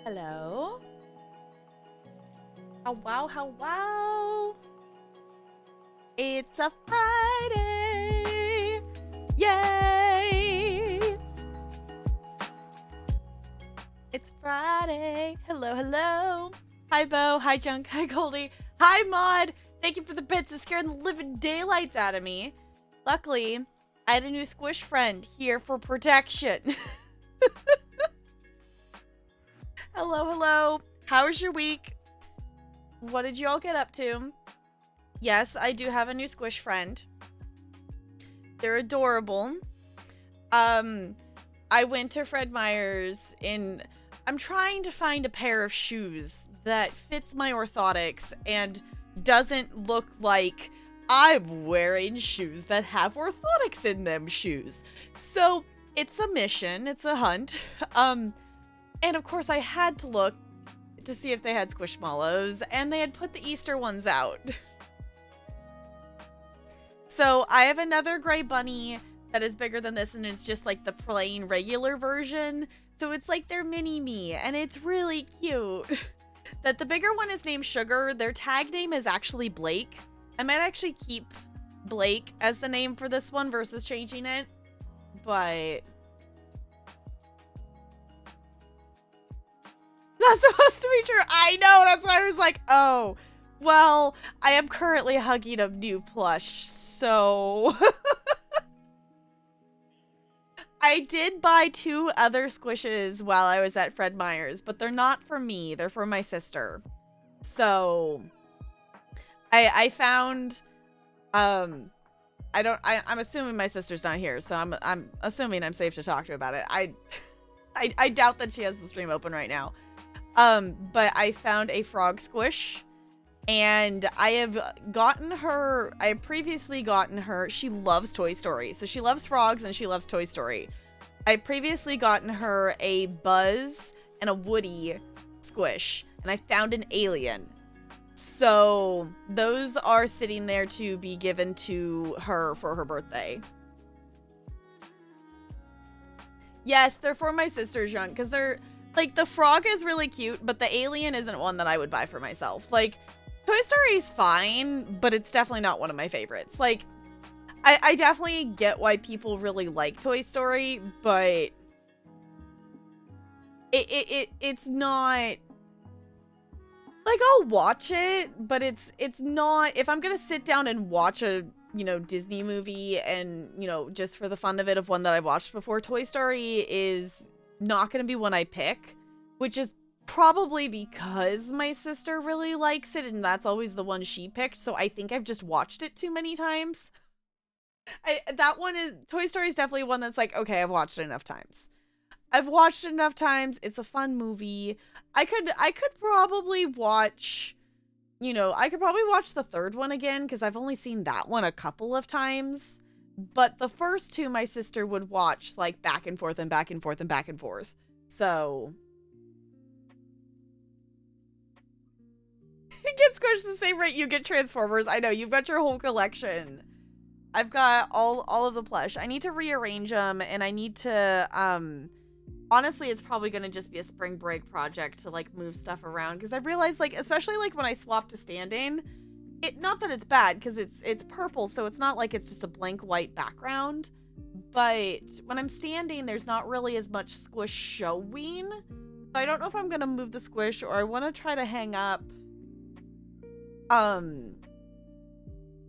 Hello. How wow, how wow. It's a Friday. Yay. It's Friday. Hello, hello. Hi, Bo. Hi, Junk. Hi, Goldie. Hi, Mod. Thank you for the bits. It's scaring the living daylights out of me. Luckily, I had a new squish friend here for protection. Hello, hello. How was your week? What did you all get up to? Yes, I do have a new squish friend. They're adorable. I went to Fred Meyer's I'm trying to find a pair of shoes that fits my orthotics and doesn't look like I'm wearing shoes that have orthotics in them shoes. So it's a mission, it's a hunt. And of course I had to look to see if they had Squishmallows, and they had put the Easter ones out. So I have another gray bunny that is bigger than this, and it's just like the plain regular version. So it's like their mini me, and it's really cute. That the bigger one is named Sugar. Their tag name is actually Blake. I might actually keep Blake as the name for this one versus changing it. But that's supposed to be true. I know. That's why I was like, oh, well, I am currently hugging a new plush, so I did buy 2 other squishes while I was at Fred Meyer's, but they're not for me. They're for my sister. So I found I'm assuming my sister's not here, so I'm assuming I'm safe to talk to her about it. I doubt that she has the stream open right now. But I found a frog squish, and I previously gotten her, she loves Toy Story. So she loves frogs and she loves Toy Story. I previously gotten her a Buzz and a Woody squish, and I found an alien. So those are sitting there to be given to her for her birthday. Yes, they're for my sister's young, because they're, like, the frog is really cute, but the alien isn't one that I would buy for myself. Like, Toy Story is fine, but it's definitely not one of my favorites. Like, I definitely get why people really like Toy Story, but it's not, like, I'll watch it, but it's not, if I'm gonna sit down and watch a, Disney movie and, just for the fun of it, of one that I watched before, Toy Story is not gonna be one I pick, which is probably because my sister really likes it and that's always the one she picked, so I think I've just watched it too many times. Toy Story is definitely one that's like, okay, I've watched it enough times. It's a fun movie. I could probably watch, the third one again, because I've only seen that one a couple of times. But the first 2 my sister would watch, like, back and forth and back and forth and back and forth. So it gets squished the same rate you get Transformers. I know, you've got your whole collection. I've got all of the plush. I need to rearrange them, and I need to, honestly, it's probably going to just be a spring break project to, like, move stuff around, because I realized, like, especially, like, when I swap to standing, not that it's bad, because it's purple, so it's not like it's just a blank white background, but when I'm standing, there's not really as much squish showing. So I don't know if I'm going to move the squish, or I want to try to hang up, I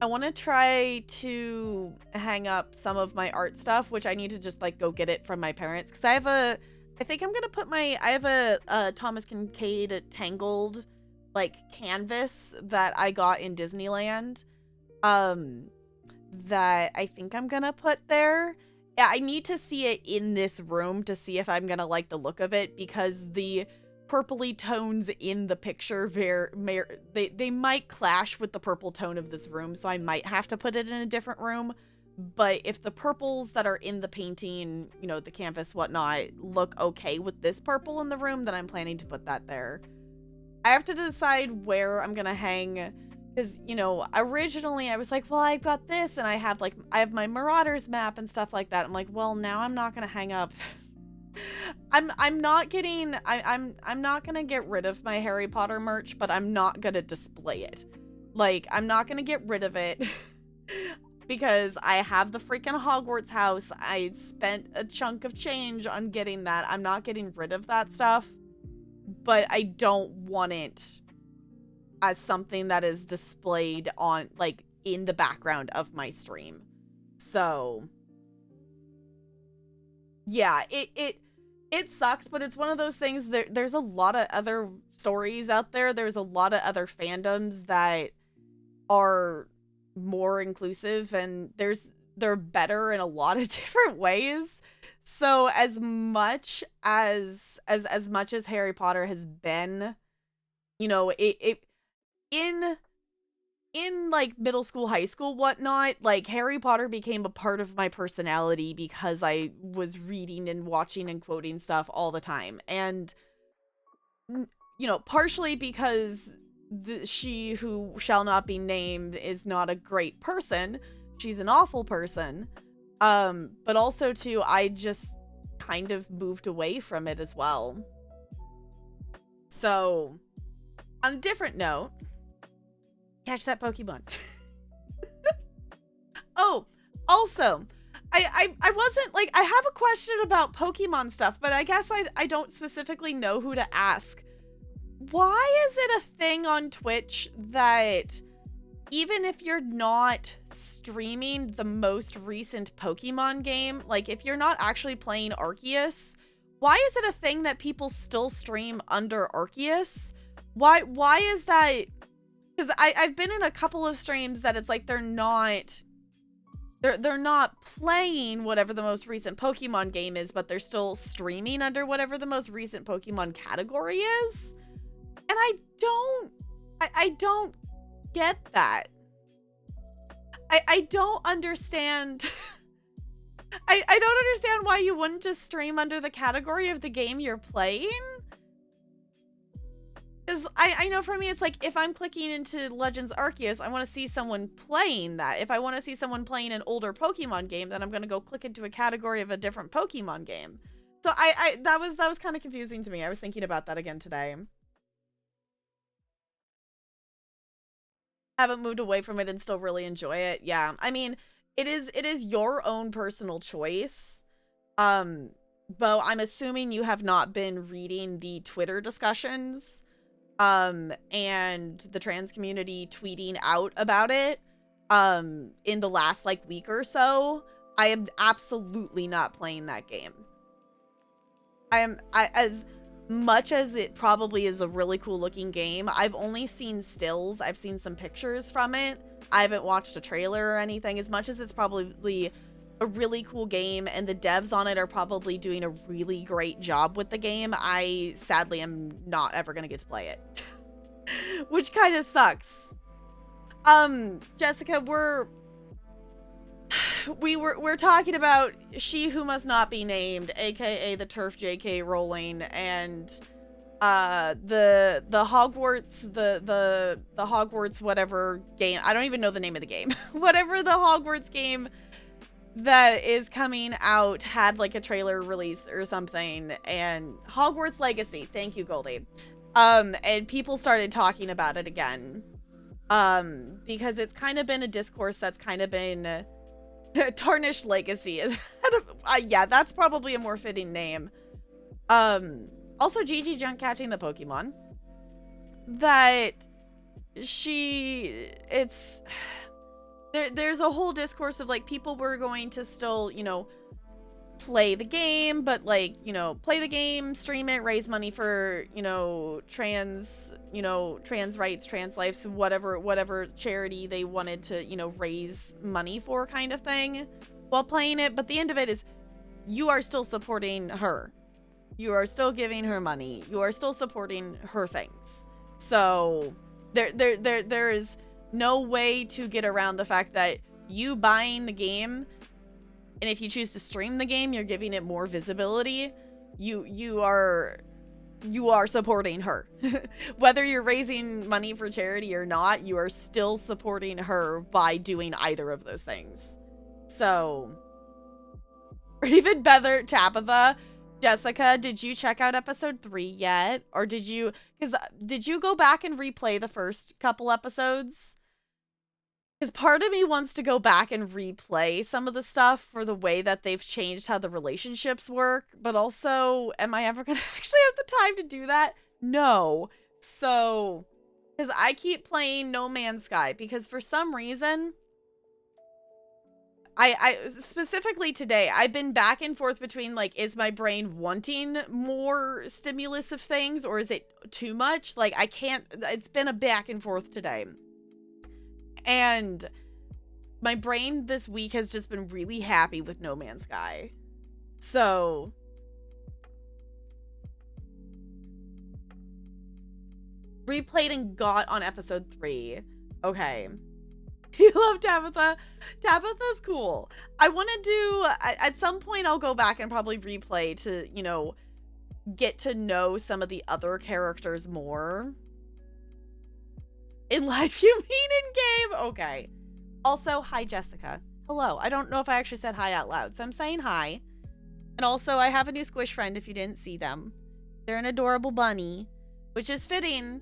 want to try to hang up some of my art stuff, which I need to just, like, go get it from my parents. Because I think I'm going to put I have a Thomas Kincaid Tangled, like, canvas that I got in Disneyland, that I think I'm going to put there. Yeah, I need to see it in this room to see if I'm going to like the look of it, because the purpley tones in the picture they might clash with the purple tone of this room, so I might have to put it in a different room. But if the purples that are in the painting, the canvas, whatnot, look okay with this purple in the room, then I'm planning to put that there. I have to decide where I'm gonna hang, because, originally I was like, well, I've got this, and I have my Marauders map and stuff like that. I'm like, well, now I'm not gonna hang up I'm not getting I'm not gonna get rid of my Harry Potter merch, but I'm not gonna display it. Like, I'm not gonna get rid of it because I have the freaking Hogwarts house. I spent a chunk of change on getting that. I'm not getting rid of that stuff, but I don't want it as something that is displayed on, like, in the background of my stream. So yeah, it sucks, but it's one of those things. There's a lot of other stories out there. There's a lot of other fandoms that are more inclusive, and they're better in a lot of different ways. So as much as Harry Potter has been, you know, it in like middle school, high school, whatnot, like Harry Potter became a part of my personality because I was reading and watching and quoting stuff all the time. And, you know, partially because she who shall not be named is not a great person. She's an awful person. But also too, I just kind of moved away from it as well. So, on a different note, catch that Pokemon. Oh, also, I wasn't, like, I have a question about Pokemon stuff, but I guess I don't specifically know who to ask. Why is it a thing on Twitch that even if you're not streaming the most recent Pokemon game, like if you're not actually playing Arceus, why is it a thing that people still stream under Arceus? Why is that? Because I've been in a couple of streams that it's like they're not playing whatever the most recent Pokemon game is, but they're still streaming under whatever the most recent Pokemon category is. And I don't get that. I don't understand. I don't understand why you wouldn't just stream under the category of the game you're playing. Because I know for me, it's like, if I'm clicking into Legends Arceus, I want to see someone playing that. If I want to see someone playing an older Pokemon game, then I'm going to go click into a category of a different Pokemon game. So that was kind of confusing to me. I was thinking about that again today. Haven't moved away from it and still really enjoy it. Yeah. I mean, it is your own personal choice. Bo, I'm assuming you have not been reading the Twitter discussions and the trans community tweeting out about it in the last like week or so. I am absolutely not playing that game. As much as it probably is a really cool looking game, I've only seen stills. I've seen some pictures from it. I haven't watched a trailer or anything. As much as it's probably a really cool game and the devs on it are probably doing a really great job with the game, I sadly am not ever gonna get to play it. Which kind of sucks. Jessica, we're talking about She Who Must Not Be Named, aka the TERF JK Rowling, and the Hogwarts the Hogwarts whatever game. I don't even know the name of the game. Whatever the Hogwarts game that is coming out had like a trailer release or something, and Hogwarts Legacy. Thank you, Goldie. And people started talking about it again. Because it's kind of been a discourse that's kind of been Tarnished Legacy. Yeah, that's probably a more fitting name. Also Gigi Junk catching the Pokemon. That there's a whole discourse of like people were going to still, you know, play the game, but like, you know, play the game, stream it, raise money for, you know, trans rights, trans lives, whatever charity they wanted to, you know, raise money for, kind of thing, while playing it. But the end of it is you are still supporting her. You are still giving her money. You are still supporting her things. So there is no way to get around the fact that you buying the game, and if you choose to stream the game, you're giving it more visibility. You are supporting her. Whether you're raising money for charity or not, you are still supporting her by doing either of those things. So, or even better, Tabitha, Jessica, did you check out episode 3 yet? Or did you go back and replay the first couple episodes? Because part of me wants to go back and replay some of the stuff for the way that they've changed how the relationships work. But also, am I ever going to actually have the time to do that? No. So, because I keep playing No Man's Sky. Because for some reason, I specifically today, I've been back and forth between, like, is my brain wanting more stimulus of things? Or is it too much? Like, I can't, it's been a back and forth today. And my brain this week has just been really happy with No Man's Sky. So replayed and got on episode 3. Okay. You love Tabitha. Tabitha's cool. I want to do, at some point I'll go back and probably replay to, you know, get to know some of the other characters more. In life, you mean in game? Okay. Also, hi, Jessica. Hello. I don't know if I actually said hi out loud, so I'm saying hi. And also, I have a new squish friend if you didn't see them. They're an adorable bunny, which is fitting.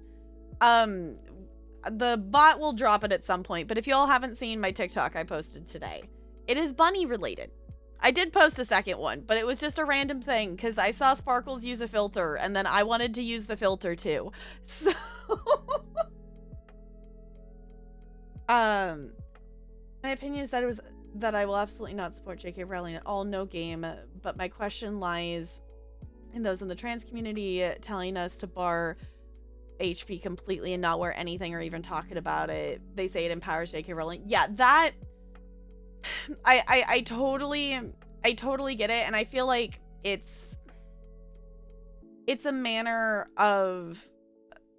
The bot will drop it at some point, but if you all haven't seen my TikTok I posted today, it is bunny related. I did post a second one, but it was just a random thing because I saw Sparkles use a filter, and then I wanted to use the filter too. So... my opinion is that I will absolutely not support J.K. Rowling at all, no game, but my question lies in those in the trans community telling us to bar HP completely and not wear anything or even talking about it. They say it empowers J.K. Rowling. Yeah, that I totally get it, and I feel like it's a manner of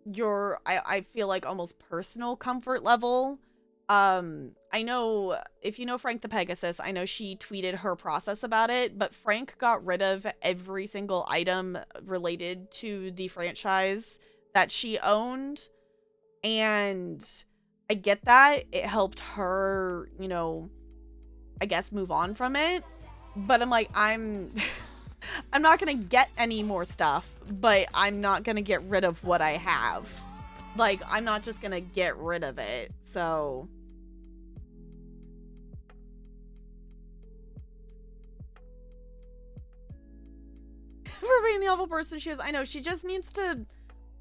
your I feel like almost personal comfort level. I know if you know Frank the Pegasus, I know she tweeted her process about it, but Frank got rid of every single item related to the franchise that she owned, and I get that it helped her, you know, I guess move on from it, but I'm like, I'm not gonna get any more stuff, but I'm not gonna get rid of what I have. Like, I'm not just gonna get rid of it, so... For being the awful person she is, I know, she just needs to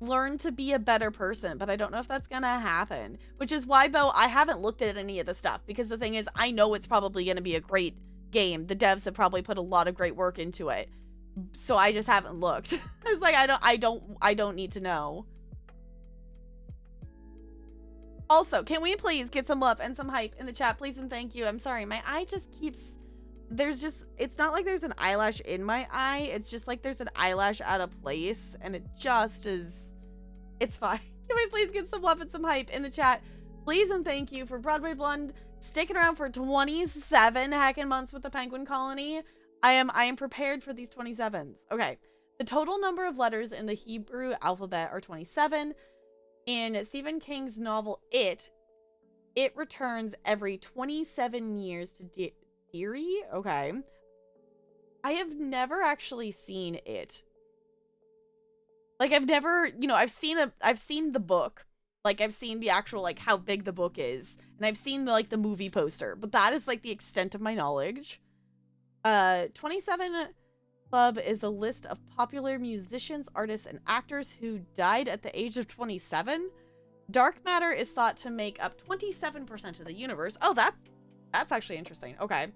learn to be a better person, but I don't know if that's gonna happen. Which is why, Bo, I haven't looked at any of the stuff, because the thing is, I know it's probably gonna be a great game. The devs have probably put a lot of great work into it. So I just haven't looked. I was like, I don't need to know. Also, can we please get some love and some hype in the chat, please and thank you. I'm sorry, my eye just keeps... it's not like there's an eyelash in my eye. It's just like there's an eyelash out of place, and it just is... It's fine. Can we please get some love and some hype in the chat, please and thank you, for Broadway Blonde sticking around for 27 heckin' months with the Penguin Colony. I am prepared for these 27s. Okay. The total number of letters in the Hebrew alphabet are 27. In Stephen King's novel It returns every 27 years to Derry? Okay. I have never actually seen it. Like, I've never, you know, I've seen the book. Like, I've seen the actual, like, how big the book is. And I've seen, the movie poster. But that is, like, the extent of my knowledge. 27 Club is a list of popular musicians, artists, and actors who died at the age of 27. Dark matter is thought to make up 27% of the universe. Oh, that's actually interesting. Okay.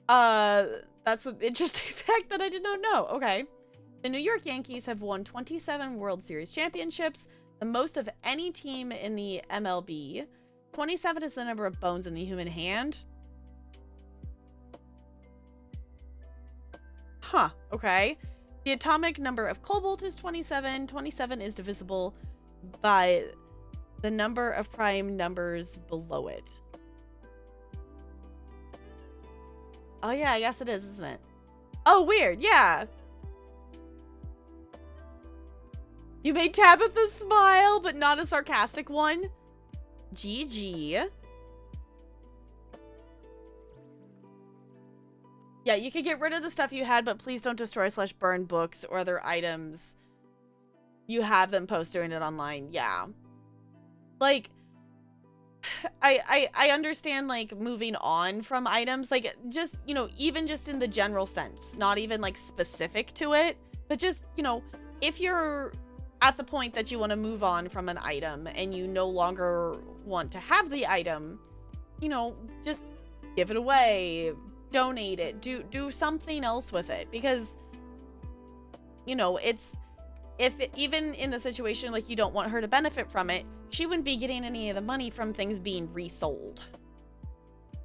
That's an interesting fact that I did not know. Okay. The New York Yankees have won 27 World Series championships, the most of any team in the MLB. 27 is the number of bones in the human hand. Huh, okay. The atomic number of cobalt is 27. 27 is divisible by the number of prime numbers below it. Oh yeah, I guess it is, isn't it? Oh, weird, yeah. You made Tabitha smile, but not a sarcastic one. GG. Yeah, you could get rid of the stuff you had, but please don't destroy / burn books or other items. You have them post doing it online. Yeah. Like, I understand, like, moving on from items, like, just, you know, even just in the general sense, not even, like, specific to it, but just, you know, if you're at the point that you want to move on from an item and you no longer want to have the item, you know, just give it away, donate it, do something else with it, because, you know, it's, even in the situation, like, you don't want her to benefit from it, she wouldn't be getting any of the money from things being resold.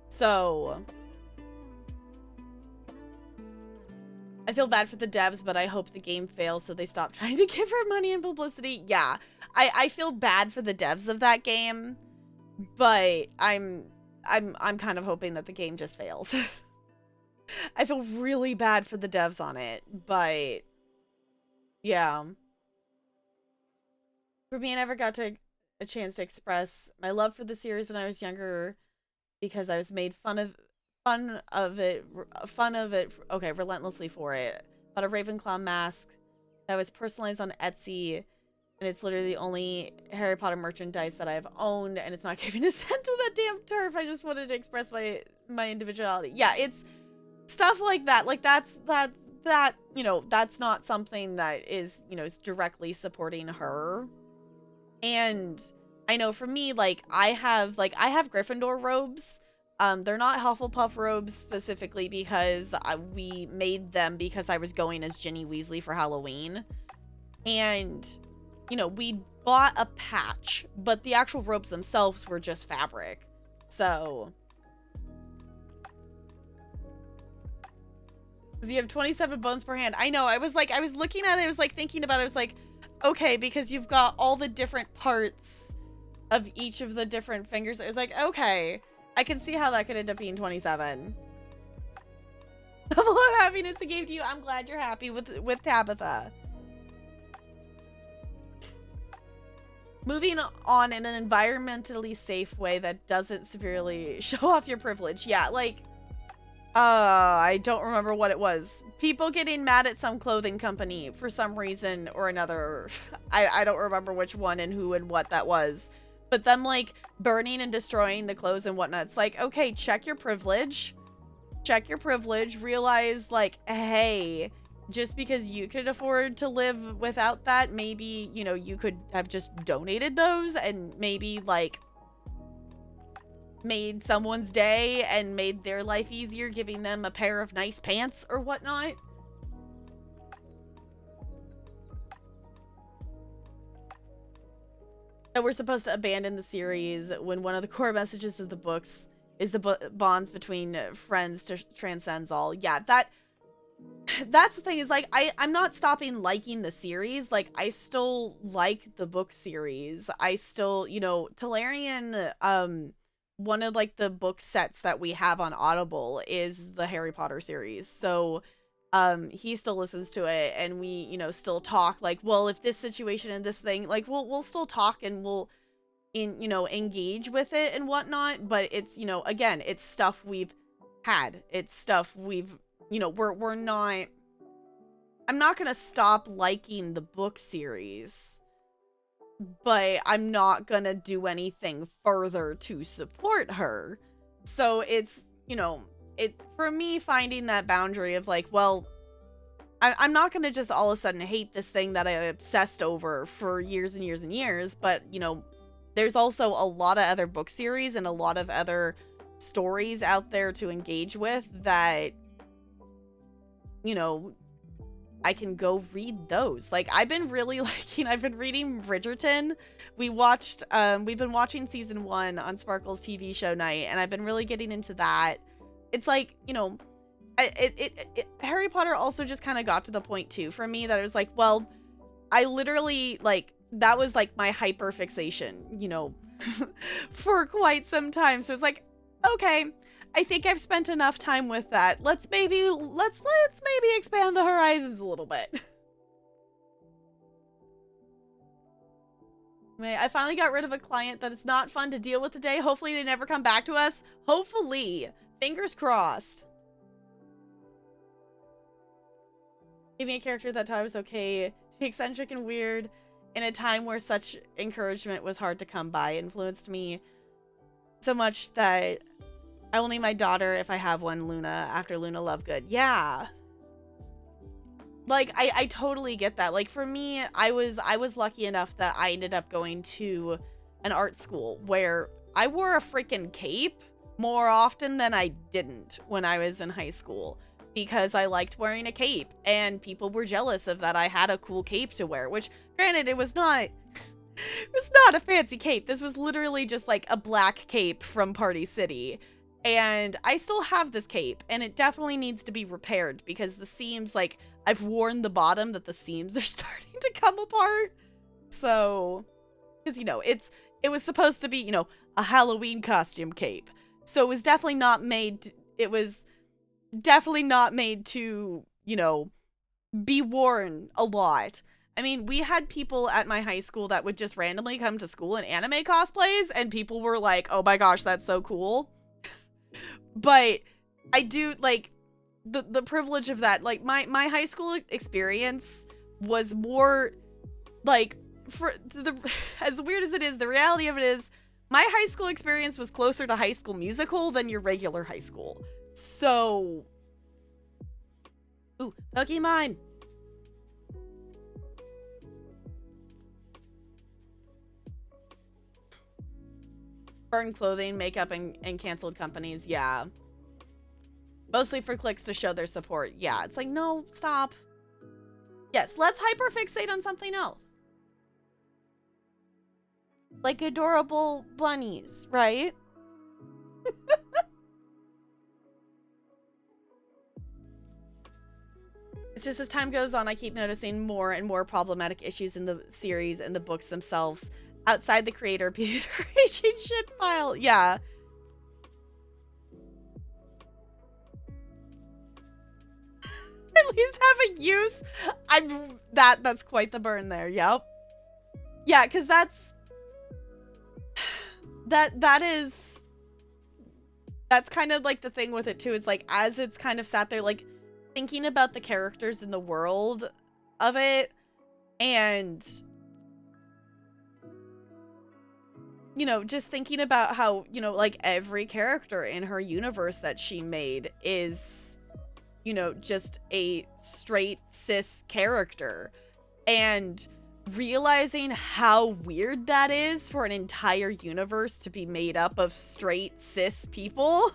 So I feel bad for the devs, but I hope the game fails so they stop trying to give her money and publicity. Yeah, I feel bad for the devs of that game, but I'm kind of hoping that the game just fails. I feel really bad for the devs on it, but yeah. For me, I never got a chance to express my love for the series when I was younger because I was made fun of it, okay, relentlessly for it. Bought a Ravenclaw mask that was personalized on Etsy, and it's literally the only Harry Potter merchandise that I've owned, and it's not giving a cent to that damn turf. I just wanted to express my individuality. Yeah, it's stuff like that. Like, that, you know, that's not something that is, you know, is directly supporting her. And I know for me, like, I have Gryffindor robes. They're not Hufflepuff robes specifically because we made them because I was going as Ginny Weasley for Halloween. And, you know, we bought a patch, but the actual robes themselves were just fabric. So, because you have 27 bones per hand. I know, I was looking at it, I was like thinking about it, I was like, okay, because you've got all the different parts of each of the different fingers. I was like, okay, I can see how that could end up being 27. Level of happiness it gave to you. I'm glad you're happy with Tabitha. Moving on in an environmentally safe way that doesn't severely show off your privilege. Yeah, like, I don't remember what it was. People getting mad at some clothing company for some reason or another. I don't remember which one and who and what that was. But them, like, burning and destroying the clothes and whatnot. It's like, okay, check your privilege. Check your privilege. Realize, like, hey, just because you could afford to live without that, maybe, you know, you could have just donated those and maybe, like, made someone's day and made their life easier, giving them a pair of nice pants or whatnot. That we're supposed to abandon the series when one of the core messages of the books is the bonds between friends transcends all. Yeah, that's the thing, is, like, I'm not stopping liking the series. Like, I still like the book series. I still, you know, Talarian, one of, like, the book sets that we have on Audible is the Harry Potter series. So, he still listens to it, and we, you know, still talk, like, well, if this situation and this thing, like, we'll still talk and we'll, you know, engage with it and whatnot. But it's, you know, again, it's stuff we've had. It's stuff we've, you know, we're not, I'm not gonna stop liking the book series, but I'm not gonna do anything further to support her. So it's, you know, it, for me, finding that boundary of, like, well, I'm not gonna just all of a sudden hate this thing that I obsessed over for years and years and years, but, you know, there's also a lot of other book series and a lot of other stories out there to engage with that, you know, I can go read those. Like, I've been really liking, I've been reading Bridgerton. We've been watching season 1 on Sparkle's TV show night, and I've been really getting into that. It's like, you know, Harry Potter also just kind of got to the point too for me that it was like, well, I literally, like, that was like my hyper fixation, you know, for quite some time. So it's like, okay, I think I've spent enough time with that. Let's maybe expand the horizons a little bit. I finally got rid of a client that is not fun to deal with today. Hopefully they never come back to us. Hopefully. Fingers crossed. Gave me a character that taught I was okay to be eccentric and weird in a time where such encouragement was hard to come by. Influenced me so much that I will name my daughter, if I have one, Luna, after Luna Lovegood. Yeah. Like, I totally get that. Like, for me, I was lucky enough that I ended up going to an art school where I wore a freaking cape more often than I didn't when I was in high school, because I liked wearing a cape and people were jealous of that I had a cool cape to wear, which granted it was not a fancy cape. This was literally just like a black cape from Party City. And I still have this cape and it definitely needs to be repaired because the seams, like, I've worn the bottom that the seams are starting to come apart. So, because, you know, it was supposed to be, you know, a Halloween costume cape. So it was definitely not made, to, you know, be worn a lot. I mean, we had people at my high school that would just randomly come to school in anime cosplays, and people were like, oh my gosh, that's so cool. But I do, like, the privilege of that. Like, my high school experience was more, like, as weird as it is, the reality of it is, my high school experience was closer to High School Musical than your regular high school. So, ooh, Pokemon. Burn clothing, makeup, and canceled companies. Yeah. Mostly for clicks to show their support. Yeah, it's like, no, stop. Yes, let's hyperfixate on something else. Like adorable bunnies, right? It's just as time goes on, I keep noticing more and more problematic issues in the series and the books themselves. Outside the creator being a raging shit pile. Yeah. At least have a use. That's quite the burn there. Yep. Yeah, because that's kind of like the thing with it too, is like, as it's kind of sat there, like, thinking about the characters in the world of it, and, you know, just thinking about how, you know, like, every character in her universe that she made is, you know, just a straight cis character, and realizing how weird that is for an entire universe to be made up of straight cis people.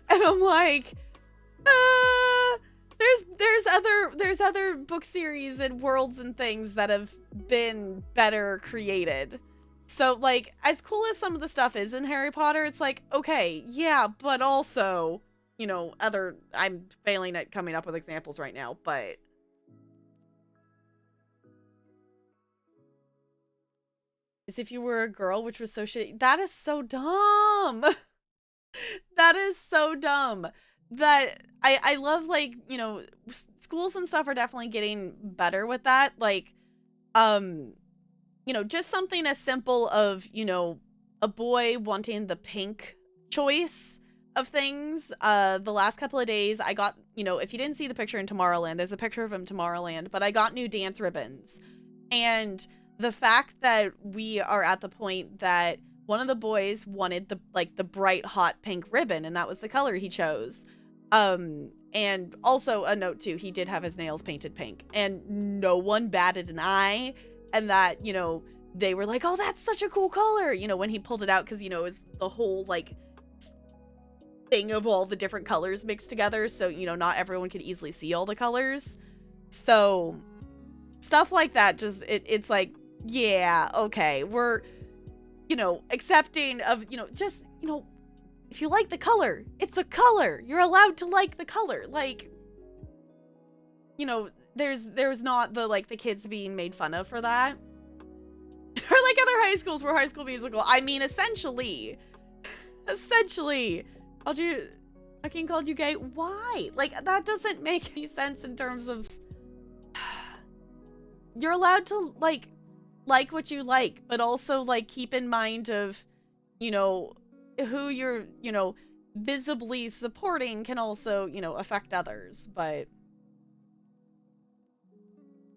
And I'm like, there's other book series and worlds and things that have been better created. So, like, as cool as some of the stuff is in Harry Potter, it's like, okay, yeah, but also, you know, I'm failing at coming up with examples right now, but as if you were a girl, which was so shitty. That is so dumb. That is so dumb. That I love, like, you know, schools and stuff are definitely getting better with that. Like, you know, just something as simple of, you know, a boy wanting the pink choice of things. The last couple of days I got, you know, if you didn't see the picture in Tomorrowland, there's a picture of him in Tomorrowland, but I got new dance ribbons. And the fact that we are at the point that one of the boys wanted the bright hot pink ribbon, and that was the color he chose. And also a note too, he did have his nails painted pink, and no one batted an eye. And that, you know, they were like, oh, that's such a cool color, you know, when he pulled it out, because, you know, it was the whole, like, thing of all the different colors mixed together, so, you know, not everyone could easily see all the colors. So stuff like that, just it's like, yeah, okay, we're, you know, accepting of, you know, just, you know, if you like the color, it's a color. You're allowed to like the color. Like, you know, there's not the, like, the kids being made fun of for that. Or like other high schools where High School Musical, I mean, essentially, called you gay. Why? Like, that doesn't make any sense in terms of, you're allowed to like what you like, but also, like, keep in mind of, you know, who you're, you know, visibly supporting can also, you know, affect others. But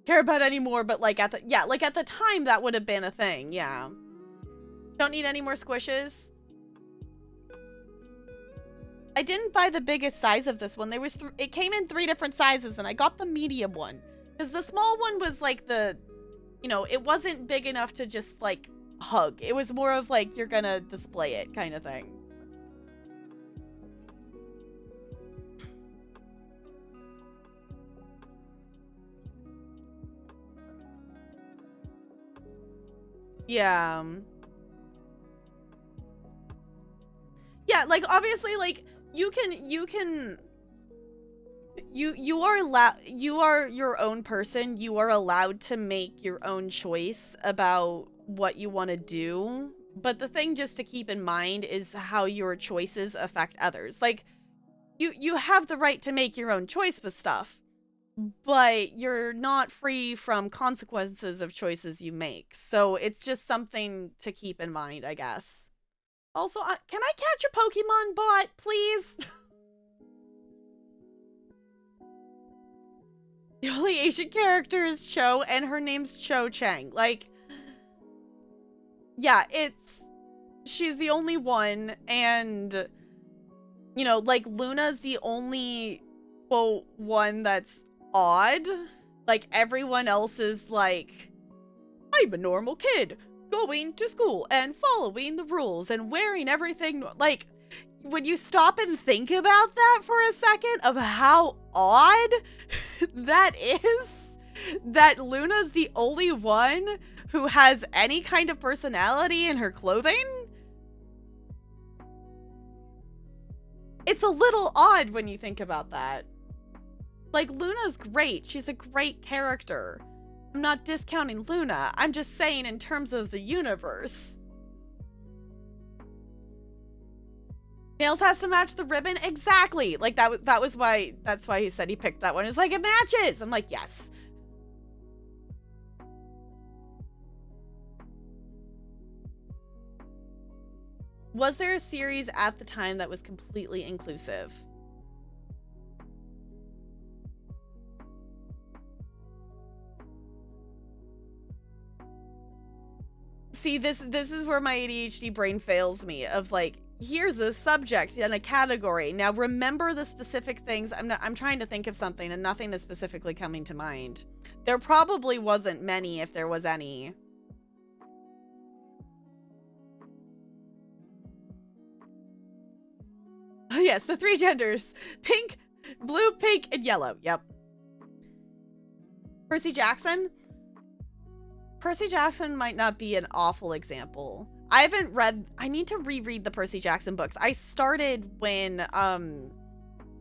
care about anymore, but like at the time that would have been a thing. Yeah. Don't need any more squishes. I didn't buy the biggest size of this one. It came in 3 different sizes, and I got the medium one. Because the small one was like it wasn't big enough to just like hug. It was more of like, you're gonna display it kind of thing. Yeah. Yeah, like obviously like you are your own person. You are allowed to make your own choice about what you want to do. But the thing just to keep in mind is how your choices affect others. Like you have the right to make your own choice with stuff, but you're not free from consequences of choices you make. So it's just something to keep in mind, I guess. Also, can I catch a Pokemon bot, please? The only Asian character is Cho, and her name's Cho Chang. Like, yeah, she's the only one, and, you know, like, Luna's the only, quote, one that's odd. Like, everyone else is like, I'm a normal kid, going to school, and following the rules, and wearing everything, like, when you stop and think about that for a second of how odd that is, that Luna's the only one who has any kind of personality in her clothing, it's a little odd when you think about that. Like, Luna's great. She's a great character. I'm not discounting Luna. I'm just saying in terms of the universe. Nails has to match the ribbon? Exactly. Like, that's why he said he picked that one. It's like, it matches. I'm like, yes. Was there a series at the time that was completely inclusive? See, this is where my ADHD brain fails me, of like, here's a subject and a category. Now remember the specific things. I'm trying to think of something and nothing is specifically coming to mind. There probably wasn't many, if there was any. Oh, yes, the 3 genders. Pink, blue, pink, and yellow. Yep. Percy Jackson? Percy Jackson might not be an awful example. I need to reread the Percy Jackson books. I started when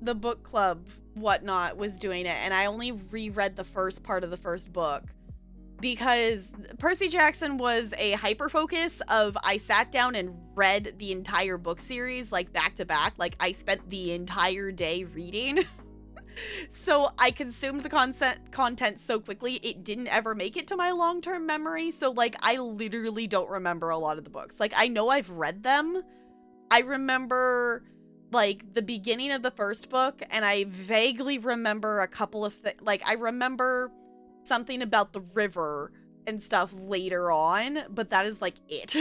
the book club whatnot was doing it, and I only reread the first part of the first book because Percy Jackson was a hyper focus of, I sat down and read the entire book series like back to back. Like, I spent the entire day reading. So I consumed the content so quickly, it didn't ever make it to my long-term memory. So, like, I literally don't remember a lot of the books. Like, I know I've read them. I remember, like, the beginning of the first book, and I vaguely remember a couple of things. Like, I remember something about the river and stuff later on, but that is, like, it.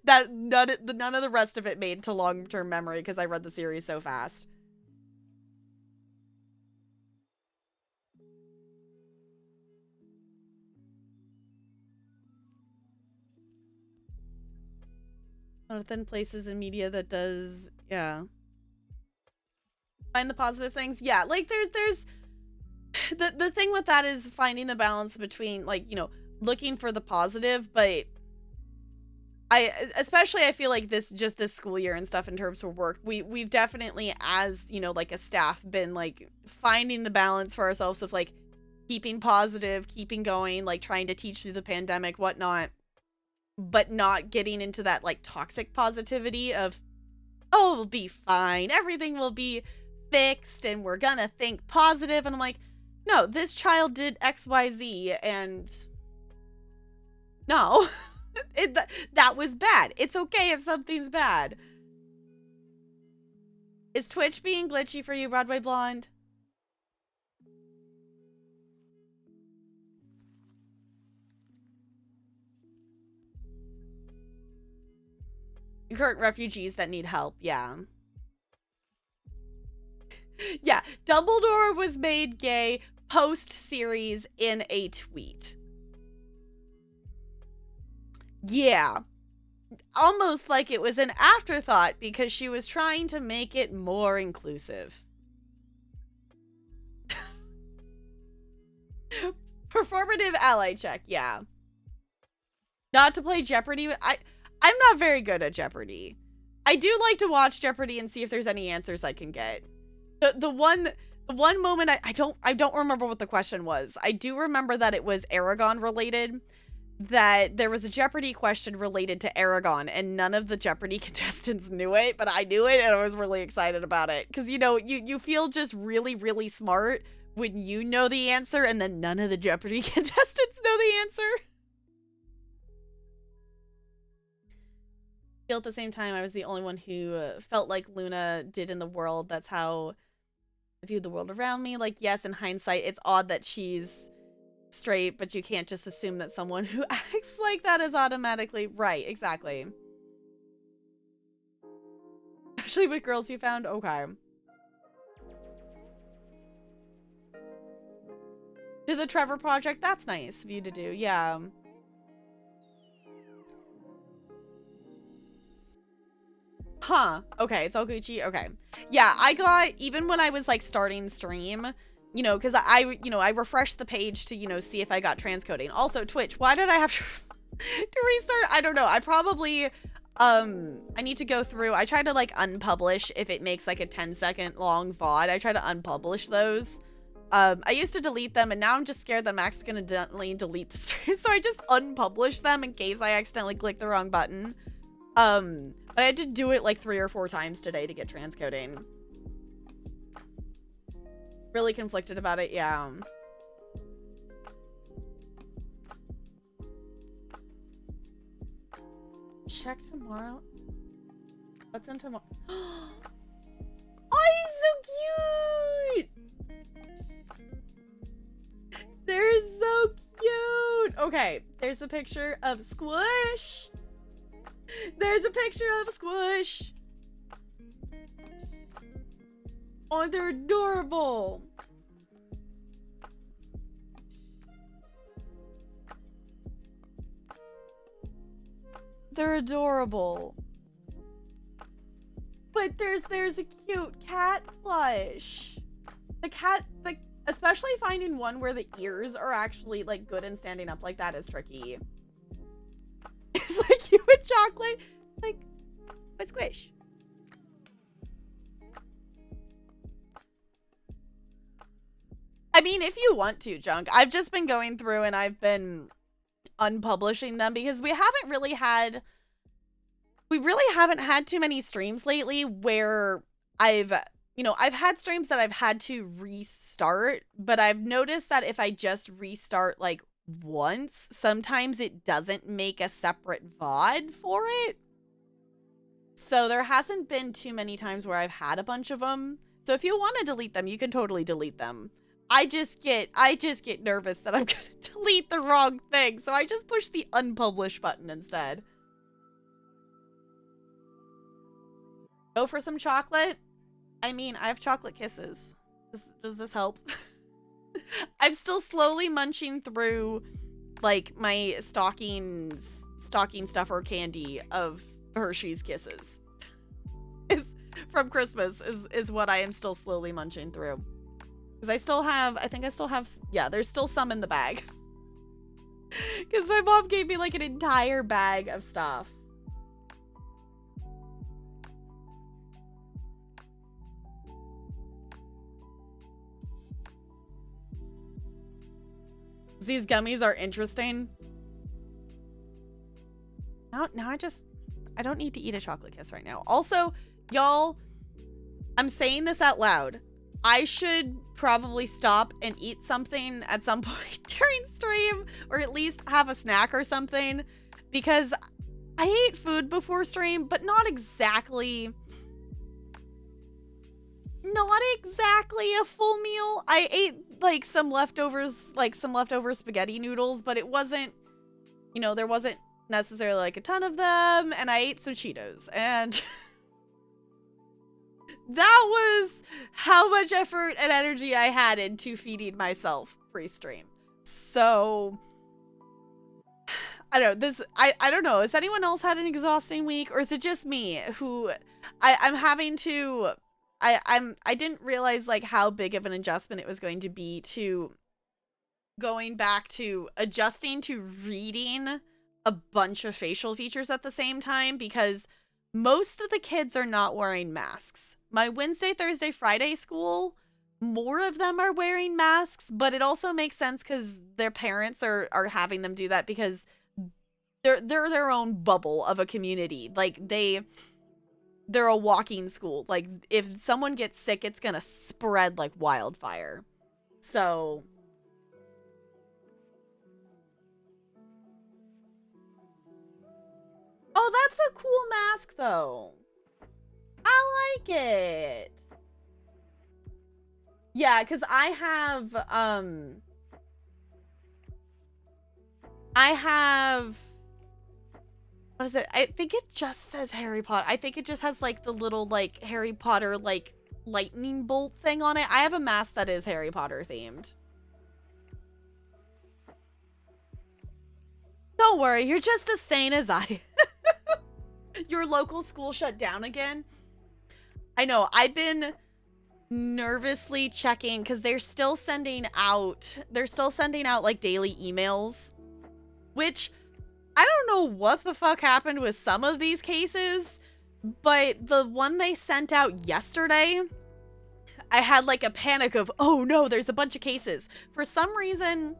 That none of the rest of it made to long-term memory because I read the series so fast. One of the thin places in media that does, yeah. Find the positive things. Yeah, like there's the thing with that is finding the balance between, like, you know, looking for the positive, but I feel like this school year and stuff in terms of work, we've definitely, as, you know, like a staff, been like finding the balance for ourselves of like keeping positive, keeping going, like trying to teach through the pandemic, whatnot, but not getting into that like toxic positivity of, oh, we'll be fine, everything will be fixed, and we're gonna think positive. And I'm like, no, this child did XYZ, and no, that was bad. It's okay if something's bad. Is Twitch being glitchy for you, Broadway Blonde? Current refugees that need help, yeah. Yeah, Dumbledore was made gay post-series in a tweet. Yeah. Almost like it was an afterthought because she was trying to make it more inclusive. Performative ally check, yeah. Not to play Jeopardy. I'm not very good at Jeopardy. I do like to watch Jeopardy and see if there's any answers I can get. The one moment I don't remember what the question was. I do remember that it was Aragon related. That there was a Jeopardy question related to Aragon, and none of the Jeopardy contestants knew it, but I knew it, and I was really excited about it. Because, you know, you feel just really, really smart when you know the answer, and then none of the Jeopardy contestants know the answer. I feel at the same time I was the only one who felt like Luna did in the world. That's how I viewed the world around me. Like, yes, in hindsight, it's odd that she's straight, but you can't just assume that someone who acts like that is automatically right. Exactly. Especially with girls you found. Okay. To the Trevor Project. That's nice of you to do. Yeah. Huh. Okay. It's all Gucci. Okay. Yeah. I got, even when I was like starting stream, you know, because I refreshed the page to, you know, see if I got transcoding. Also, Twitch, why did I have to restart? I don't know. I probably, I need to go through. I try to, like, unpublish if it makes, like, a 10-second long VOD. I try to unpublish those. I used to delete them, and now I'm just scared that Max is going to delete the stream. So I just unpublish them in case I accidentally click the wrong button. But I had to do it, like, 3 or 4 times today to get transcoding. Really conflicted about it, yeah. Check tomorrow. What's in tomorrow? Oh, he's so cute! They're so cute! Okay, there's a picture of Squish. There's a picture of Squish. Oh, they're adorable. They're adorable. But there's a cute cat plush. The cat, especially finding one where the ears are actually like good and standing up like that is tricky. It's like you with chocolate, like a Squish. I mean, if you want to, Junk. I've just been going through and I've been unpublishing them because we really haven't had too many streams lately where I've had streams that I've had to restart, but I've noticed that if I just restart like once, sometimes it doesn't make a separate VOD for it. So there hasn't been too many times where I've had a bunch of them. So if you want to delete them, you can totally delete them. I just get nervous that I'm going to delete the wrong thing. So I just push the unpublish button instead. Go for some chocolate? I mean, I have chocolate kisses. Does this help? I'm still slowly munching through, like, my stocking stuffer candy of Hershey's Kisses. From Christmas is what I am still slowly munching through. Because I think I still have, yeah, there's still some in the bag. Because my mom gave me, like, an entire bag of stuff. These gummies are interesting. Now I don't need to eat a chocolate kiss right now. Also, y'all, I'm saying this out loud. I should probably stop and eat something at some point during stream, or at least have a snack or something, because I ate food before stream, but not exactly a full meal. I ate like some leftover spaghetti noodles, but it wasn't, you know, there wasn't necessarily like a ton of them, and I ate some Cheetos, and that was how much effort and energy I had into feeding myself pre-stream. So I don't know, I don't know. Has anyone else had an exhausting week, or is it just me who I'm having to I didn't realize like how big of an adjustment it was going to be to going back to adjusting to reading a bunch of facial features at the same time, because most of the kids are not wearing masks. My Wednesday, Thursday, Friday school, more of them are wearing masks, but it also makes sense because their parents are having them do that because they're their own bubble of a community. Like they're a walking school. Like if someone gets sick, it's gonna spread like wildfire. So oh, that's a cool mask though. I like it. Yeah, because I have what is it? I think it just says Harry Potter. I think it just has like the little like Harry Potter like lightning bolt thing on it. I have a mask that is Harry Potter themed. Don't worry, you're just as sane as I. Your local school shut down again? I know, I've been nervously checking because they're still sending out like daily emails, which I don't know what the fuck happened with some of these cases, but the one they sent out yesterday, I had like a panic of, oh no, there's a bunch of cases. For some reason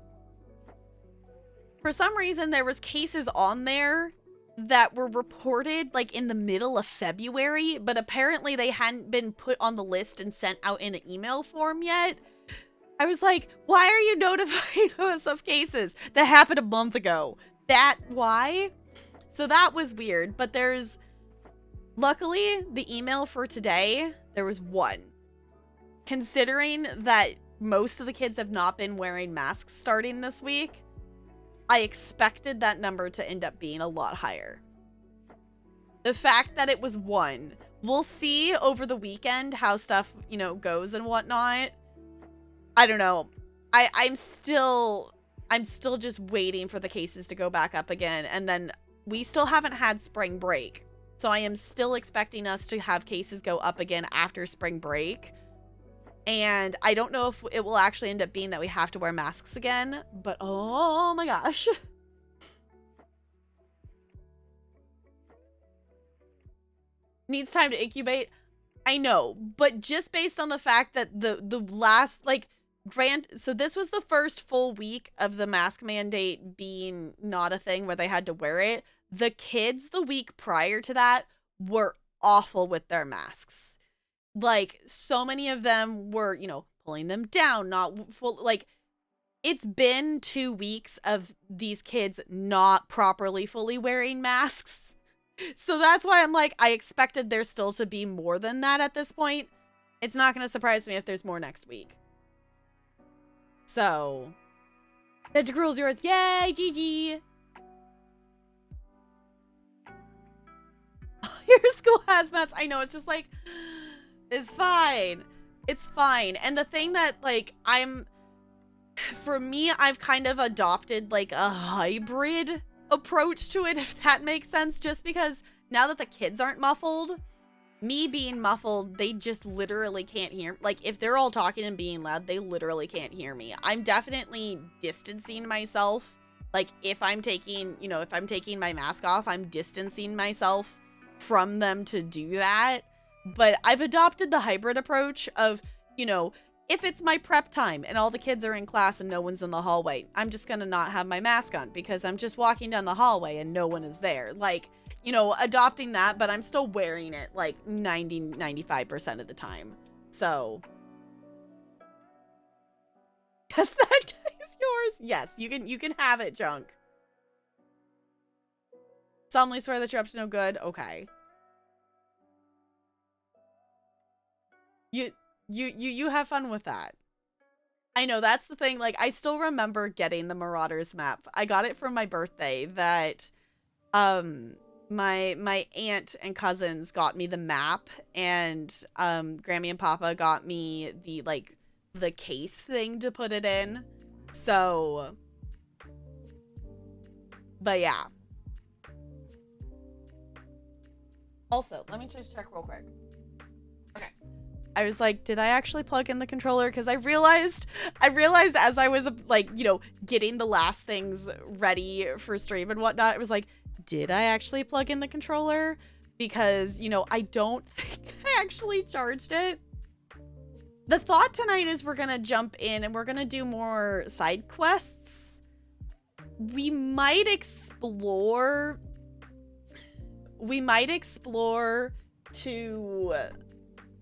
there was cases on there that were reported like in the middle of February, but apparently they hadn't been put on the list and sent out in an email form yet. I was like, why are you notifying us of cases that happened a month ago? Why? So that was weird, but luckily the email for today, there was one. Considering that most of the kids have not been wearing masks starting this week, I expected that number to end up being a lot higher. The fact that it was one, we'll see over the weekend how stuff, goes and whatnot. I don't know. I'm still just waiting for the cases to go back up again. And then we still haven't had spring break. So I am still expecting us to have cases go up again after spring break. And I don't know if it will actually end up being that we have to wear masks again, but oh my gosh. Needs time to incubate. I know, but just based on the fact that the last, so this was the first full week of the mask mandate being not a thing where they had to wear it. The kids the week prior to that were awful with their masks. Like, so many of them were, pulling them down, not full, it's been 2 weeks of these kids not properly fully wearing masks. So that's why I'm like, I expected there still to be more than that at this point. It's not going to surprise me if there's more next week. So, Ninja Girl's yours. Yay, GG. Your school has masks. I know, it's just like, it's fine. It's fine. And the thing that, for me, I've kind of adopted, a hybrid approach to it, if that makes sense. Just because now that the kids aren't muffled, me being muffled, they just literally can't hear. If they're all talking and being loud, they literally can't hear me. I'm definitely distancing myself. If I'm taking my mask off, I'm distancing myself from them to do that. But I've adopted the hybrid approach of, if it's my prep time and all the kids are in class and no one's in the hallway, I'm just going to not have my mask on because I'm just walking down the hallway and no one is there. Adopting that, but I'm still wearing it 95% of the time. So, yes, that is yours. Yes, you can have it, Junk. Solemnly swear that you're up to no good. Okay. You have fun with that. I know, that's the thing. I still remember getting the Marauders map. I got it for my birthday that My aunt and cousins got me the map, and Grammy and Papa got me the like the case thing to put it in. So, but yeah. Also, let me just check real quick. Okay. I was like, did I actually plug in the controller? Because I realized as I was like, you know, getting the last things ready for stream and whatnot, it was like, did I actually plug in the controller? Because, you know, I don't think I actually charged it. The thought tonight is we're gonna jump in and we're gonna do more side quests. We might explore to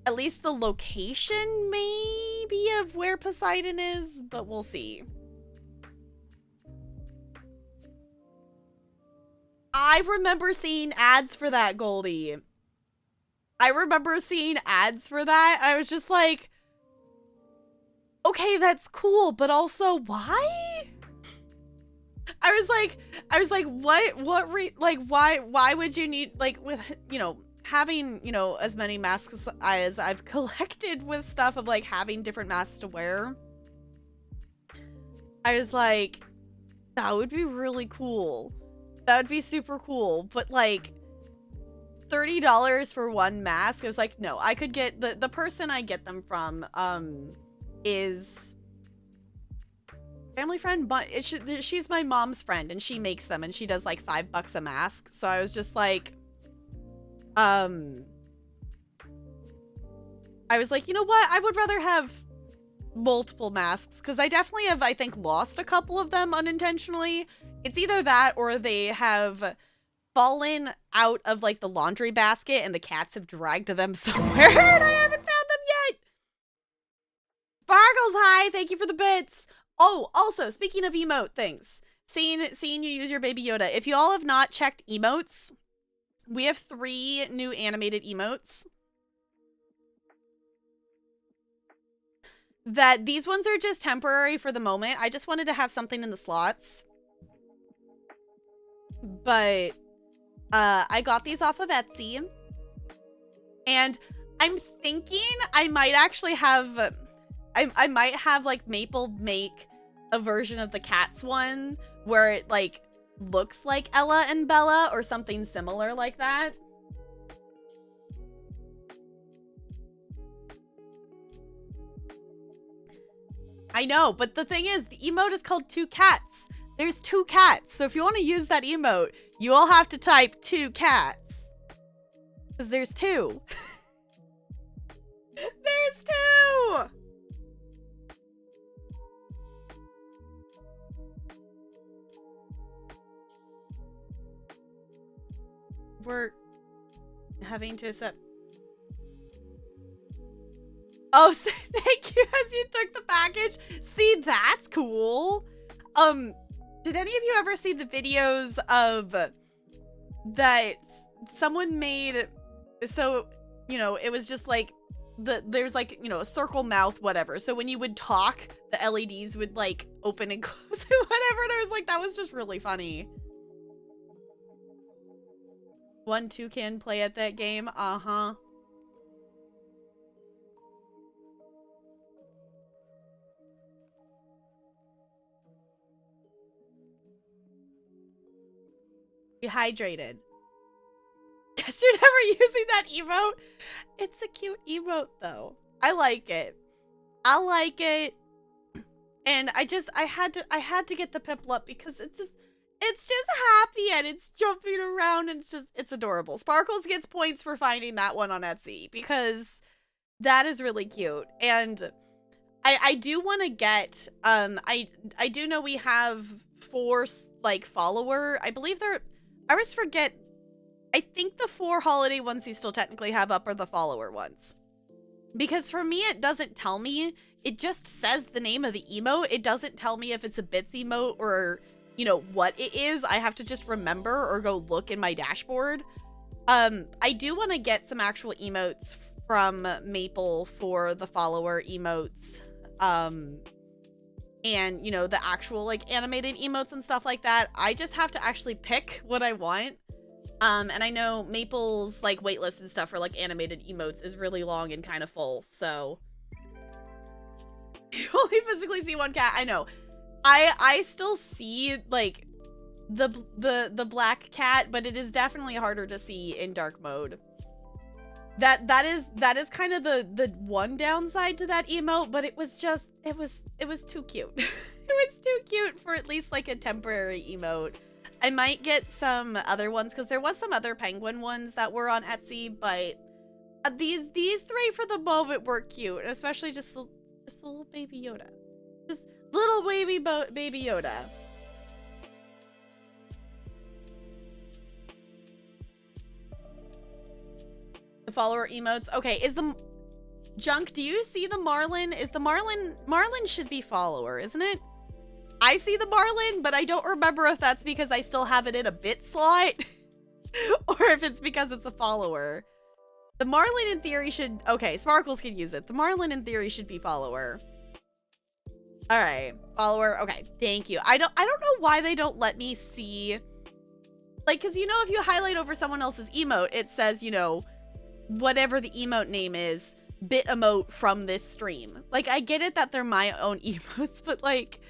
at least the location maybe of where Poseidon is, but we'll see. I remember seeing ads for that, Goldie. I remember seeing ads for that. I was just like, okay, that's cool, but also why? I was like, why would you need, like, with, you know, having, you know, as many masks as I've collected with stuff of like having different masks to wear. I was like, that would be really cool. That would be super cool. But like $30 for one mask, I was like, no, I could get the person I get them from is family friend, but she's my mom's friend and she makes them and she does like $5 a mask. So I was just like, I was like, you know what? I would rather have multiple masks because I definitely have, I think, lost a couple of them unintentionally. It's either that or they have fallen out of like the laundry basket and the cats have dragged them somewhere and I haven't found them yet. Sparkles, hi, thank you for the bits. Oh, also, speaking of emote things, seeing you use your Baby Yoda. If you all have not checked emotes, we have 3 new animated emotes. That these ones are just temporary for the moment. I just wanted to have something in the slots. But I got these off of Etsy. And I'm thinking I might actually have I might have like Maple make a version of the cats one where it like looks like Ella and Bella or something similar like that. I know, but the thing is, the emote is called 2 cats. There's 2 cats. So if you want to use that emote, you all have to type 2 cats. Because there's 2. There's 2! We're having to accept. Oh, so thank you as you took the package. See, that's cool. Did any of you ever see the videos of that someone made? So, you know, it was just like there's like, you know, a circle mouth, whatever. So when you would talk, the LEDs would like open and close or whatever. And I was like, that was just really funny. 1 toucan play at that game. Uh-huh. Dehydrated. Yes, you're never using that emote. It's a cute emote though. I like it. I like it. And I had to get the Piplup because it's just happy and it's jumping around and it's adorable. Sparkles gets points for finding that one on Etsy because that is really cute. And I do want to get I do know we have 4 like follower. I believe they're, I always forget. I think the 4 holiday ones you still technically have up are the follower ones. Because for me, it doesn't tell me. It just says the name of the emote. It doesn't tell me if it's a bits emote or, you know, what it is. I have to just remember or go look in my dashboard. I do want to get some actual emotes from Maple for the follower emotes. and, you know, the actual, like, animated emotes and stuff like that. I just have to actually pick what I want. And I know Maple's, like, waitlist and stuff for, like, animated emotes is really long and kind of full, so... You only physically see one cat. I know. I still see, like, the black cat, but it is definitely harder to see in dark mode. That is kind of the one downside to that emote, but it was just it was too cute. It was too cute for at least like a temporary emote. I might get some other ones because there was some other penguin ones that were on Etsy, but these three for the moment were cute, especially just a little baby Yoda, just little baby Yoda. The follower emotes. Okay, is the Junk, do you see the Marlin? Is the Marlin should be follower, isn't it? I see the Marlin, but I don't remember if that's because I still have it in a bit slot or if it's because it's a follower. The Marlin in theory should, okay, Sparkles could use it. The Marlin in theory should be follower. All right, follower. Okay, thank you. I don't know why they don't let me see, like, cause you know, if you highlight over someone else's emote, it says, you know, whatever the emote name is, bit emote from this stream. Like, I get it that they're my own emotes, but like,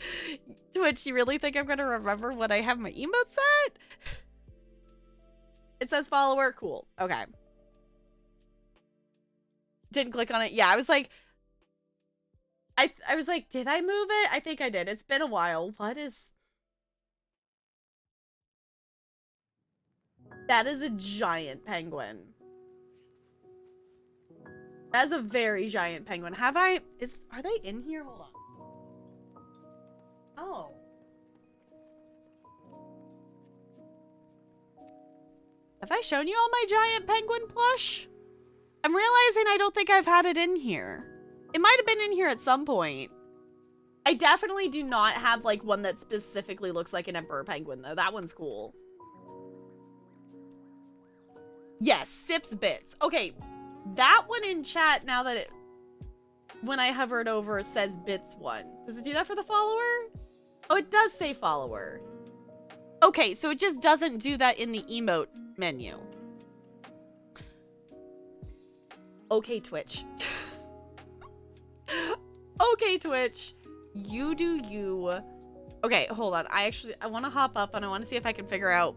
Twitch, you really think I'm gonna remember what I have my emote set? It says follower, cool. Okay. Didn't click on it. Yeah, I was like, I was like, did I move it? I think I did. It's been a while. What is... That is a giant penguin. That's a very giant penguin. Have I... Are they in here? Hold on. Oh. Have I shown you all my giant penguin plush? I'm realizing I don't think I've had it in here. It might have been in here at some point. I definitely do not have, like, one that specifically looks like an emperor penguin, though. That one's cool. Yes, Sips Bits. Okay, that one in chat, now that it... When I hovered over, says Bits 1. Does it do that for the follower? Oh, it does say follower. Okay, so it just doesn't do that in the emote menu. Okay, Twitch. Okay, Twitch. You do you. Okay, hold on. I want to hop up and I want to see if I can figure out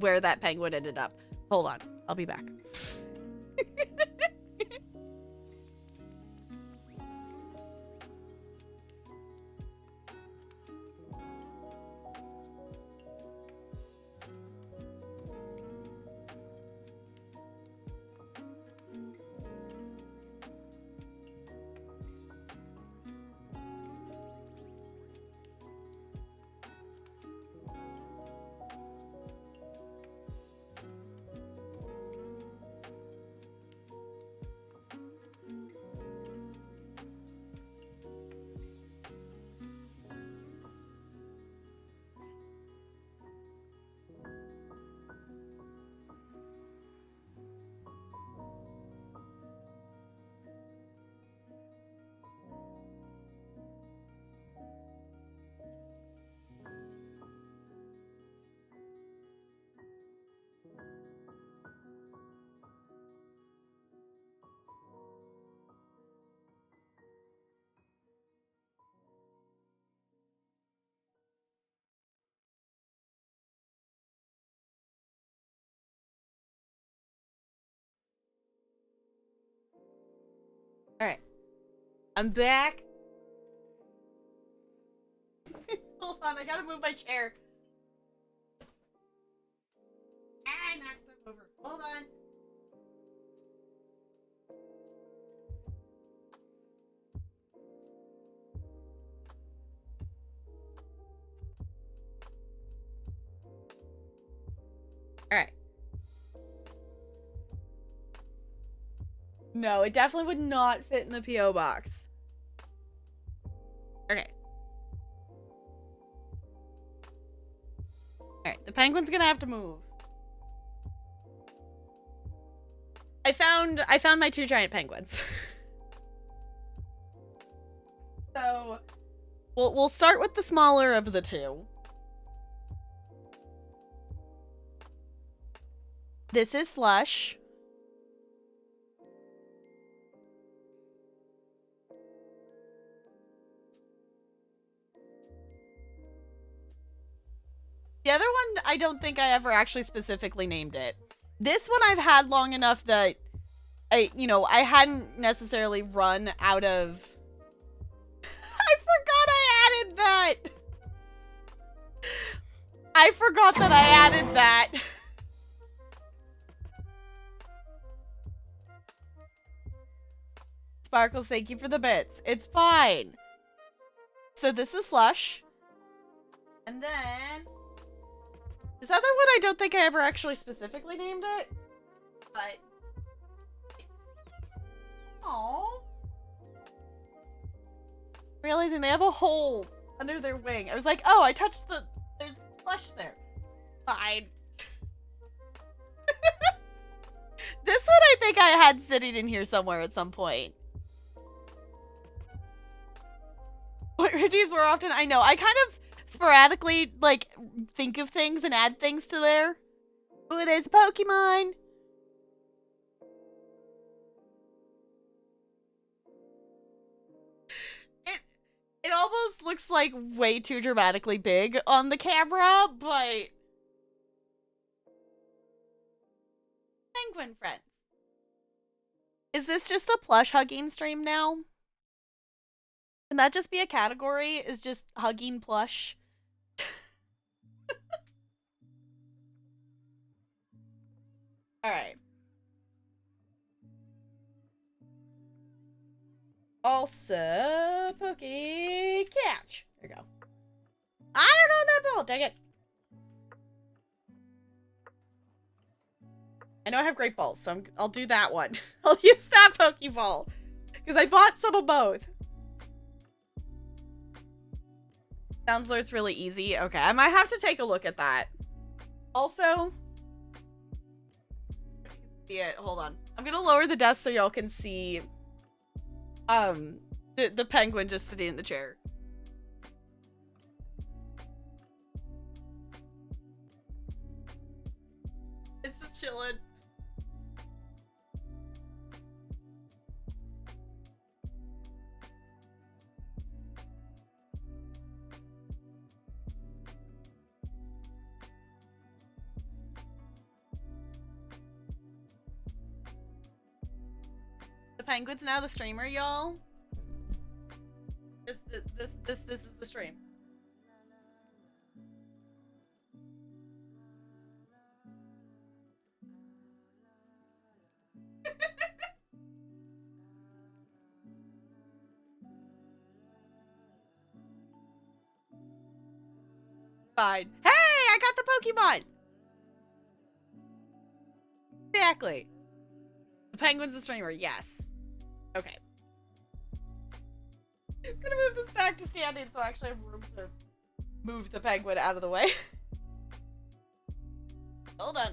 where that penguin ended up. Hold on. I'll be back. All right. I'm back. Hold on, I gotta move my chair. I knocked stuff over. Hold on. All right. No, it definitely would not fit in the P.O. box. Okay. Alright, the penguin's gonna have to move. I found my 2 giant penguins. So, We'll start with the smaller of the two. This is Slush. The other one, I don't think I ever actually specifically named it. This one I've had long enough that I hadn't necessarily run out of... I forgot I added that! I forgot that I added that. Sparkles, thank you for the bits. It's fine. So this is Slush. And then... this other one, I don't think I ever actually specifically named it. But... aww. Realizing they have a hole under their wing. I was like, oh, I touched the... there's Slush there. Fine. This one I think I had sitting in here somewhere at some point. What Reggies more often? I know. I kind of sporadically, like, think of things and add things to there. Ooh, there's a Pokemon. It almost looks like way too dramatically big on the camera, but... Penguin friends. Is this just a plush hugging stream now? Can that just be a category? Is just hugging plush? Alright. Also, Pokey Catch. There you go. I don't know that ball, dang it. I know I have great balls, so I'll do that one. I'll use that Pokeball. Because I bought some of both. Soundsler's really easy. Okay, I might have to take a look at that. Also, see it. Hold on. I'm gonna lower the desk so y'all can see the penguin just sitting in the chair. It's just chilling. Penguin's now the streamer, y'all. This is the stream. Fine. Hey, I got the Pokemon. Exactly. The penguin's the streamer, yes. Okay. I'm gonna move this back to standing so I actually have room to move the penguin out of the way. Hold on.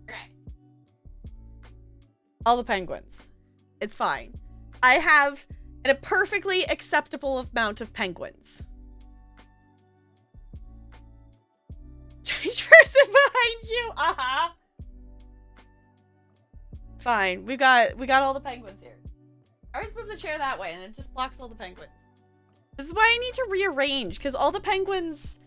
Okay. All the penguins. It's fine. I have a perfectly acceptable amount of penguins. Strange person behind you. Uh-huh. Fine. We got all the penguins here. I always move the chair that way and it just blocks all the penguins. This is why I need to rearrange, because all the penguins...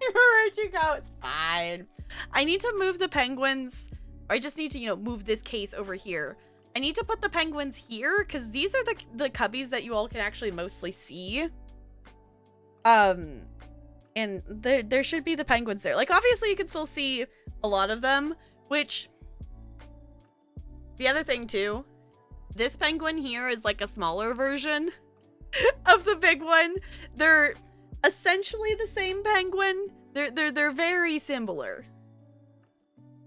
Where'd you go? It's fine. I need to move the penguins, or I just need to, move this case over here. I need to put the penguins here, because these are the cubbies that you all can actually mostly see. And there should be the penguins there. Like, obviously, you can still see a lot of them, which... The other thing, too, this penguin here is, like, a smaller version of the big one. They're essentially the same penguin. They're very similar.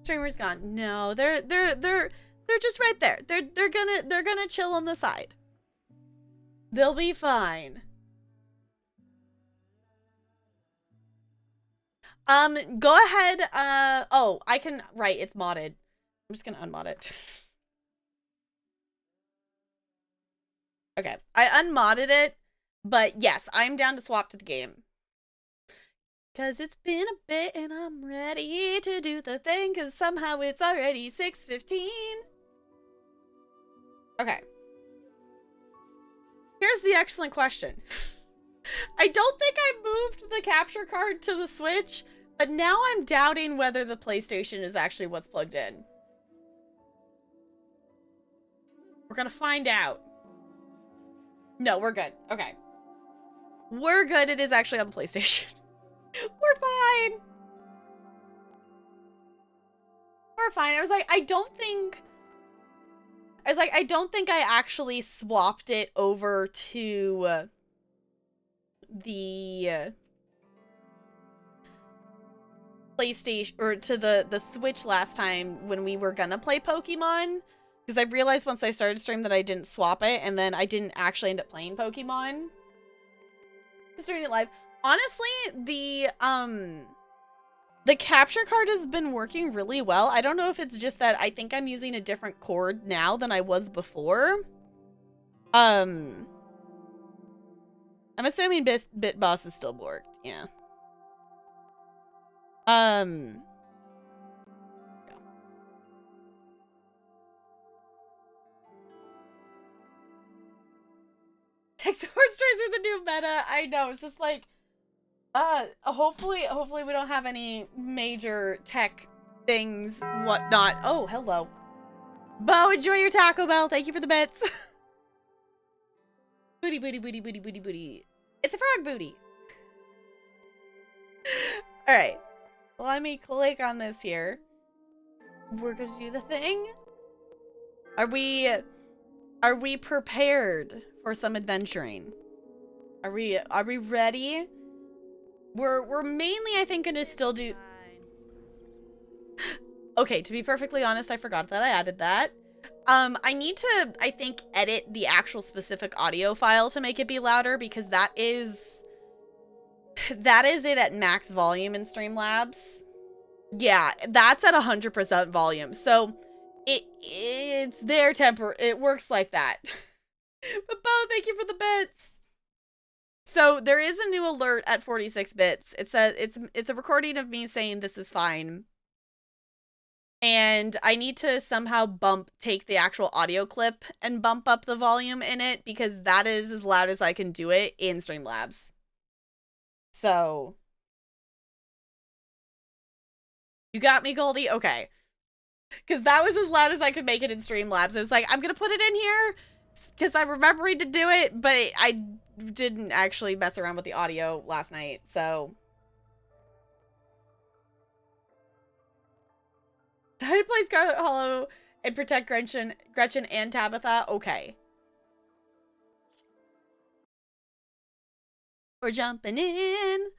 Streamer's gone. No, they're just right there. They're gonna chill on the side. They'll be fine. Go ahead. Oh, I can, right, it's modded. I'm just gonna unmod it. Okay, I unmodded it, but yes, I'm down to swap to the game. Cause it's been a bit and I'm ready to do the thing, cause somehow it's already 6:15. Okay. Here's the excellent question. I don't think I moved the capture card to the Switch, but now I'm doubting whether the PlayStation is actually what's plugged in. We're gonna find out. No, we're good. Okay. We're good. It is actually on the PlayStation. We're fine. We're fine. I was like, I don't think I actually swapped it over to the PlayStation or to the Switch last time when we were gonna play Pokemon, because I realized once I started stream that I didn't swap it, and then I didn't actually end up playing Pokemon. Just doing it live. Honestly, the capture card has been working really well. I don't know if it's just that I think I'm using a different cord now than I was before. I'm assuming Bit Boss is still bored. Yeah. Yeah. Tech support stories are the new meta. I know. It's just like, hopefully we don't have any major tech things, whatnot. Oh, hello. Bo, enjoy your Taco Bell. Thank you for the bits. Booty, booty, booty, booty, booty, booty. It's a frog booty. All right. Let me click on this here. We're gonna do the thing. Are we prepared for some adventuring? Are we ready? We're mainly, I think, gonna still do. Okay, to be perfectly honest, I forgot that I added that. I need to, I think, edit the actual specific audio file to make it be louder, because that is it at max volume in Streamlabs. Yeah, that's at 100% volume. So it's their temper. It works like that. But Bo, thank you for the bits. So there is a new alert at 46 bits. It says it's a recording of me saying this is fine. And I need to somehow take the actual audio clip and bump up the volume in it, because that is as loud as I can do it in Streamlabs. So you got me, Goldie? Okay. Because that was as loud as I could make it in Streamlabs. I was like, I'm going to put it in here because I'm remembering to do it, but I didn't actually mess around with the audio last night, so. How to play Scarlet Hollow and protect Gretchen and Tabitha? Okay. We're jumping in.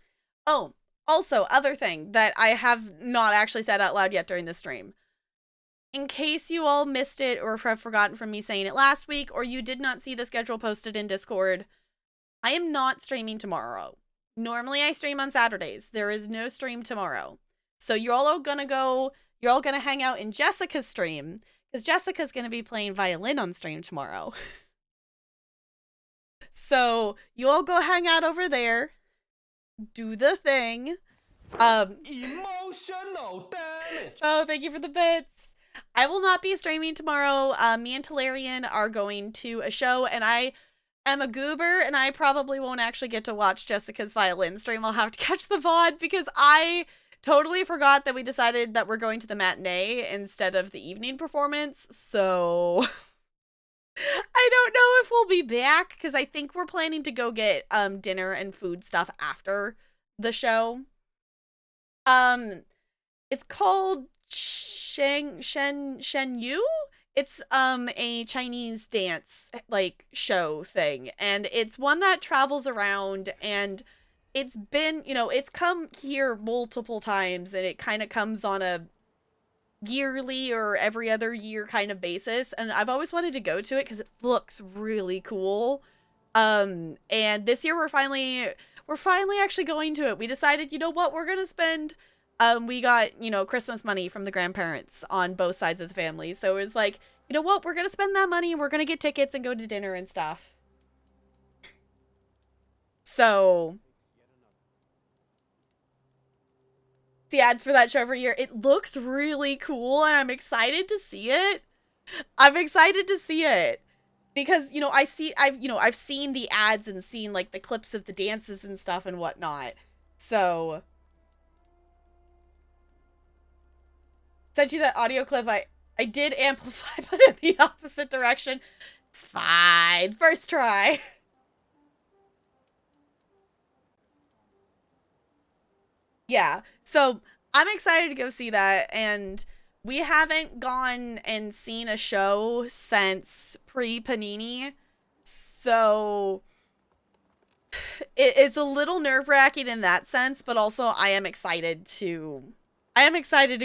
Oh, also, other thing that I have not actually said out loud yet during the stream. In case you all missed it or have forgotten from me saying it last week, or you did not see the schedule posted in Discord, I am not streaming tomorrow. Normally I stream on Saturdays. There is no stream tomorrow. So you're all gonna hang out in Jessica's stream, because Jessica's gonna be playing violin on stream tomorrow. So you all go hang out over there, do the thing. Emotional damage. Oh, thank you for the bits. I will not be streaming tomorrow. Me and Talarian are going to a show, and I am a goober, and I probably won't actually get to watch Jessica's violin stream. I'll have to catch the VOD, because I totally forgot that we decided that we're going to the matinee instead of the evening performance, so I don't know if we'll be back, because I think we're planning to go get dinner and food stuff after the show. It's called Shen Yu. It's a Chinese dance like show thing, and it's one that travels around, and it's been, it's come here multiple times, and it kind of comes on a yearly or every other year kind of basis, and I've always wanted to go to it because it looks really cool. And this year we're finally actually going to it. We decided, you know what, we're gonna spend we got, you know, Christmas money from the grandparents on both sides of the family. So it was like, you know what, we're gonna spend that money and we're gonna get tickets and go to dinner and stuff. So the ads for that show every year, it looks really cool and I'm excited to see it. I'm excited to see it. Because, you know, I've seen the ads and seen like the clips of the dances and stuff and whatnot. So sent you that audio clip. I did amplify, but in the opposite direction. It's fine. First try. Yeah. So I'm excited to go see that. And we haven't gone and seen a show since pre Panini. So it's a little nerve wracking in that sense, but also I am excited to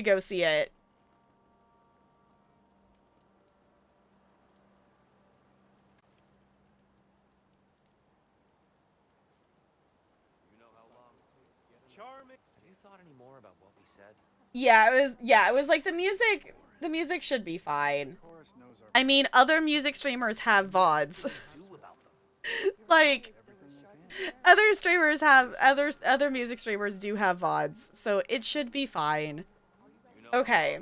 go see it. Have you thought any more about what we said? It was like the music should be fine. I mean, other music streamers have VODs. Do about them. Like other streamers have other music streamers do have VODs, so it should be fine. Okay.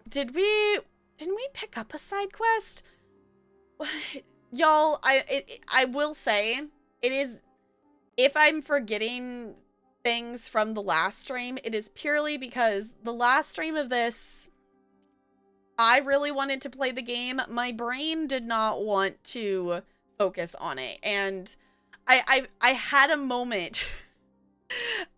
Didn't we pick up a side quest? Y'all, I will say it is, if I'm forgetting things from the last stream, it is purely because the last stream of this, I really wanted to play the game. My brain did not want to focus on it. And I had a moment.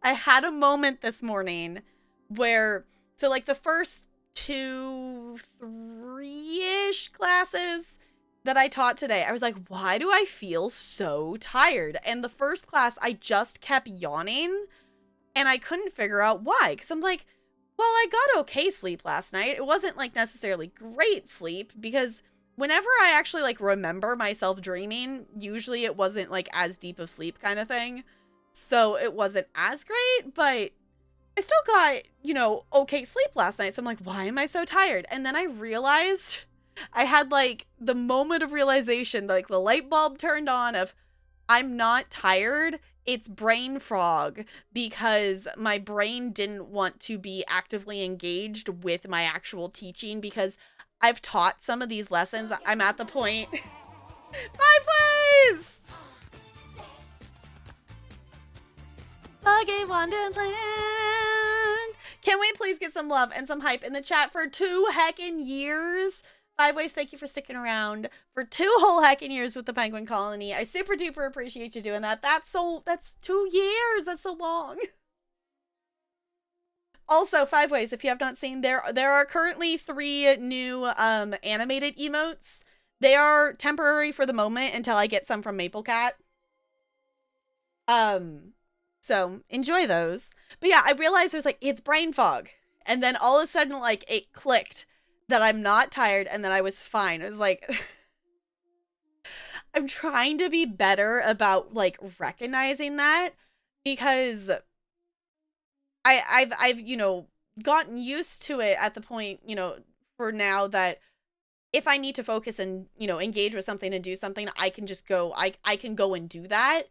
I had a moment this morning where, so like the first 2, 3-ish classes that I taught today, I was like, why do I feel so tired? And the first class, I just kept yawning and I couldn't figure out why. Because I'm like, well, I got okay sleep last night. It wasn't like necessarily great sleep because whenever I actually like remember myself dreaming, usually it wasn't like as deep of sleep kind of thing. So it wasn't as great, but I still got, you know, okay sleep last night. So I'm like, why am I so tired? And then I realized, I had like the moment of realization, like the light bulb turned on of I'm not tired. It's brain fog because my brain didn't want to be actively engaged with my actual teaching because I've taught some of these lessons. I'm at the point. 5 ways! Buggy Wonderland. Can we please get some love and some hype in the chat for 2 heckin' years? 5 ways, thank you for sticking around for 2 whole heckin' years with the Penguin Colony. I super duper appreciate you doing that. That's 2 years. That's so long. Also, 5 ways, if you have not seen, there are currently 3 new animated emotes. They are temporary for the moment until I get some from MapleCat. So enjoy those. But yeah, I realized there's like, it's brain fog. And then all of a sudden, like, it clicked that I'm not tired and that I was fine. It was like, I'm trying to be better about like recognizing that because I've, you know, gotten used to it at the point, you know, for now that if I need to focus and, you know, engage with something and do something, I can just go, I can go and do that.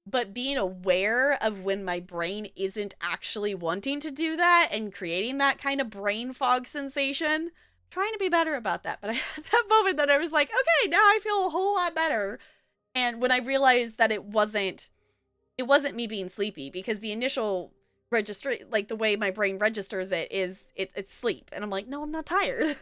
But being aware of when my brain isn't actually wanting to do that and creating that kind of brain fog sensation, trying to be better about that. But I had that moment that I was like, okay, now I feel a whole lot better. And when I realized that it wasn't me being sleepy, because the initial register, like the way my brain registers it is it's sleep. And I'm like, no, I'm not tired.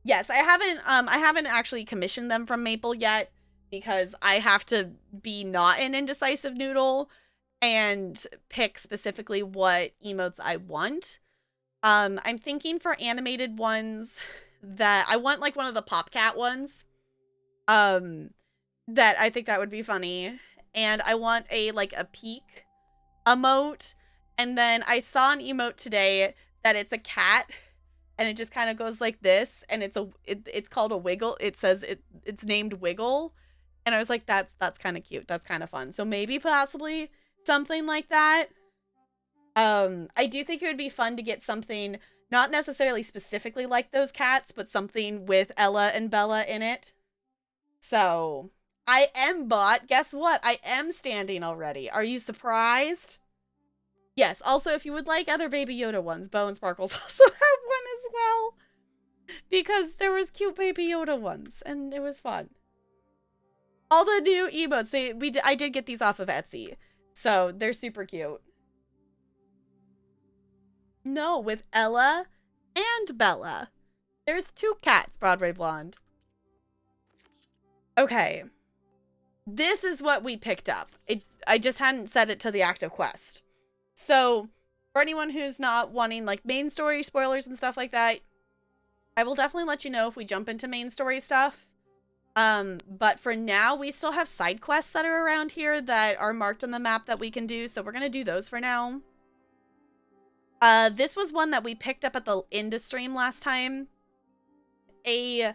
Yes, I haven't actually commissioned them from Maple yet because I have to be not an indecisive noodle and pick specifically what emotes I want. I'm thinking for animated ones that I want like one of the PopCat ones. That I think that would be funny. And I want a like a peak emote. And then I saw an emote today that it's a cat and it just kind of goes like this and it's called a wiggle. It says it's named Wiggle. And I was like, that's kind of cute. That's kind of fun. So maybe possibly Something like that. I do think it would be fun to get something not necessarily specifically like those cats, but something with Ella and Bella in it. So, I am bought. Guess what? I am standing already. Are you surprised? Yes, also, if you would like other Baby Yoda ones, Bow and Sparkles also have one as well. Because there was cute Baby Yoda ones, and it was fun. All the new emotes, I did get these off of Etsy. So, they're super cute. No, with Ella and Bella. There's 2 cats, Broadway Blonde. Okay. This is what we picked up. I just hadn't set it to the active quest. So, for anyone who's not wanting, like, main story spoilers and stuff like that, I will definitely let you know if we jump into main story stuff. But for now, we still have side quests that are around here that are marked on the map that we can do, so we're gonna do those for now. This was one that we picked up at the end of stream last time. A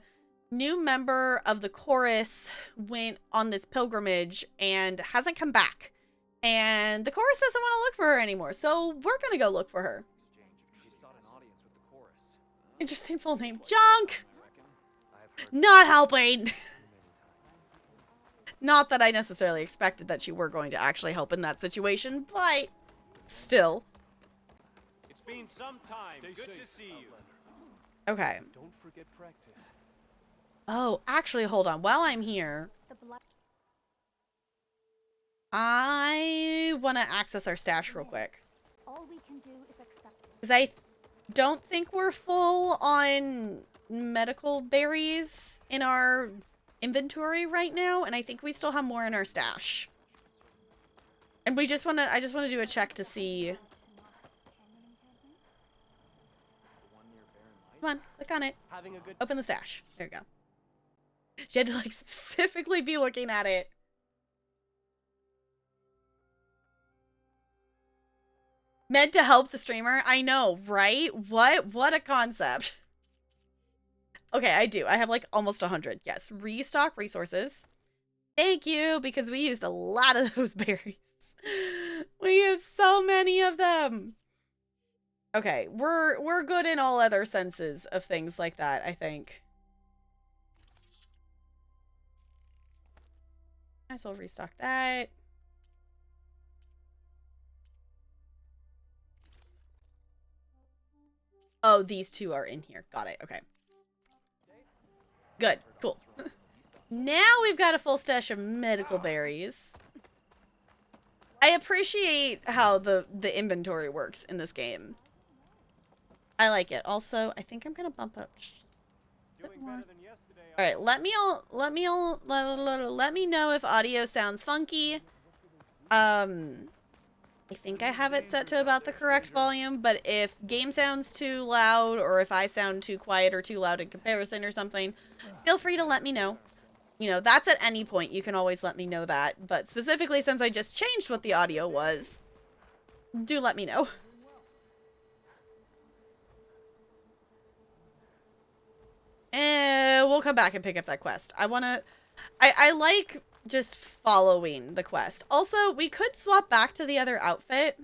new member of the chorus went on this pilgrimage and hasn't come back. And the chorus doesn't want to look for her anymore, so we're gonna go look for her. She sought an audience with the chorus. Interesting full name. Junk! Not helping! Not that I necessarily expected that you were going to actually help in that situation, but still. It's been some time. Good to see you. Okay. Don't forget practice. Oh, actually, hold on. While I'm here, I want to access our stash real quick. All we can do is accept it. Because I don't think we're full on medical berries in our inventory right now, and I think we still have more in our stash. And I just want to do a check to see. Come on, click on it. Having a good Open the stash. There you go. She had to, like, specifically be looking at it. Meant to help the streamer? I know, right? What a concept. Okay, I do. I have, like, almost 100. Yes. Restock resources. Thank you, because we used a lot of those berries. We have so many of them. Okay, we're good in all other senses of things like that, I think. Might as well restock that. Oh, these 2 are in here. Got it. Okay. Good. Cool. Now we've got a full stash of medical berries. I appreciate how the inventory works in this game. I like it. Also, I think I'm gonna bump up a bit more. All right, let me know if audio sounds funky. I think I have it set to about the correct volume, but if game sounds too loud or if I sound too quiet or too loud in comparison or something, feel free to let me know. You know, that's at any point. You can always let me know that. But specifically, since I just changed what the audio was, do let me know. And we'll come back and pick up that quest. I like just following the quest. Also, we could swap back to the other outfit.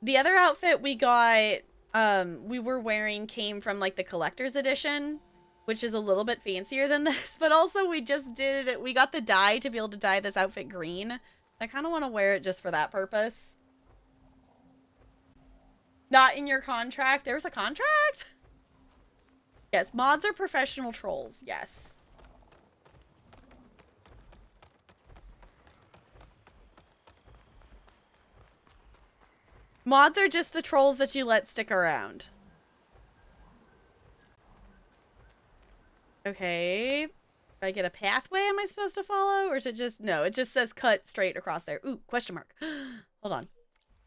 The other outfit we got, we were wearing came from, like, the collector's edition, which is a little bit fancier than this, but also we got the dye to be able to dye this outfit green. I kind of want to wear it just for that purpose. Not in your contract. There was a contract? Yes, mods are professional trolls. Yes. Mods are just the trolls that you let stick around. Okay. Do I get a pathway am I supposed to follow? Or is it just... No, it just says cut straight across there. Ooh, question mark. Hold on.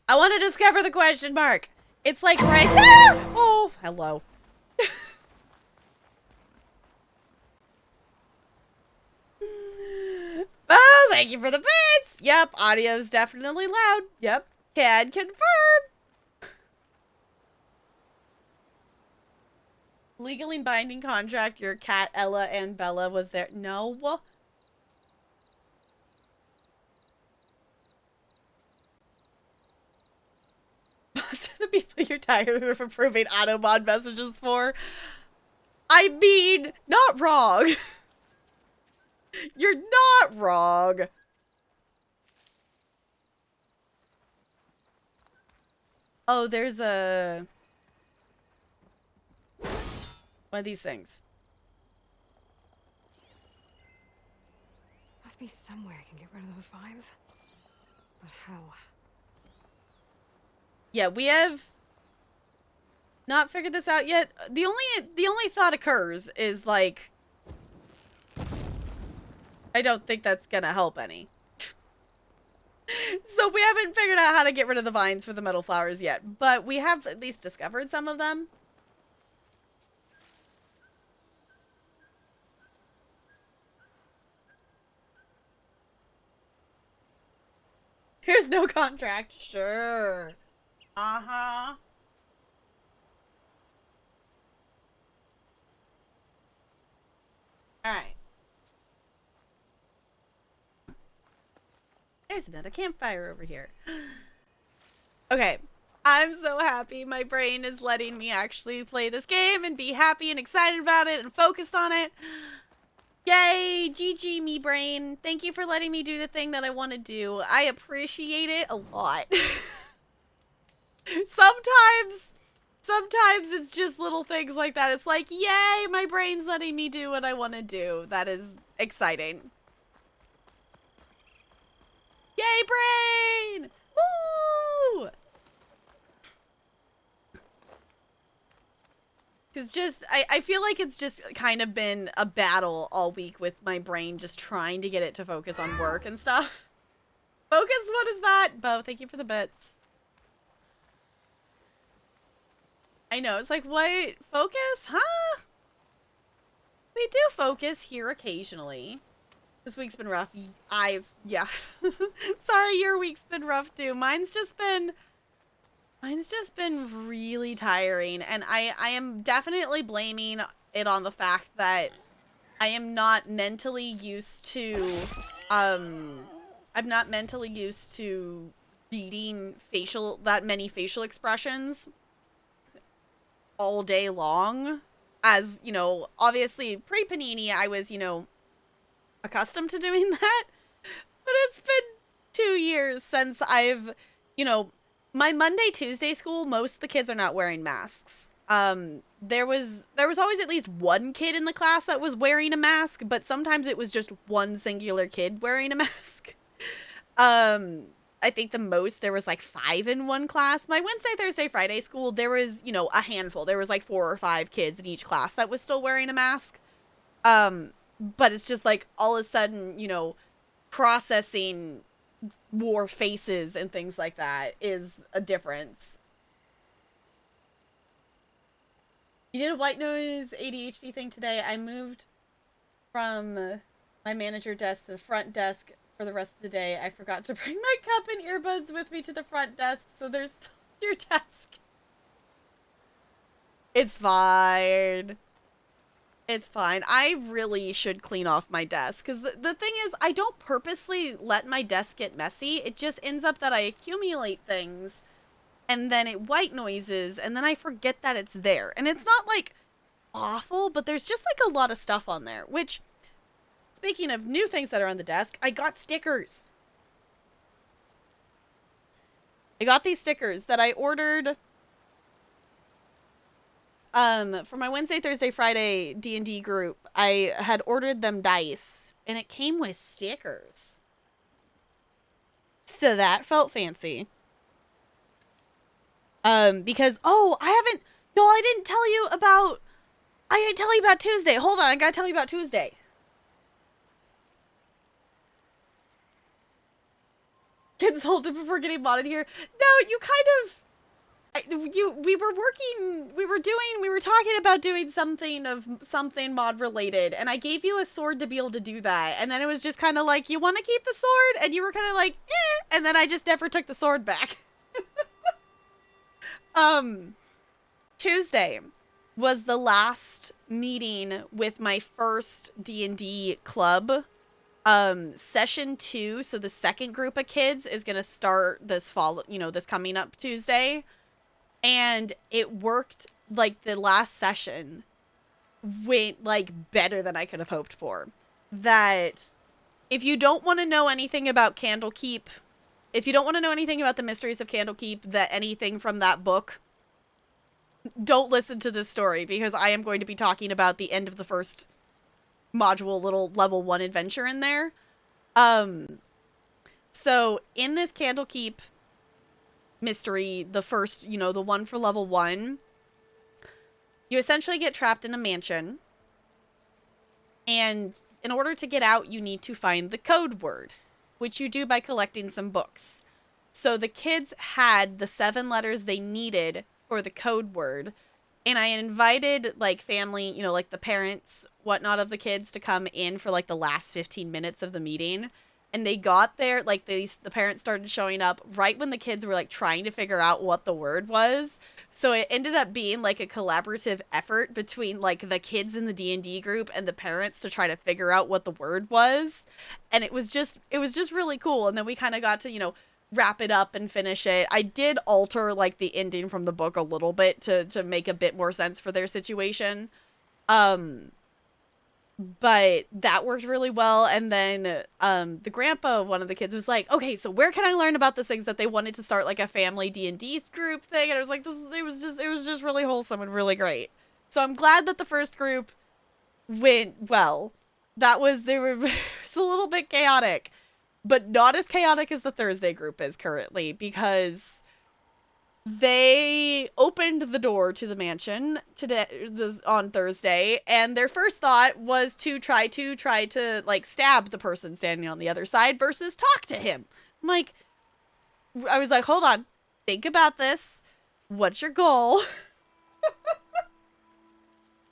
I want to discover the question mark. It's like right there! Oh, hello. Oh, thank you for the bits! Yep, audio's definitely loud. Yep, can confirm. Legally binding contract, your cat Ella and Bella was there. No. to the people you're tired of approving Automod messages for. I mean, not wrong. You're not wrong. Oh, there's a... one of these things. Must be somewhere I can get rid of those vines. But how? Yeah, we have not figured this out yet. The only thought occurs is like, I don't think that's gonna help any. So we haven't figured out how to get rid of the vines for the metal flowers yet, but we have at least discovered some of them. There's no contract. Sure. Uh-huh. Alright. There's another campfire over here. Okay. I'm so happy my brain is letting me actually play this game and be happy and excited about it and focused on it. Yay! GG me brain. Thank you for letting me do the thing that I want to do. I appreciate it a lot. Sometimes it's just little things like that. It's like, yay, my brain's letting me do what I want to do. That is exciting. Yay, brain! Woo! Because just, I feel like it's just kind of been a battle all week with my brain just trying to get it to focus on work and stuff. Focus, what is that? Bo, thank you for the bits. I know, it's like, what? Focus? Huh? We do focus here occasionally. This week's been rough. Yeah. Sorry, your week's been rough too. Mine's just been really tiring, and I am definitely blaming it on the fact that I am not mentally used to, I'm not mentally used to reading that many facial expressions all day long. As, you know, obviously pre-Panini, I was, you know, accustomed to doing that, but it's been 2 years since I've, you know, my Monday, Tuesday school, most of the kids are not wearing masks. There was always at least one kid in the class that was wearing a mask, but sometimes it was just one singular kid wearing a mask. I think the most, there was like 5 in one class. My Wednesday, Thursday, Friday school, there was, you know, a handful. There was like 4 or 5 kids in each class that was still wearing a mask. But it's just like all of a sudden, you know, processing more faces and things like that is a difference. You did a white noise ADHD thing today. I moved from my manager desk to the front desk for the rest of the day. I forgot to bring my cup and earbuds with me to the front desk, so there's still your desk. It's fine. It's fine. I really should clean off my desk, because the thing is, I don't purposely let my desk get messy. It just ends up that I accumulate things, and then it white noises, and then I forget that it's there. And it's not, like, awful, but there's just, like, a lot of stuff on there, which, speaking of new things that are on the desk, I got stickers. I got these stickers that I ordered for my Wednesday, Thursday, Friday D&D group. I had ordered them dice, and it came with stickers. So that felt fancy. Because, oh, I didn't tell you about Tuesday. Hold on, I gotta tell you about Tuesday. Kids hold it before getting modded here. No, you kind of... we were talking about doing something mod related, and I gave you a sword to be able to do that, and then it was just kind of like, you want to keep the sword? And you were kind of like, eh, and then I just never took the sword back. Tuesday was the last meeting with my first D&D club. Session 2, so the second group of kids is gonna start this coming up Tuesday. And it worked, like, the last session went, like, better than I could have hoped for. That if you don't want to know anything about Candlekeep, if you don't want to know anything about the mysteries of Candlekeep, that anything from that book, don't listen to this story, because I am going to be talking about the end of the first module, little level 1 adventure in there. So in this Candlekeep mystery, the first, you know, the one for level 1, you essentially get trapped in a mansion, and in order to get out, you need to find the code word, which you do by collecting some books. So the kids had the 7 letters they needed for the code word, and I invited, like, family, you know, like the parents, whatnot of the kids to come in for, like, the last 15 minutes of the meeting. And they got there, like, the parents started showing up right when the kids were, like, trying to figure out what the word was. So it ended up being, like, a collaborative effort between, like, the kids in the D&D group and the parents to try to figure out what the word was. And it was just really cool. And then we kind of got to, you know, wrap it up and finish it. I did alter, like, the ending from the book a little bit to make a bit more sense for their situation. But that worked really well. And then the grandpa of one of the kids was like, okay, so where can I learn about the things that they wanted to start, like, a family D&D group thing? And I was like, it was just really wholesome and really great. So I'm glad that the first group went well. It was a little bit chaotic, but not as chaotic as the Thursday group is currently, because they opened the door to the mansion on Thursday, and their first thought was to try to like stab the person standing on the other side versus talk to him. I was like, hold on, think about this. What's your goal? So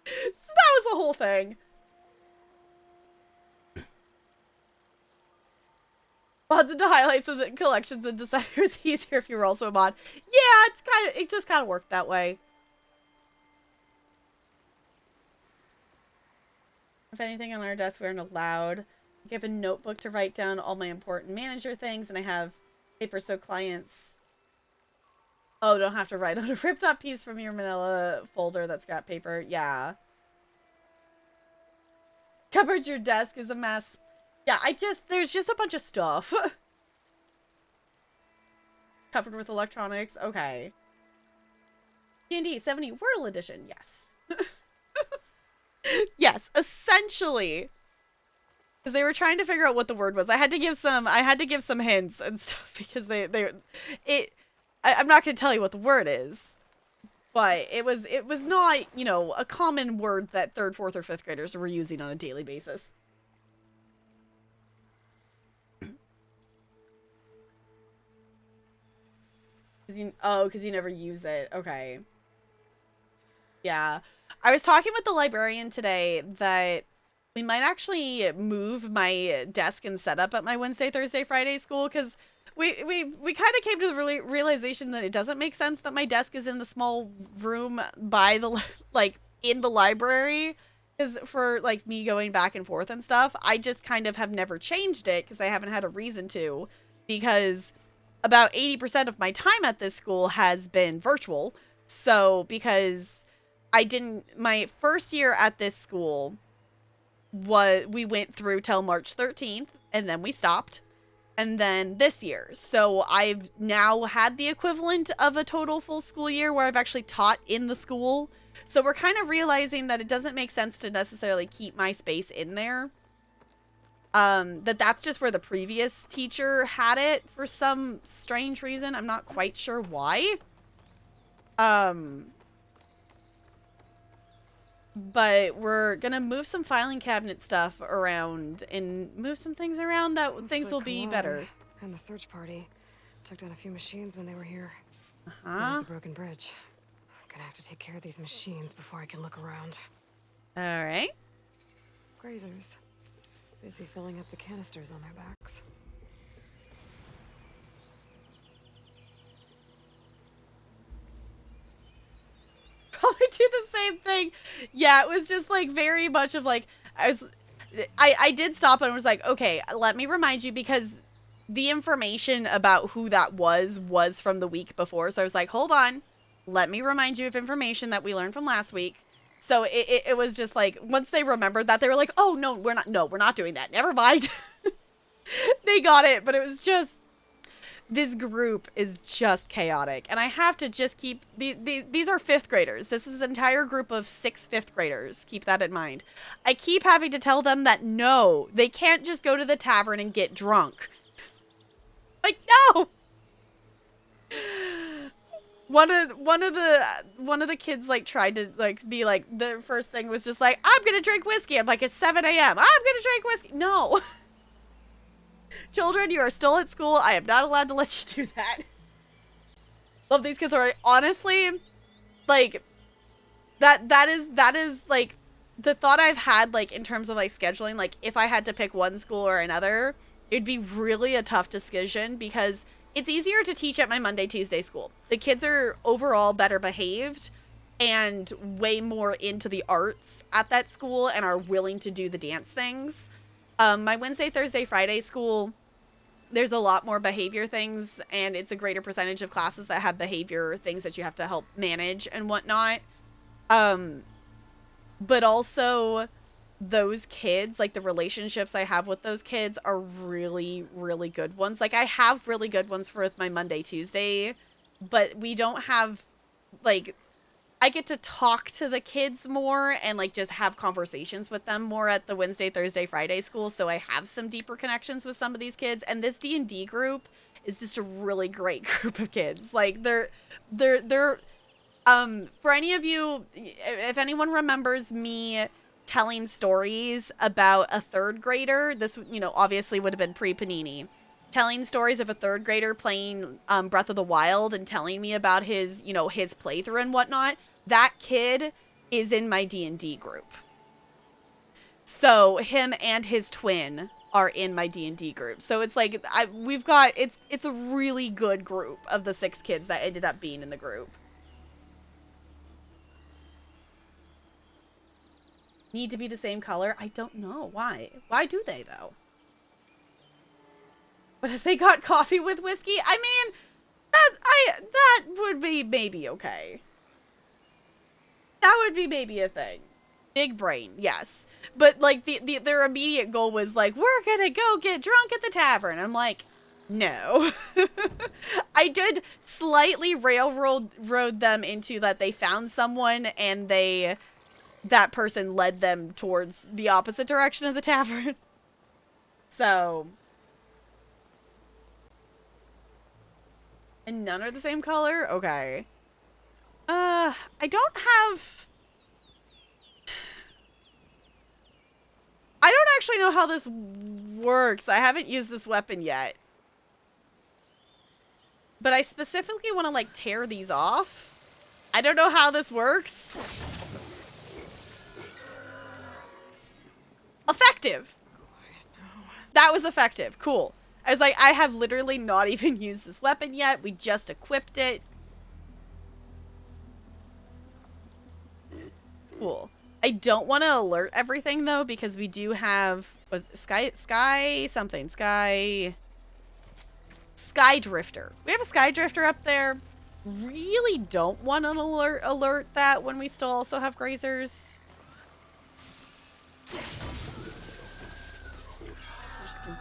that was the whole thing. Mods into highlights of the collections and decided it was easier if you were also a mod. Yeah, it just kind of worked that way. If anything on our desk, we aren't allowed. I have a notebook to write down all my important manager things, and I have paper so clients don't have to write on a ripped up piece from your manila folder that's scrap paper. Yeah. Covered your desk is a mess. Yeah, there's just a bunch of stuff. Covered with electronics. Okay. D&D 70 Wordle Edition. Yes. Yes, essentially. Because they were trying to figure out what the word was. I had to give some hints and stuff, because I'm not going to tell you what the word is. But it was not, you know, a common word that 3rd, 4th, or 5th graders were using on a daily basis. Because you never use it. Okay. Yeah. I was talking with the librarian today that we might actually move my desk and setup at my Wednesday, Thursday, Friday school, because we kind of came to the realization that it doesn't make sense that my desk is in the small room by the, like, in the library, because for, like, me going back and forth and stuff, I just kind of have never changed it because I haven't had a reason to, because about 80% of my time at this school has been virtual. So, because my first year at this school we went through till March 13th, and then we stopped. And then this year. So I've now had the equivalent of a total full school year where I've actually taught in the school. So we're kind of realizing that it doesn't make sense to necessarily keep my space in there. That's just where the previous teacher had it for some strange reason. I'm not quite sure why. But we're gonna move some filing cabinet stuff around and move some things around that things will be better. And the search party took down a few machines when they were here. Uh-huh. There's the broken bridge. I'm gonna have to take care of these machines before I can look around. All right. Grazers. Busy filling up the canisters on their backs. Probably do the same thing. Yeah, it was just like very much of like, I did stop and was like, okay, let me remind you, because the information about who that was from the week before. So I was like, hold on, let me remind you of information that we learned from last week. So it was just like, once they remembered that, they were like, oh, no, we're not doing that. Never mind. They got it, but it was just, this group is just chaotic. And I have to just keep, these are 5th graders. This is an entire group of 6 5th graders. Keep that in mind. I keep having to tell them that no, they can't just go to the tavern and get drunk. Like, no! One of the kids like tried to like be like, the first thing was just like, I'm gonna drink whiskey. I'm like, it's 7 a.m. I'm gonna drink whiskey. No. Children, you are still at school. I am not allowed to let you do that. Love these kids already. Honestly, like that is like the thought I've had, like in terms of like scheduling, like if I had to pick one school or another, it'd be really a tough decision because it's easier to teach at my Monday, Tuesday school. The kids are overall better behaved and way more into the arts at that school and are willing to do the dance things. My Wednesday, Thursday, Friday school, there's a lot more behavior things, and it's a greater percentage of classes that have behavior things that you have to help manage and whatnot. But also those kids, like the relationships I have with those kids are really, really good ones. Like I have really good ones for my Monday, Tuesday, but we don't have like, I get to talk to the kids more and like just have conversations with them more at the Wednesday, Thursday, Friday school. So I have some deeper connections with some of these kids, and this D&D group is just a really great group of kids. Like they're for any of you, if anyone remembers me telling stories about a 3rd grader, this, you know, obviously would have been pre-Panini, telling stories of a 3rd grader playing Breath of the Wild and telling me about his, you know, his playthrough and whatnot. That kid is in my D&D group. So him and his twin are in my D&D group. So it's like we've got, it's a really good group of the 6 kids that ended up being in the group. Need to be the same color? I don't know. Why? Why do they, though? But if they got coffee with whiskey, I mean, that would be maybe okay. That would be maybe a thing. Big brain, yes. But, like, their immediate goal was, like, we're gonna go get drunk at the tavern. I'm like, no. I did slightly railroad them into that they found someone and that person led them towards the opposite direction of the tavern. So. And none are the same color? Okay. I don't actually know how this works. I haven't used this weapon yet. But I specifically want to, like, tear these off. I don't know how this works. Effective. That was effective. Cool. I was like, I have literally not even used this weapon yet. We just equipped it. Cool. I don't want to alert everything though, because we do have Sky Drifter. We have a Sky Drifter up there. Really don't want to alert that when we still also have Grazers. So we're just gonna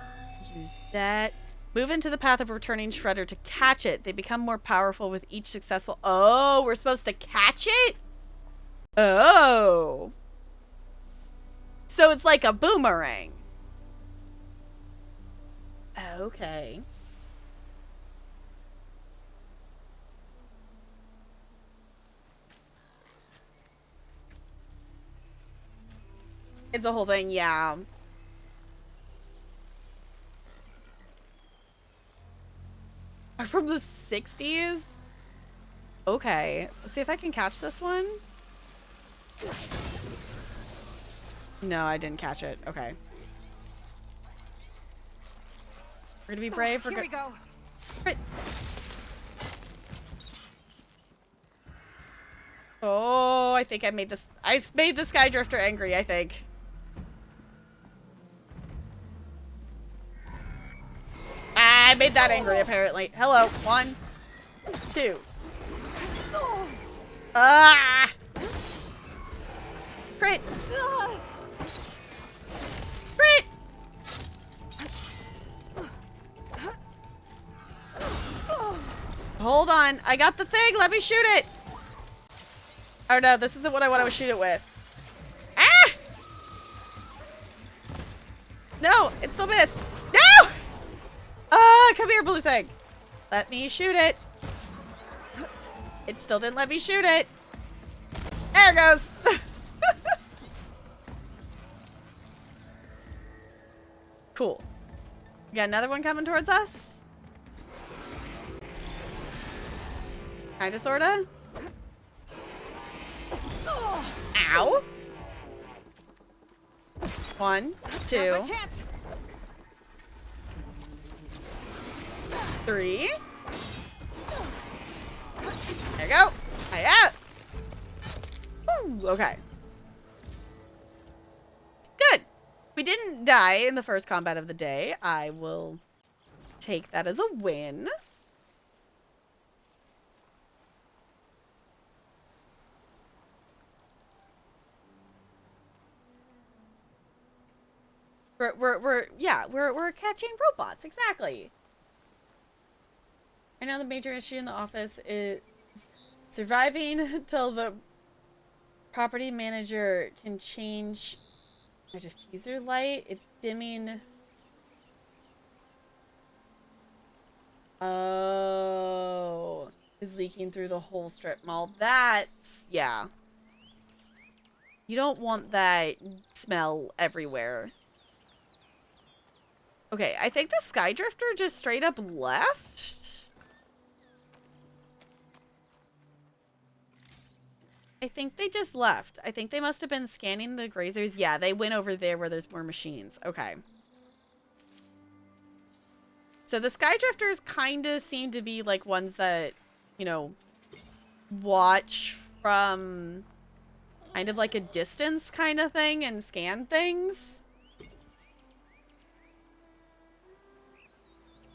use that. Move into the path of returning Shredder to catch it. They become more powerful with each successful... Oh, we're supposed to catch it? Oh. So it's like a boomerang. Okay. It's a whole thing, yeah. Are from the 60s? Okay. Let's see if I can catch this one. No, I didn't catch it. Okay. We're gonna be brave. Here we go. Right. Oh, I think I made this. I made the Sky Drifter angry, I think. I made that angry, apparently. Hello. 1, 2. Ah! Crit! Crit! Hold on. I got the thing. Let me shoot it. Oh no, this isn't what I want to shoot it with. Ah! No, it still missed. No! Come here, blue thing. Let me shoot it. It still didn't let me shoot it. There it goes. Cool. We got another one coming towards us. Kinda, sorta. Ow. 1, 2, 3. There you go. Hiya. Ooh, okay. Good. We didn't die in the first combat of the day. I will take that as a win. We're catching robots, exactly. I know the major issue in the office is surviving until the property manager can change my diffuser light. It's dimming. Oh, is leaking through the whole strip mall. That's, yeah. You don't want that smell everywhere. Okay, I think the Skydrifter just straight up left. I think they just left. I think they must have been scanning the grazers. Yeah, they went over there where there's more machines. Okay. So the Skydrifters kind of seem to be like ones that, you know, watch from kind of like a distance kind of thing and scan things.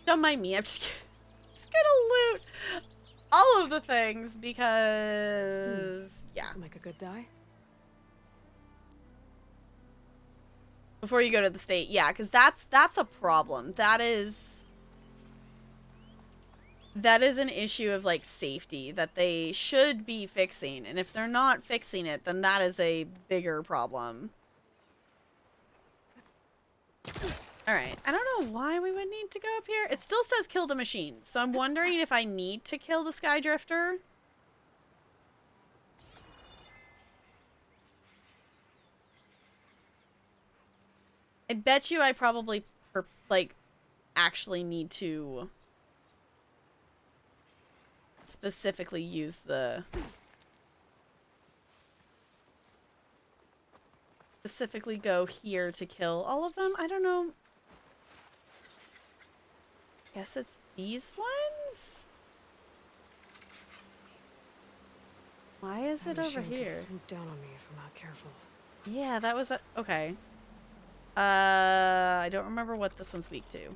Don't mind me, I'm just gonna loot all of the things because, yeah. Doesn't make a good die. Before you go to the state, yeah, because that's a problem. That is an issue of, like, safety that they should be fixing. And if they're not fixing it, then that is a bigger problem. Alright, I don't know why we would need to go up here. It still says kill the machine, so I'm wondering if I need to kill the Skydrifter. I bet you I probably, like, actually need to specifically use the... Specifically go here to kill all of them? I don't know. Guess it's these ones? Why is it over here? Swoop down on me if I'm not careful. Yeah, that was okay. I don't remember what this one's weak to.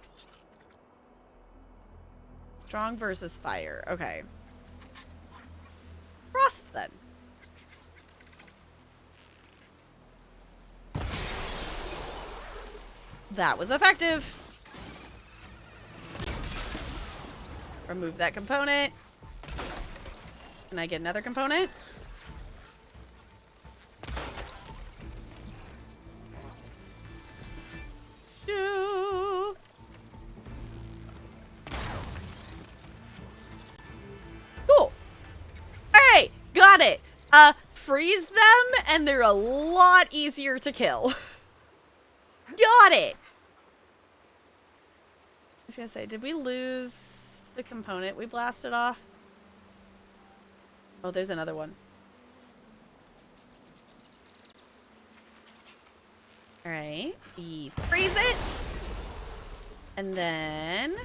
Strong versus fire. Okay. Frost then. That was effective. Remove that component. Can I get another component? No. Cool. Alright, got it. Freeze them and they're a lot easier to kill. Got it. I was gonna say, did we lose the component we blasted off? Oh, there's another one. Alright, we freeze it. And then...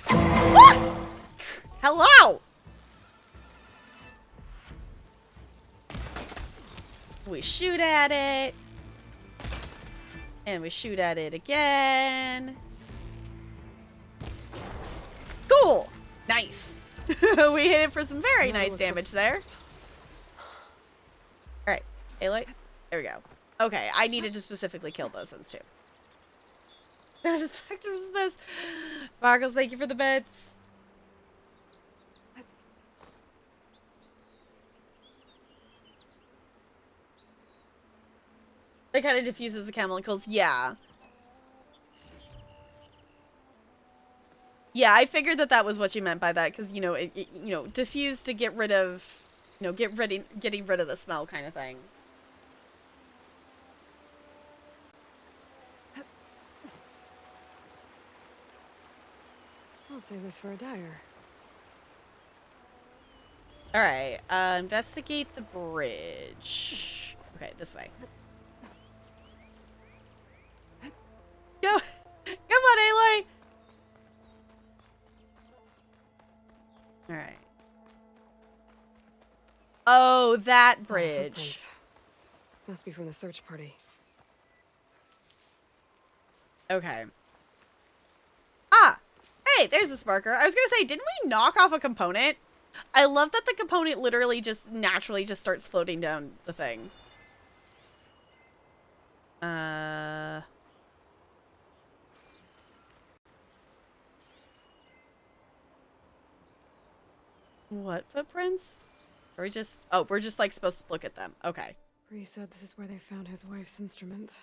Ah! Hello! We shoot at it. And we shoot at it again. Cool. Nice. We hit it for some very Now nice look for- damage there. Alright, Aloy. There we go. Okay, I needed to specifically kill those ones too. There's just factors in this. Sparkles, thank you for the bits. It kind of diffuses the chemicals. Yeah. Yeah, I figured that that was what you meant by that, because, you know, diffuse to get rid of, getting rid of the smell kind of thing. I'll save this for a dyer. Alright, investigate the bridge. Okay, this way. Go! Come on, Aloy! Alright. Oh, that bridge. Footprints. Must be from the search party. Okay. Ah! Hey, there's the sparker. I was gonna say, didn't we knock off a component? I love that the component literally just naturally just starts floating down the thing. What footprints? Are we just... Oh, we're just, like, supposed to look at them. Okay. Bree said this is where they found his wife's instrument.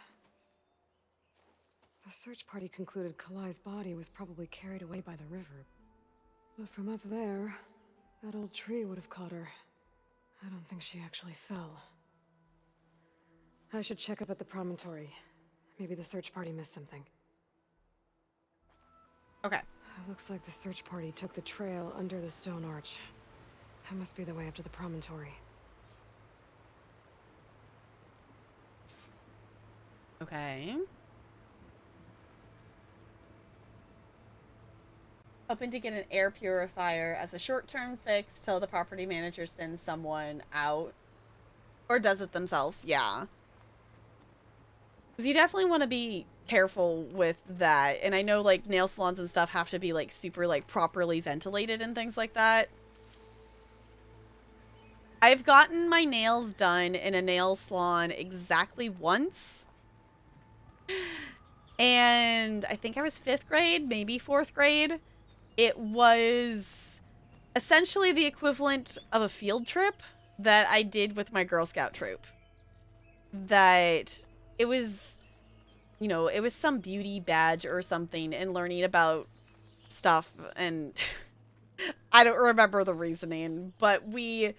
The search party concluded Kalai's body was probably carried away by the river. But from up there, that old tree would have caught her. I don't think she actually fell. I should check up at the promontory. Maybe the search party missed something. Okay. It looks like the search party took the trail under the stone arch. That must be the way up to the promontory. Okay. Hoping to get an air purifier as a short-term fix till the property manager sends someone out. Or does it themselves, yeah. Because you definitely want to be careful with that. And I know, like, nail salons and stuff have to be, like, super, like, properly ventilated and things like that. I've gotten my nails done in a nail salon exactly once. And I think I was 5th grade, maybe 4th grade. It was essentially the equivalent of a field trip that I did with my Girl Scout troop. That it was, you know, it was some beauty badge or something, and learning about stuff, and I don't remember the reasoning, but we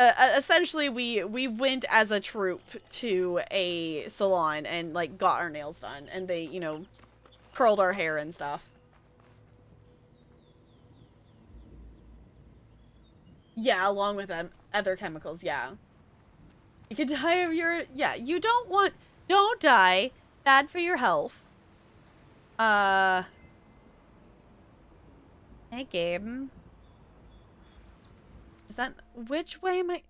essentially we went as a troop to a salon and, like, got our nails done, and they, you know, curled our hair and stuff. Yeah, along with other chemicals, yeah. You could die of your... Yeah, you don't die. Bad for your health. Hey, Gabe. Is that... Which way am I...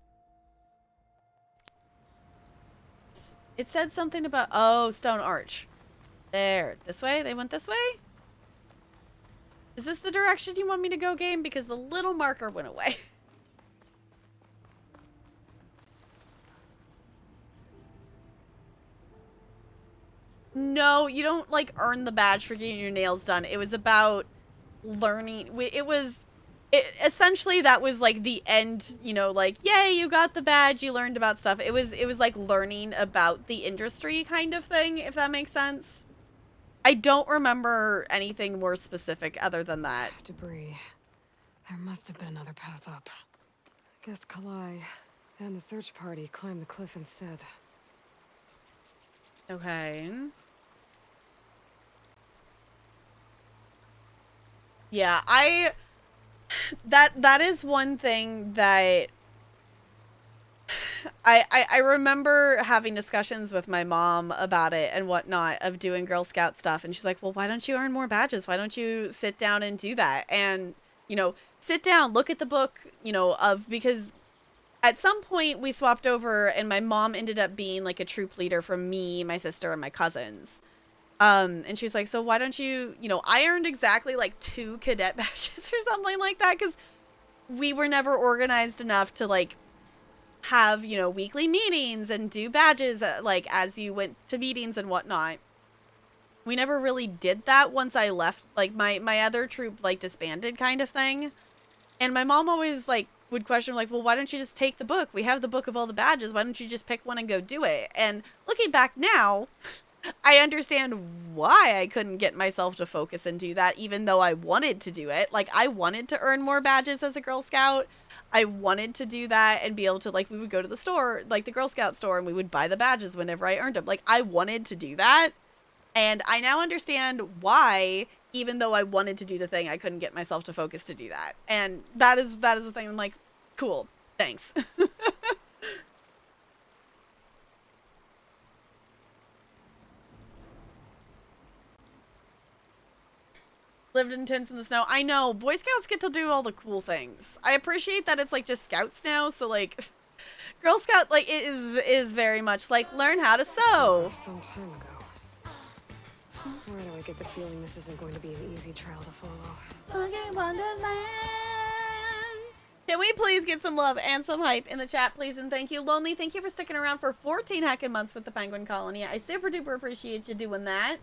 It said something about... Oh, Stone Arch. There. This way? They went this way? Is this the direction you want me to go, game? Because the little marker went away. No, you don't, like, earn the badge for getting your nails done. It was about learning. Essentially, that was, like, the end, you know, like, yay, you got the badge, you learned about stuff. It was like, learning about the industry kind of thing, if that makes sense. I don't remember anything more specific other than that. Debris. There must have been another path up. I guess Kalai and the search party climbed the cliff instead. Okay. Yeah, that is one thing that I remember having discussions with my mom about it and whatnot, of doing Girl Scout stuff, and she's like, well, why don't you earn more badges? Why don't you sit down and do that? And, you know, sit down, look at the book, you know, because at some point we swapped over and my mom ended up being, like, a troop leader for me, my sister, and my cousins. And she was like, so why don't you, you know, I earned exactly, like, 2 cadet badges or something like that, because we were never organized enough to like have, you know, weekly meetings and do badges like as you went to meetings and whatnot. We never really did that once I left, like my other troop like disbanded kind of thing. And my mom always like would question like, well, why don't you just take the book? We have the book of all the badges. Why don't you just pick one and go do it? And looking back now, I understand why I couldn't get myself to focus and do that, even though I wanted to do it. Like, I wanted to earn more badges as a Girl Scout. I wanted to do that and be able to, like, we would go to the store, like the Girl Scout store, and we would buy the badges whenever I earned them. Like, I wanted to do that. And I now understand why, even though I wanted to do the thing, I couldn't get myself to focus to do that. And that is the thing. I'm like, cool, thanks. Lived in tents in the snow. I know, Boy Scouts get to do all the cool things. I appreciate that it's like just Scouts now, so like Girl Scout, like it is very much like learn how to sew. Some time ago. Where do I get the feeling this isn't going to be an easy trail to follow? Okay, Wonderland. Can we please get some love and some hype in the chat, please? And thank you, Lonely. Thank you for sticking around for 14 heckin' months with the Penguin Colony. I super duper appreciate you doing that.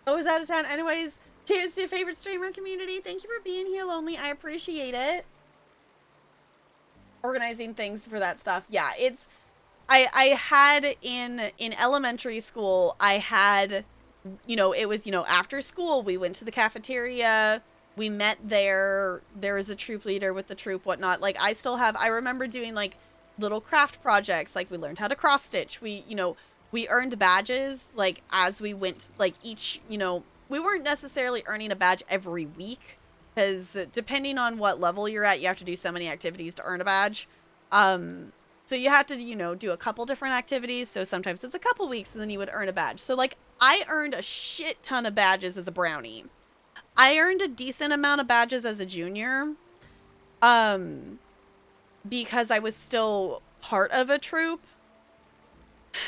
I was out of town. Anyways, cheers to your favorite streamer community. Thank you for being here, Lonely. I appreciate it. Organizing things for that stuff. Yeah, it's... I had in elementary school, I had, you know, it was, you know, after school, we went to the cafeteria, we met there, there was a troop leader with the troop, whatnot. Like, I still have, I remember doing, like, little craft projects, like, we learned how to cross-stitch, we, you know, we earned badges, like, as we went, like, each, you know, we weren't necessarily earning a badge every week, because depending on what level you're at, you have to do so many activities to earn a badge. So you have to, you know, do a couple different activities. So sometimes it's a couple weeks and then you would earn a badge. So like I earned a shit ton of badges as a brownie. I earned a decent amount of badges as a junior. Because I was still part of a troop.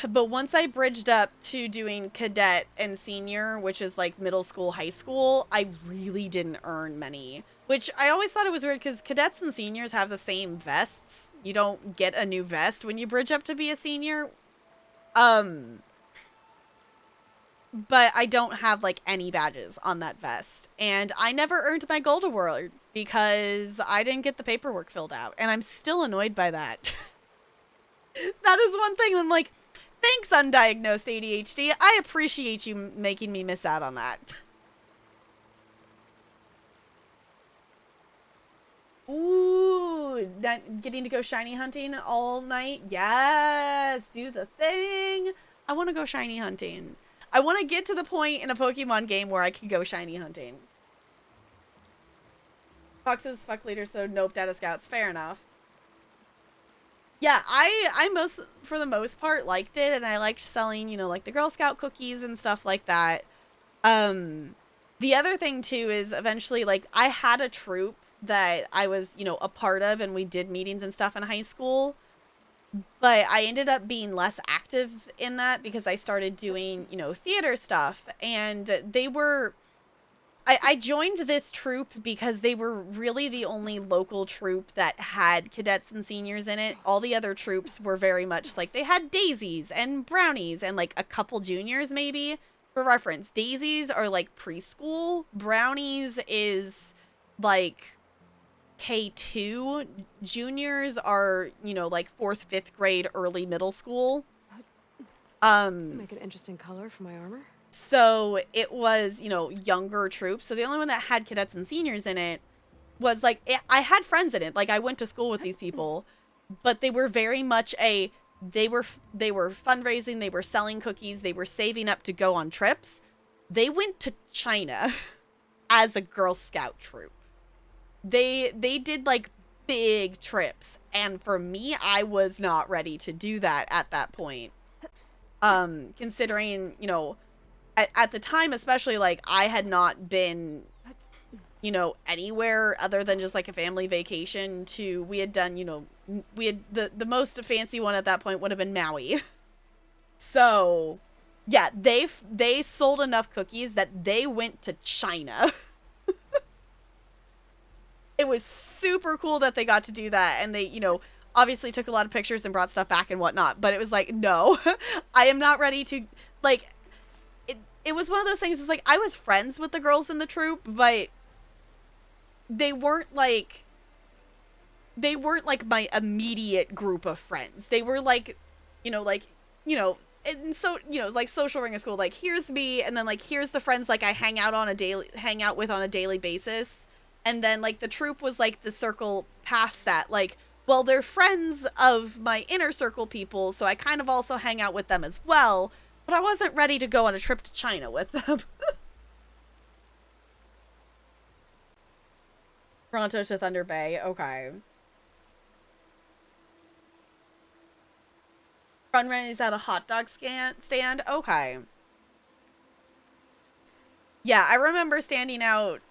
But once I bridged up to doing cadet and senior, which is like middle school, high school, I really didn't earn many. Which I always thought it was weird because cadets and seniors have the same vests. You don't get a new vest when you bridge up to be a senior. But I don't have like any badges on that vest. And I never earned my gold award because I didn't get the paperwork filled out. And I'm still annoyed by that. That is one thing I'm like, thanks, undiagnosed ADHD. I appreciate you making me miss out on that. Ooh, getting to go shiny hunting all night. Yes, do the thing. I want to go shiny hunting. I want to get to the point in a Pokemon game where I can go shiny hunting. Foxes, fuck leader, so nope, data scouts. Fair enough. Yeah, I for the most part liked it, and I liked selling, you know, like the Girl Scout cookies and stuff like that. The other thing too is eventually, like, I had a troop that I was, you know, a part of, and we did meetings and stuff in high school, but I ended up being less active in that because I started doing, you know, theater stuff, and they were, I joined this troop because they were really the only local troop that had cadets and seniors in it. All the other troops were very much like, they had daisies and brownies and like a couple juniors maybe. For reference, daisies are like preschool, brownies is like K2, juniors are, you know, like 4th, 5th grade, early middle school. Make an interesting color for my armor. So it was, you know, younger troops. So the only one that had cadets and seniors in it was like, I had friends in it. Like I went to school with these people, but they were very much they were fundraising, they were selling cookies, they were saving up to go on trips. They went to China as a Girl Scout troop. They did like big trips, and for me, I was not ready to do that at that point. Considering, you know, at the time, especially, like, I had not been, you know, anywhere other than just like a family vacation to, we had done, you know, we had the most fancy one at that point would have been Maui. So yeah, they sold enough cookies that they went to China. it was super cool that they got to do that, and they, you know, obviously took a lot of pictures and brought stuff back and whatnot, but it was like, no, I am not ready to, like, it was one of those things, it's like, I was friends with the girls in the troupe, but they weren't like my immediate group of friends. They were like, and so, like social ring of school, like here's me, and then like here's the friends like I hang out with on a daily basis, and then like the troupe was like the circle past that, like, well, they're friends of my inner circle people, so I kind of also hang out with them as well, but I wasn't ready to go on a trip to China with them. Toronto to Thunder Bay, okay. Run Run is at a hot dog stand, okay. Yeah, I remember standing out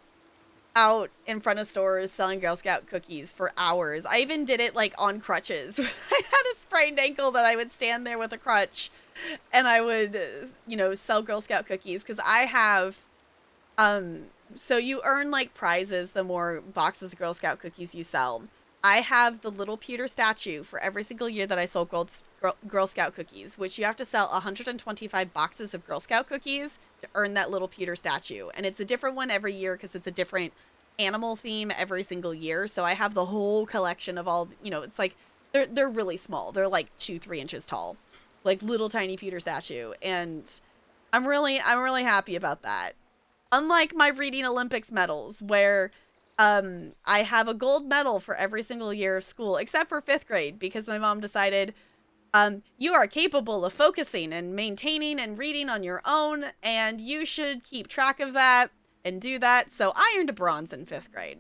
in front of stores selling Girl Scout cookies for hours. I even did it like on crutches. When I had a sprained ankle, that I would stand there with a crutch and I would, sell Girl Scout cookies, because I have, so you earn like prizes the more boxes of Girl Scout cookies you sell. I have the little pewter statue for every single year that I sold Girl Scout cookies, which you have to sell 125 boxes of Girl Scout cookies to earn that little pewter statue. And it's a different one every year because it's a different animal theme every single year. So I have the whole collection of all, it's like, they're really small. They're like 2-3 inches tall, like little tiny pewter statue. And I'm really happy about that. Unlike my Reading Olympics medals, where I have a gold medal for every single year of school, except for 5th grade, because my mom decided, you are capable of focusing and maintaining and reading on your own, and you should keep track of that and do that. So I earned a bronze in 5th grade.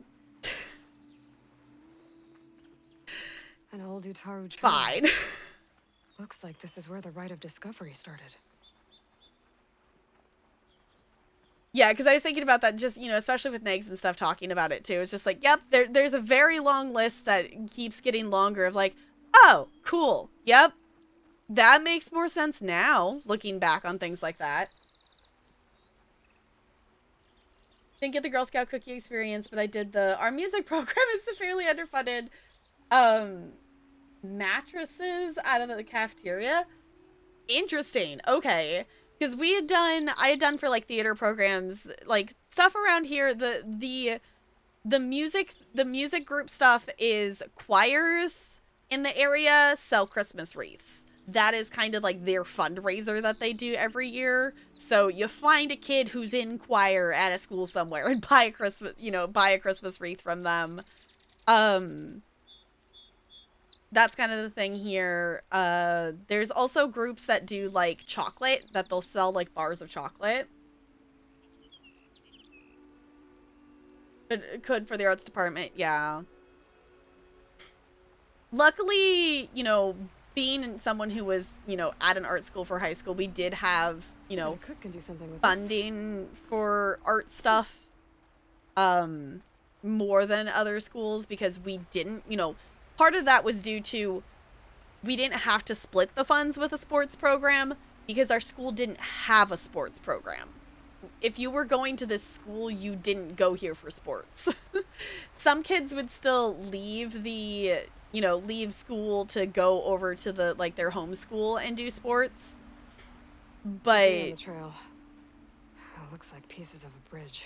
An old Utaru tree. Fine. Looks like this is where the Rite of Discovery started. Yeah, because I was thinking about that, just, especially with Negs and stuff talking about it too. It's just like, yep, there's a very long list that keeps getting longer of like, oh, cool. Yep. That makes more sense now, looking back on things like that. Didn't get the Girl Scout cookie experience, but I did our music program is severely underfunded. Mattresses out of the cafeteria. Interesting. Okay. Because I had done for like theater programs, like stuff around here. The music group stuff is choirs in the area sell Christmas wreaths. That is kind of like their fundraiser that they do every year. So you find a kid who's in choir at a school somewhere and buy a Christmas wreath from them. That's kind of the thing here. There's also groups that do like chocolate, that they'll sell like bars of chocolate. Could for the arts department, yeah. Luckily, being someone who was, at an art school for high school, we did have, Cook can do something with funding for art stuff more than other schools, because we didn't, part of that was due to we didn't have to split the funds with a sports program because our school didn't have a sports program. If you were going to this school, you didn't go here for sports. Some kids would still leave leave school to go over to their home school and do sports. But on the trail. It looks like pieces of a bridge.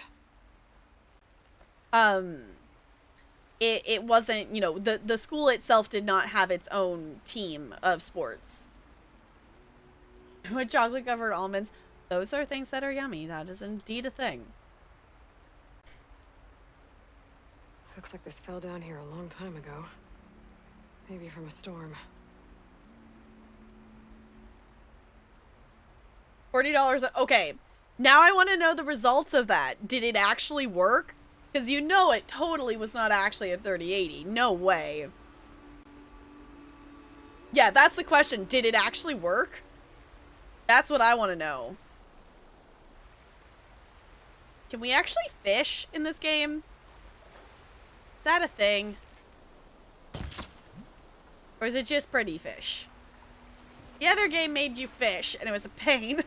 It wasn't, the school itself did not have its own team of sports. With chocolate covered almonds, those are things that are yummy. That is indeed a thing. Looks like this fell down here a long time ago. Maybe from a storm. $40. Okay. Now I want to know the results of that. Did it actually work? Because it totally was not actually a 3080. No way. Yeah, that's the question. Did it actually work? That's what I want to know. Can we actually fish in this game? Is that a thing? Or is it just pretty fish? The other game made you fish, and it was a pain.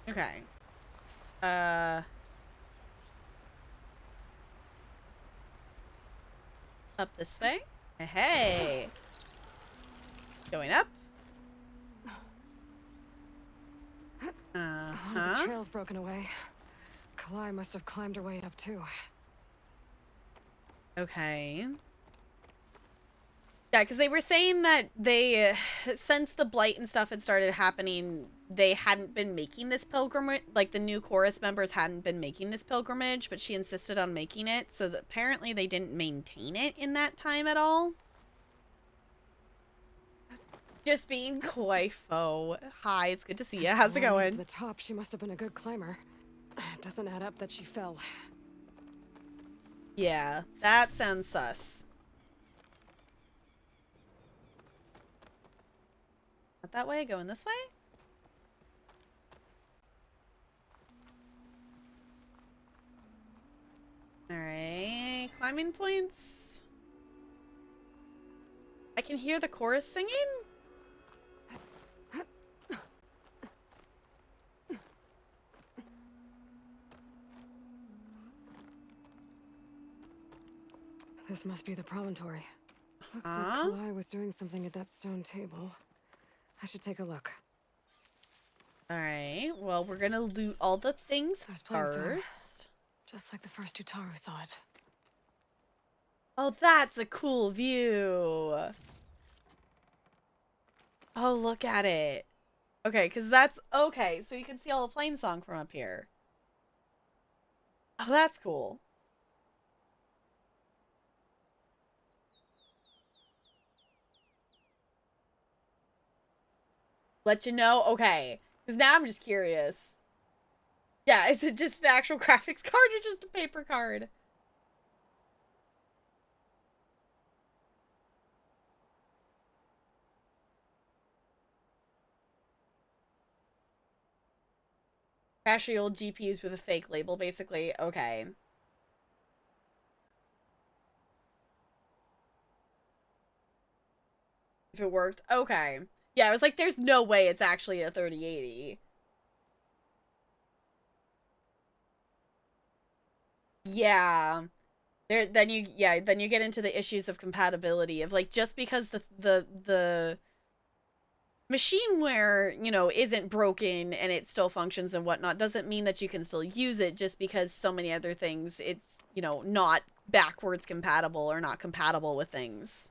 Okay. Up this way. Hey. Going up. The trail's broken away. Kalai must have climbed her way up too. Okay. Yeah, because they were saying that they, since the blight and stuff had started happening, they hadn't been making this pilgrimage. Like, the new chorus members hadn't been making this pilgrimage, but she insisted on making it. So that apparently they didn't maintain it in that time at all. Just being coifo. Hi, it's good to see you. How's it going? To the top, she must have been a good climber. It doesn't add up that she fell. Yeah, that sounds sus. Not that way, going this way? Alright, climbing points. I can hear the chorus singing? This must be the promontory. Looks like Kalai was doing something at that stone table. I should take a look. Alright, well, we're gonna loot all the things There's plants on. first. Just like the first Utaru saw it. Oh, that's a cool view. Oh, look at it. Okay, because that's... Okay, so you can see all the Plain Song from up here. Oh, that's cool. Let you know? Okay. Because now I'm just curious. Yeah, is it just an actual graphics card or just a paper card? Trashy old GPUs with a fake label, basically. Okay. If it worked. Okay. Yeah, I was like, there's no way it's actually a 3080. Yeah. Then you get into the issues of compatibility of like, just because the machineware, you know, isn't broken and it still functions and whatnot doesn't mean that you can still use it just because so many other things it's, you know, not backwards compatible or not compatible with things.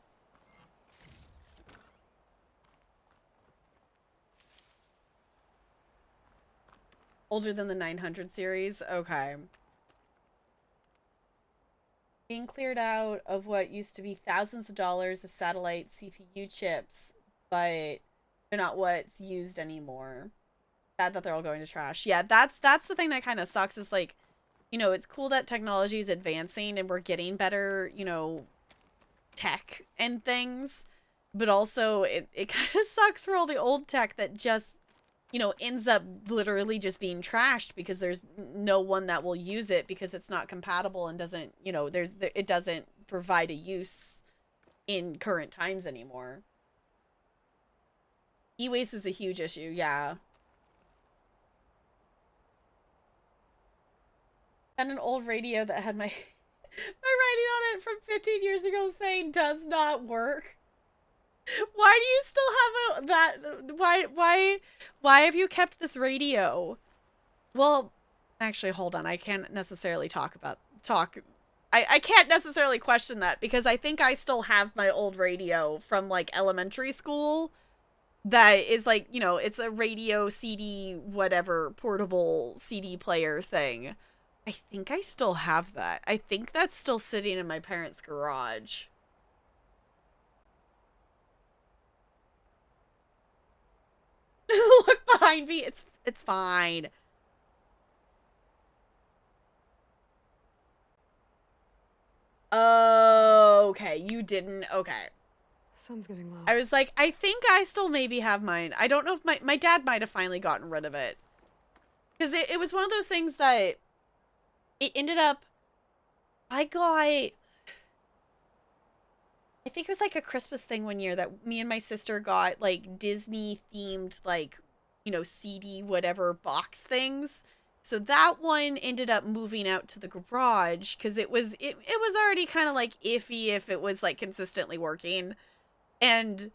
Older than the 900 series? Okay. Being cleared out of what used to be thousands of dollars of satellite CPU chips, but they're not what's used anymore. Sad that they're all going to trash. Yeah, that's the thing that kind of sucks is like, you know, it's cool that technology is advancing and we're getting better, you know, tech and things, but also it kind of sucks for all the old tech that just, you know, ends up literally just being trashed because there's no one that will use it because it's not compatible and doesn't, you know, it doesn't provide a use in current times anymore. E-waste is a huge issue, yeah. And an old radio that had my writing on it from 15 years ago saying does not work. Why do you still have why have you kept this radio? Well, actually, hold on. I can't necessarily I can't necessarily question that because I think I still have my old radio from like elementary school that is like, you know, it's a radio CD whatever portable CD player thing. I think I still have that. I think that's still sitting in my parents' garage. Look behind me. It's fine. Okay, you didn't. Okay. Sun's getting low. I was like, I think I still maybe have mine. I don't know if my dad might have finally gotten rid of it. Because it was one of those things that it ended up, I think it was like a Christmas thing one year that me and my sister got like Disney themed like, you know, CD whatever box things. So that one ended up moving out to the garage because it was already kind of like iffy if it was like consistently working. And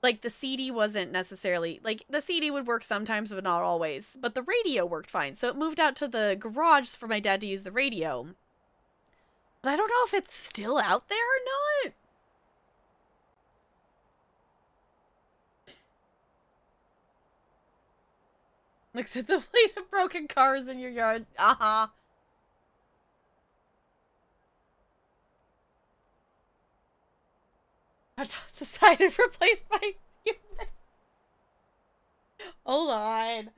like the CD wasn't necessarily like the CD would work sometimes but not always, but the radio worked fine. So it moved out to the garage for my dad to use the radio. But I don't know if it's still out there or not. Looks at the fleet of broken cars in your yard. Uh-huh. I decided replaced by human. Hold on.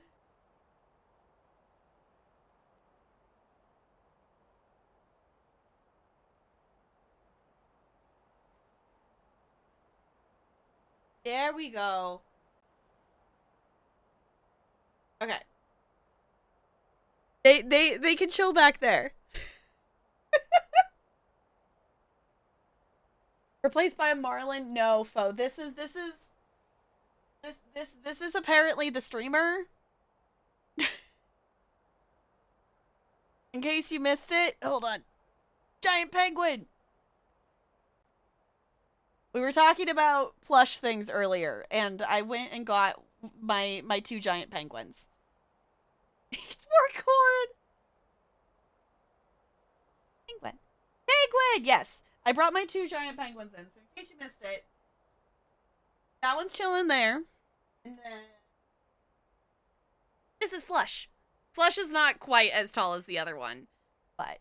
There we go. Okay. They can chill back there. Replaced by a Marlin? No, foe. This is apparently the streamer. In case you missed it, hold on. Giant penguin. We were talking about plush things earlier, and I went and got my 2 giant penguins. It's more corn. Penguin. Penguin! Yes. I brought my 2 giant penguins in, so in case you missed it. That one's chilling there. And then this is Flush. Flush is not quite as tall as the other one, but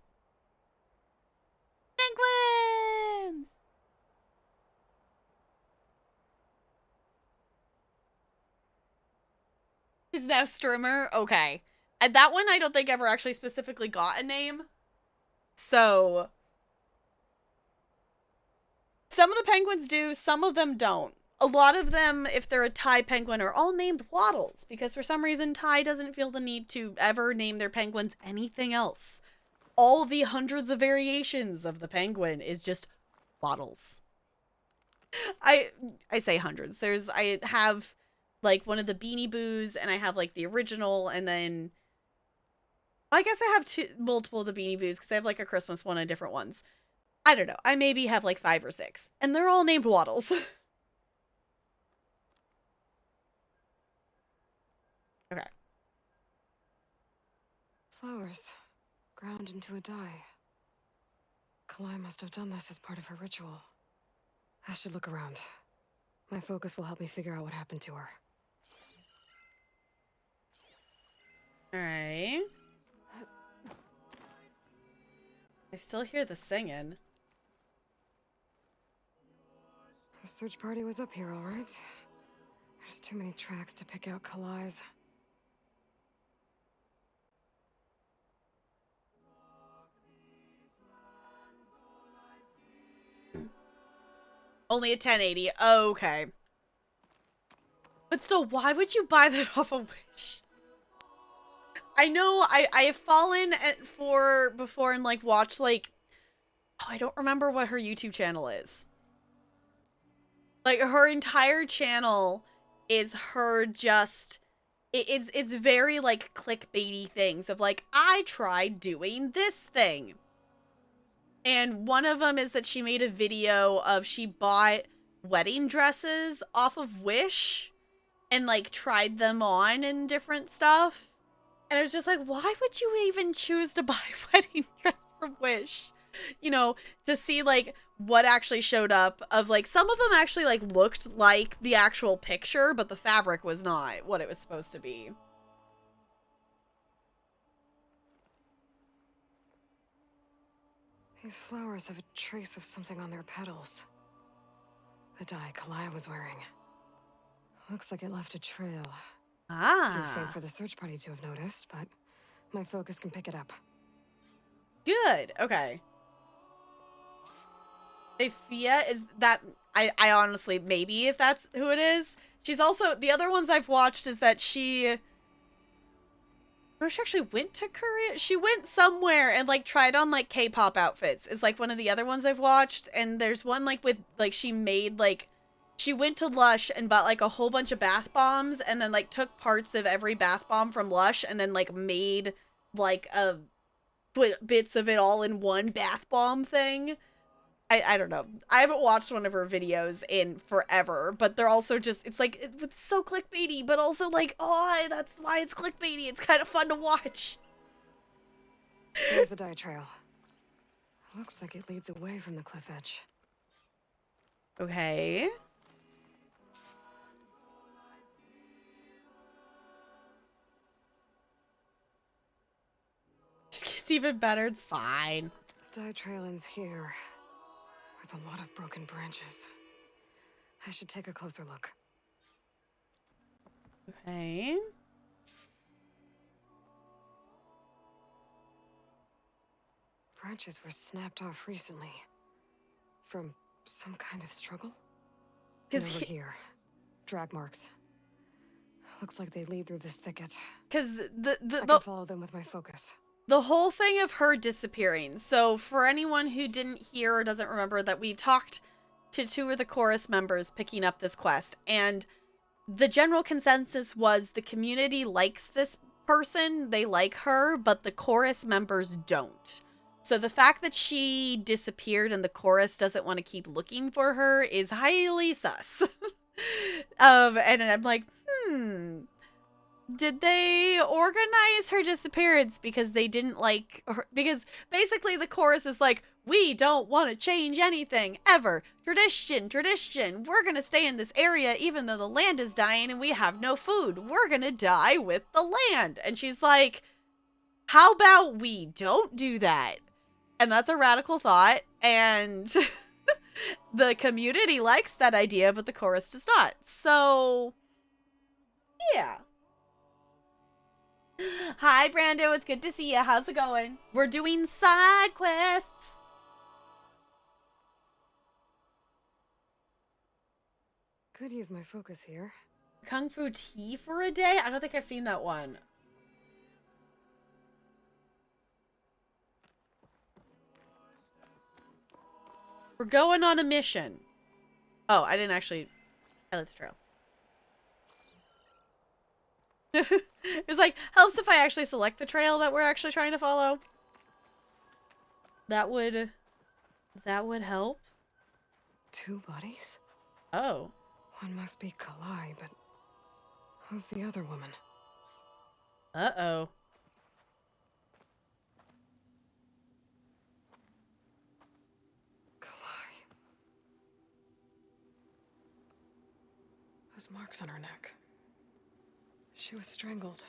penguins! He's now Strimmer. Okay. And that one I don't think ever actually specifically got a name. So some of the penguins do, some of them don't. A lot of them, if they're a Thai penguin, are all named Waddles because for some reason Thai doesn't feel the need to ever name their penguins anything else. All the hundreds of variations of the penguin is just Waddles. I say hundreds. I have like one of the Beanie Boos, and I have like the original, and then I guess I have multiple of the Beanie Boos because I have like a Christmas one and different ones. I don't know. I maybe have like 5 or 6, and they're all named Waddles. Okay. Flowers ground into a dye. Kalai must have done this as part of her ritual. I should look around. My focus will help me figure out what happened to her. Alright. I still hear the singing. The search party was up here, all right. There's too many tracks to pick out Kalai's. Only a 1080. Oh, okay. But still, why would you buy that off a Wish? I know I have fallen for before and like watched like, oh, I don't remember what her YouTube channel is. Like her entire channel is her just, it's very like clickbaity things of like, I tried doing this thing. And one of them is that she made a video of she bought wedding dresses off of Wish and like tried them on and different stuff. And I was just like, why would you even choose to buy a wedding dress from Wish? You know, to see like what actually showed up of like, some of them actually like looked like the actual picture, but the fabric was not what it was supposed to be. These flowers have a trace of something on their petals. The dye Kalai was wearing. Looks like it left a trail. Too faint for the search party to have noticed, but my focus can pick it up. Good. Okay. Sophia, is that... I honestly, maybe if that's who it is. She's also... The other ones I've watched is that she... Or she actually went to Korea? She went somewhere and, like, tried on, like, K-pop outfits. Is, like, one of the other ones I've watched. And there's one, like, with... Like, she made, like... She went to Lush and bought, like, a whole bunch of bath bombs. And then, like, took parts of every bath bomb from Lush. And then, like, made like a put bits of it all in one bath bomb thing. I don't know. I haven't watched one of her videos in forever, but they're also just, it's like, it's so clickbaity, but also like, oh, that's why it's clickbaity. It's kind of fun to watch. Here's the dye trail. Looks like it leads away from the cliff edge. Okay. It's even better. It's fine. The dye trail ends here, with a lot of broken branches. I should take a closer look. Okay. Branches were snapped off recently. From some kind of struggle? And over here. Drag marks. Looks like they lead through this thicket. Because I can follow them with my focus. The whole thing of her disappearing. So for anyone who didn't hear or doesn't remember, that we talked to 2 of the chorus members picking up this quest, and the general consensus was the community likes this person, they like her, but the chorus members don't. So the fact that she disappeared and the chorus doesn't want to keep looking for her is highly sus. And I'm like, did they organize her disappearance because they didn't like her? Because basically the chorus is like, we don't want to change anything ever. Tradition, tradition. We're going to stay in this area even though the land is dying and we have no food. We're going to die with the land. And she's like, how about we don't do that? And that's a radical thought. And the community likes that idea, but the chorus does not. So, yeah. Hi, Brando. It's good to see you. How's it going? We're doing side quests. Could use my focus here. Kung Fu Tea for a day? I don't think I've seen that one. We're going on a mission. Oh, I didn't actually... I lit the trail. It's like, helps if I actually select the trail that we're actually trying to follow. That would help. 2 bodies? Oh. One must be Kalai, but who's the other woman? Uh-oh. Kalai. Those marks on her neck. She was strangled.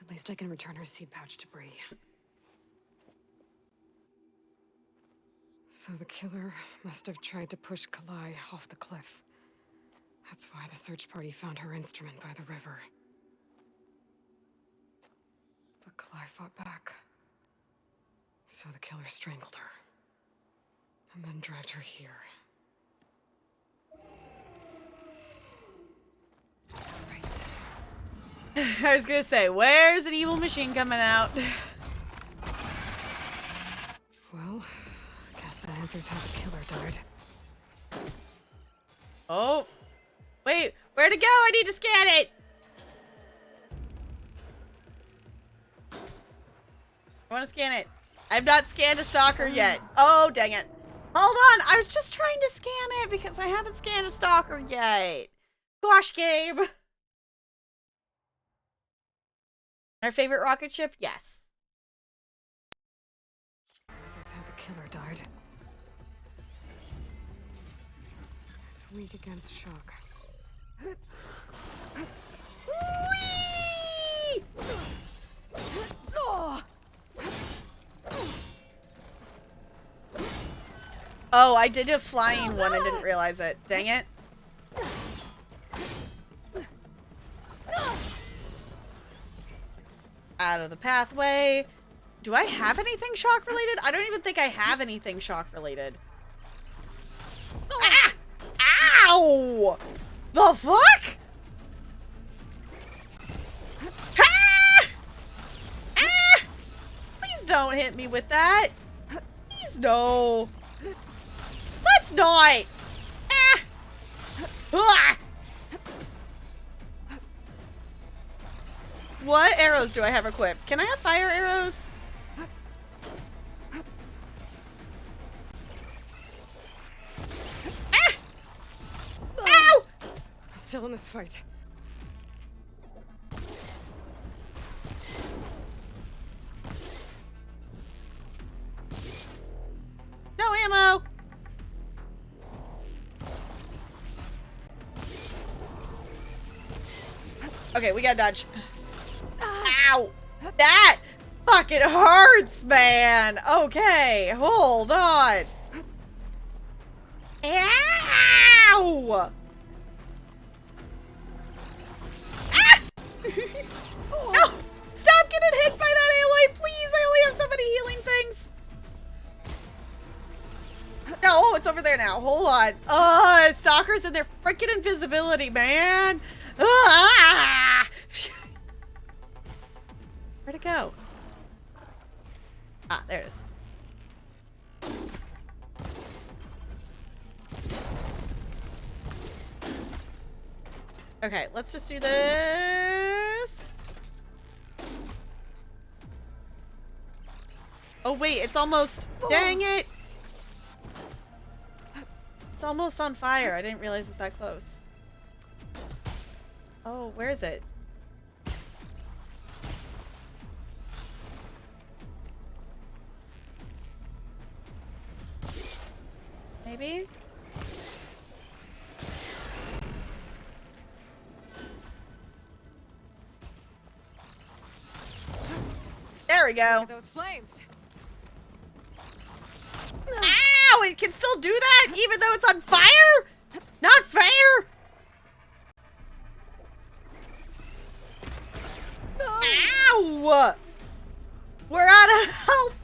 At least I can return her seed pouch to Bree. So the killer must have tried to push Kalai off the cliff. That's why the search party found her instrument by the river. But Kalai fought back. So the killer strangled her. And then dragged her here. I was gonna say, where's an evil machine coming out? Well, I guess that answers how the killer died. Oh. Wait, where'd it go? I need to scan it! I want to scan it. I've not scanned a stalker yet. Oh, dang it. Hold on, I was just trying to scan it because I haven't scanned a stalker yet. Gosh, Gabe. Our favorite rocket ship? Yes. That's how the killer died. It's weak against shock. Whee! Oh, I did a flying one and didn't realize it. Dang it. Out of the pathway. Do I have anything shock related? I don't even think I have anything shock related. Ah! Ow! The fuck? Ah! Ah! Please don't hit me with that. Please no. Let's not. Ah! Ah! What arrows do I have equipped? Can I have fire arrows? Ah! Ow! I'm still in this fight. No ammo! Okay, we gotta dodge. Ow! That fucking hurts, man! Okay, hold on. Ow! Ah! No! Stop getting hit by that, Aloy, please! I only have so many healing things. Oh, it's over there now. Hold on. Stalkers and their freaking invisibility, man. Ah! Where'd it go? Ah, there it is. Okay, let's just do this. Oh, wait, it's almost... Dang it! It's almost on fire. I didn't realize it's that close. Oh, where is it? Maybe? There we go. Look at those flames. Ow! It can still do that even though it's on fire? Not fair! Ow! We're out of health!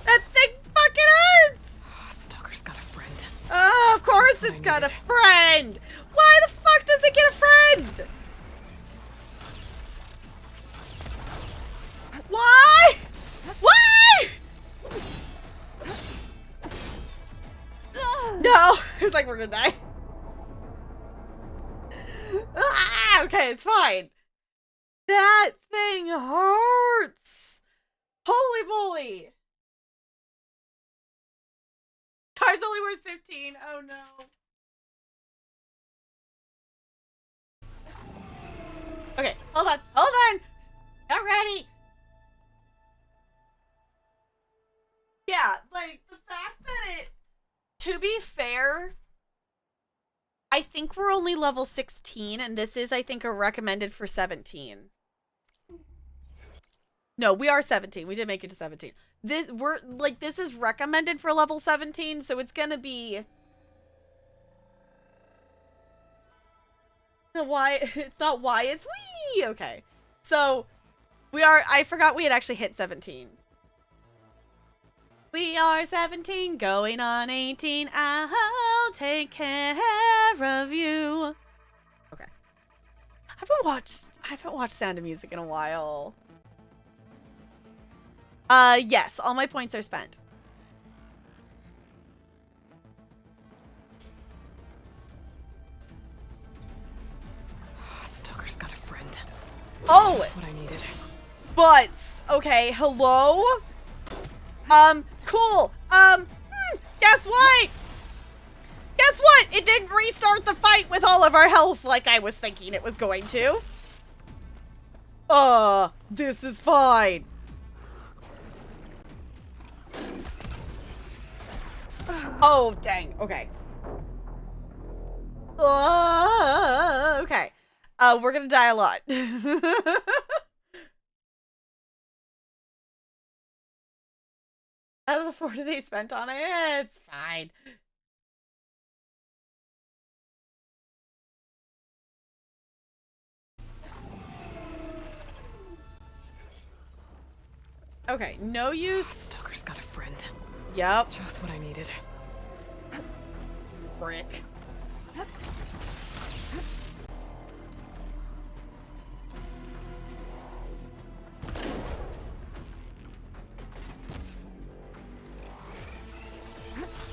That thing fucking hurts! Oh, Stalker's got a friend. Oh, of course That's what it's I got a needed. friend! Why the fuck does it get a friend? Why? Why? No! I was like, we're gonna die. Ah, okay, it's fine. That thing hurts. Holy moly. Car's only worth 15. Oh no. Okay, hold on. Hold on. Not ready. Yeah, like the fact that it, to be fair, I think we're only level 16 and this is, I think, a recommended for 17. No, we are 17. We did make it to 17. This is recommended for level 17, so it's gonna be it's not why, it's we. Okay. So I forgot we had actually hit 17. We are 17, going on 18. I'll take care of you. Okay. I haven't watched Sound of Music in a while. Yes, all my points are spent. Oh, Stalker's got a friend. Oh! That's what I needed. But, okay, hello? Cool. Guess what? Guess what? It didn't restart the fight with all of our health like I was thinking it was going to. This is fine. Oh, dang. Okay. Okay. We're gonna die a lot. Out of the 4 they spent on it, it's fine. Okay, no use. Stalker's got a friend. Yep. Just what I needed. Brick.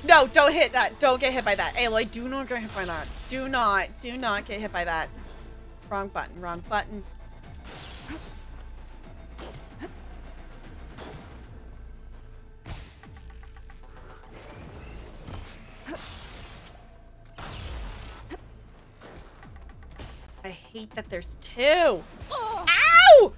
No, don't hit that. Don't get hit by that. Aloy, do not get hit by that. Do not get hit by that. Wrong button, wrong button. hate that there's two. Ow!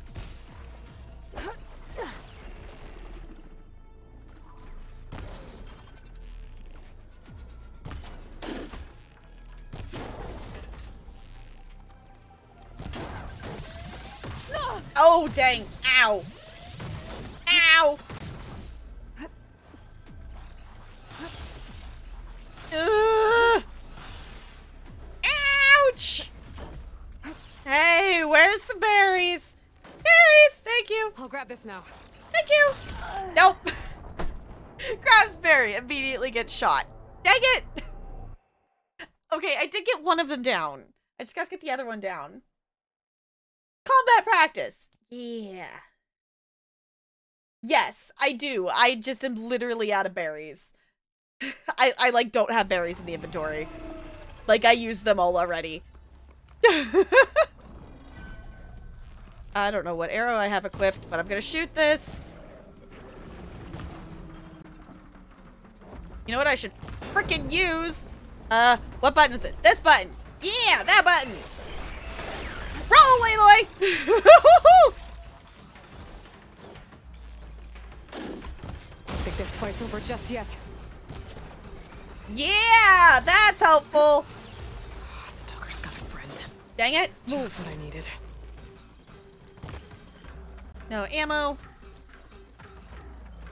Oh, dang. Ow. Ow. Ugh. Ouch. Hey, where's the berries? Berries, thank you. I'll grab this now. Thank you. Nope. Grabs berry, immediately gets shot. Dang it. Okay, I did get one of them down. I just got to get the other one down. Combat practice. Yeah. Yes, I do. I just am literally out of berries. I like don't have berries in the inventory. Like I used them all already. I don't know what arrow I have equipped, but I'm gonna shoot this. You know what I should frickin' use? What button is it? This button. Yeah, that button. Roll, Aloy! I think this fight's over just yet. Yeah, that's helpful. Stalker's got a friend. Dang it. Just what I needed. No ammo.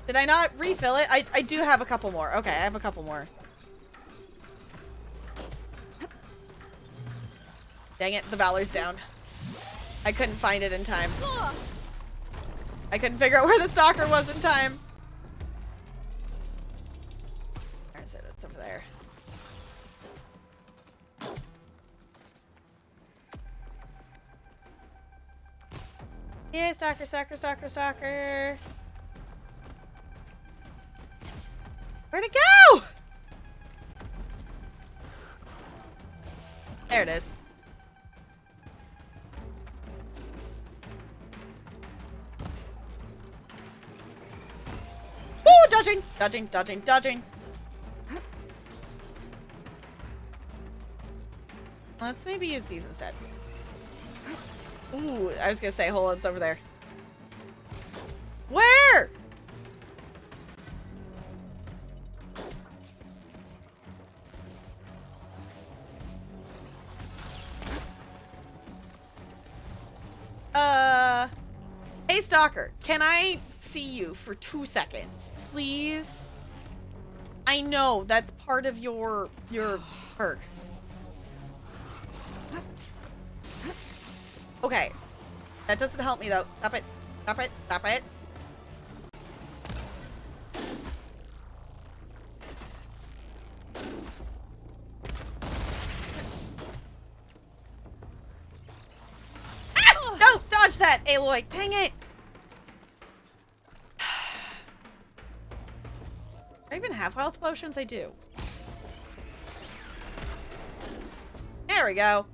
Did I not refill it? I do have a couple more. Okay, I have a couple more. Dang it, the Valor's down. I couldn't find it in time. I couldn't figure out where the stalker was in time. Where is it? It's over there. Here, stalker, stalker, stalker, stalker. Where'd it go? There it is. Ooh, dodging, dodging, dodging, dodging. Let's maybe use these instead. Ooh, I was gonna say, hold on, it's over there. Where? Hey Stalker, can I see you for 2 seconds, please? I know that's part of your perk. Okay. That doesn't help me though. Stop it. Stop it. Stop it. Ah! No! Dodge that, Aloy! Dang it! Do I even have health potions? I do. There we go.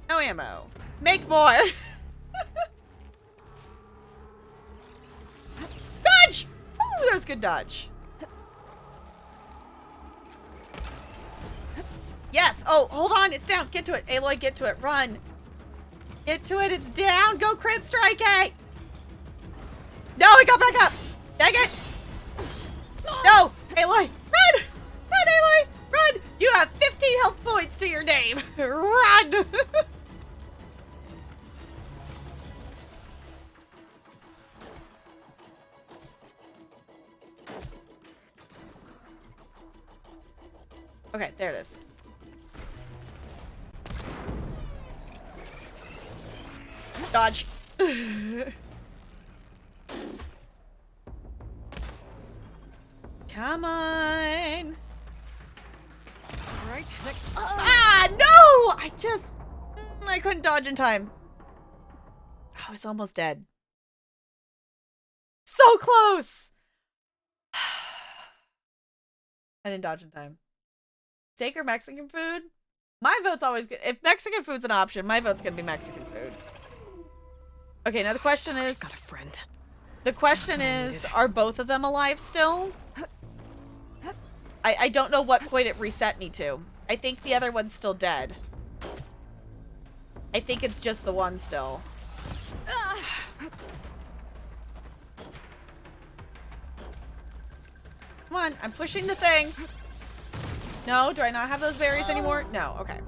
No ammo. Make more. Dodge! Ooh, that was good dodge. Yes. Oh, hold on. It's down. Get to it. Aloy, get to it. Run. Get to it. It's down. Go crit strike it. No, it got back up. Dang it. No. Aloy, run. Run, Aloy. Run. You have 15 health points to your name. Run. Okay, there it is. Dodge. Come on. Right, next. Ah, no! I couldn't dodge in time. I was almost dead. So close. I didn't dodge in time. Steak or Mexican food? My vote's always good. If Mexican food's an option, my vote's gonna be Mexican food. Okay, now the question is... got a friend. The question is, are both of them alive still? I don't know what point it reset me to. I think the other one's still dead. I think it's just the one still. Come on, I'm pushing the thing. No, do I not have those berries anymore? No, okay.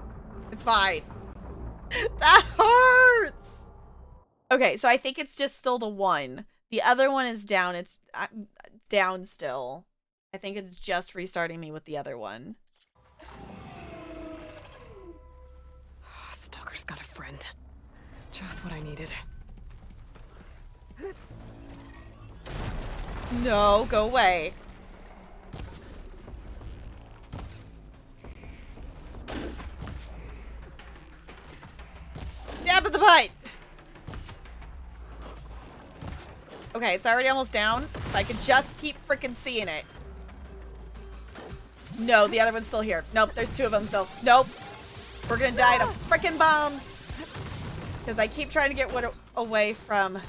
It's fine. That hurts! Okay, so I think it's just still the one. The other one is down. It's down still. I think it's just restarting me with the other one. Stalker's got a friend. Just what I needed. No, go away. Stab in the butt! Okay, it's already almost down. So I can just keep freaking seeing it. No, the other one's still here. Nope, there's two of them still. Nope. We're gonna die to freaking bombs. Because I keep trying to get one away from...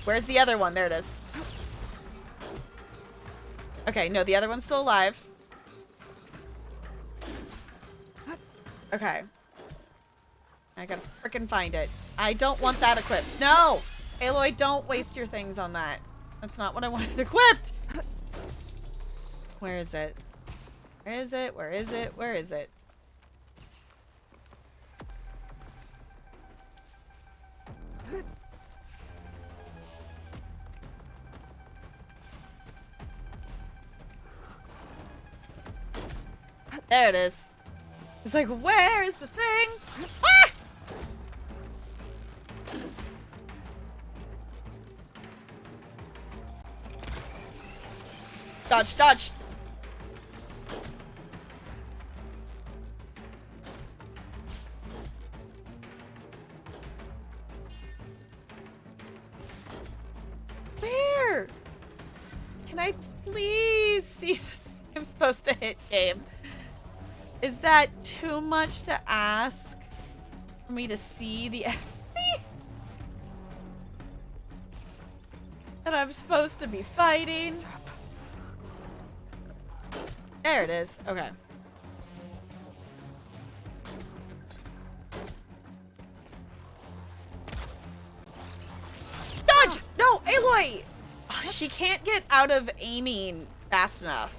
Where's the other one? There it is. Okay, no, the other one's still alive. Okay. I gotta freaking find it. I don't want that equipped. No! Aloy, don't waste your things on that. That's not what I wanted equipped! Where is it? Where is it? Where is it? Where is it? There it is. It's like, where is the thing? Ah! Dodge, dodge. Where? Can I please see if I'm supposed to hit game? Is that too much to ask for me to see the enemy that I'm supposed to be fighting? There it is. Okay. Dodge! No, Aloy! She can't get out of aiming fast enough.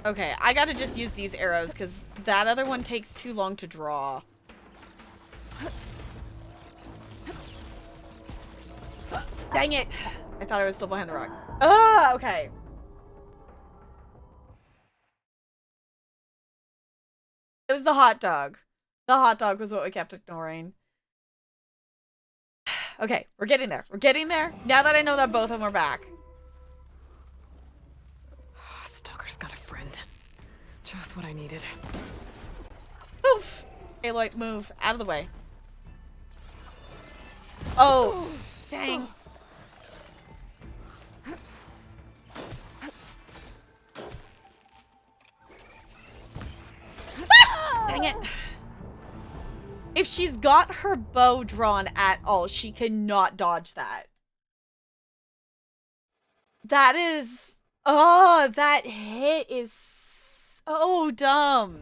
Okay, I gotta just use these arrows because that other one takes too long to draw. Dang it! I thought I was still behind the rock. Ah, okay. It was the hot dog. The hot dog was what we kept ignoring. Okay, we're getting there. We're getting there. Now that I know that both of them are back. Stalker's got a friend. Just what I needed. Oof! Aloy, move. Out of the way. Oh, dang. Dang it. If she's got her bow drawn at all, she cannot dodge that. That is... Oh, that hit is so dumb.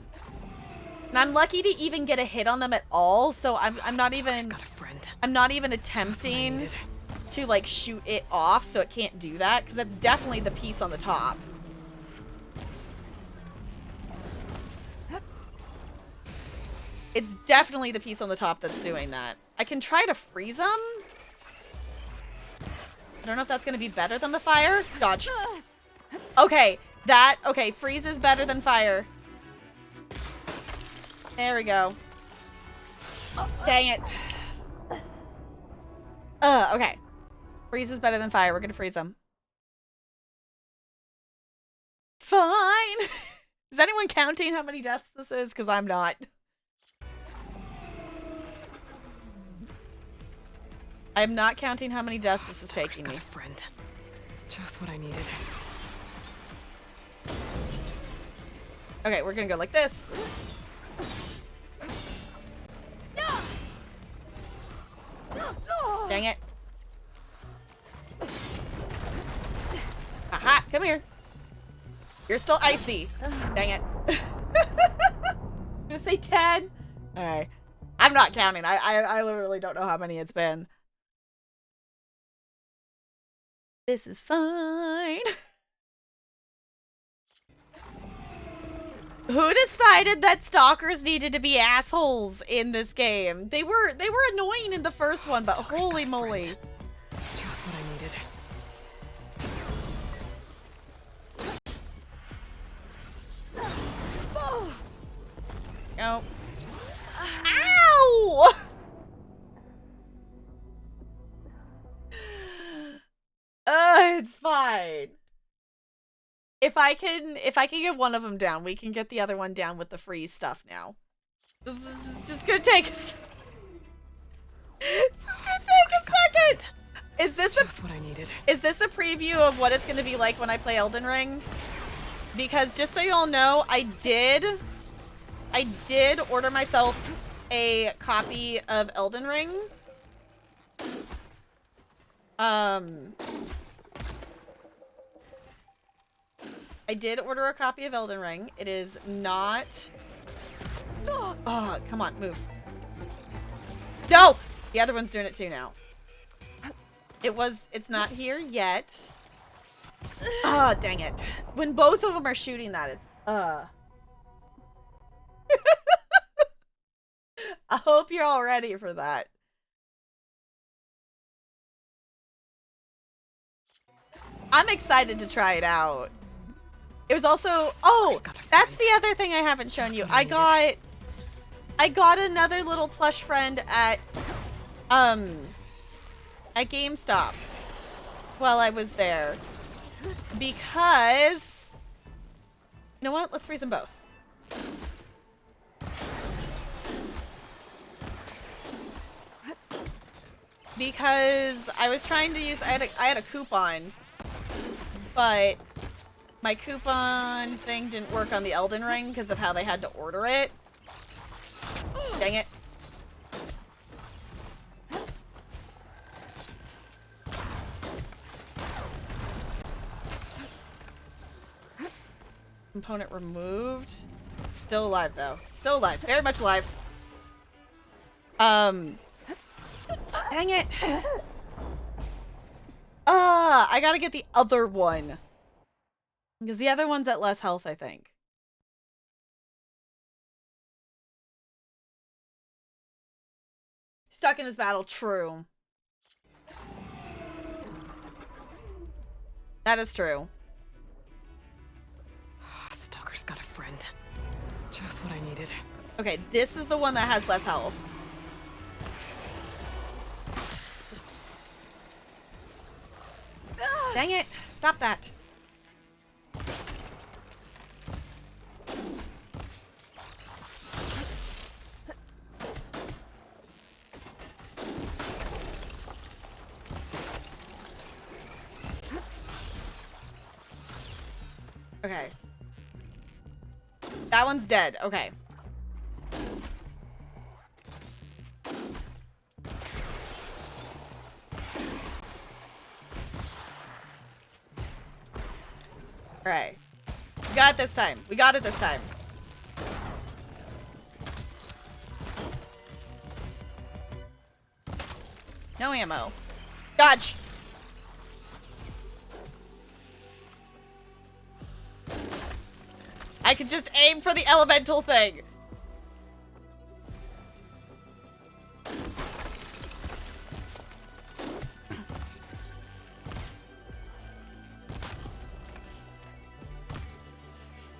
And I'm lucky to even get a hit on them at all, so I'm not even... I'm not even attempting to, like, shoot it off so it can't do that, because that's definitely the piece on the top. It's definitely the piece on the top that's doing that. I can try to freeze them. I don't know if that's going to be better than the fire. Dodge. Okay, okay, freeze is better than fire. There we go. Dang it. Okay. Freeze is better than fire. We're going to freeze them. Fine. Is anyone counting how many deaths this is? Because I'm not. I'm not counting how many deaths this is taking me. Got a friend. Just what I needed. Okay, we're gonna go like this. Dang it. Aha, come here. You're still icy. Dang it. Did it say 10? Alright. I'm not counting. I literally don't know how many it's been. This is fine. Who decided that stalkers needed to be assholes in this game? They were annoying in the first one, but Stalker's holy got a moly. friend. Just what I needed. No. Ow! It's fine. If I can get one of them down, we can get the other one down with the freeze stuff now. This is just gonna take us. It's just gonna take a second. Is this Just what I needed. Is this a preview of what it's gonna be like when I play Elden Ring? Because just so you all know, I did order myself a copy of Elden Ring. I did order a copy of Elden Ring. It is not... Oh, come on, move. No! The other one's doing it too now. It's not here yet. Ah, dang it. When both of them are shooting that, it's... I hope you're all ready for that. I'm excited to try it out. It was also... Oh, that's the other thing I haven't shown you. I got another little plush friend at GameStop while I was there. Because... You know what? Let's freeze them both. Because I was trying to use... I had a coupon. But my coupon thing didn't work on the Elden Ring because of how they had to order it. Dang it. Component removed. Still alive though. Still alive. Very much alive. Dang it. I gotta get the other one. Because the other one's at less health, I think. Stuck in this battle, true. That is true. Stalker's got a friend. Just what I needed. Okay, this is the one that has less health. Dang it! Stop that. Okay. That one's dead. Okay. Alright. We got it this time. We got it this time. No ammo. Dodge! I could just aim for the elemental thing.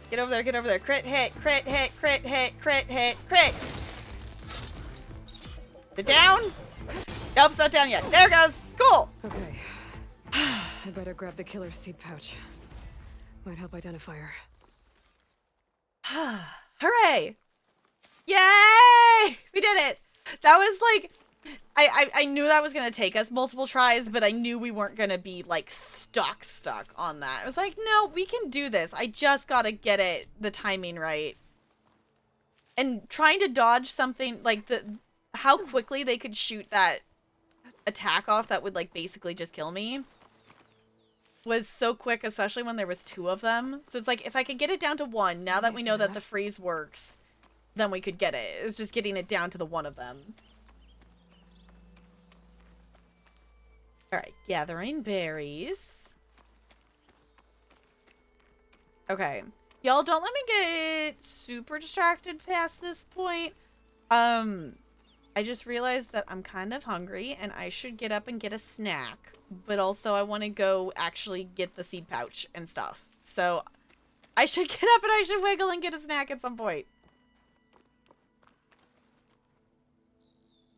Get over there, get over there. Crit hit, crit hit, crit hit, crit hit, crit. Is it down? Nope, it's not down yet. There it goes. Cool. Okay. I better grab the killer's seed pouch. Might help identify her. Hooray! Yay! We did it! That was like... I knew that was gonna take us multiple tries, but I knew we weren't gonna be like stuck on that. I was like, no, we can do this. I just gotta get the timing right. And trying to dodge something like how quickly they could shoot that attack off that would like basically just kill me was so quick, especially when there was 2 of them. So it's like, if I could get it down to 1, now that we know that the freeze works, then we could get it. It was just getting it down to the 1 of them. Alright, gathering berries. Okay. Y'all, don't let me get super distracted past this point. I just realized that I'm kind of hungry and I should get up and get a snack. But also I want to go actually get the seed pouch and stuff. So I should get up and I should wiggle and get a snack at some point.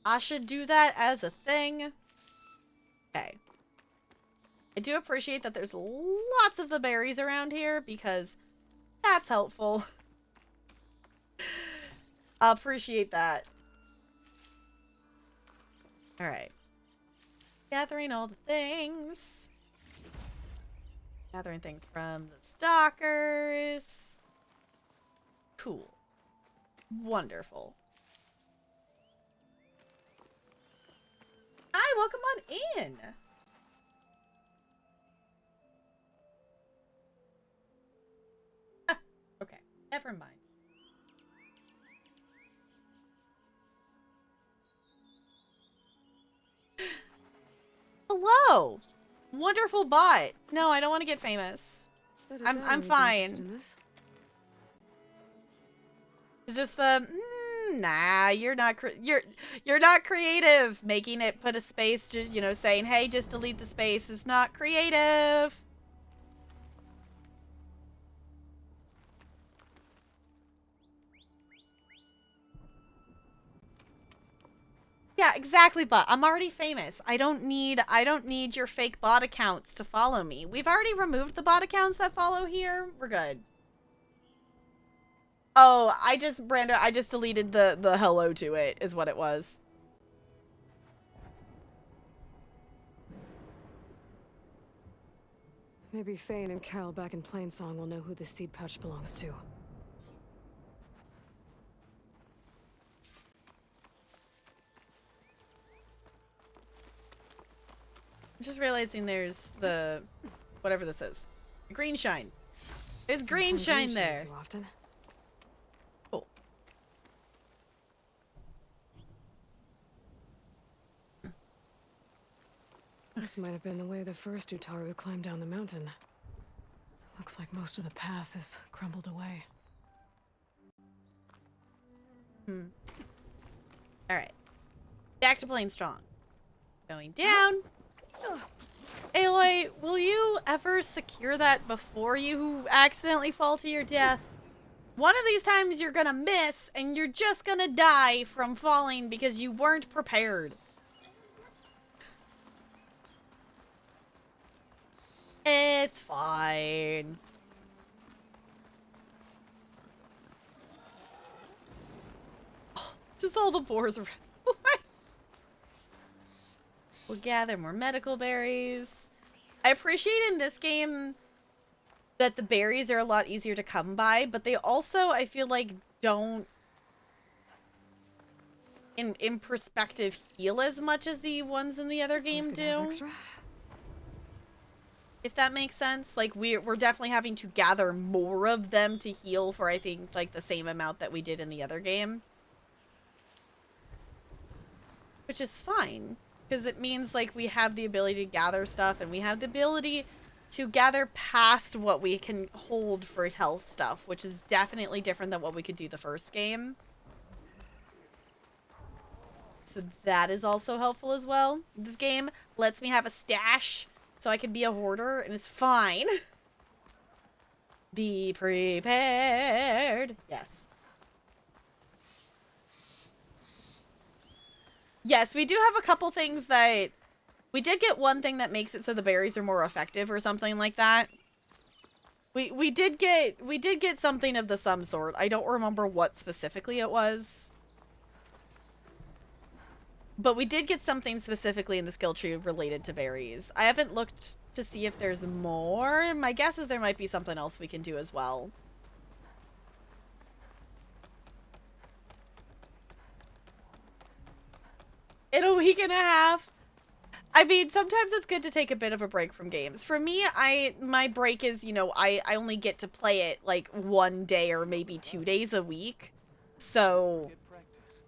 I should do that as a thing. Okay. I do appreciate that there's lots of the berries around here because that's helpful. I appreciate that. Alright. Gathering all the things. Gathering things from the stalkers. Cool. Wonderful. Hi, welcome on in. Ah, okay, never mind. Hello! Wonderful bot. No, I don't want to get famous. I'm fine. It's just the nah, you're not creative. Making it put a space, just saying, hey, just delete the space is not creative. Yeah, exactly, bot. I'm already famous. I don't need your fake bot accounts to follow me. We've already removed the bot accounts that follow here. We're good. Oh, I just deleted the hello to it is what it was. Maybe Fane and Carol back in Plainsong will know who the seed pouch belongs to. I'm just realizing there's the whatever this is. Green shine. There's green shine there. Too often. Cool. This might have been the way the first Utaru climbed down the mountain. Looks like most of the path is crumbled away. Alright. Back to playing strong. Going down. Aloy, will you ever secure that before you accidentally fall to your death? One of these times you're gonna miss and you're just gonna die from falling because you weren't prepared. It's fine. Oh, just all the boars around. We'll gather more medical berries. I appreciate in this game that the berries are a lot easier to come by, but they also, I feel like, don't, in perspective, heal as much as the ones in the other game do. If that makes sense. Like, we're definitely having to gather more of them to heal for, I think, like, the same amount that we did in the other game. Which is fine. Because it means, like, we have the ability to gather stuff, and we have the ability to gather past what we can hold for health stuff, which is definitely different than what we could do the first game. So that is also helpful as well. This game lets me have a stash, so I can be a hoarder, and it's fine. Be prepared. Yes. Yes, we do have a couple things that... We did get one thing that makes it so the berries are more effective or something like that. We did get something of the some sort. I don't remember what specifically it was. But we did get something specifically in the skill tree related to berries. I haven't looked to see if there's more. My guess is there might be something else we can do as well. In a week and a half. I mean, sometimes it's good to take a bit of a break from games. For me, my break is, you know, I only get to play it like 1 day or maybe 2 days a week. So Good practice.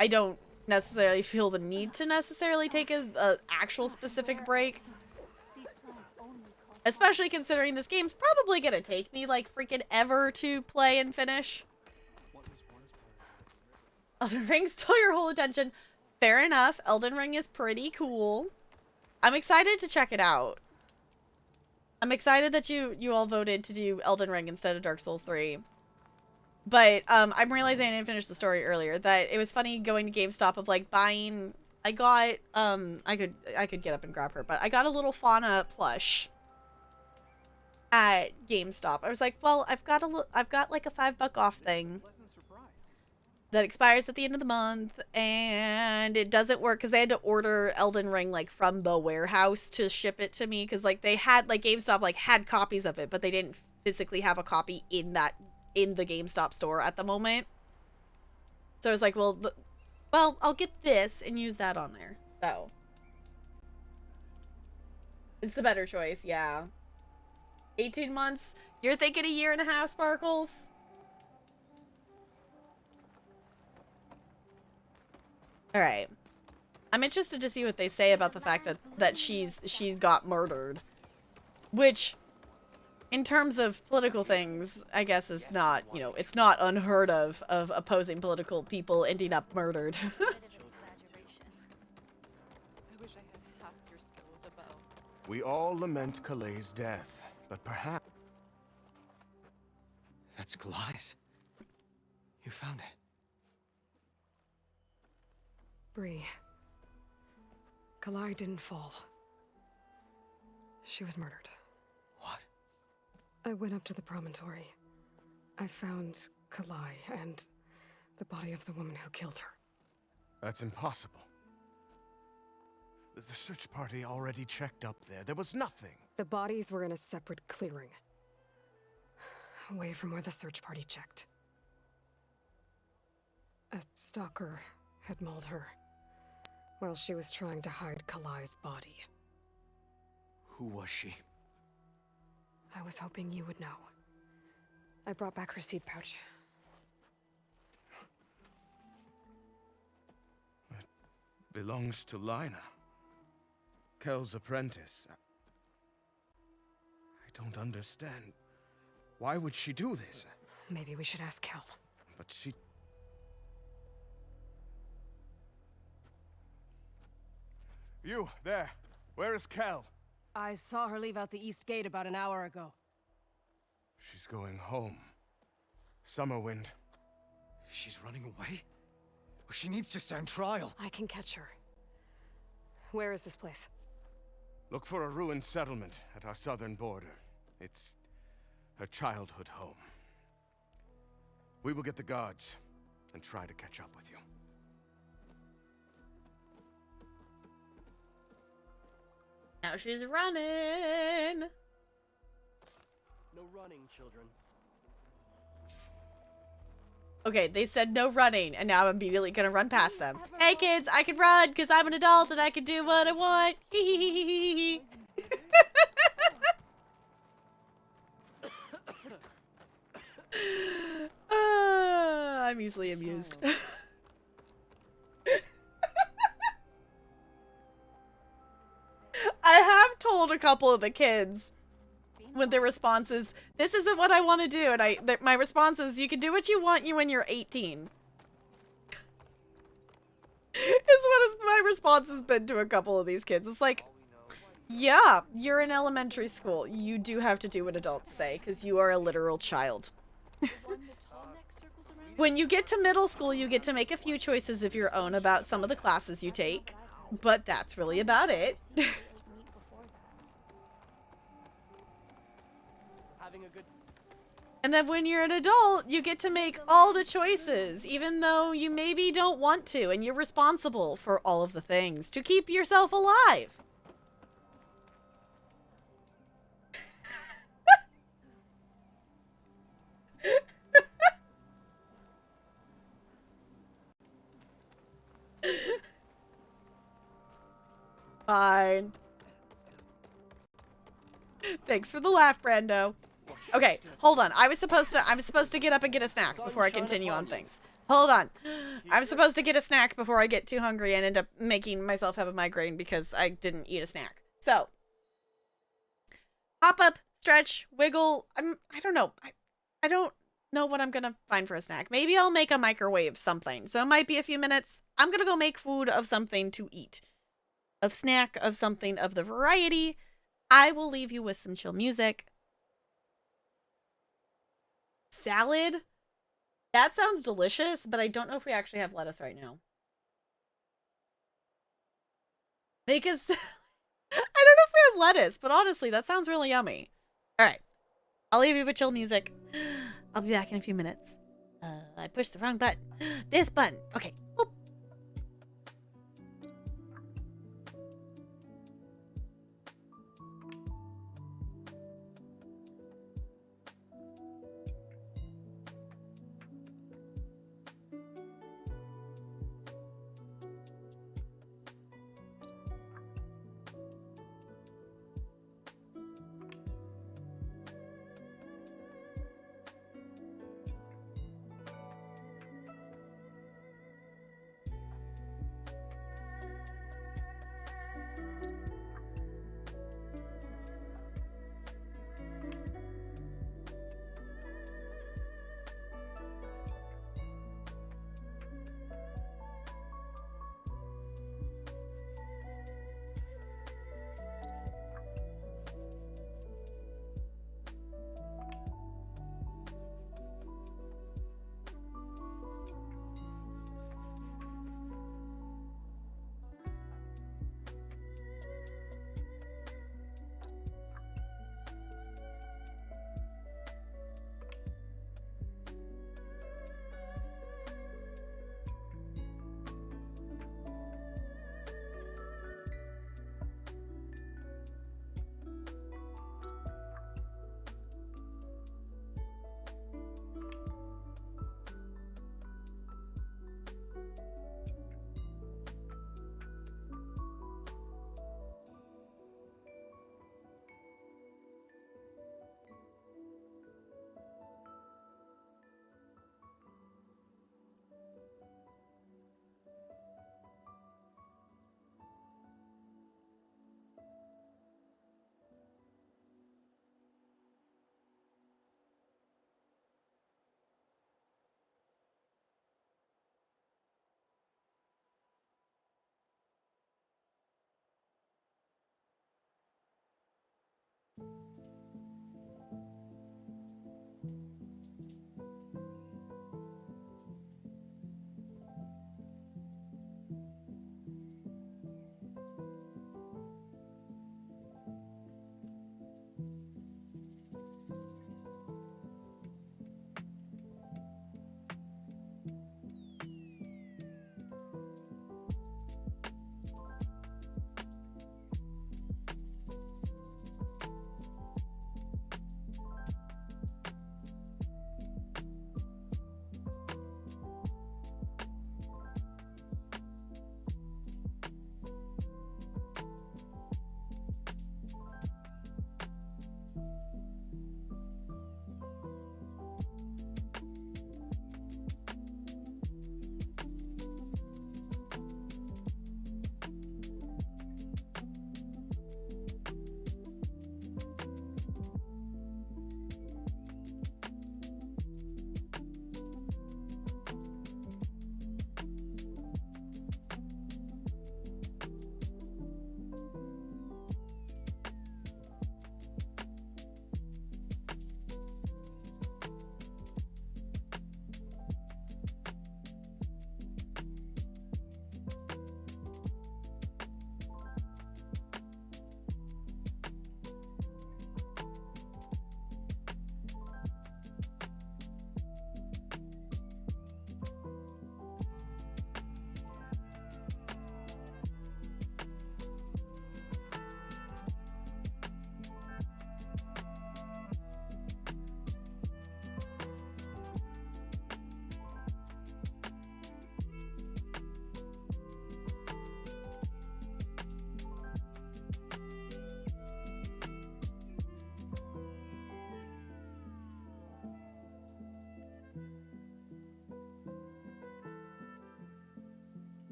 I don't necessarily feel the need to necessarily take a actual specific break. These plants only cost Especially considering this game's probably gonna take me like freaking ever to play and finish. Elden Ring stole your whole attention. Fair enough. Elden Ring is pretty cool. I'm excited to check it out. I'm excited that you all voted to do Elden Ring instead of Dark Souls 3. But I'm realizing I didn't finish the story earlier. That it was funny going to GameStop of like buying. I got I could get up and grab her, but I got a little fauna plush at GameStop. I was like, well, I've got like a $5 off thing Pleasant surprise. that expires at the end of the month, and it doesn't work because they had to order Elden Ring like from the warehouse to ship it to me because like they had like GameStop like had copies of it, but they didn't physically have a copy in the GameStop store at the moment. So I was like, well, I'll get this and use that on there. So it's the better choice, yeah. 18 months. You're thinking a year and a half, Sparkles? All right. I'm interested to see what they say about the fact that she's got murdered, which in terms of political things, I guess is not, you know, it's not unheard of opposing political people ending up murdered. a bit of exaggeration. I wish I had half your skill with a bow. We all lament Kalae's death, but perhaps... That's Kalai's. You found it. Bree. Kalai didn't fall. She was murdered. What? I went up to the promontory. I found Kalai and the body of the woman who killed her. That's impossible. The search party already checked up there. There was nothing. The bodies were in a separate clearing, away from where the search party checked. A stalker had mauled her while she was trying to hide Kalai's body. Who was she? I was hoping you would know. I brought back her seed pouch. It belongs to Lina. Kel's apprentice. I don't understand. Why would she do this? Maybe we should ask Kel. But she... You, there. Where is Kel? I saw her leave out the east gate about an hour ago. She's going home. Summerwind. She's running away? She needs to stand trial. I can catch her. Where is this place? Look for a ruined settlement at our southern border. It's her childhood home. We will get the guards and try to catch up with you. Now she's running. No running, children. Okay, they said no running, and now I'm immediately gonna run past them. Hey kids, I can run because I'm an adult and I can do what I want. I'm easily amused. I have told a couple of the kids with their responses, this isn't what I want to do, and my response is, you can do what you want when you're 18. Is what my response has been to a couple of these kids. It's like, yeah, you're in elementary school. You do have to do what adults say, because you are a literal child. When you get to middle school, you get to make a few choices of your own about some of the classes you take, but that's really about it. Having a good... And then when you're an adult, you get to make all the choices, even though you maybe don't want to, and you're responsible for all of the things to keep yourself alive. fine. Thanks for the laugh, Brando. Okay, hold on. I'm supposed to get up and get a snack before I continue on things. Hold on. I'm supposed to get a snack before I get too hungry and end up making myself have a migraine because I didn't eat a snack. So, hop up, stretch, wiggle. I don't know. I don't know what I'm gonna find for a snack. Maybe I'll make a microwave something. So it might be a few minutes. I'm gonna go make food of something to eat. Of snack, of something of the variety. I will leave you with some chill music. Salad? That sounds delicious, but I don't know if we actually have lettuce right now. Make us... I don't know if we have lettuce, but honestly, that sounds really yummy. All right. I'll leave you with chill music. I'll be back in a few minutes. I pushed the wrong button. This button. Okay. Boop.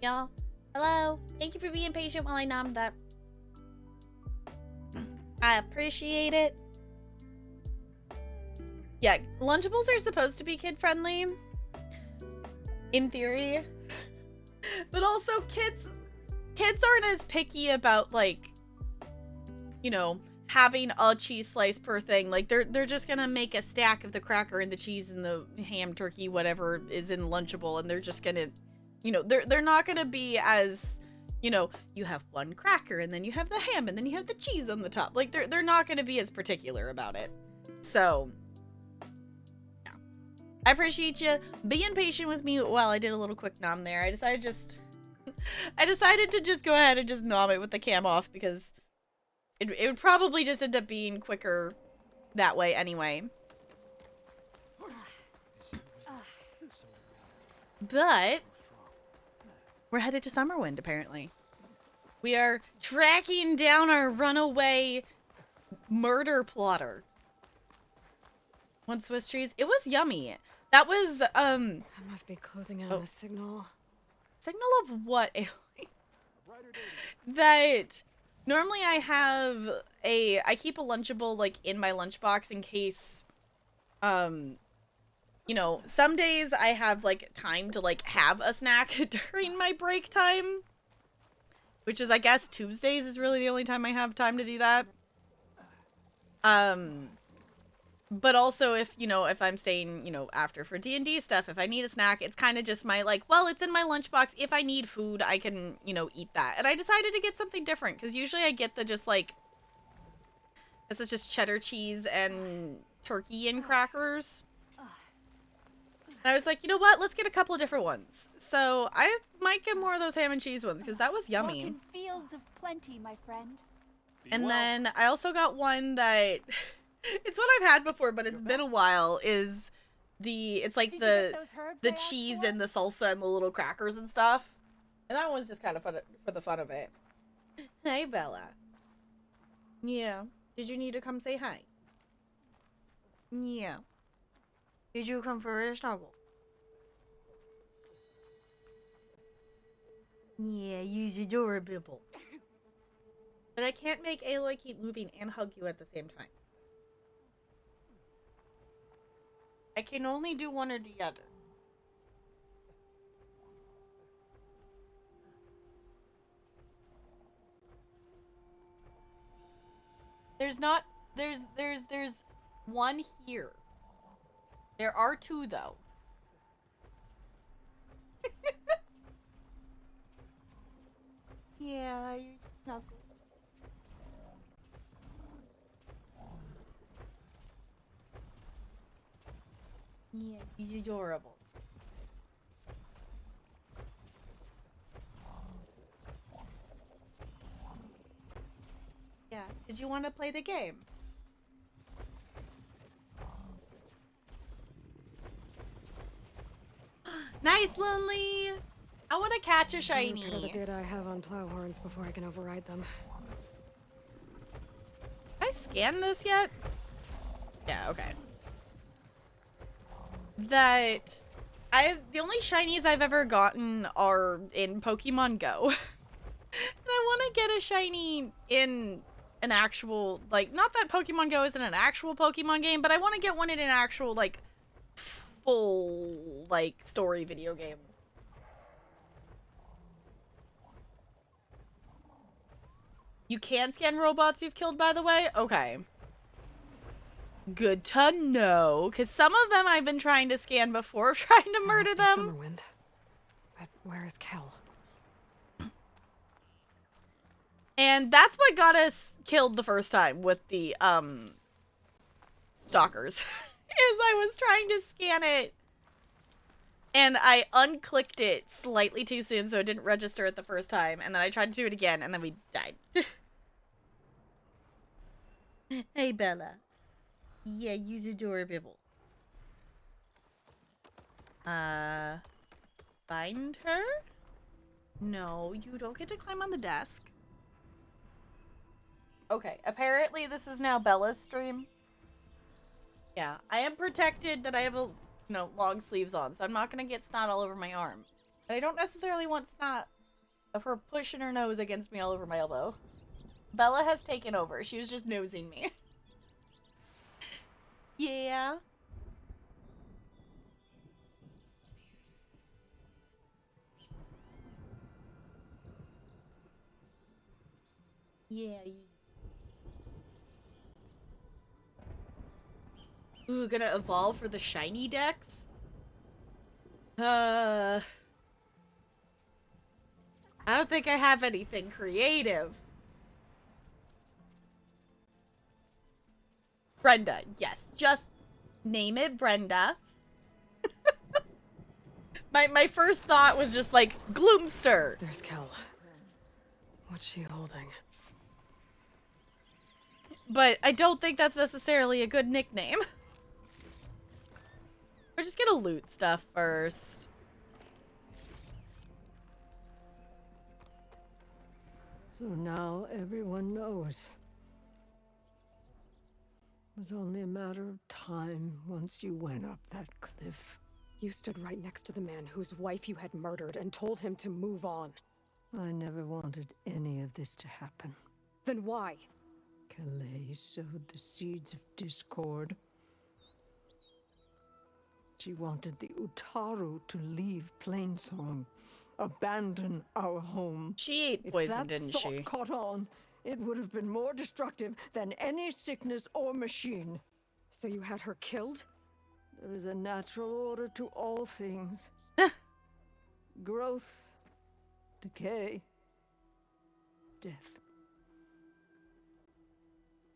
y'all. Hello. Thank you for being patient while I nommed that. I appreciate it. Yeah, Lunchables are supposed to be kid-friendly. In theory. But also, kids aren't as picky about, like, you know, having a cheese slice per thing. Like, they're just gonna make a stack of the cracker and the cheese and the ham, turkey, whatever is in Lunchable, and they're just gonna, you know, they're not gonna be as, you know, you have one cracker and then you have the ham and then you have the cheese on the top. Like, they're not gonna be as particular about it. So, yeah. I appreciate you being patient with me while I did a little quick nom there. I decided to just go ahead and just nom it with the cam off because it would probably just end up being quicker that way anyway. But we're headed to Summerwind, apparently. We are tracking down our runaway murder plotter. One Swiss cheese. It was yummy. That was, I must be closing in on the signal. Signal of what, Ailey? That normally I keep a Lunchable, like, in my lunchbox in case, you know, some days I have, like, time to, like, have a snack during my break time. Which is, I guess, Tuesdays is really the only time I have time to do that. But also if, you know, if I'm staying, you know, after for D&D stuff, if I need a snack, it's kind of just my, like, well, it's in my lunchbox. If I need food, I can, you know, eat that. And I decided to get something different, because usually I get the just, like, this is just cheddar cheese and turkey and crackers. And I was like, you know what? Let's get a couple of different ones. So I might get more of those ham and cheese ones, because that was yummy. Walk in fields of plenty, my friend. And then I also got one that... It's what I've had before, but it's been a while, it's like the cheese and the salsa and the little crackers and stuff. And that one's just kind of fun for the fun of it. Hey, Bella. Yeah. Did you need to come say hi? Yeah. Did you come for a snuggle? Yeah, use adorable. But I can't make Aloy keep moving and hug you at the same time. I can only do one or the other. There's one here. There are two though. Yeah, you're not good. Yeah, he's adorable. Yeah, did you want to play the game? Nice, Lonely! I want to catch a shiny. Look at the data I have on plowhorns before I can override them. Have I scanned this yet? Yeah, okay. That the only shinies I've ever gotten are in Pokemon Go. And I want to get a shiny in an actual, like, not that Pokemon Go isn't an actual Pokemon game, but I want to get one in an actual, like, full, like, story video game. You can scan robots you've killed, by the way? Okay. Good to know, because some of them I've been trying to scan before, trying to murder them. Summerwind. But where is Kel? And that's what got us killed the first time with the, stalkers. Is I was trying to scan it. And I unclicked it slightly too soon, so it didn't register it the first time. And then I tried to do it again, and then we died. Hey, Bella. Yeah, use adorable. Find her? No, you don't get to climb on the desk. Okay, apparently this is now Bella's stream. Yeah, I am protected that I have long sleeves on, so I'm not gonna get snot all over my arm. I don't necessarily want snot of her pushing her nose against me all over my elbow. Bella has taken over. She was just nosing me. Yeah. Yeah. Ooh, gonna evolve for the shiny dex? I don't think I have anything creative. Brenda, yes. Just name it Brenda. My first thought was just like, Gloomster. There's Kel. What's she holding? But I don't think that's necessarily a good nickname. We're just gonna loot stuff first. So now everyone knows. It was only a matter of time once you went up that cliff. You stood right next to the man whose wife you had murdered and told him to move on. I never wanted any of this to happen. Then why? Calais sowed the seeds of discord. She wanted the Utaru to leave Plainsong, abandon our home. She ate poison, didn't she? If that thought caught on, it would have been more destructive than any sickness or machine. So you had her killed? There is a natural order to all things. Growth, decay, death.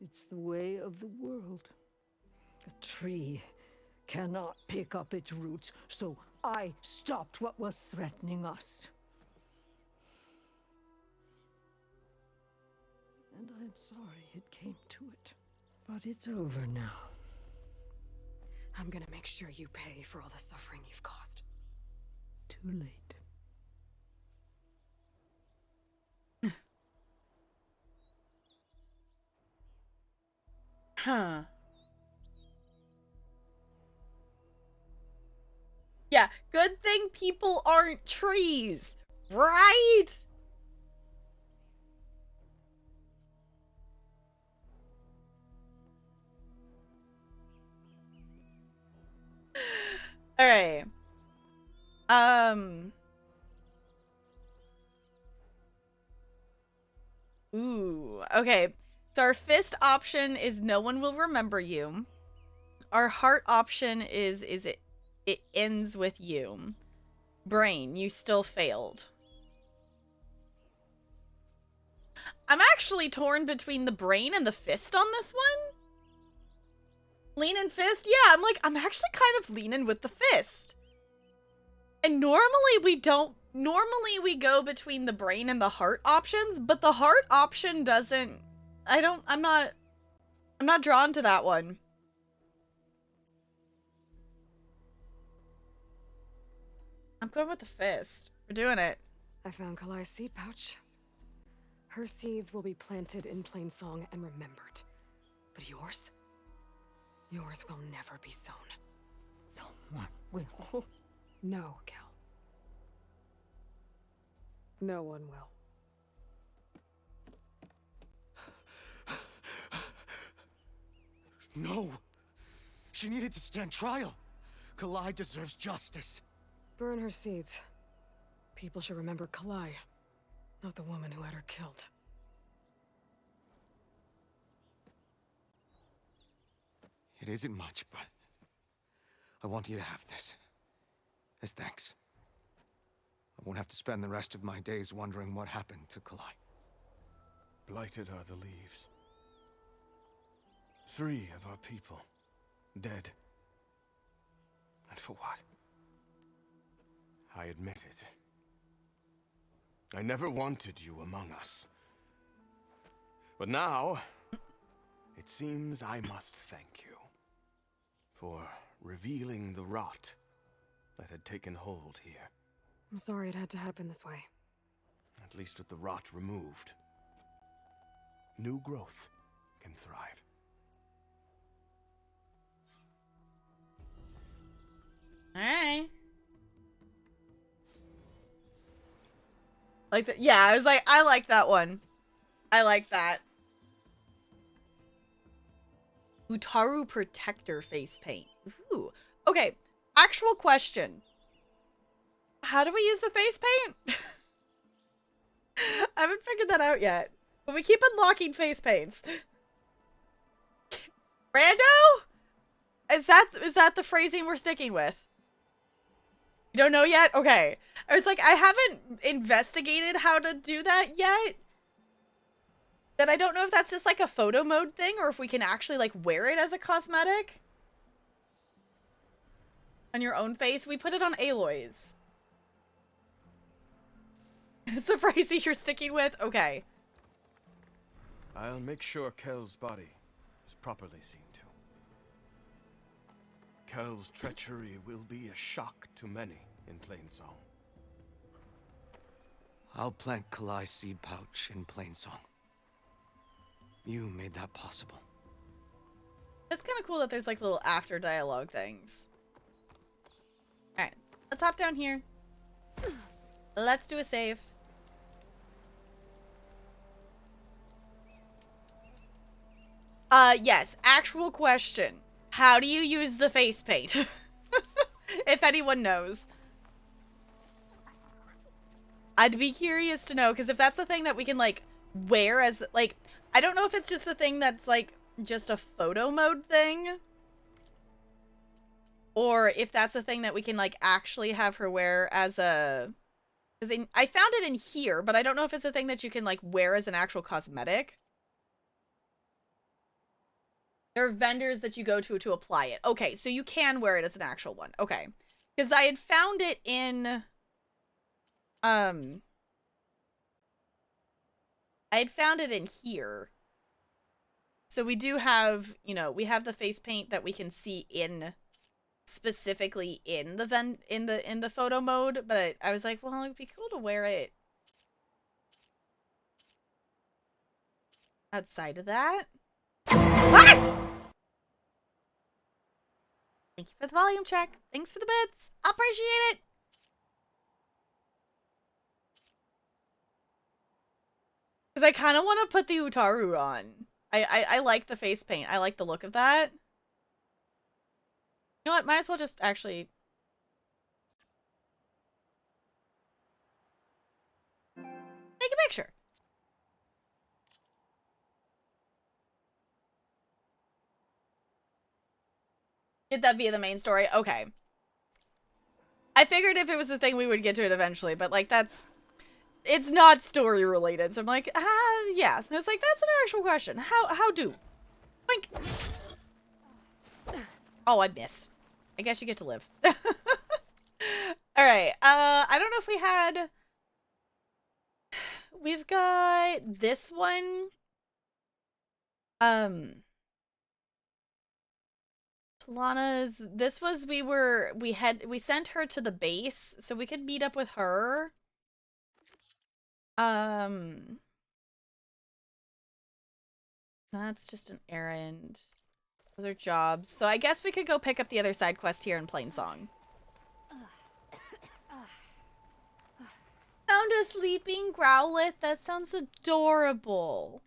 It's the way of the world. A tree cannot pick up its roots, so I stopped what was threatening us. And I'm sorry it came to it. But it's over now. I'm gonna make sure you pay for all the suffering you've caused. Too late. Huh. Yeah, good thing people aren't trees, right? All right. Ooh, okay. So our fist option is no one will remember you. Our heart option is it ends with you. Brain, you still failed. I'm actually torn between the brain and the fist on this one. Leaning fist? Yeah, I'm actually kind of leaning with the fist. And normally we go between the brain and the heart options, but the heart option doesn't, I'm not drawn to that one. I'm going with the fist. We're doing it. I found Kalai's seed pouch. Her seeds will be planted in Plainsong and remembered. But yours? Yours will never be sown. Someone will. No, Kel. No one will. No! She needed to stand trial. Kalai deserves justice. Burn her seeds. People should remember Kalai, not the woman who had her killed. It isn't much, but I want you to have this. As thanks. I won't have to spend the rest of my days wondering what happened to Kalai. Blighted are the leaves. 3 of our people, dead. And for what? I admit it. I never wanted you among us. But now, it seems I must thank you for revealing the rot that had taken hold here. I'm sorry it had to happen this way. At least with the rot removed, new growth can thrive. All right. Like that. Yeah, I was like, I like that one. I like that. Utaru Protector face paint. Ooh. Okay, actual question. How do we use the face paint? I haven't figured that out yet. But we keep unlocking face paints. Rando? Is that the phrasing we're sticking with? You don't know yet? Okay. I was like, I haven't investigated how to do that yet. That I don't know if that's just like a photo mode thing or if we can actually like wear it as a cosmetic. On your own face. We put it on Aloy's. It's the phrasing you're sticking with? Okay. I'll make sure Kel's body is properly seen to. Kel's treachery will be a shock to many in Plainsong. I'll plant Kalai's seed pouch in Plainsong. You made that possible. It's kind of cool that there's like little after dialogue things. Alright, let's hop down here. Let's do a save. Yes, actual question. How do you use the face paint? If anyone knows. I'd be curious to know, because if that's the thing that we can, like, wear as, like, I don't know if it's just a thing that's, like, just a photo mode thing. Or if that's a thing that we can, like, actually have her wear as a... Because I found it in here, but I don't know if it's a thing that you can, like, wear as an actual cosmetic. There are vendors that you go to apply it. Okay, so you can wear it as an actual one. Okay. Because I had found it in... I had found it in here. So we do have, you know, we have the face paint that we can see in... specifically in the in the photo mode, but I was like, well, it'd be cool to wear it outside of that. Ah! Thank you for the volume check. Thanks for the bits. Appreciate it. Because I kind of want to put the Utaru on. I like the face paint. I like the look of that. You know what? Might as well just actually... take a picture. Get that via the main story? Okay. I figured if it was the thing, we would get to it eventually, but, like, that's... it's not story related, so I'm like, yeah. I was like, that's an actual question. How do? Boink. Oh, I missed. I guess you get to live. Alright, I don't know if we had... we've got this one. Talana's... this was, we sent her to the base, so we could meet up with her. That's just an errand. Those are jobs. So I guess we could go pick up the other side quest here in Plainsong. Found a sleeping Growlithe. That sounds adorable.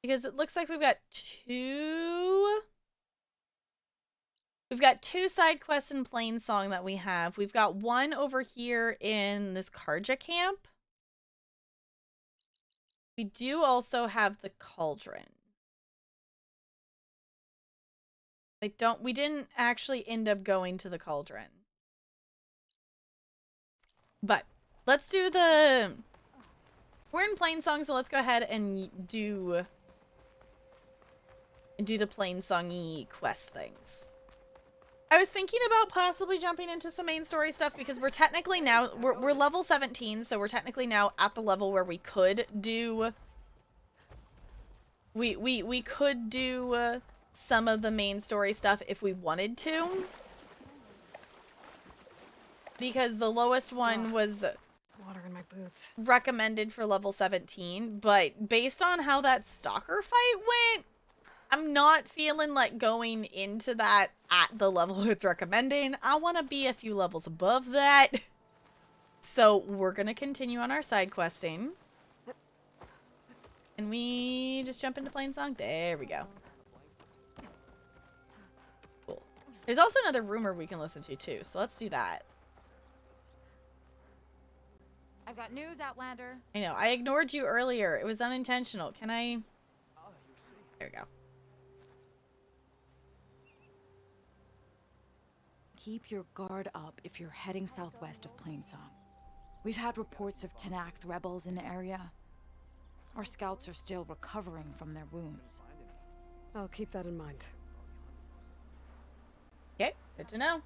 Because it looks like we've got two... we've got two side quests in Plainsong that we have. We've got one over here in this Karja camp. We do also have the Cauldron. We didn't actually end up going to the Cauldron. But let's do the... we're in Plainsong, so let's go ahead and do the Plainsong-y quest things. I was thinking about possibly jumping into some main story stuff because we're technically now... we're level 17, so we're technically now at the level where we could do... We could do some of the main story stuff if we wanted to. Because the lowest one was water in my boots. Recommended for level 17, but based on how that stalker fight went, I'm not feeling like going into that at the level it's recommending. I want to be a few levels above that. so we're gonna continue on our side questing. Can we just jump into Plainsong? There we go. Cool. There's also another rumor we can listen to too, so let's do that. I've got news, Outlander. I know, I ignored you earlier. It was unintentional. Can I? There we go. Keep your guard up if you're heading southwest of Plainsong. We've had reports of Tenakth rebels in the area. Our scouts are still recovering from their wounds. I'll keep that in mind. Okay, good to know.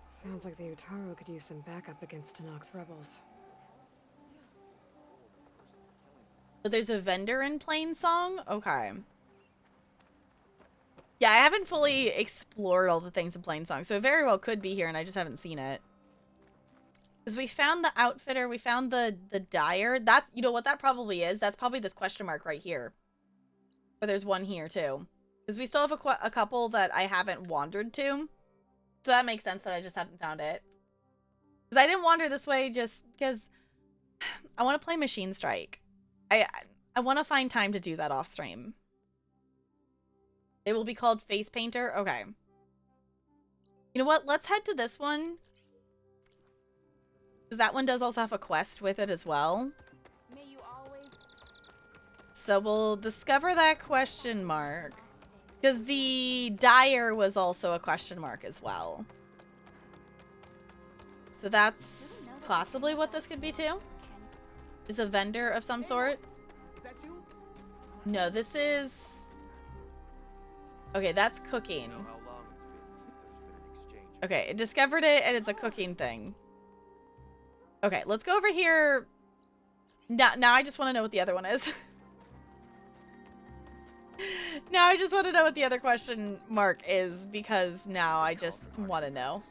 Sounds like the Utaru could use some backup against Tenakth rebels. But there's a vendor in Plainsong? Okay. Yeah, I haven't fully explored all the things in Plainsong, so it very well could be here and I just haven't seen it. Because we found the outfitter, we found the dyer. That's, you know what that probably is? That's probably this question mark right here. But there's one here too. Because we still have a couple that I haven't wandered to. So that makes sense that I just haven't found it. Because I didn't wander this way just because I want to play Machine Strike. I want to find time to do that off stream. It will be called Face Painter. Okay. You know what? Let's head to this one. Because that one does also have a quest with it as well. May you always... So we'll discover that question mark. Because the dyer was also a question mark as well. So that's possibly what this could be too. Is a vendor of some sort. No, this is... Okay, that's cooking. Okay, I discovered it and it's a cooking thing. Okay, let's go over here. Now I just want to know what the other one is. Now I just want to know what the other question mark is because now I just want to know.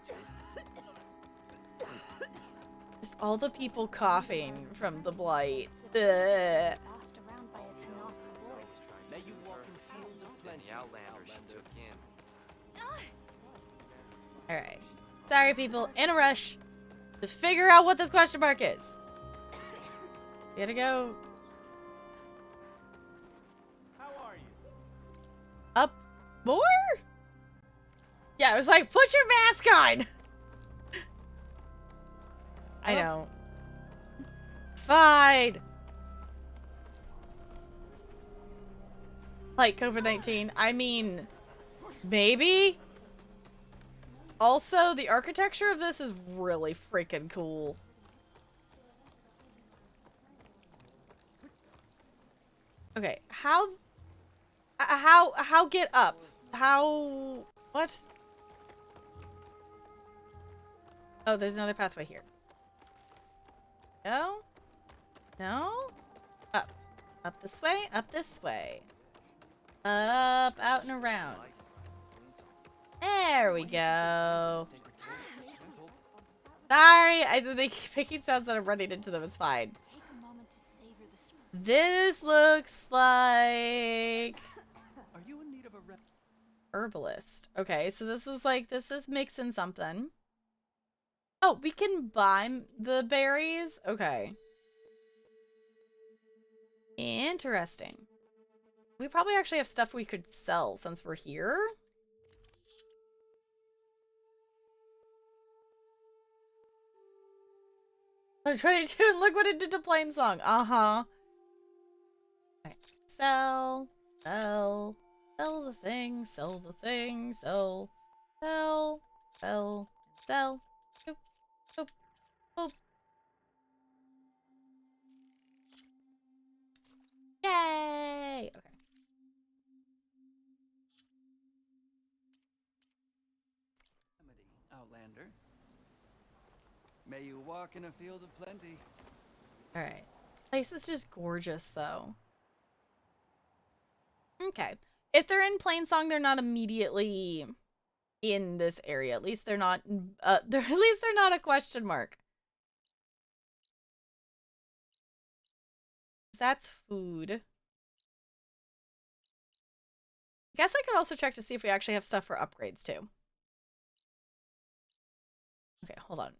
Just all the people coughing from the blight. Ugh. Bossed around by a Tenakth boy. May you walk in fields of plenty. The Outlander she took in. Alright. Sorry, people. In a rush to figure out what this question mark is. Gotta go. How are you? Up more? Yeah, it was like, put your mask on! I know. Fine. Like COVID-19. I mean, maybe? Also, the architecture of this is really freaking cool. Okay, how get up? How, what? Oh, there's another pathway here. No? No? Up. Up this way, up this way. Up, out and around. There we go. Sorry, they keep making sounds that I'm running into them. It's fine. Take a moment to savor the smell. This looks like Are you in need of a herbalist. Okay, so this is mixing something. Oh, we can buy the berries? Okay. Interesting. We probably actually have stuff we could sell since we're here. I'm 22 and look what it did to Plainsong. Uh-huh. Okay. Sell the thing, sell the thing, sell. Boop, boop, boop. Yay! Okay. Outlander. May you walk in a field of plenty. Alright. Place is just gorgeous, though. Okay. If they're in Plainsong, they're not immediately in this area. At least they're not, at least they're not a question mark. That's food. I guess I could also check to see if we actually have stuff for upgrades, too. Okay, hold on.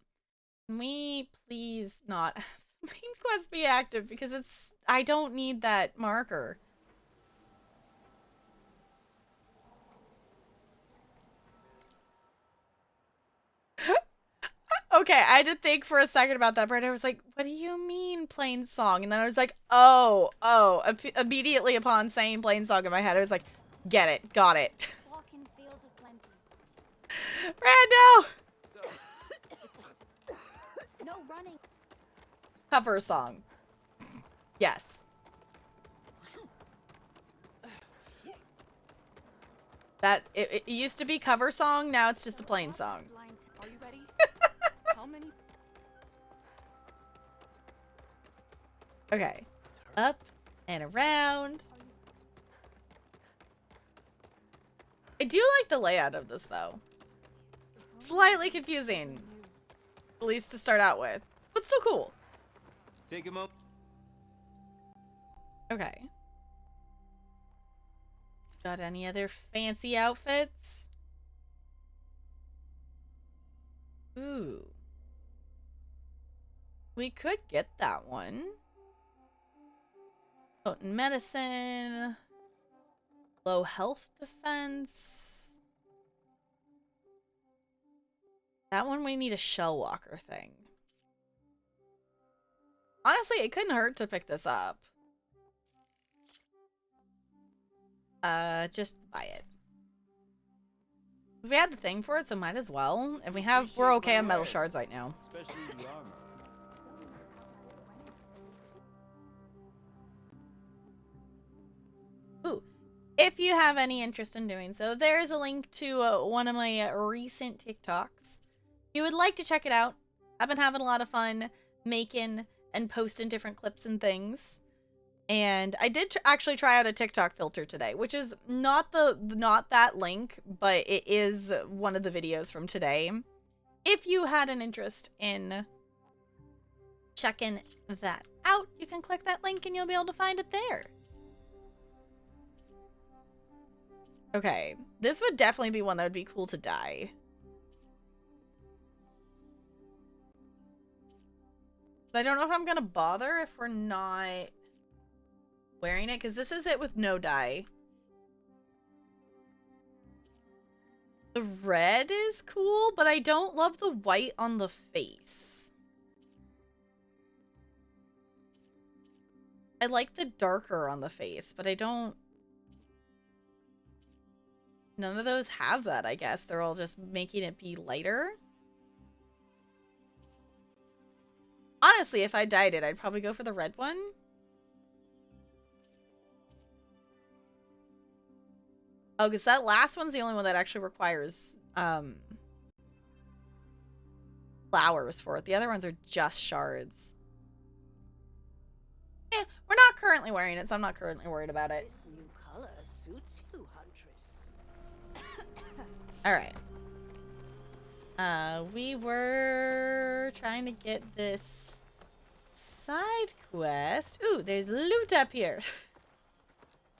Can we please not have the main quest be active? Because I don't need that marker. Okay, I had to think for a second about that, but I was like, what do you mean plain song? And then I was like, oh. Immediately upon saying plain song in my head, I was like, get it, got it. Walk in fields of plenty. Brando! No running. Cover song. Yes. It used to be cover song, now it's just a plain song. Are you ready? How many? Okay. Up and around. I do like the layout of this, though. Slightly confusing. At least to start out with. But still cool. Take a moment. Okay. Got any other fancy outfits? Ooh. We could get that one. Potent medicine. Low health defense. That one we need a shell walker thing. Honestly, it couldn't hurt to pick this up. Just buy it. Because we had the thing for it, so might as well. And we're okay on metal shards right now. Especially the armor. Ooh. If you have any interest in doing so, there is a link to one of my recent TikToks. If you would like to check it out, I've been having a lot of fun making and posting different clips and things. And I did actually try out a TikTok filter today, which is not that link, but it is one of the videos from today. If you had an interest in checking that out, you can click that link and you'll be able to find it there. Okay, this would definitely be one that would be cool to dye. But I don't know if I'm gonna bother if we're not wearing it, because this is it with no dye. The red is cool, but I don't love the white on the face. I like the darker on the face, but I don't... None of those have that, I guess. They're all just making it be lighter. Honestly, if I dyed it, I'd probably go for the red one. Oh, because that last one's the only one that actually requires flowers for it. The other ones are just shards. Yeah, we're not currently wearing it, so I'm not currently worried about it. This new color suits you, Huntress. Alright. We were trying to get this side quest. Ooh, there's loot up here.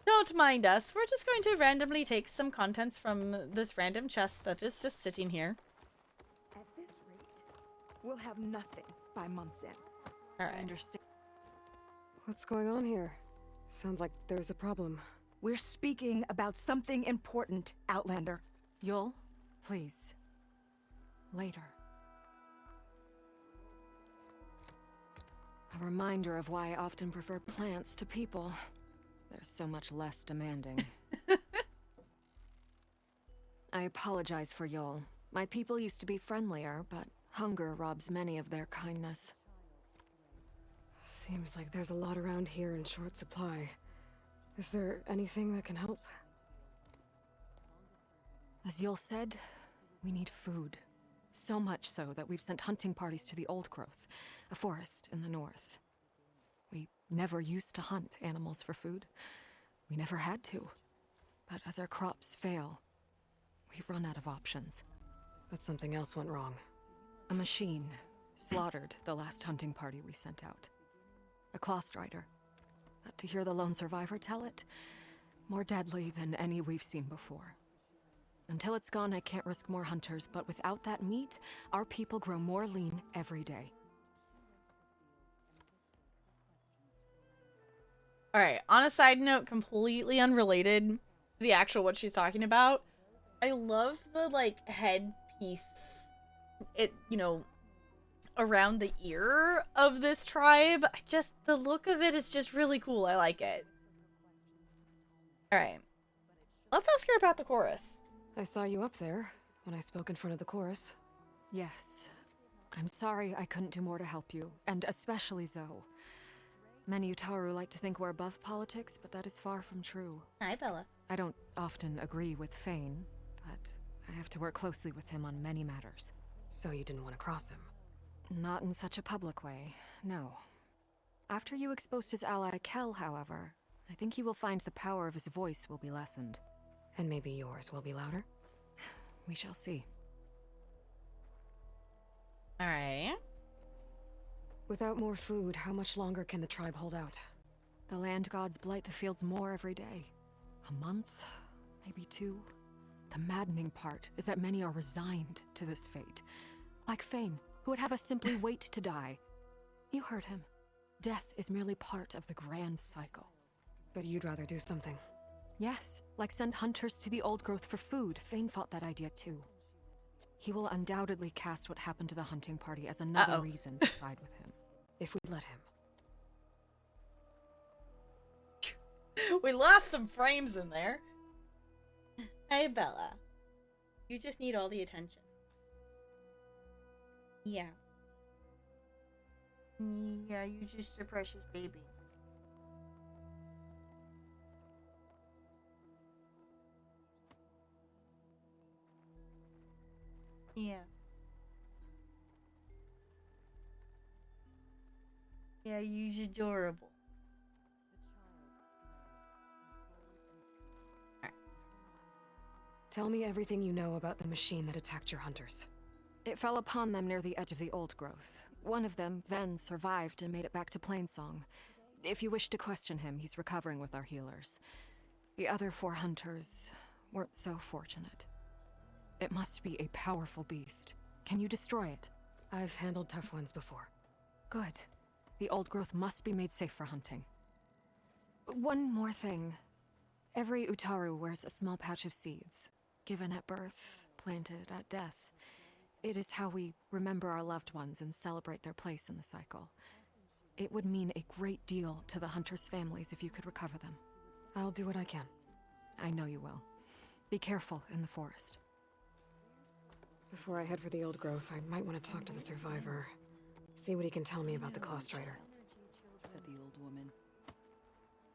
Don't mind us. We're just going to randomly take some contents from this random chest that is just sitting here. At this rate, we'll have nothing by month's end. Alright. I understand. What's going on here? Sounds like there's a problem. We're speaking about something important, Outlander. Yul, please. Later. A reminder of why I often prefer plants to people. They're so much less demanding. I apologize for Yul. My people used to be friendlier, but hunger robs many of their kindness. Seems like there's a lot around here in short supply. Is there anything that can help? As Yul said, we need food. So much so that we've sent hunting parties to the Old Growth, a forest in the north. We never used to hunt animals for food. We never had to. But as our crops fail, we run out of options. But something else went wrong. A machine slaughtered the last hunting party we sent out. A Clawstrider. But to hear the lone survivor tell it, more deadly than any we've seen before. Until it's gone, I can't risk more hunters, but without that meat, our people grow more lean every day. All right, on a side note, completely unrelated to the actual what she's talking about, I love the, like, headpiece, around the ear of this tribe. The look of it is just really cool. I like it. All right. Let's ask her about the chorus. I saw you up there when I spoke in front of the chorus. Yes. I'm sorry I couldn't do more to help you, and especially Zoe. Many Utaru like to think we're above politics, but that is far from true. Hi, Bella. I don't often agree with Fane, but I have to work closely with him on many matters. So you didn't want to cross him? Not in such a public way, no. After you exposed his ally Kel, however, I think he will find the power of his voice will be lessened. And maybe yours will be louder? We shall see. Alright. Without more food, how much longer can the tribe hold out? The land gods blight the fields more every day. A month? Maybe 2? The maddening part is that many are resigned to this fate. Like Fane, who would have us simply wait to die. You heard him. Death is merely part of the grand cycle. But you'd rather do something. Yes, like send hunters to the old growth for food. Fane fought that idea too. He will undoubtedly cast what happened to the hunting party as another reason to side with him. If we let him. We lost some frames in there. Hey, Bella. You just need all the attention. Yeah. Yeah, you're just a precious baby. Yeah. Yeah, you're adorable. Tell me everything you know about the machine that attacked your hunters. It fell upon them near the edge of the old growth. One of them, Ven, survived and made it back to Plainsong. If you wish to question him, he's recovering with our healers. The other 4 hunters weren't so fortunate. It must be a powerful beast. Can you destroy it? I've handled tough ones before. Good. The old growth must be made safe for hunting. One more thing. Every Utaru wears a small pouch of seeds, given at birth, planted at death. It is how we remember our loved ones and celebrate their place in the cycle. It would mean a great deal to the hunters' families if you could recover them. I'll do what I can. I know you will. Be careful in the forest. Before I head for the old growth, I might want to talk to the survivor. See what he can tell me about the Clawstrider. Said the old woman.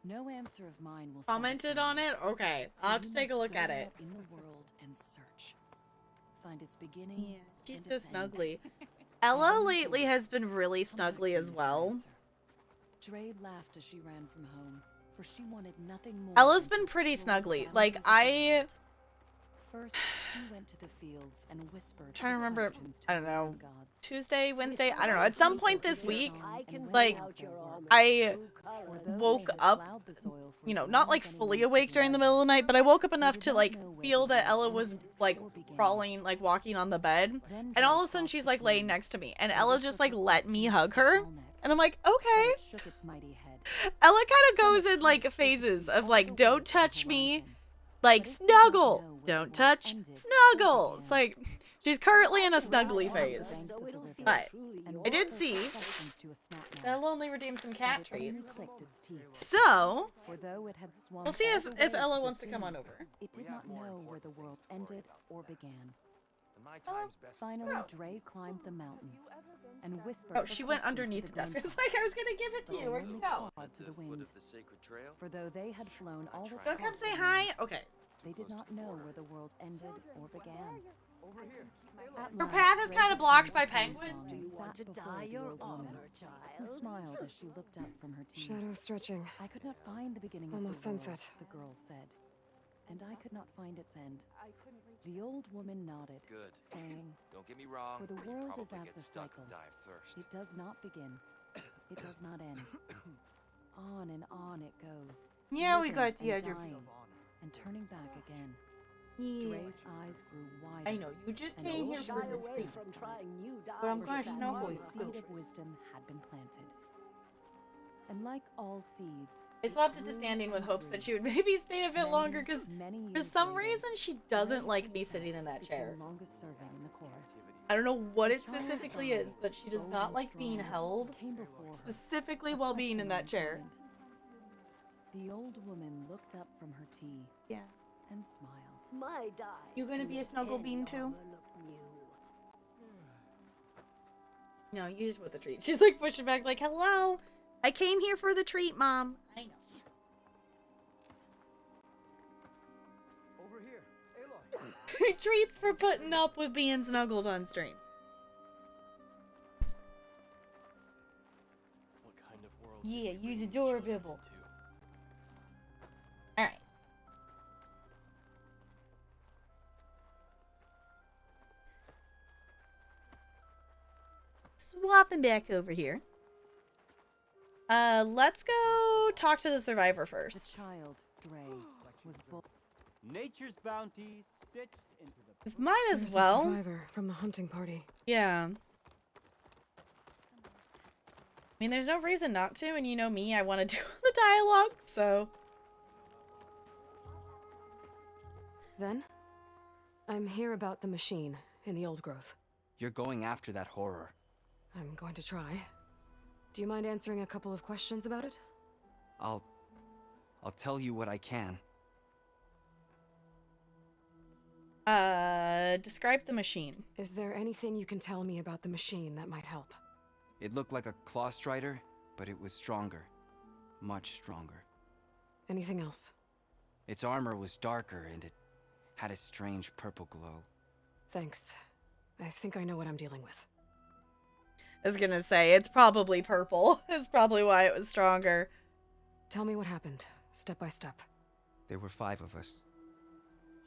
No answer of mine will Commented on it? Okay. I'll have to take a look at it. In the world and search. Find its beginning. Yeah, she's so snuggly. Ella lately has been really snuggly as well. Drade laughed as she ran from home, for she wanted nothing more. Ella's been pretty snuggly. Like, First, she went to the fields and whispered. Trying to remember, I don't know, Tuesday, Wednesday, I don't know. At some point this week, like, I woke up, you know, not like fully awake during the middle of the night, but I woke up enough to like feel that Ella was like crawling, like walking on the bed, and all of a sudden she's like laying next to me, and Ella just like let me hug her, and I'm like, okay. Ella kind of goes in like phases of like, don't touch me. Like, snuggle! Don't touch, snuggle! It's like, she's currently in a snuggly phase. But, I did see that Ella only redeemed some cat treats. So, we'll see if Ella wants to come on over. It did not know where the world ended or began. Finally, Drade climbed the mountains and whispered. Oh, she went underneath the desk. It's like I was gonna give it to you. Where'd you go? To the wind. For though they had flown all the Go come say hi. Okay. They did not know where the world ended or began. Her path is kind of blocked by penguins. Do you want to die your honor, child? Who smiled as she looked up from her tea. Shadow stretching. I could not find the beginning Almost of the world, sunset. the girl said. And I could not find its end. The old woman nodded, saying, Don't get me wrong. For the you'll world is probably as the get stuck cycle. and die of thirst. It does not begin. It does not end. On and on it goes. Yeah, we living got the and other dying, and turning back again. Yeah. Dre's eyes grew wider. I know, you just and came here old for women the seized treat. on it. But I'm For going to that snuggle the you. seed of wisdom had been planted. And like all seeds, I swapped it to standing with hopes that she would maybe stay a bit longer because for some reason she doesn't like me sitting in that chair. Longest serving in the chorus. I don't know what it specifically is, but she does not like being held, specifically while being in that chair. The old woman looked up from her tea. Yeah. And smiled. My die. You gonna be a snuggle bean too? No, you just want the treat. She's like pushing back like, hello, I came here for the treat, Mom. I know. Over here, Aloy. Treats for putting up with being snuggled on stream. What kind of world? Yeah, use a door bibble. Alright. Swapping back over here. Let's go talk to the survivor first. The child, Dre, was born. Nature's bounty stitched into the. This might as There's well. The survivor from the hunting party. Yeah. I mean, there's no reason not to, and you know me, I want to do the dialogue, so. Ven, I'm here about the machine in the old growth. You're going after that horror. I'm going to try. Do you mind answering a couple of questions about it? I'll tell you what I can. Describe the machine. Is there anything you can tell me about the machine that might help? It looked like a claw strider, but it was stronger. Much stronger. Anything else? Its armor was darker, and it had a strange purple glow. Thanks. I think I know what I'm dealing with. I was gonna say, it's probably purple. It's probably why it was stronger. Tell me what happened, step by step. There were 5 of us,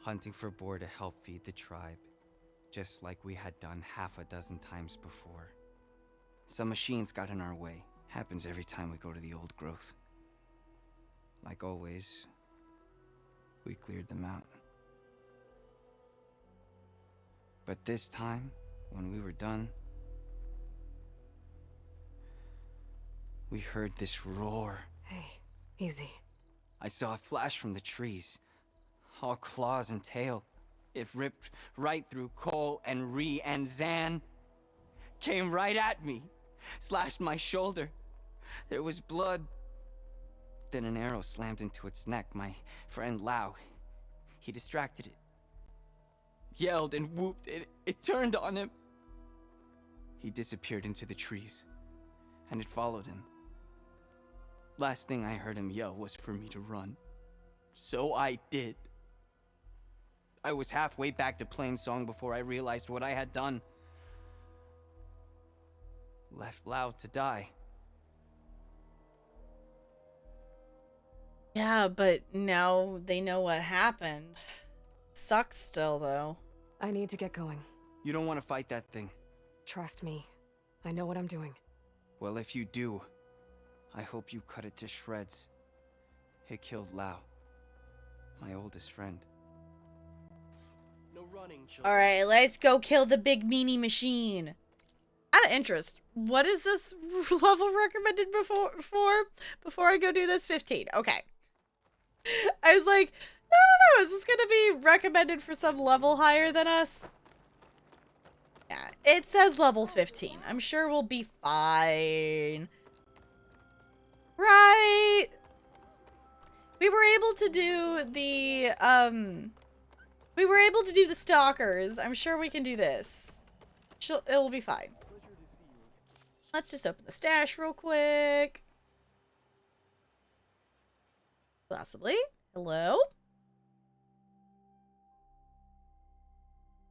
hunting for boar to help feed the tribe, just like we had done half a dozen times before. Some machines got in our way. Happens every time we go to the old growth. Like always, we cleared them out. But this time, when we were done, we heard this roar. Hey, easy. I saw a flash from the trees, all claws and tail. It ripped right through Cole and Ree, and Zan came right at me, slashed my shoulder. There was blood. Then an arrow slammed into its neck. My friend Lau, he distracted it. Yelled and whooped. It turned on him. He disappeared into the trees, and it followed him. Last thing I heard him yell was for me to run. So I did. I was halfway back to Plainsong before I realized what I had done. Left Lau to die. Yeah, but now they know what happened. Sucks still, though. I need to get going. You don't want to fight that thing. Trust me. I know what I'm doing. Well, if you do, I hope you cut it to shreds. It killed Lau, my oldest friend. No running, Alright, let's go kill the big meanie machine. Out of interest, what is this level recommended before I go do this? 15. Okay. I was like, no, is this gonna be recommended for some level higher than us? Yeah, it says level 15. I'm sure we'll be fine. Right? We were able to do the, stalkers. I'm sure we can do this. It will be fine. Let's just open the stash real quick. Possibly. Hello?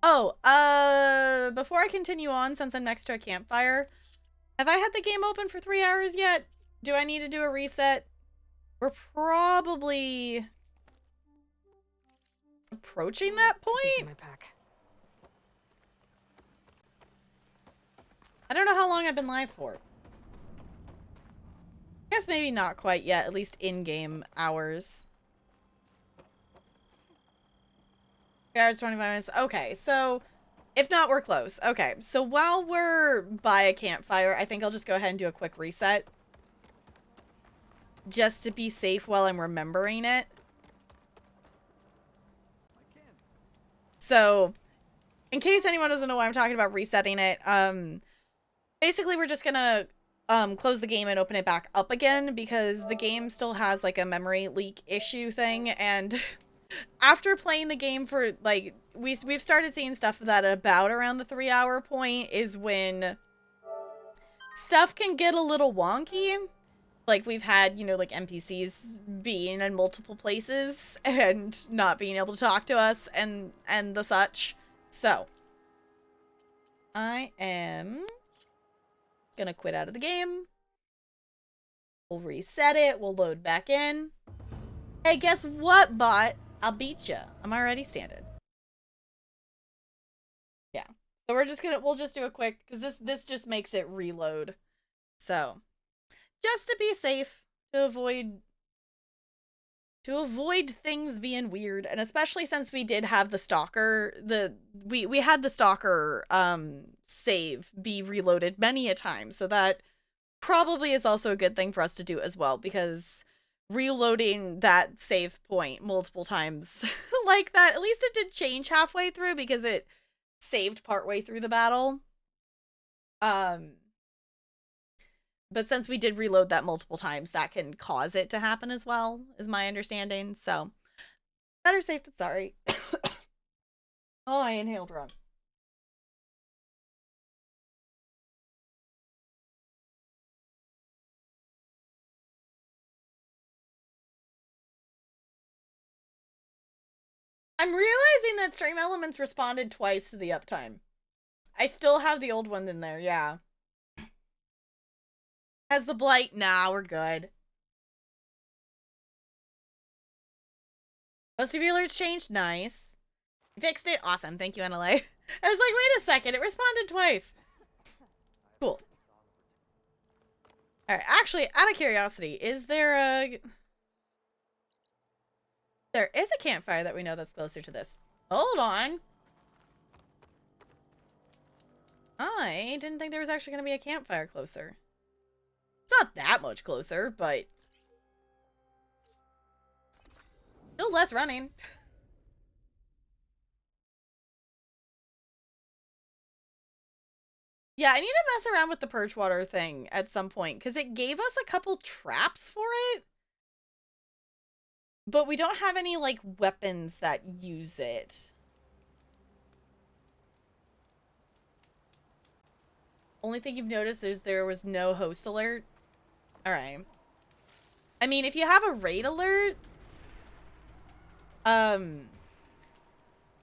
Oh, before I continue on, since I'm next to a campfire, have I had the game open for 3 hours yet? Do I need to do a reset? We're probably approaching that point. My pack. I don't know how long I've been live for. I guess maybe not quite yet, at least in-game hours. hours, 25 minutes. Okay, so if not, we're close. Okay, so while we're by a campfire, I think I'll just go ahead and do a quick reset. Just to be safe while I'm remembering it. So, in case anyone doesn't know why I'm talking about resetting it, basically we're just gonna close the game and open it back up again because the game still has like a memory leak issue thing, and after playing the game for like we've started seeing stuff that about around the 3-hour point is when stuff can get a little wonky. Like we've had, you know, like NPCs being in multiple places and not being able to talk to us and the such. So I am gonna quit out of the game. We'll reset it. We'll load back in. Hey, guess what, bot? I'll beat ya. I'm already standing. Yeah. So we'll just do a quick, because this just makes it reload. So, just to be safe, to avoid things being weird, and especially since we did have the stalker, we had the stalker save be reloaded many a time, so that probably is also a good thing for us to do as well, because reloading that save point multiple times like that, at least it did change halfway through because it saved partway through the battle. But since we did reload that multiple times, that can cause it to happen as well, is my understanding. So, better safe than sorry. Oh, I inhaled wrong. I'm realizing that Stream Elements responded twice to the uptime. I still have the old one in there, yeah. Has the blight? Nah, we're good. Most of your alerts changed? Nice. You fixed it? Awesome. Thank you, NLA. I was like, wait a second, it responded twice. Cool. Alright, actually, out of curiosity, is there a... There is a campfire that we know that's closer to this. Hold on. I didn't think there was actually going to be a campfire closer. It's not that much closer, but... still less running. Yeah, I need to mess around with the purge water thing at some point, because it gave us a couple traps for it. But we don't have any, like, weapons that use it. Only thing you've noticed is there was no host alert. Alright. I mean, if you have a raid alert...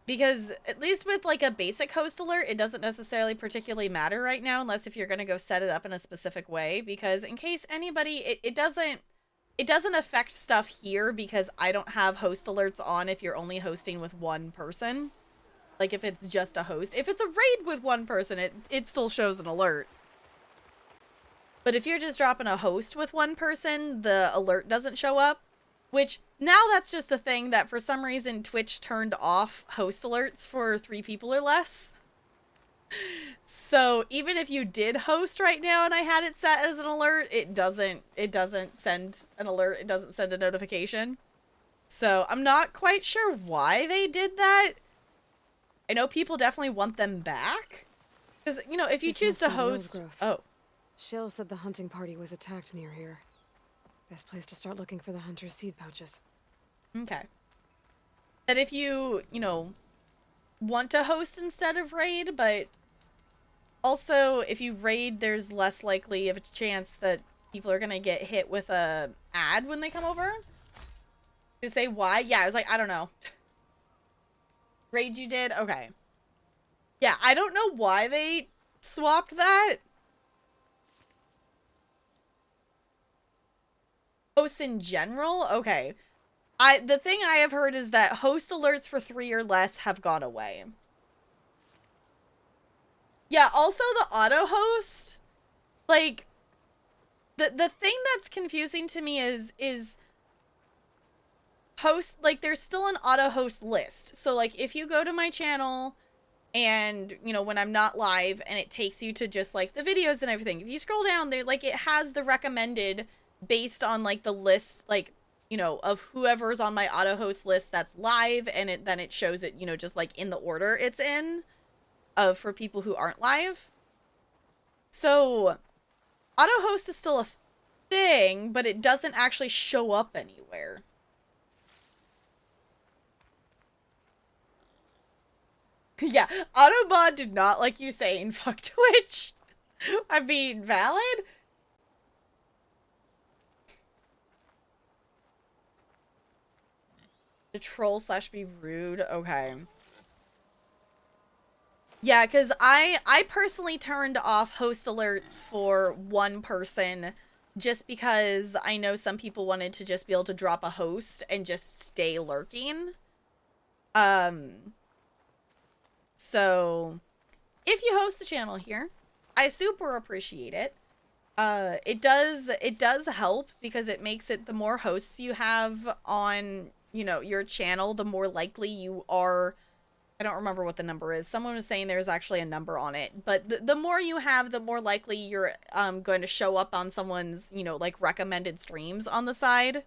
because at least with, like, a basic host alert, it doesn't necessarily particularly matter right now, unless if you're gonna go set it up in a specific way. Because in case anybody... It doesn't affect stuff here because I don't have host alerts on if you're only hosting with one person. Like if it's just a host. If it's a raid with one person, it still shows an alert. But if you're just dropping a host with one person, the alert doesn't show up. Which, now that's just a thing that for some reason Twitch turned off host alerts for 3 people or less. So even if you did host right now and I had it set as an alert, it doesn't send an alert. It doesn't send a notification. So I'm not quite sure why they did that. I know people definitely want them back. Because, you know, if you choose to host... Oh. Shill said the hunting party was attacked near here. Best place to start looking for the hunter's seed pouches. Okay. That if you know, want to host instead of raid, but also if you raid, there's less likely of a chance that people are gonna get hit with a ad when they come over. To say why? Yeah, I was like, I don't know. Raid you did? Okay. Yeah, I don't know why they swapped that. Hosts in general? Okay. The thing I have heard is that host alerts for 3 or less have gone away. Yeah, also the auto host, like, the thing that's confusing to me is host, like, there's still an auto host list. So, like, if you go to my channel and, you know, when I'm not live and it takes you to just, like, the videos and everything, if you scroll down there, like, it has the recommended based on, like, the list, like, you know, of whoever's on my auto host list that's live, and then it shows it, you know, just, like, in the order it's in, for people who aren't live. So, auto host is still a thing, but it doesn't actually show up anywhere. Yeah, Autobot did not like you saying fuck Twitch. I mean, valid? To troll / be rude. Okay. Yeah, because I personally turned off host alerts for one person just because I know some people wanted to just be able to drop a host and just stay lurking. So if you host the channel here, I super appreciate it. It does help because it makes it, the more hosts you have on, you know, your channel, the more likely you are. I don't remember what the number is. Someone was saying there's actually a number on it, but the more you have, the more likely you're going to show up on someone's, you know, like, recommended streams on the side.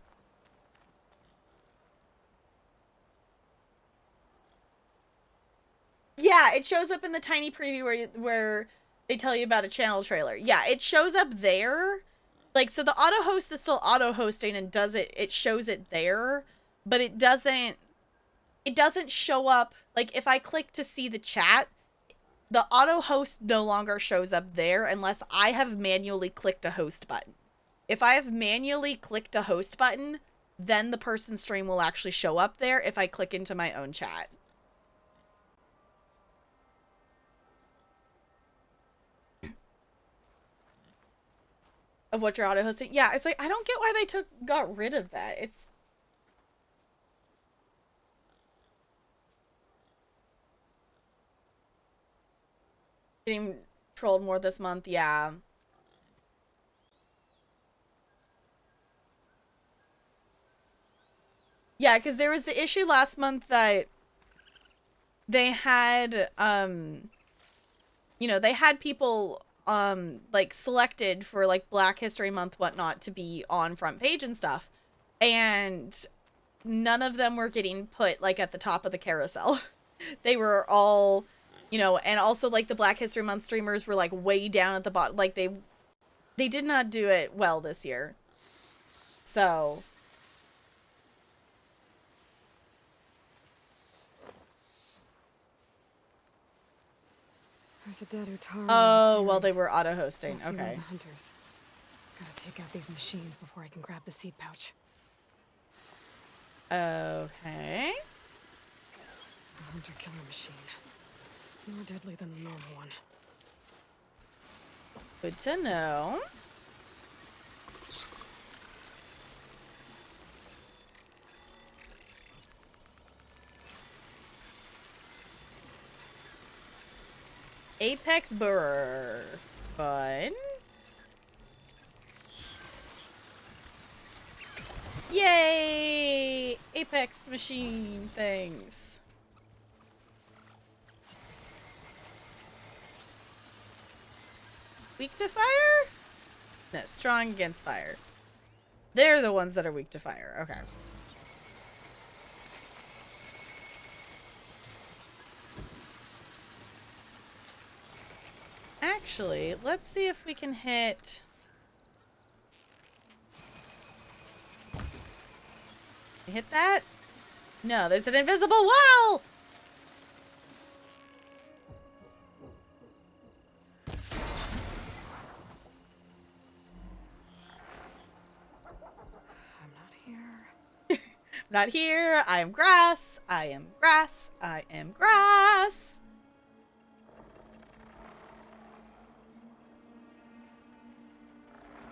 Yeah, it shows up in the tiny preview where they tell you about a channel trailer. Yeah, it shows up there. Like, so the auto host is still auto hosting and it shows it there, but it doesn't show up. Like, if I click to see the chat, the auto host no longer shows up there unless I have manually clicked a host button. If I have manually clicked a host button, then the person's stream will actually show up there if I click into my own chat. Of what you're auto hosting. Yeah, it's like, I don't get why they got rid of that. It's getting trolled more this month. Yeah. Yeah, because there was the issue last month that they had, you know, they had people like selected for, like, Black History Month, whatnot, to be on front page and stuff, and none of them were getting put, like, at the top of the carousel. They were all, you know, and also, like, the Black History Month streamers were, like, way down at the bottom. Like, they did not do it well this year. So there's a dead Utara. oh, well, they were auto hosting. Must be one of Okay. the hunters. Gotta take out these machines before I can grab the seed pouch. Okay. A hunter-killer machine. More deadly than the normal one. Good to know. Apex Burr. Fun. Yay! Apex machine things. Weak to fire? No, strong against fire. They're the ones that are weak to fire. Okay. Actually, let's see if we can hit... Hit that? No, there's an invisible wall! I'm not here. Not here. I am grass. I am grass. I am grass.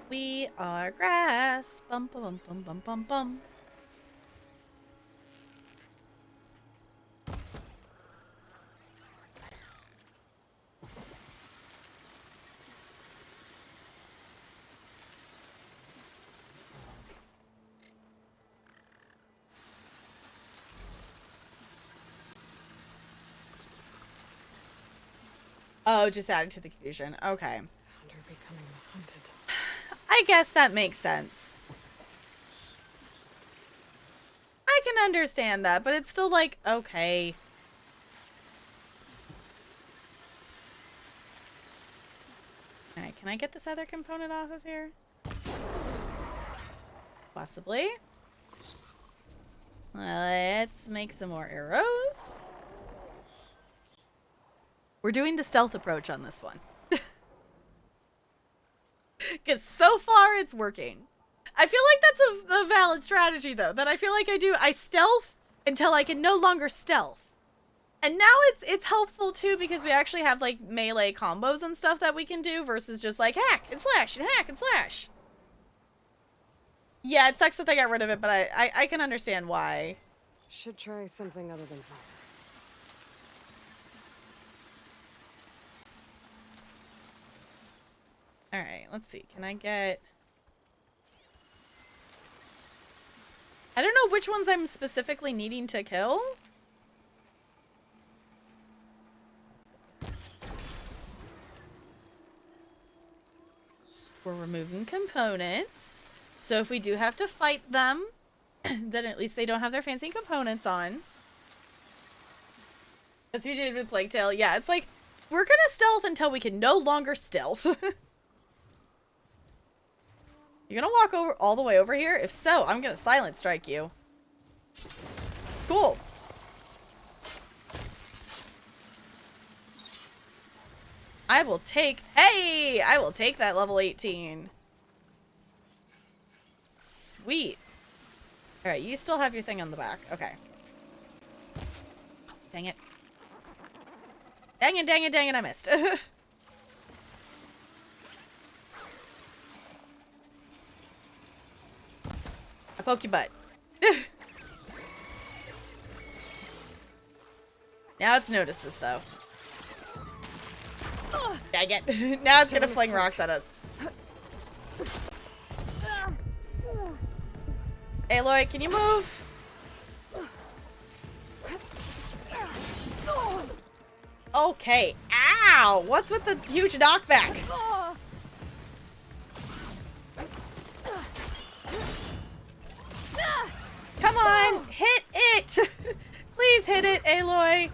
We are grass. Bum bum bum bum bum bum. Oh, just adding to the confusion. Okay. Hunter becoming hunted. I guess that makes sense. I can understand that, but it's still like, okay. Alright, can I get this other component off of here? Possibly. Let's make some more arrows. We're doing the stealth approach on this one. Because so far it's working. I feel like that's a valid strategy though. That I feel like I stealth until I can no longer stealth. And now it's helpful too because we actually have like melee combos and stuff that we can do versus just like hack and slash and hack and slash. Yeah, it sucks that they got rid of it, but I can understand why. Should try something other than fire. Alright, let's see. Can I get... I don't know which ones I'm specifically needing to kill. We're removing components. So if we do have to fight them, then at least they don't have their fancy components on. That's what you did with Plague Tale. Yeah, it's like, we're gonna stealth until we can no longer stealth. You're gonna walk over all the way over here? If so, I'm gonna silent strike you. Cool. I will take that level 18. Sweet. Alright, you still have your thing on the back. Okay. Dang it. Dang it, dang it, dang it, I missed. I poke your butt. Now it's notices, though. Dang it. Now it's gonna fling rocks at us. Aloy, can you move? Okay. Ow! What's with the huge knockback? Come on! Hit it! Please hit it, Aloy!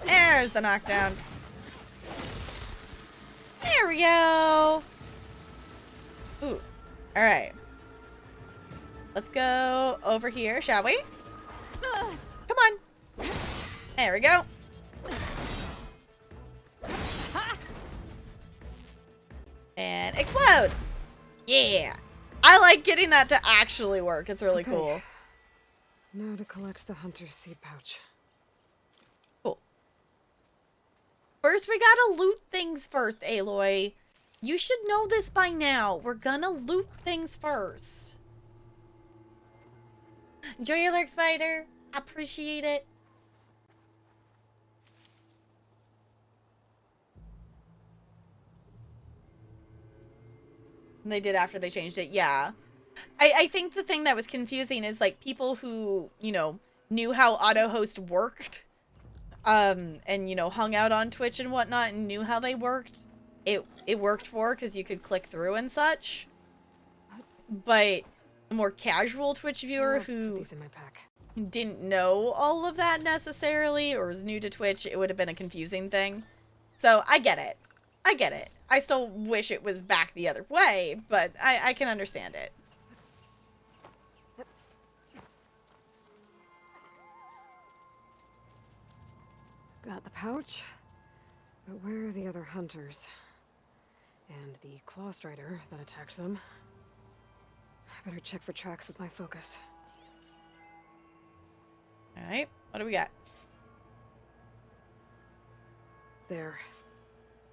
There's the knockdown. There we go! Ooh. Alright. Let's go over here, shall we? Come on! There we go. And explode! Yeah! I like getting that to actually work. It's really cool. Now to collect the hunter's seed pouch. Cool. First, we gotta loot things first, Aloy. You should know this by now. We're gonna loot things first. Enjoy your lurk, Spider. I appreciate it. They did after they changed it, yeah. I think the thing that was confusing is like people who, you know, knew how AutoHost worked, and, you know, hung out on Twitch and whatnot and knew how they worked. It worked for because you could click through and such. But a more casual Twitch viewer who didn't know all of that necessarily or was new to Twitch, it would have been a confusing thing. So I get it. I get it. I still wish it was back the other way, but I can understand it. Got the pouch, but where are the other hunters? And the Claw Strider that attacked them? I better check for tracks with my focus. Alright, what do we got? There.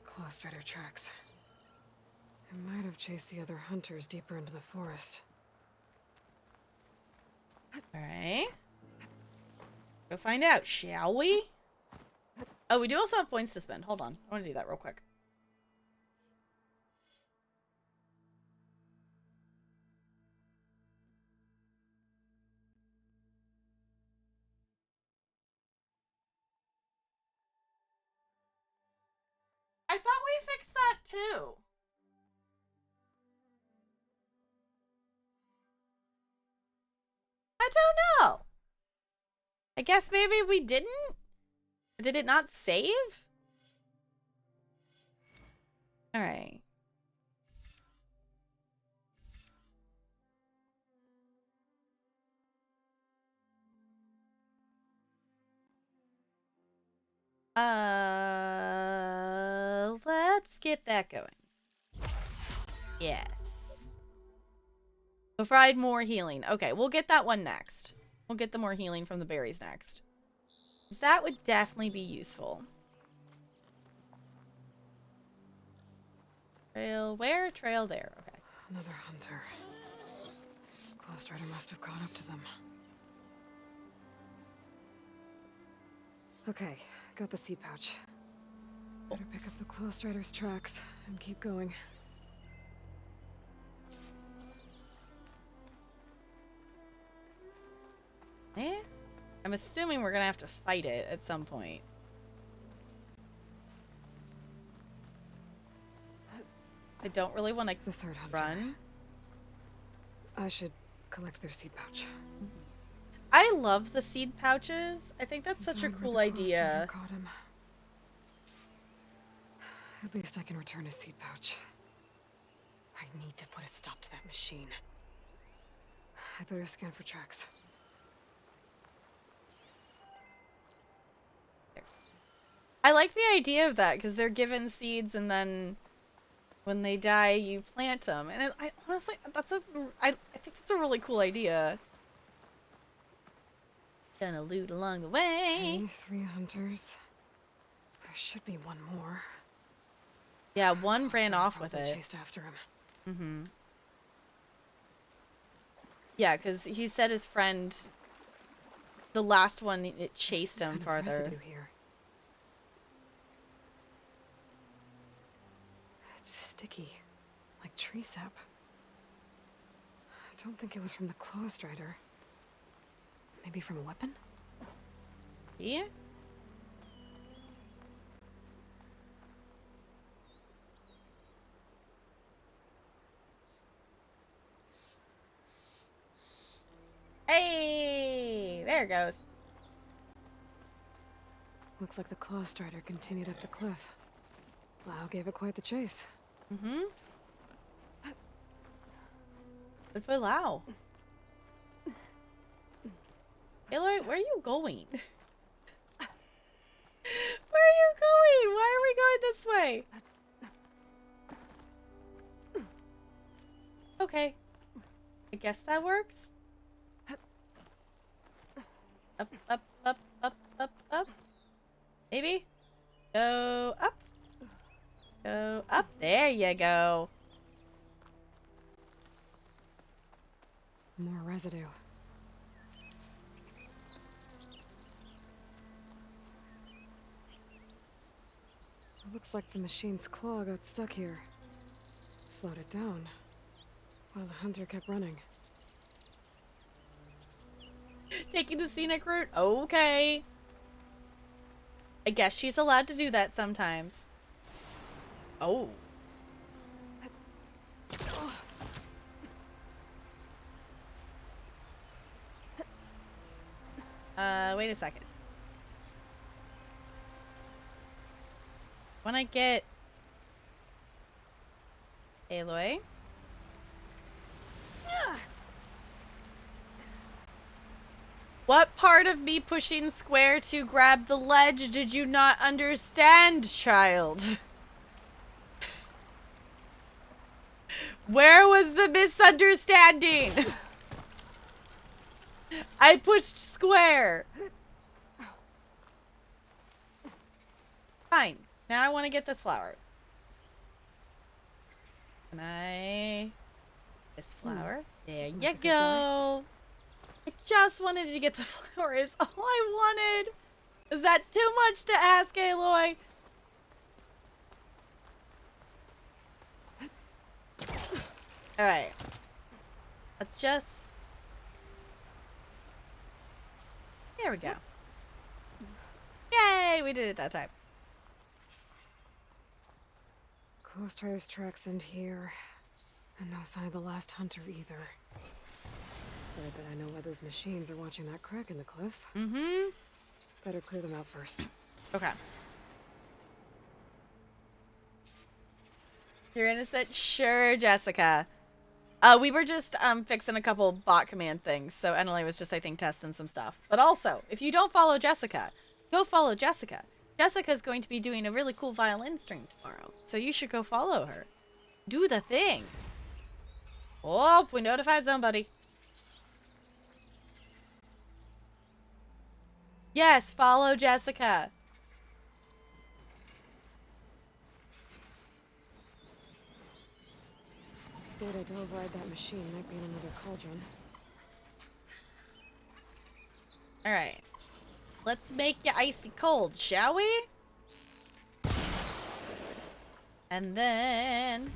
Claw Strider tracks. I might have chased the other hunters deeper into the forest. Alright. Go find out, shall we? Oh, we do also have points to spend. Hold on. I want to do that real quick. I thought we fixed that too. I don't know. I guess maybe we didn't? Or did it not save? Alright. Let's get that going. Yes. Provide more healing. Okay, we'll get that one next. We'll get the more healing from the berries next. That would definitely be useful. Trail where? Trail there. Okay. Another hunter. Cloud Strider must have caught up to them. Okay, got the seed pouch. Better pick up the Cloud Strider's tracks and keep going. Eh? I'm assuming we're gonna have to fight it at some point. I don't really want to the third hunter. Run. I should collect their seed pouch. I love the seed pouches. I think that's such a cool idea. Caught him. At least I can return his seed pouch. I need to put a stop to that machine. I better scan for tracks. I like the idea of that because they're given seeds and then when they die, you plant them. And I honestly, I think it's a really cool idea. Gonna loot along the way. Okay, 3 hunters. There should be one more. Yeah, one ran off with it. Chased after him. Mm-hmm. Yeah, because he said his friend, the last one, it chased him farther. Here. It's sticky, like tree sap. I don't think it was from the Cloud Strider. Maybe from a weapon? Yeah. Hey, there it goes. Looks like the Cloud Strider continued up the cliff. Lau gave it quite the chase. Mm-hmm. Good for Lau. Aloy, where are you going? Where are you going? Why are we going this way? Okay. I guess that works. Up, up, up, up, up, up. Maybe? Go up. Go up. There you go. More residue. It looks like the machine's claw got stuck here. Slowed it down, while the hunter kept running. Taking the scenic route? Okay. I guess she's allowed to do that sometimes. Oh. Wait a second. When I get Aloy. What part of me pushing square to grab the ledge did you not understand, child? Where was the misunderstanding? I pushed square. Fine. Now I want to get this flower. Can I... This flower? There you go. I just wanted to get the flower is all I wanted. Is that too much to ask, Aloy? Alright. Let's just... There we go. Yay! We did it that time. Ghost Rider's tracks end here. And no sign of the last hunter either. But I bet I know why those machines are watching that crack in the cliff. Mm-hmm. Better clear them out first. Okay. You're innocent? Sure, Jessica. We were just fixing a couple bot command things, so Emily was just, I think, testing some stuff. But also, if you don't follow Jessica, go follow Jessica. Jessica's going to be doing a really cool violin stream tomorrow, so you should go follow her. Do the thing. Oh, we notified somebody. Yes, follow Jessica. Data to override that machine might be in another cauldron. Alright. Let's make you icy cold, shall we? And then...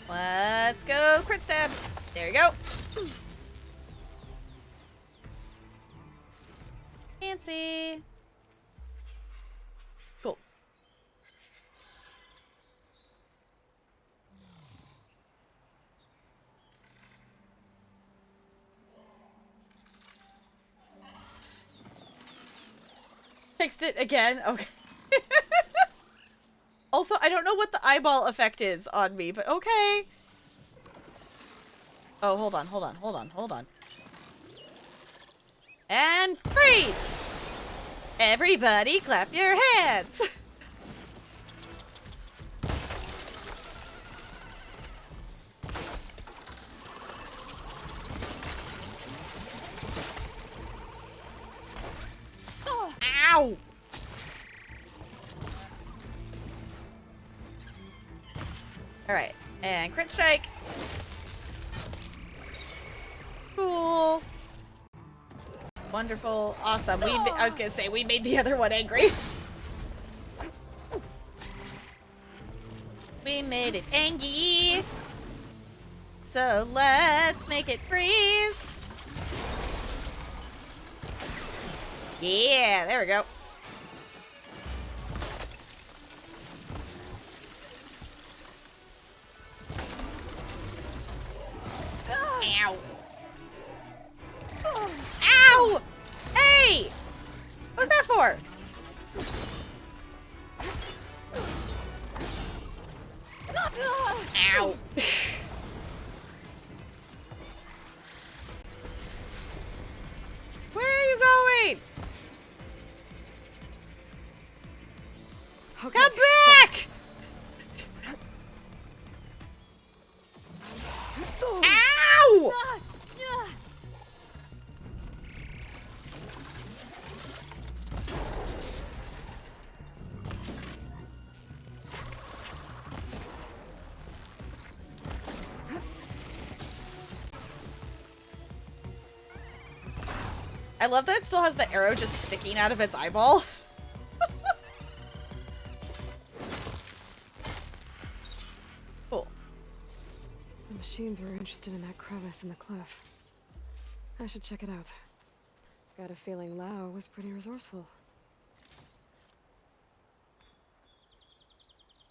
let's go crit stab. There you go. Fancy. Cool. Fixed it again. Okay. Also, I don't know what the eyeball effect is on me, but okay. Oh, hold on. And freeze! Everybody clap your hands! Ow! Alright, and crit strike. Cool. Wonderful. Awesome. I was gonna say, we made the other one angry. We made it angry. So let's make it freeze. Yeah, there we go. Ow. Ow! Hey! What's that for? Ow. Where are you going? Okay. Come back! Ow! I love that it still has the arrow just sticking out of its eyeball. Cool. The machines were interested in that crevice in the cliff. I should check it out. Got a feeling Lao was pretty resourceful.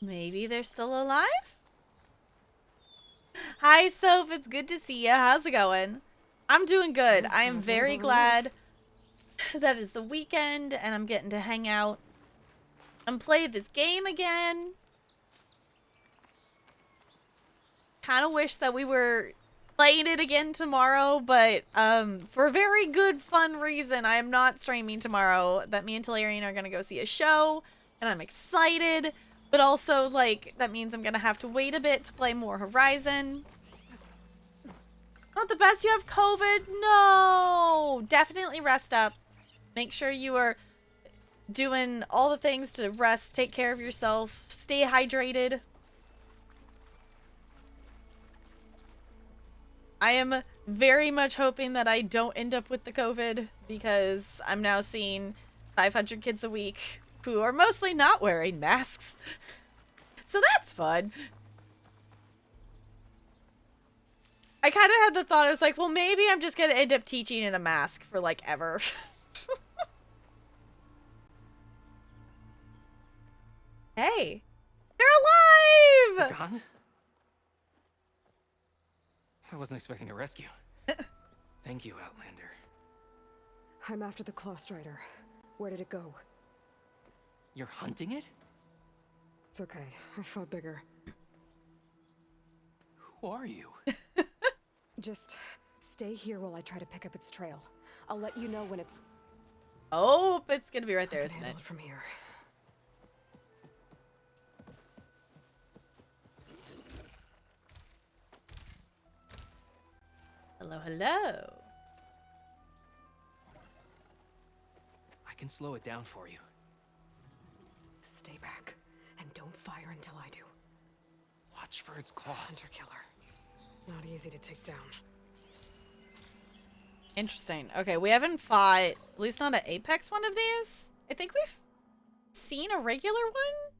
Maybe they're still alive? Hi, Soph. It's good to see you. How's it going? I'm doing good. I am very glad that it's the weekend and I'm getting to hang out and play this game again. Kind of wish that we were playing it again tomorrow, but for a very good fun reason, I am not streaming tomorrow. That me and Talarian are going to go see a show, and I'm excited, but also, like, that means I'm going to have to wait a bit to play more Horizon. Not the best. You have COVID? No! Definitely rest up. Make sure you are doing all the things to rest, take care of yourself, stay hydrated. I am very much hoping that I don't end up with the COVID because I'm now seeing 500 kids a week who are mostly not wearing masks. So that's fun. I kind of had the thought, I was like, well, maybe I'm just going to end up teaching in a mask for, like, ever. Hey, they're alive! Gone? I wasn't expecting a rescue. Thank you, Outlander. I'm after the Claw Strider. Where did it go? You're hunting it? It's okay. I fought bigger. Who are you? Just stay here while I try to pick up its trail. I'll let you know when it's... Oh, it's gonna be right there, isn't it? From here. Hello, hello. I can slow it down for you. Stay back, and don't fire until I do. Watch for its claws. Hunter killer. Not easy to take down. Interesting. Okay, we haven't fought, at least not an Apex one of these. I think we've seen a regular one.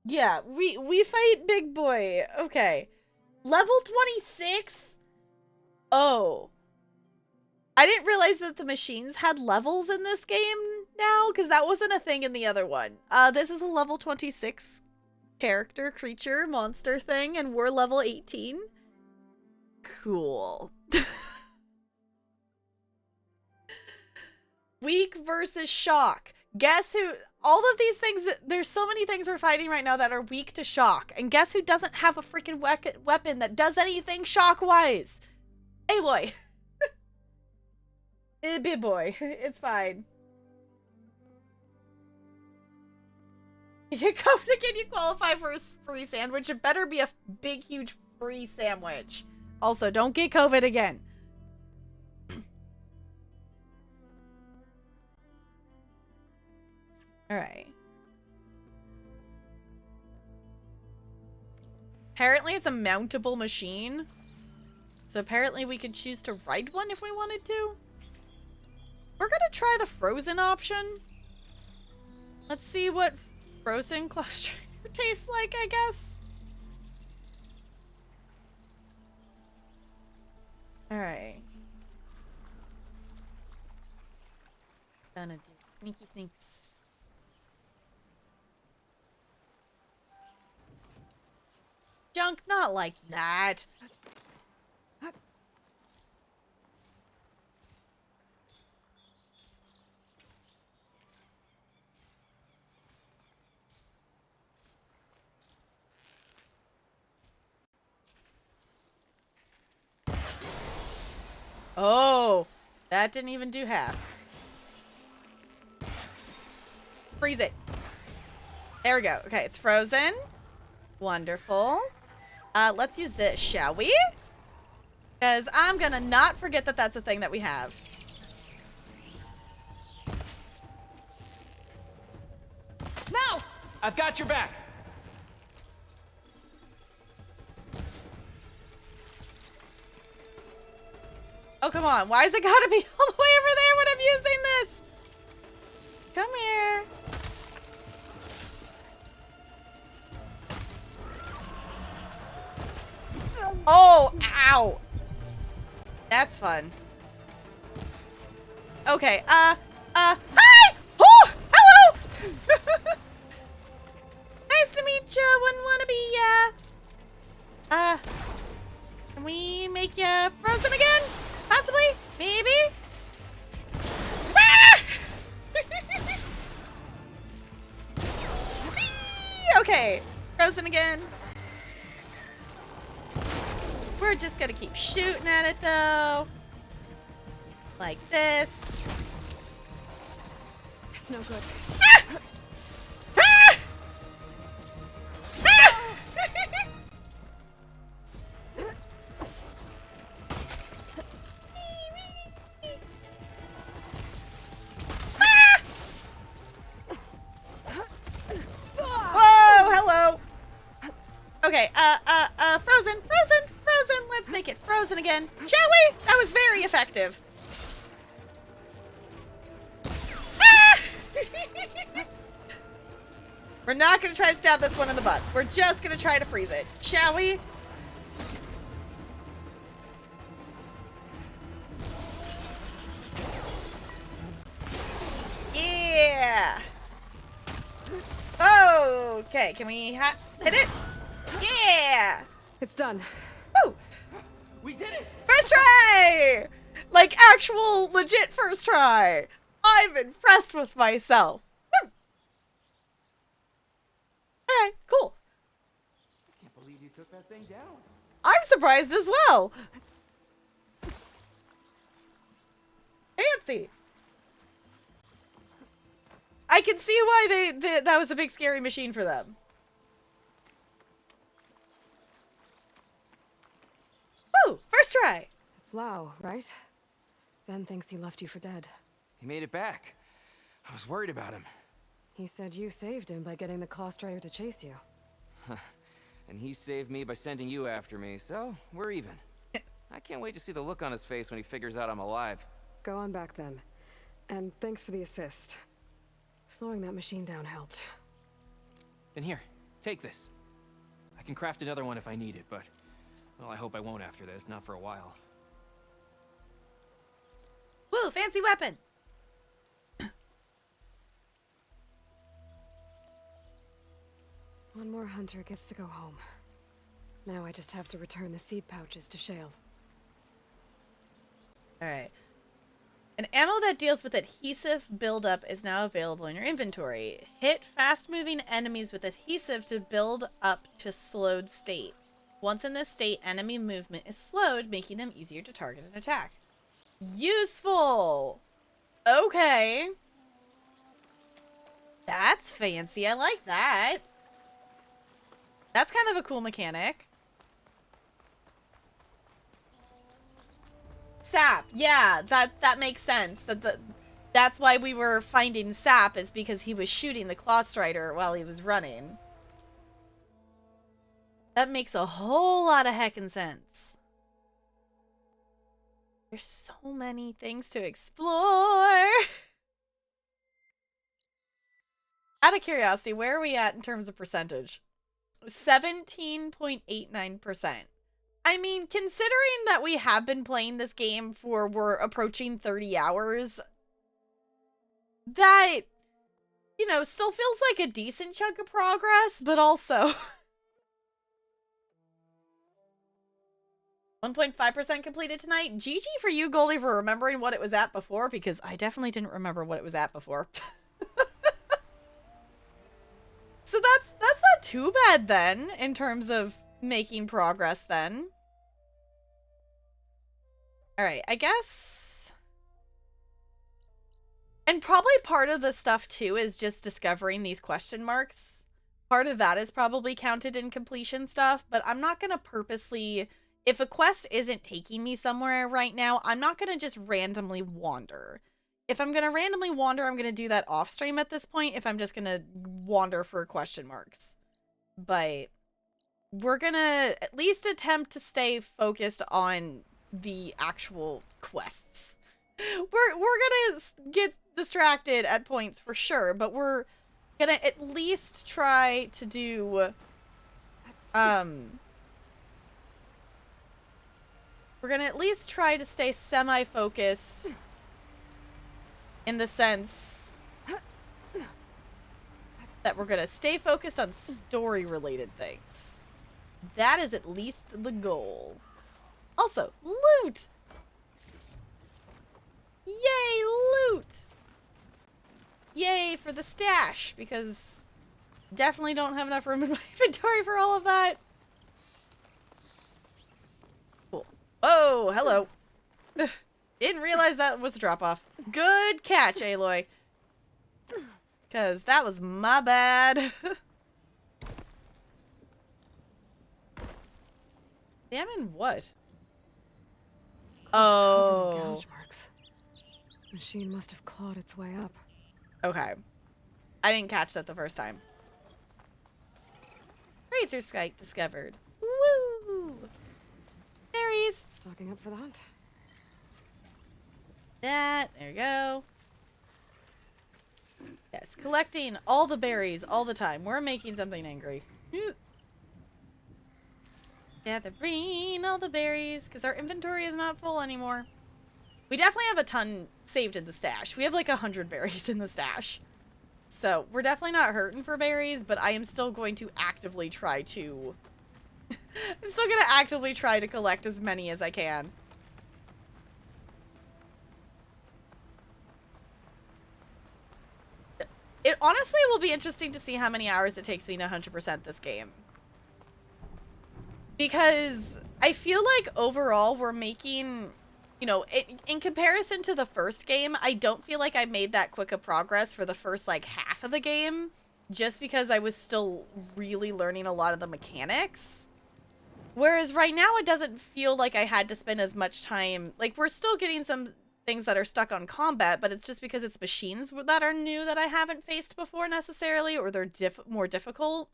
Yeah, we fight Big Boy. Okay. Level 26? Oh. I didn't realize that the machines had levels in this game now, because that wasn't a thing in the other one. This is a level 26 character, creature, monster thing, and we're level 18. Cool. Weak versus shock. Guess who? All of these things, there's so many things we're fighting right now that are weak to shock. And guess who doesn't have a freaking weapon that does anything shock-wise? Aloy. Big boy. It's fine. You get COVID again, you qualify for a free sandwich. It better be a big, huge free sandwich. Also, don't get COVID again. Alright. Apparently it's a mountable machine. So apparently we could choose to ride one if we wanted to. We're gonna try the frozen option. Let's see what frozen Claw Strider tastes like, I guess. Alright. Gonna do sneaky sneaks. Junk, not like that. Oh, that didn't even do half. Freeze it. There we go. Okay, it's frozen. Wonderful. Let's use this, shall we? Because I'm gonna not forget that that's a thing that we have. No! I've got your back. Oh, come on. Why is it gotta be all the way over there when I'm using this? Come here. Oh, ow. That's fun. Okay, hi! Oh, hello! Nice to meet ya, wouldn't wanna be ya. Can we make ya frozen again? Possibly? Maybe? Ah! Okay, frozen again. We're just gonna keep shooting at it though. Like this. It's no good. Ah! Ah! Ah! Whoa, hello. Okay, frozen. Let's make it frozen again, shall we? That was very effective. Ah! We're not gonna try to stab this one in the butt. We're just gonna try to freeze it. Shall we? Yeah! Okay, can we hit it? Yeah! It's done. Woo! We did it! First try! Like actual legit first try. I'm impressed with myself. Woo! Alright, cool. I can't believe you took that thing down. I'm surprised as well. Fancy. I can see why that was a big scary machine for them. Woo! First try. It's Lau, right? Ben thinks he left you for dead. He made it back. I was worried about him. He said you saved him by getting the Claw Strider to chase you. And he saved me by sending you after me, so we're even. I can't wait to see the look on his face when he figures out I'm alive. Go on back then. And thanks for the assist. Slowing that machine down helped. And here, take this. I can craft another one if I need it, but... well, I hope I won't after this, not for a while. Woo, fancy weapon! One more hunter gets to go home. Now I just have to return the seed pouches to Shale. Alright. An ammo that deals with adhesive buildup is now available in your inventory. Hit fast-moving enemies with adhesive to build up to slowed state. Once in this state, enemy movement is slowed, making them easier to target and attack. Useful! Okay. That's fancy. I like that. That's kind of a cool mechanic. Sap. Yeah, that makes sense. That's why we were finding Sap, is because he was shooting the Claw Strider while he was running. That makes a whole lot of heckin' sense. There's so many things to explore. Out of curiosity, where are we at in terms of percentage? 17.89%. I mean, considering that we have been playing this game for, we're approaching 30 hours, that, you know, still feels like a decent chunk of progress, but also 1.5% completed tonight. GG for you, Goldie, for remembering what it was at before, because I definitely didn't remember what it was at before. So that's not too bad then, in terms of making progress then. Alright, I guess... and probably part of the stuff, too, is just discovering these question marks. Part of that is probably counted in completion stuff, but I'm not going to purposely... if a quest isn't taking me somewhere right now, I'm not going to just randomly wander. If I'm going to randomly wander, I'm going to do that off stream at this point, if I'm just going to wander for question marks. But we're going to at least attempt to stay focused on the actual quests. We're going to get distracted at points for sure, but we're going to at least try to do we're going to at least try to stay semi-focused in the sense that we're going to stay focused on story-related things. That is at least the goal. Also, loot! Yay, loot! Yay for the stash, because definitely don't have enough room in my inventory for all of that. Cool. Oh, hello. Didn't realize that was a drop-off. Good catch, Aloy. Because that was my bad. Damn, in what? Oh. Gouge marks. Machine must have clawed its way up. Okay. I didn't catch that the first time. Razor Skite discovered. Woo! Berries. Stocking up for the hunt. That. There you go. Yeah, Yes, collecting all the berries all the time. We're making something angry. Gathering all the berries, because our inventory is not full anymore. We definitely have a ton saved in the stash. We have like 100 berries in the stash. So we're definitely not hurting for berries, but I am still going to actively try to... I'm still going to actively try to collect as many as I can. It honestly will be interesting to see how many hours it takes me to 100% this game. Because I feel like overall we're making, you know, in comparison to the first game, I don't feel like I made that quick of progress for the first like half of the game. Just because I was still really learning a lot of the mechanics. Whereas right now it doesn't feel like I had to spend as much time. Like we're still getting some things that are stuck on combat, but it's just because it's machines that are new that I haven't faced before necessarily, or they're more difficult.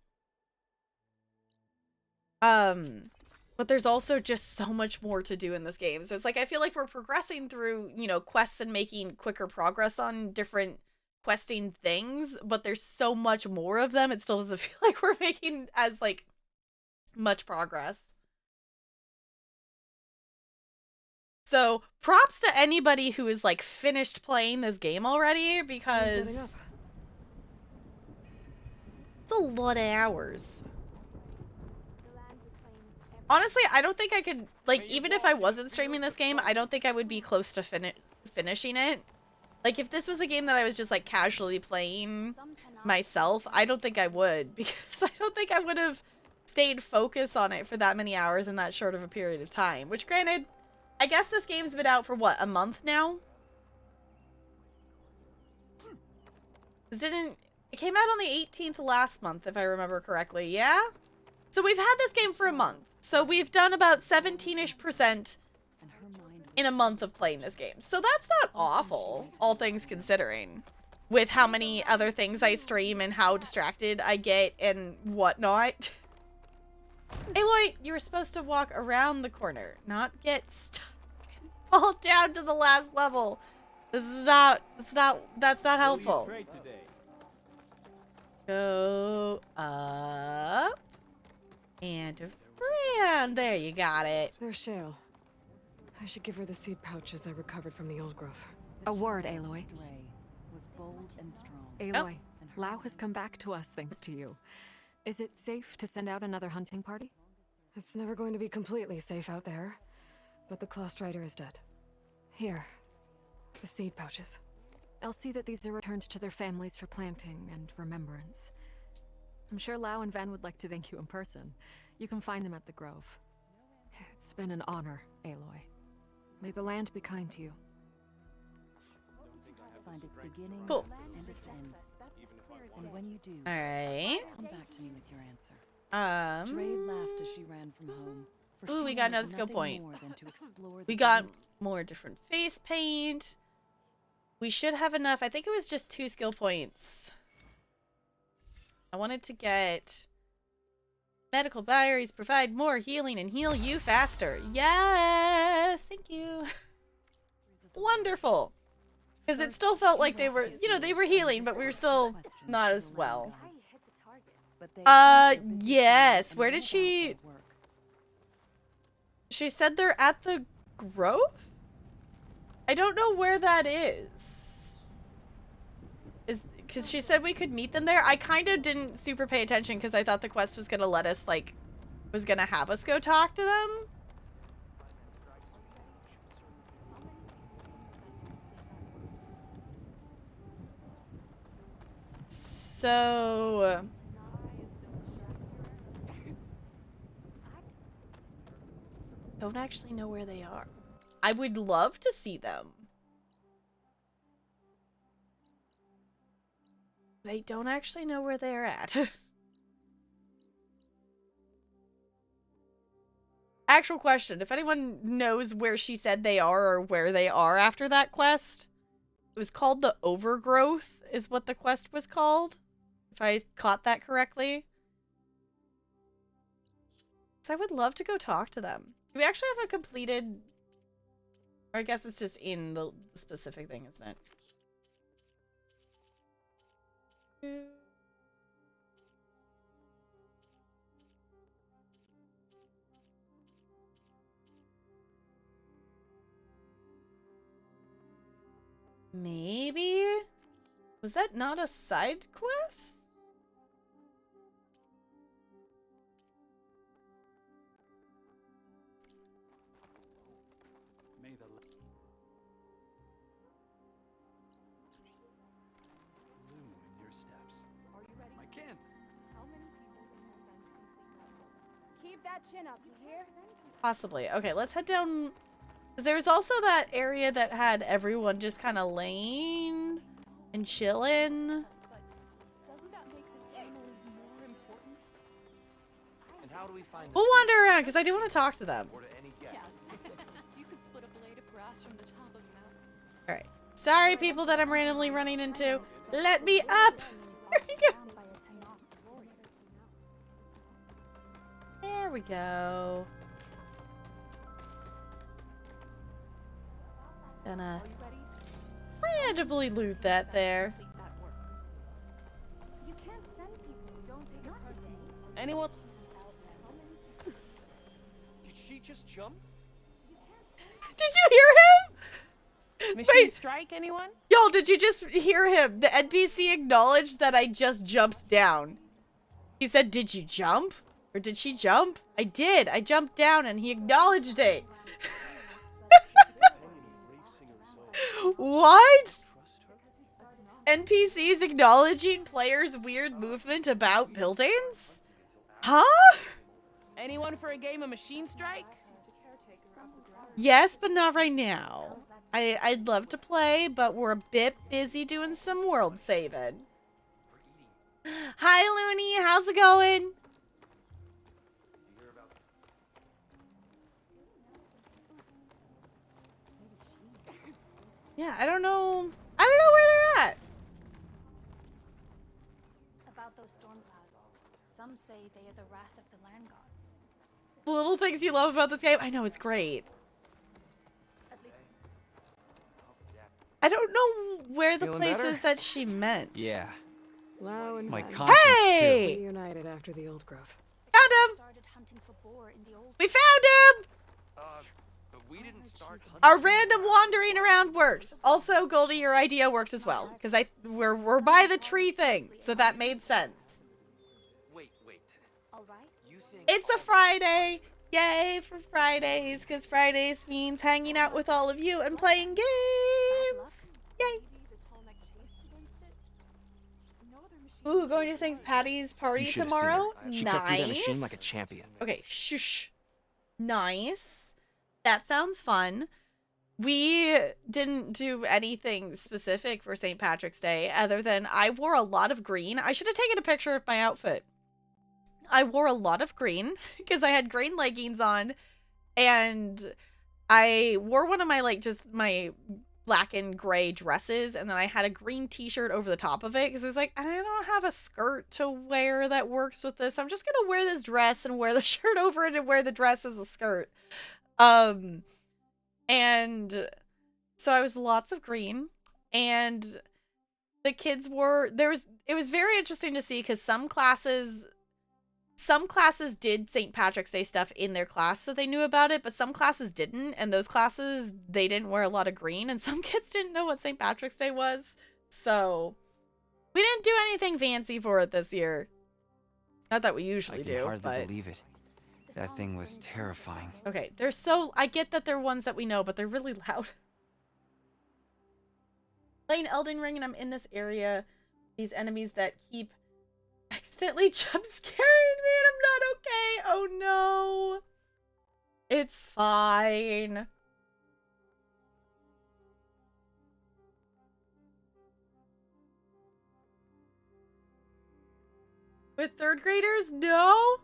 But there's also just so much more to do in this game. So it's like, I feel like we're progressing through, you know, quests and making quicker progress on different questing things, but there's so much more of them. It still doesn't feel like we're making as, like, much progress. So props to anybody who is, like, finished playing this game already, because it's a lot of hours. Honestly, I don't think I could, like, even if I wasn't streaming this game, I don't think I would be close to finishing it. Like, if this was a game that I was just, like, casually playing myself, I don't think I would, because I don't think I would have stayed focused on it for that many hours in that short of a period of time. Which, granted, I guess this game's been out for, what, a month now? It came out on the 18th last month, if I remember correctly, yeah? So we've had this game for a month. So we've done about 17-ish% in a month of playing this game. So that's not awful, all things considering. With how many other things I stream and how distracted I get and whatnot. Aloy, you were supposed to walk around the corner, not get stuck and fall down to the last level. That's not helpful. Go up and around. There, you got it. There's Shale. I should give her the seed pouches I recovered from the old growth. A word, Aloy. Was bold and strong. Aloy, Lau has come back to us thanks to you. Is it safe to send out another hunting party? It's never going to be completely safe out there, but the Claw Strider is dead. Here, the seed pouches. I'll see that these are returned to their families for planting and remembrance. I'm sure Lau and Van would like to thank you in person. You can find them at the Grove. It's been an honor, Aloy. May the land be kind to you. Find its beginning cool. And its end. And when you do, alright. Come back to me with your answer. Dre laughed as she ran from home. Ooh, we got another skill point. We got more different face paint. We should have enough. I think it was just 2 skill points. I wanted to get medical diaries, provide more healing and heal you faster. Yes, thank you. Wonderful. Because it still felt like they were, you know, they were healing, but we were still not as well. Yes. Where did she... She said they're at the Grove? I don't know where that is. Because she said we could meet them there. I kind of didn't super pay attention because I thought the quest was going to let us, like, was going to have us go talk to them. So... don't actually know where they are. I would love to see them. But I don't actually know where they're at. Actual question. If anyone knows where she said they are or where they are after that quest. It was called the Overgrowth is what the quest was called. If I caught that correctly. So I would love to go talk to them. Do we actually have a completed... Or I guess it's just in the specific thing, isn't it? Maybe? Was that not a side quest? Keep that chin up, you hear? Possibly. Okay, let's head down. Because there was also that area that had everyone just kind of laying and chilling. Doesn't that make the ceremonies more important? And how do we find We'll wander around because I do want to talk to them. or to any guest? Yes. You could split a blade of grass from the top of the mountain. Alright. Sorry, people that I'm randomly running into. Let me up! There we go. There we go. Gonna randomly loot that there. You can't send people. Don't take it personally. Anyone? Did she just jump? Did you hear him? Machine strike, anyone? Y'all, did you just hear him? The NPC acknowledged that I just jumped down. He said, did you jump? Or did she jump? I did. I jumped down and he acknowledged it. What? NPCs acknowledging players' weird movement about buildings? Huh? Anyone for a game of machine strike? Yes, but not right now. I'd love to play, but we're a bit busy doing some world saving. Hi, Looney. How's it going? Yeah, I don't know where they're at. About those storm clouds. Some say they are the wrath of the land gods. The little things you love about this game. I know, it's great. I don't know where the Feeling place better? is that she meant. Yeah. Lau and My Ven. conscience, Hey! Reunited after the old growth. Found him! Started hunting for boar in the old We found him! But we didn't start hunting. Our random wandering around worked. Also, Goldie, your idea worked as well. Because we're by the tree thing, so that made sense. Wait. all right. You think It's a Friday! Yay for Fridays, because Fridays means hanging out with all of you and playing games! Yay! Ooh, going to St. Patty's party You should've tomorrow? seen her. She Nice. cut through that machine like a champion. Okay, shush. Nice. That sounds fun. We didn't do anything specific for St. Patrick's Day other than I wore a lot of green. I should have taken a picture of my outfit. I wore a lot of green because I had green leggings on and I wore one of my my black and gray dresses and then I had a green t-shirt over the top of it because I was like, I don't have a skirt to wear that works with this. I'm just going to wear this dress and wear the shirt over it and wear the dress as a skirt. And so I was lots of green and the kids were, it was very interesting to see because some classes did St. Patrick's Day stuff in their class so they knew about it, but some classes didn't, and those classes, they didn't wear a lot of green, and some kids didn't know what St. Patrick's Day was, so we didn't do anything fancy for it this year. Not that we usually I can do, hardly but... believe it. That thing was terrifying. Okay, I get that they're ones that we know, but they're really loud. Playing Elden Ring, and I'm in this area, these enemies that keep accidentally jump scaring me and I'm not okay. Oh no. It's fine. With third graders? No.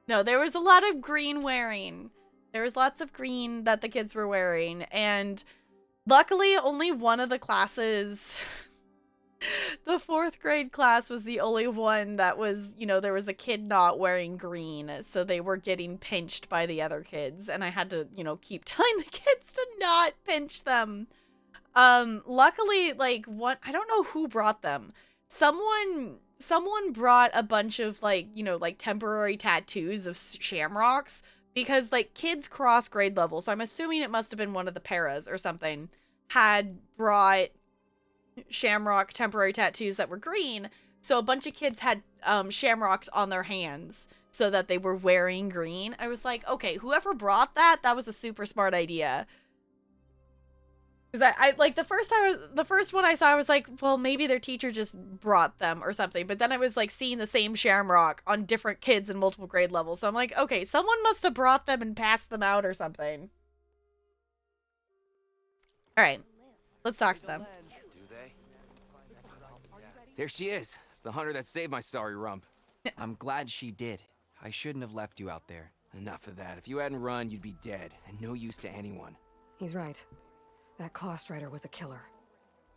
No, there was a lot of green wearing. There was lots of green that the kids were wearing. And luckily only one of the classes... The 4th grade class was the only one that was, there was a kid not wearing green, so they were getting pinched by the other kids, and I had to, keep telling the kids to not pinch them. Luckily, I don't know who brought them. someone brought a bunch of like, you know, like temporary tattoos of shamrocks because like kids cross grade level. So I'm assuming it must have been one of the paras or something had brought shamrock temporary tattoos that were green. So a bunch of kids had shamrocks on their hands so that they were wearing green. I was like, okay, whoever brought that was a super smart idea. Because I like the first one I saw, I was like, well, maybe their teacher just brought them or something. But then I was like seeing the same shamrock on different kids in multiple grade levels. So I'm like, okay, someone must have brought them and passed them out or something. All right, let's talk to them. Do they? There she is, the hunter that saved my sorry rump. I'm glad she did. I shouldn't have left you out there. Enough of that. If you hadn't run, you'd be dead and no use to anyone. He's right. That Claw Strider was a killer.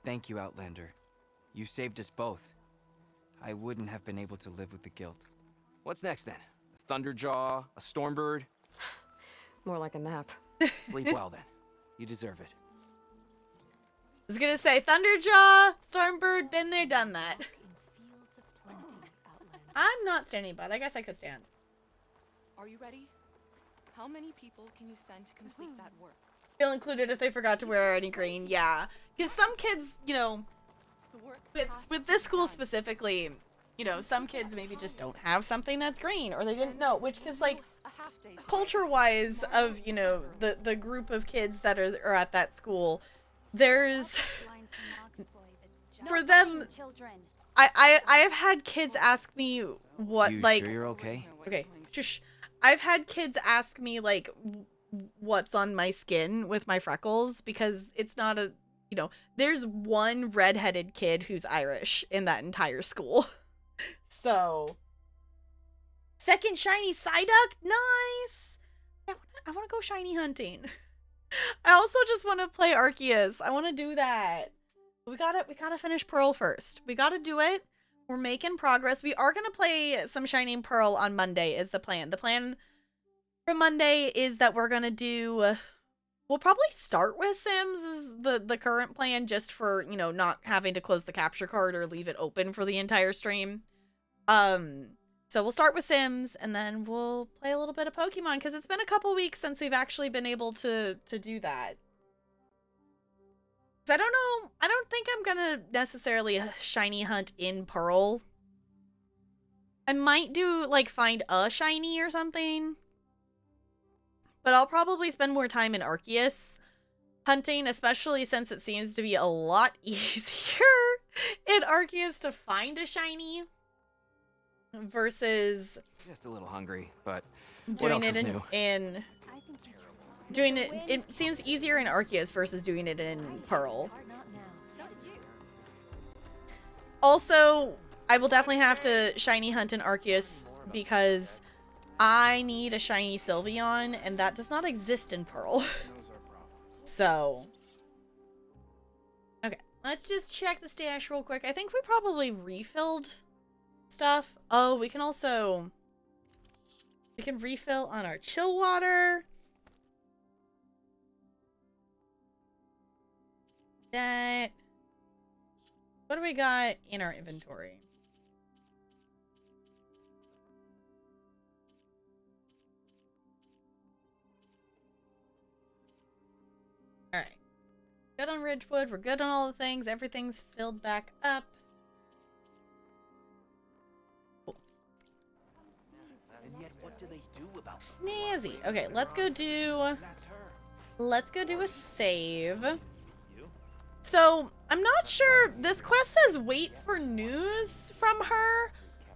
Thank you, Outlander. You saved us both. I wouldn't have been able to live with the guilt. What's next then? A Thunderjaw? A Stormbird? More like a nap. Sleep well then. You deserve it. I was gonna say Thunderjaw, Stormbird, been there, done that. I'm not standing, but I guess I could stand. Are you ready? How many people can you send to complete that work? Feel included if they forgot to wear any green, yeah. Because some kids, you know, with this school specifically, you know, some kids maybe just don't have something that's green, or they didn't know, which, because, like, culture-wise of, you know, the group of kids that are at that school, there's, for them, I have had kids ask me what, you like... sure you're okay? Okay, shush. I've had kids ask me, like, what's on my skin with my freckles, because it's not a, you know, there's one redheaded kid who's Irish in that entire school. So, second shiny Psyduck, nice. I want to go shiny hunting. I also just want to play Arceus. I want to do that. We gotta finish Pearl first. We gotta do it. We're making progress. We are gonna play some Shining Pearl on Monday is the plan. The plan for Monday is that we're gonna do, we'll probably start with Sims is the current plan, just for, you know, not having to close the capture card or leave it open for the entire stream. So we'll start with Sims and then we'll play a little bit of Pokemon, because it's been a couple weeks since we've actually been able to do that. I don't know, I don't think I'm gonna necessarily shiny hunt in Pearl. I might do, like, find a shiny or something. But I'll probably spend more time in Arceus hunting, especially since it seems to be a lot easier in Arceus to find a shiny versus just a little hungry, but doing it in doing it. It seems easier in Arceus versus doing it in Pearl. Also, I will definitely have to shiny hunt in Arceus because I need a shiny Sylveon, and that does not exist in Pearl. So, okay, let's just check the stash real quick. I think we probably refilled stuff. Oh, we can refill on our chill water. That. What do we got in our inventory? All right. Good on Ridgewood. We're good on all the things. Everything's filled back up. Cool. And yet, what do they do about Snazzy. Okay, let's go do a save. So, I'm not sure. This quest says wait for news from her.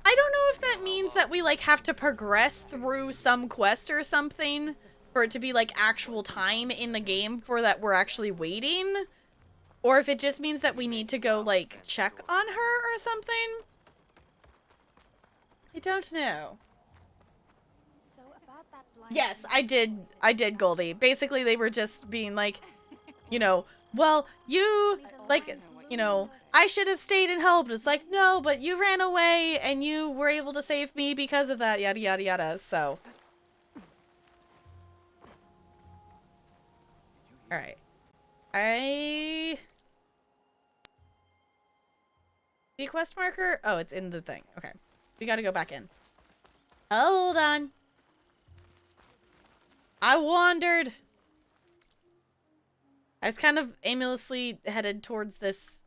I don't know if that means that we, like, have to progress through some quest or something for it to be, like, actual time in the game for that we're actually waiting. Or if it just means that we need to go, like, check on her or something. I don't know. Yes, I did, Goldie. Basically, they were just being like, you know, well, you, like, you know, I should have stayed and helped. It's like, no, but you ran away and you were able to save me because of that, yada, yada, yada, so. Alright. The quest marker? Oh, it's in the thing. Okay. We gotta go back in. Hold on. I wandered. I was kind of aimlessly headed towards this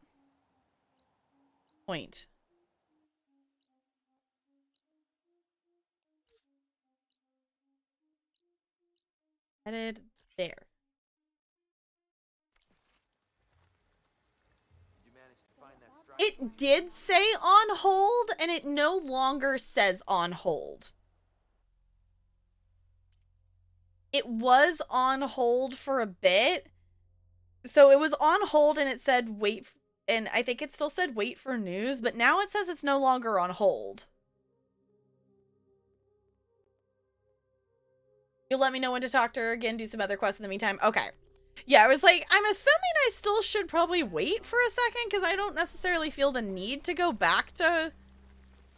point. Headed there. It did say on hold, and it no longer says on hold. It was on hold for a bit. So it was on hold and it said wait, and I think it still said wait for news, but now it says it's no longer on hold. You'll let me know when to talk to her again, do some other quests in the meantime. Okay. Yeah, I was like, I'm assuming I still should probably wait for a second because I don't necessarily feel the need to go back to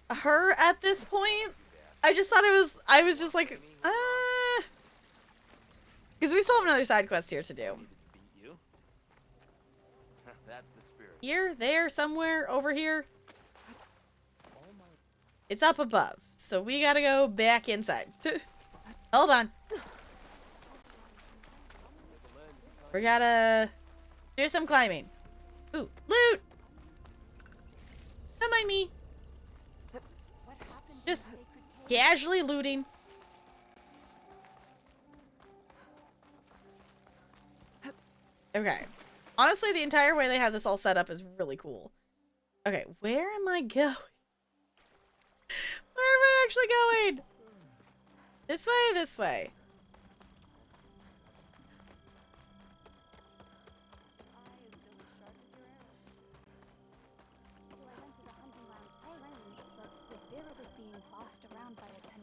her at this point. I just thought I was just like, because we still have another side quest here to do. Here, there, somewhere, over here. It's up above, so we gotta go back inside. Hold on. We gotta do some climbing. Ooh, loot! Don't mind me. Just casually looting. Okay. Honestly, the entire way they have this all set up is really cool. Okay, where am I going? Where am I actually going? This way, this way.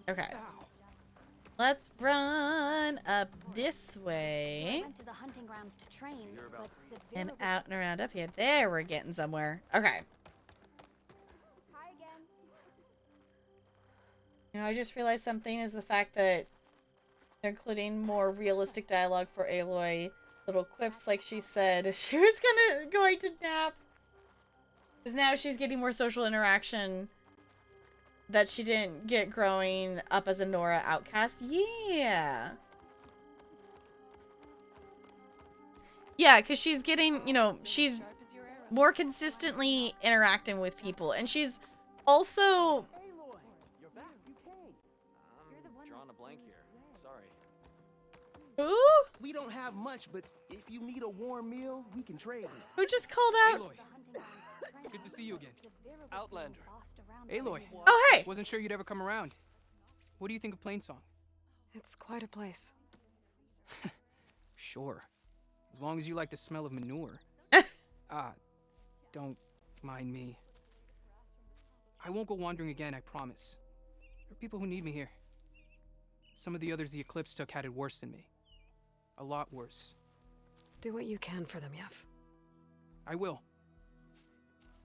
Okay. Let's run up this way. And out and around up here. There, we're getting somewhere. Okay. You know, I just realized something is the fact that they're including more realistic dialogue for Aloy. Little quips like she said she was going to nap. Because now she's getting more social interaction that she didn't get growing up as a Nora outcast. Yeah. Yeah, because she's getting, you know, she's more consistently interacting with people. And she's also... I'm drawing a blank here. Sorry. Who? We don't have much, but if you need a warm meal, we can trade it. Who just called out? Aloy. Good to see you again. Outlander. Aloy. Oh, hey. Wasn't sure you'd ever come around. What do you think of Plainsong? It's quite a place. Sure. As long as you like the smell of manure. Don't mind me. I won't go wandering again, I promise. There are people who need me here. Some of the others the Eclipse took had it worse than me. A lot worse. Do what you can for them, Yev. I will.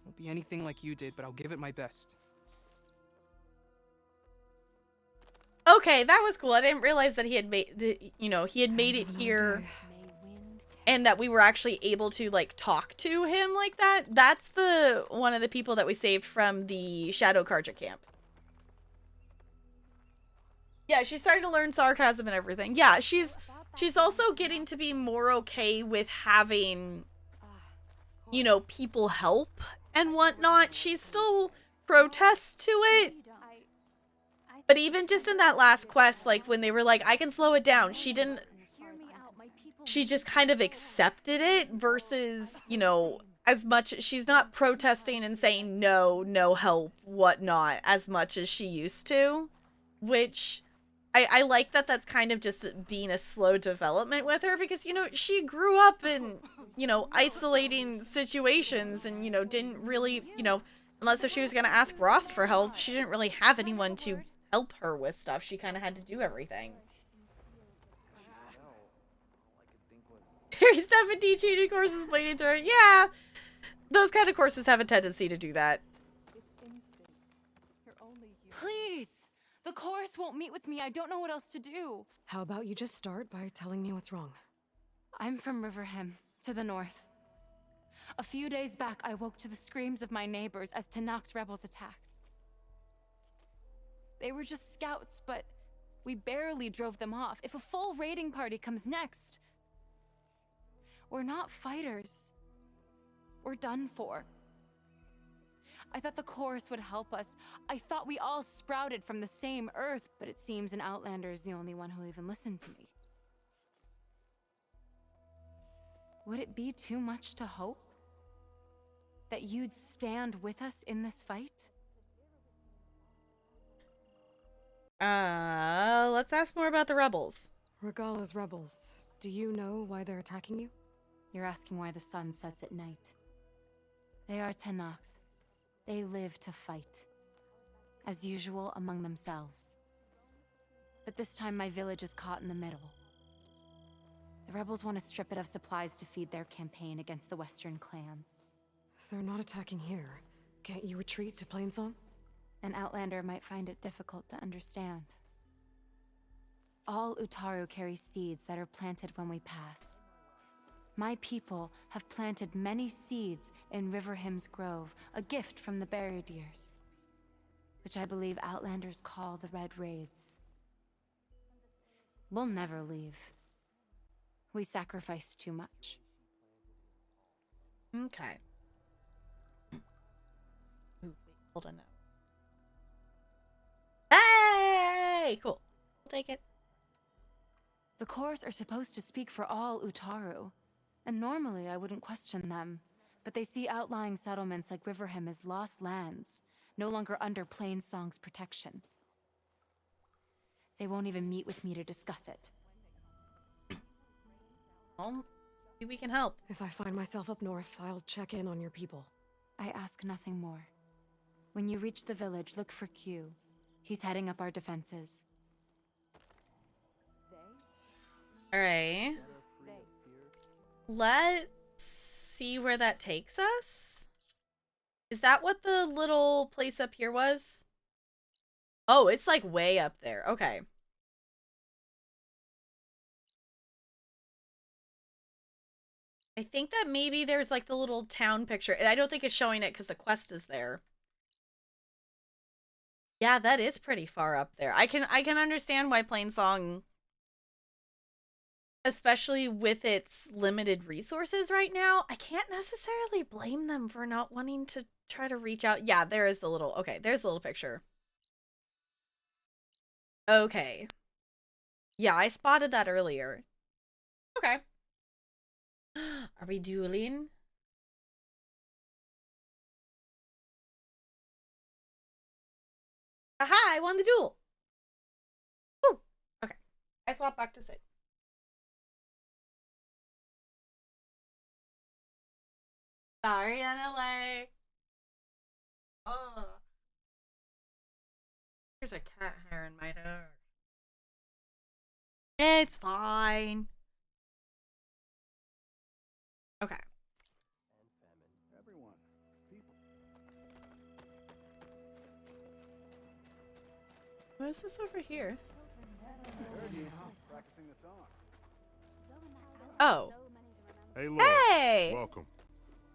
Won't be anything like you did, but I'll give it my best. Okay, that was cool. I didn't realize that he had made it here and that we were actually able to like talk to him like that. That's the one of the people that we saved from the Shadow Karja camp. Yeah, she's starting to learn sarcasm and everything. Yeah, she's also getting to be more okay with having, you know, people help and whatnot. She still protests to it. But even just in that last quest, like when they were like, I can slow it down, she just kind of accepted it versus, you know, as much, she's not protesting and saying no help, whatnot, as much as she used to, which I like that that's kind of just being a slow development with her because, you know, she grew up in, you know, isolating situations and, you know, didn't really, you know, unless if she was going to ask Rost for help, she didn't really have anyone to help her with stuff. She kind of had to do everything. Theory stuff and teaching courses blading through it. Yeah, those kind of courses have a tendency to do that. Please! The chorus won't meet with me. I don't know what else to do. How about you just start by telling me what's wrong? I'm from Riverhem, to the north. A few days back, I woke to the screams of my neighbors as Tenakth's rebels attacked. They were just scouts, but we barely drove them off. If a full raiding party comes next, we're not fighters. We're done for. I thought the chorus would help us. I thought we all sprouted from the same earth, but it seems an Outlander is the only one who'll even listen to me. Would it be too much to hope that you'd stand with us in this fight? Let's ask more about the rebels. Regalla's rebels. Do you know why they're attacking you? You're asking why the sun sets at night. They are Tenakth. They live to fight. As usual, among themselves. But this time my village is caught in the middle. The rebels want to strip it of supplies to feed their campaign against the Western clans. They're not attacking here. Can't you retreat to Plainsong? An Outlander might find it difficult to understand. All Utaru carry seeds that are planted when we pass. My people have planted many seeds in Riverhymn's Grove, a gift from the Buried Years, which I believe Outlanders call the Red Raids. We'll never leave. We sacrifice too much. Okay. Ooh, hold on now. Hey! Cool. I'll take it. The chorus are supposed to speak for all Utaru, and normally I wouldn't question them, but they see outlying settlements like Riverhymn as lost lands, no longer under Plainsong's protection. They won't even meet with me to discuss it. Well, maybe we can help. If I find myself up north, I'll check in on your people. I ask nothing more. When you reach the village, look for Q. He's heading up our defenses. Alright. Let's see where that takes us. Is that what the little place up here was? Oh, it's like way up there. Okay. I think that maybe there's like the little town picture. I don't think it's showing it because the quest is there. Yeah, that is pretty far up there. I can understand why Plainsong, especially with its limited resources right now, I can't necessarily blame them for not wanting to try to reach out. Yeah, there is the little, okay, there's the little picture. Okay. Yeah, I spotted that earlier. Okay. Are we dueling? Aha, I won the duel. Woo. Okay. I swap back to Sid. Sorry, NLA. Oh. There's a cat hair in my hair. It's fine. Okay. Everyone, people. What is this over here? Practicing the songs. Oh. Hey, Laura. Hey! Welcome.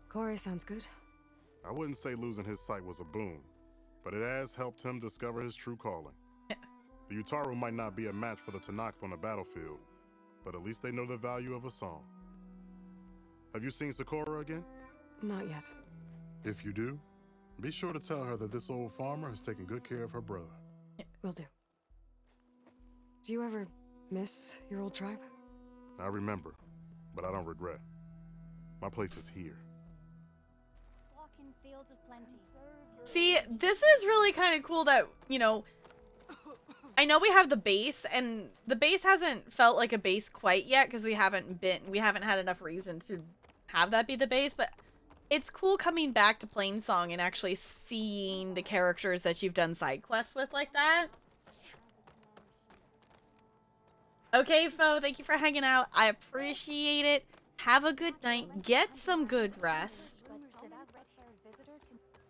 Corey sounds good. I wouldn't say losing his sight was a boon, but it has helped him discover his true calling. The Utaru might not be a match for the Tenakth on the battlefield, but at least they know the value of a song. Have you seen Sakura again? Not yet. If you do, be sure to tell her that this old farmer has taken good care of her brother. Will do. Do you ever miss your old tribe? I remember, but I don't regret. My place is here. Walk in fields of plenty. See, this is really kind of cool that, you know, I know we have the base, and the base hasn't felt like a base quite yet because we haven't had enough reason to have that be the base, but it's cool coming back to Plainsong and actually seeing the characters that you've done side quests with like that. Okay, Fo, thank you for hanging out. I appreciate it. Have a good night. Get some good rest.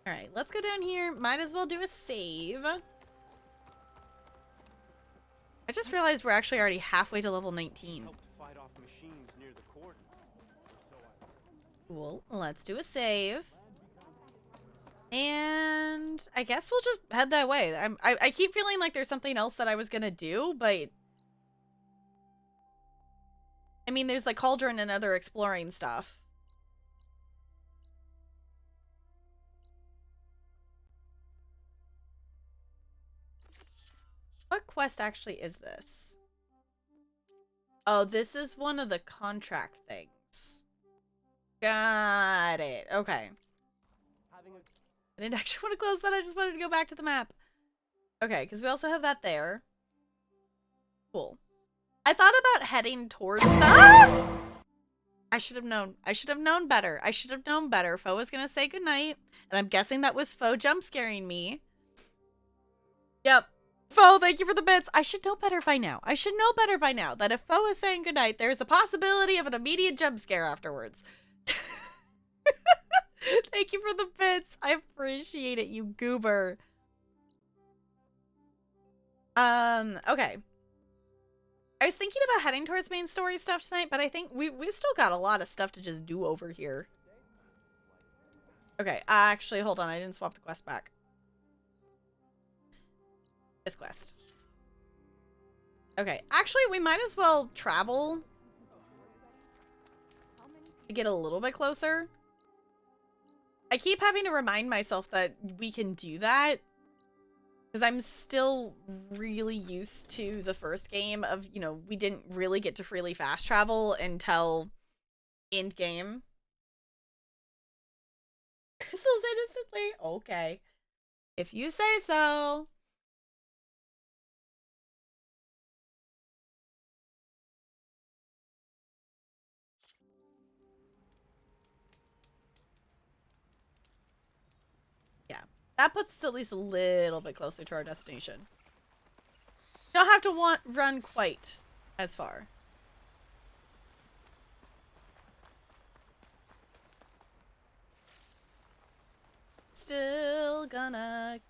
Alright, let's go down here. Might as well do a save. I just realized we're actually already halfway to level 19. Helped fight off machines near the cordon. So Cool. Let's do a save. And I guess we'll just head that way. I keep feeling like there's something else that I was gonna do, but I mean, there's like Cauldron and other exploring stuff. What quest actually is this? Oh, this is one of the contract things. Got it. Okay. I didn't actually want to close that. I just wanted to go back to the map. Okay, because we also have that there. Cool. I thought about heading towards... Ah! I should have known. I should have known better. I should have known better. Foe was going to say goodnight, and I'm guessing that was Foe jump scaring me. Yep. Foe, thank you for the bits. I should know better by now. I should know better by now that if Foe is saying goodnight, there's a possibility of an immediate jump scare afterwards. Thank you for the bits. I appreciate it, you goober. Okay. I was thinking about heading towards main story stuff tonight, but I think we've still got a lot of stuff to just do over here. Okay, actually, hold on. I didn't swap the quest back. This quest. Okay, actually, we might as well travel to get a little bit closer. I keep having to remind myself that we can do that because I'm still really used to the first game of, you know, we didn't really get to freely fast travel until end game. Crystals innocently? Okay. If you say so. That puts us at least a little bit closer to our destination. Don't have to run quite as far. Still gonna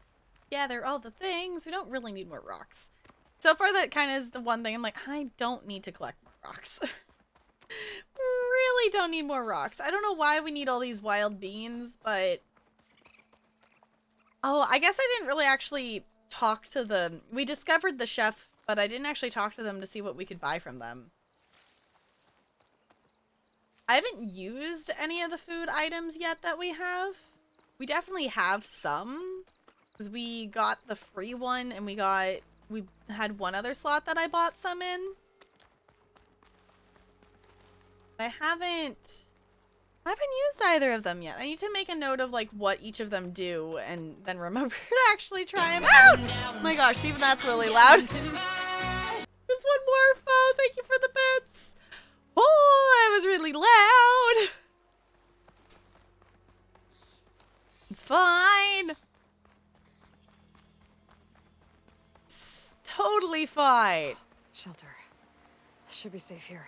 gather all the things. We don't really need more rocks. So far, that kind of is the one thing I'm like, I don't need to collect more rocks. Really don't need more rocks. I don't know why we need all these wild beans, but... Oh, I guess I didn't really actually talk to the... We discovered the chef, but I didn't actually talk to them to see what we could buy from them. I haven't used any of the food items yet that we have. We definitely have some, because we got the free one, and we had one other slot that I bought some in. I haven't used either of them yet. I need to make a note of like what each of them do and then remember to actually try them out. Oh my gosh, even that's really loud. There's one more, Foe. Thank you for the bits. Oh, that was really loud. It's fine. It's totally fine. Shelter. Should be safe here.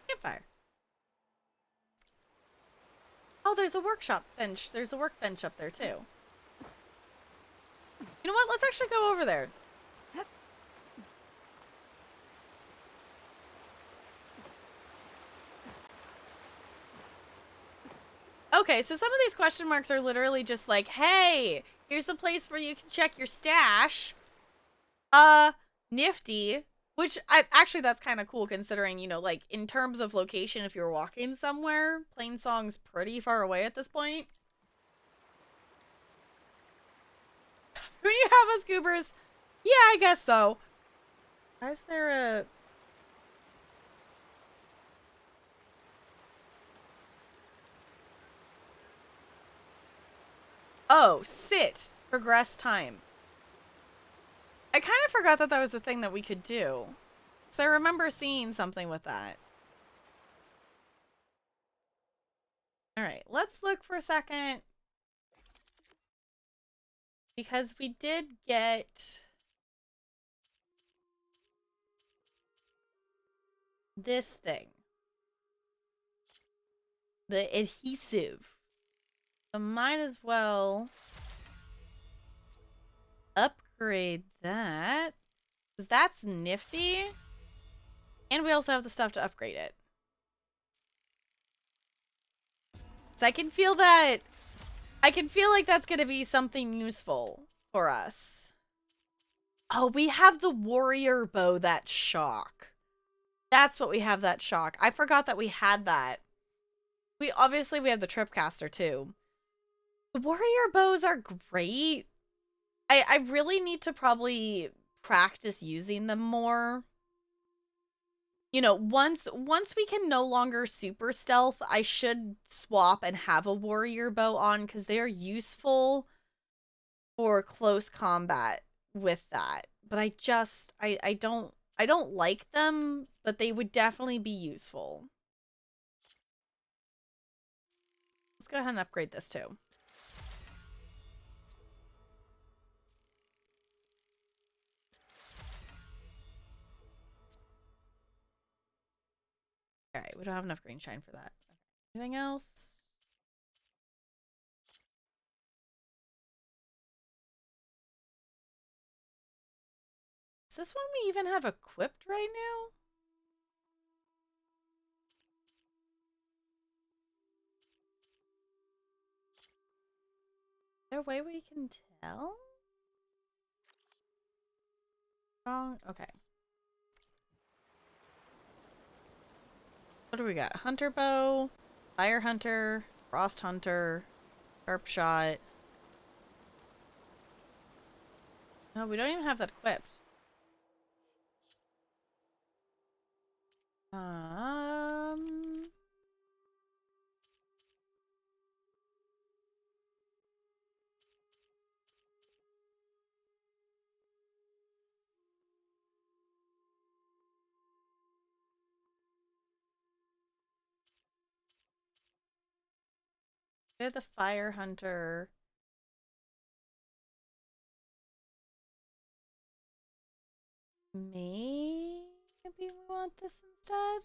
Campfire. Oh, there's a workshop bench. There's a workbench up there, too. You know what? Let's actually go over there. Okay, so some of these question marks are literally just like, hey, here's a place where you can check your stash. Nifty. Which, actually, that's kind of cool considering, you know, like, in terms of location, if you're walking somewhere, Plainsong's pretty far away at this point. Who do you have us, goobers? Yeah, I guess so. Why is there a... Oh, sit. Progress time. I kind of forgot that that was the thing that we could do. So I remember seeing something with that. Alright, let's look for a second. Because we did get... this thing. The adhesive. So might as well... upgrade that, because that's nifty. And we also have the stuff to upgrade it. So I can feel that... I can feel like that's going to be something useful for us. Oh, we have the warrior bow, that shock. That's what we have, that shock. I forgot that we had that. We have the tripcaster too. The warrior bows are great. I really need to probably practice using them more. You know, once we can no longer super stealth, I should swap and have a warrior bow on because they are useful for close combat with that. But I don't like them, but they would definitely be useful. Let's go ahead and upgrade this too. Alright, we don't have enough green shine for that. Anything else? Is this one we even have equipped right now? Is there a way we can tell? Wrong. Okay. What do we got? Hunter bow, fire hunter, frost hunter, sharp shot. No, we don't even have that equipped. We have the fire hunter. Maybe we want this instead.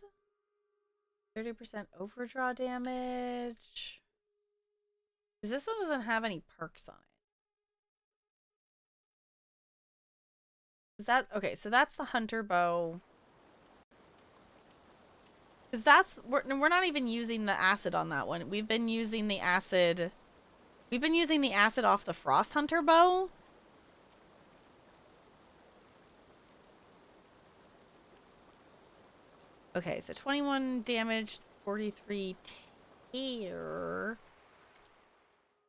30% overdraw damage. Because this one doesn't have any perks on it. Is that okay? So that's the hunter bow. Because we're not even using the acid on that one. We've been using the acid. We've been using the acid off the frost hunter bow. Okay, so 21 damage, 43 tear.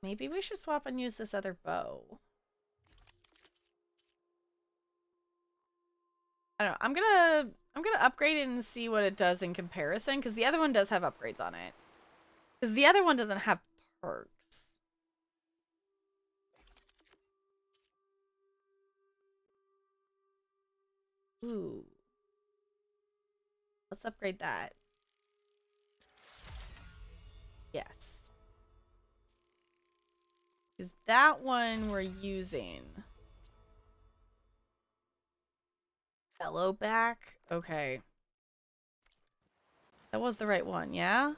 Maybe we should swap and use this other bow. I don't know. I'm gonna upgrade it and see what it does in comparison, because the other one does have upgrades on it. Because the other one doesn't have perks. Ooh. Let's upgrade that. Yes. Because that one we're using. Fellow back? Okay. That was the right one, yeah?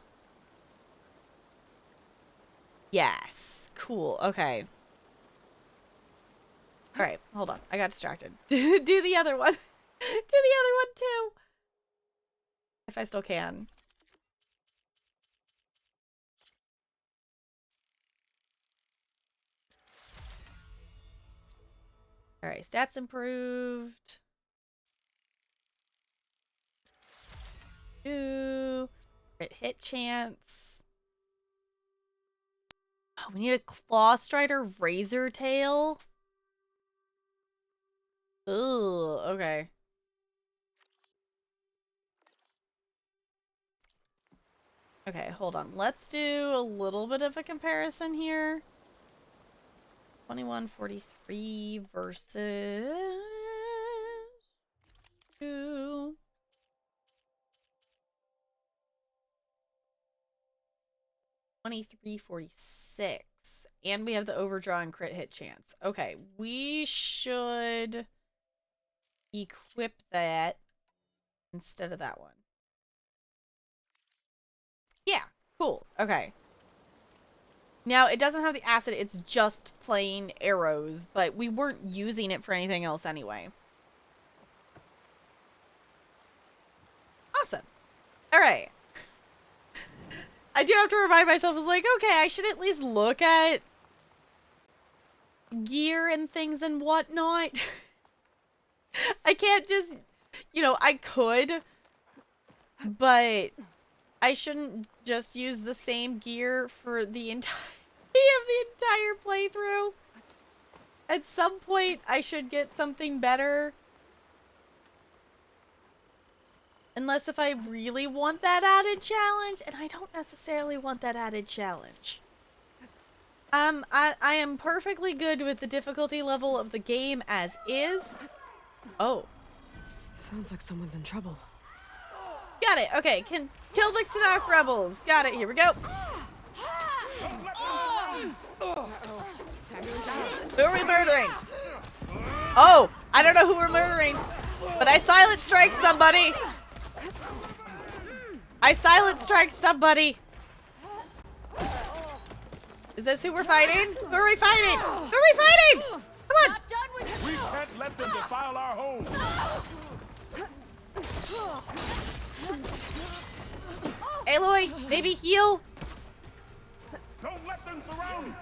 Yes. Cool. Okay. Alright, hold on. I got distracted. Do the other one. Do the other one too. If I still can. Alright, stats improved. Ooh. Crit hit chance. Oh, we need a Claw Strider Razor Tail. Ooh, okay. Okay, hold on. Let's do a little bit of a comparison here. 2143 versus 2. $23.46, and we have the overdraw and crit hit chance. Okay, we should equip that instead of that one. Yeah, cool. Okay. Now, it doesn't have the acid, it's just plain arrows, but we weren't using it for anything else anyway. All right. I do have to remind myself, I was like, okay, I should at least look at gear and things and whatnot. I can't just, you know, I could, but I shouldn't just use the same gear for the entire playthrough. At some point, I should get something better. Unless if I really want that added challenge, and I don't necessarily want that added challenge. I am perfectly good with the difficulty level of the game as is. Oh. Sounds like someone's in trouble. Got it. Okay, can kill the Tenakth rebels. Got it. Here we go. Who are we murdering? Oh, I don't know who we're murdering, but I silent strike somebody. I silent strike somebody. Is this who we're fighting? Who are we fighting? Who are we fighting? Come on. We can't let them defile our home. Aloy, maybe heal. Don't let them surround me.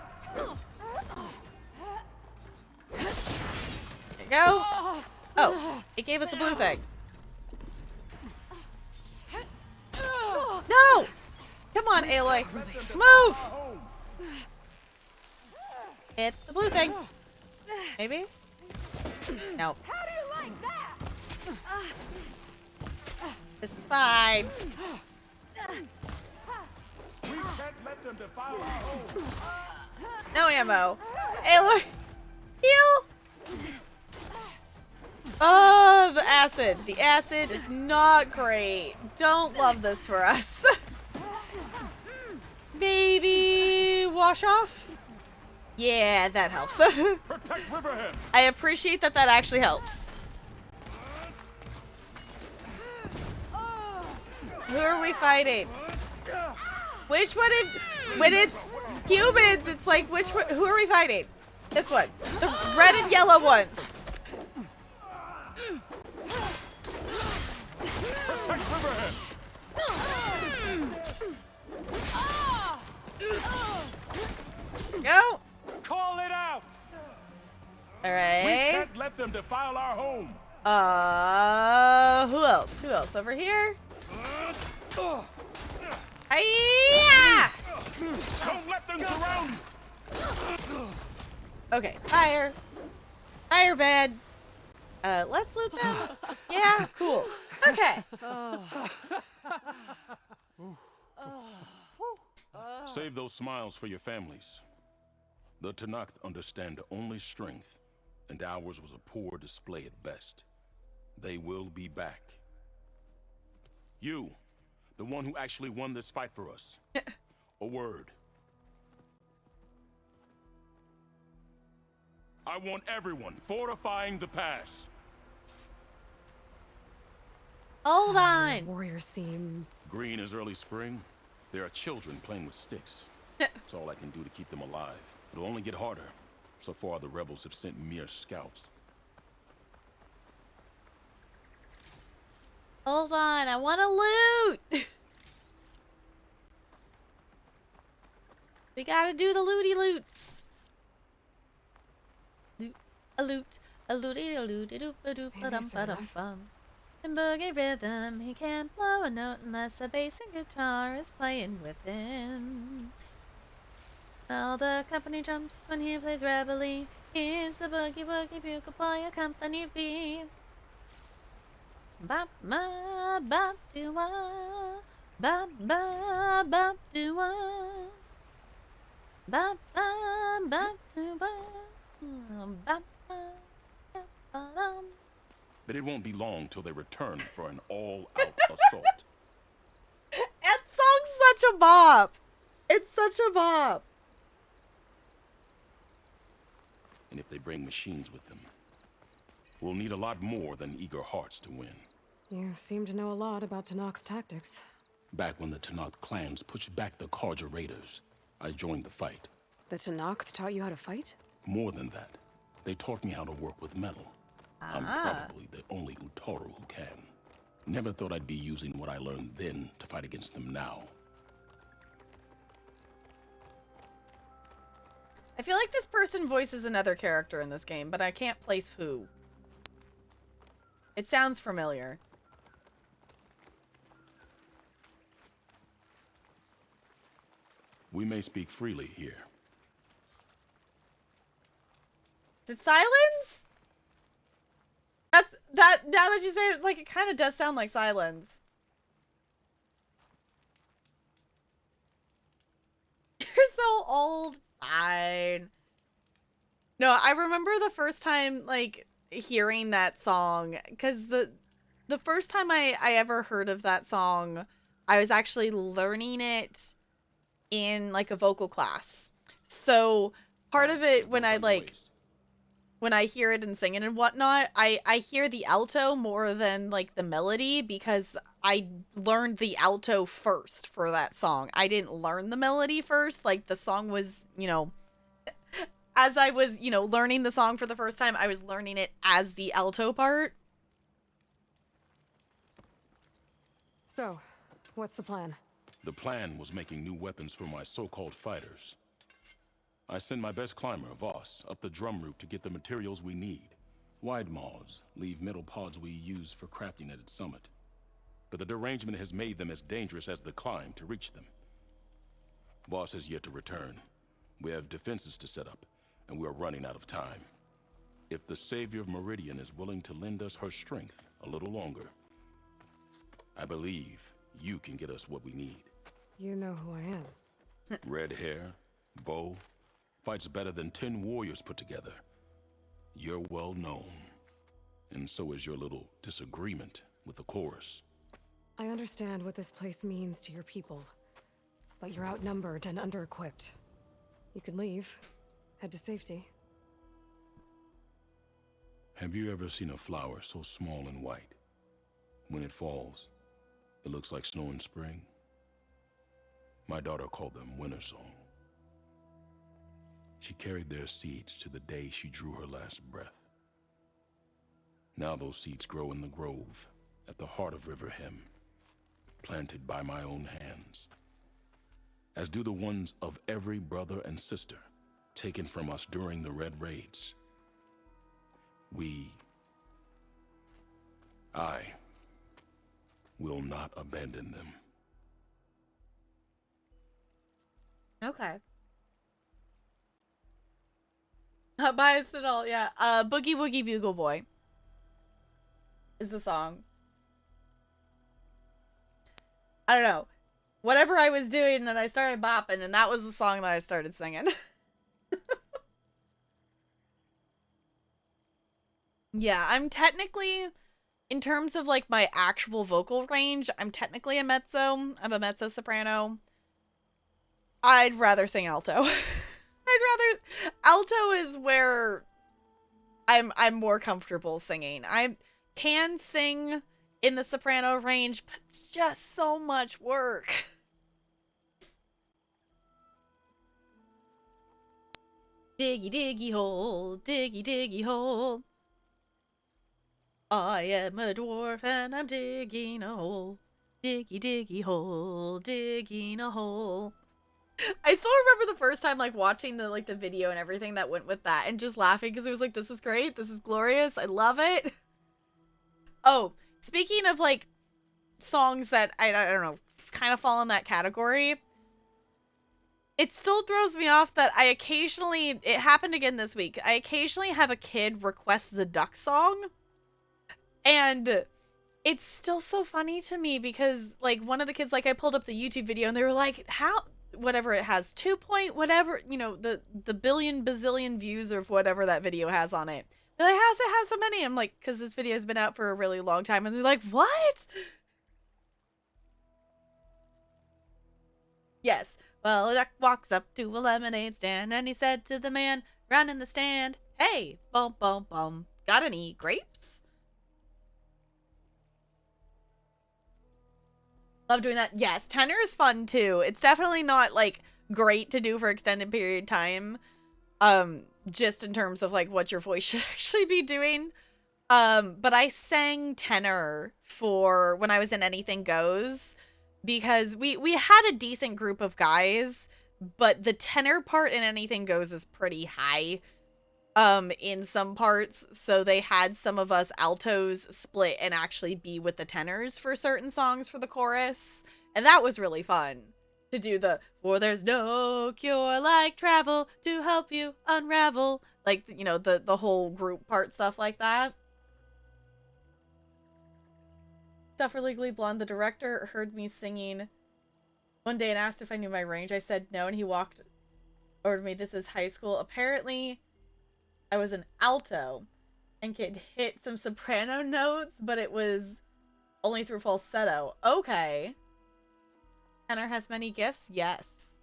There you go. Oh, it gave us a blue thing. No! Come on, Aloy. Move! It's the blue thing. Maybe? No. How do you like that? This is fine. We can't let them defile our home. No ammo. Aloy, heal! Oh, the acid. The acid is not great. Don't love this for us. Baby, wash off? Yeah, that helps. Protect Riverhead. I appreciate that that actually helps. Who are we fighting? Which one when it's humans, it's like, which one, who are we fighting? This one. The red and yellow ones. Protect Riverhead. Go. Call it out. All right. We can't let them defile our home. Who else? Who else over here? Hiya! Don't let them surround you. Okay, fire. Fire bad. Let's loot them. Yeah, cool. Okay. Save those smiles for your families. The Tenakth understand only strength, and ours was a poor display at best. They will be back. You, the one who actually won this fight for us. A word. I want everyone fortifying the pass. Hold on. Warriors seem... Green is early spring. There are children playing with sticks. It's all I can do to keep them alive. It'll only get harder. So far, the rebels have sent mere scouts. Hold on, I want to loot. We gotta do the looty loots. A loot, a looty, a loot, a doop, a doop, a dum, a dum, bum. In boogie rhythm, he can't blow a note unless the bass and guitar is playing within. All the company jumps when he plays reveille. Here's the boogie woogie bugle boy, a company bee. Bop ma bop do wah, bop ba bop do wah, bop ba bop do wah, bop ba bop dum. But it won't be long till they return for an all-out assault. That song's such a bop. It's such a bop. And if they bring machines with them, we'll need a lot more than eager hearts to win. You seem to know a lot about Tenakth tactics. Back when the Tenakth clans pushed back the Carja raiders, I joined the fight. The Tenakth taught you how to fight? More than that, they taught me how to work with metal. I'm probably the only Utaru who can. Never thought I'd be using what I learned then to fight against them now. I feel like this person voices another character in this game, but I can't place who. It sounds familiar. We may speak freely here. Is it Silence? Now that you say it, it's like, it kind of does sound like Silence. You're so old. It's fine. No, I remember the first time, like, hearing that song, because the first time I ever heard of that song, I was actually learning it in, like, a vocal class. So, part of it, when I hear it and sing it and whatnot, I hear the alto more than, like, the melody, because I learned the alto first for that song. I didn't learn the melody first. Like, the song was, you know, as I was, you know, learning the song for the first time, I was learning it as the alto part. So, what's the plan? The plan was making new weapons for my so-called fighters. I send my best climber, Voss, up the drum route to get the materials we need. Wide maws leave metal pods we use for crafting at its summit. But the derangement has made them as dangerous as the climb to reach them. Voss has yet to return. We have defenses to set up, and we are running out of time. If the Savior of Meridian is willing to lend us her strength a little longer, I believe you can get us what we need. You know who I am. Red hair, bow, fights better than 10 warriors put together. You're well known. And so is your little disagreement with the chorus. I understand what this place means to your people, but you're outnumbered and under-equipped. You can leave, head to safety. Have you ever seen a flower so small and white? When it falls, it looks like snow in spring. My daughter called them winter song. She carried their seeds to the day she drew her last breath. Now those seeds grow in the grove at the heart of River Hem, planted by my own hands, as do the ones of every brother and sister taken from us during the Red Raids. I will not abandon them. Okay. Not biased at all, yeah. Boogie Woogie Bugle Boy is the song. I don't know. Whatever I was doing, and then I started bopping, and that was the song that I started singing. Yeah, I'm technically, in terms of, like, my actual vocal range, I'm technically a mezzo. I'm a mezzo-soprano. I'd rather sing alto. Alto is where I'm more comfortable singing. I can sing in the soprano range, but it's just so much work. Diggy diggy hole, diggy diggy hole. I am a dwarf and I'm digging a hole. Diggy diggy hole, digging a hole. I still remember the first time, like, watching the video and everything that went with that and just laughing because it was like, this is great, this is glorious, I love it. Oh, speaking of, like, songs that, I don't know, kind of fall in that category, it still throws me off that I occasionally, it happened again this week, I occasionally have a kid request the Duck song, and it's still so funny to me because, like, one of the kids, like, I pulled up the YouTube video and they were like, how... whatever it has, 2 point whatever, you know, the billion bazillion views or whatever that video has on it. They're like, how's it have so many? I'm like, because this video's been out for a really long time. And they're like, what? Yes. Well, a duck walks up to a lemonade stand and he said to the man running the stand, hey, bum bum bum, got any grapes? Love doing that. Yes, tenor is fun too. It's definitely not, like, great to do for extended period of time. Just in terms of, like, what your voice should actually be doing. But I sang tenor for when I was in Anything Goes because we had a decent group of guys, but the tenor part in Anything Goes is pretty high in some parts, so they had some of us altos split and actually be with the tenors for certain songs for the chorus, and that was really fun to do the "For there's no cure like travel to help you unravel," like, you know, the whole group part stuff like that. Stuff for Legally Blonde. The director heard me singing one day and asked if I knew my range. I said no, and he walked over to me. This is high school. Apparently, I was an alto and could hit some soprano notes, but it was only through falsetto. Okay. Tenor has many gifts? Yes.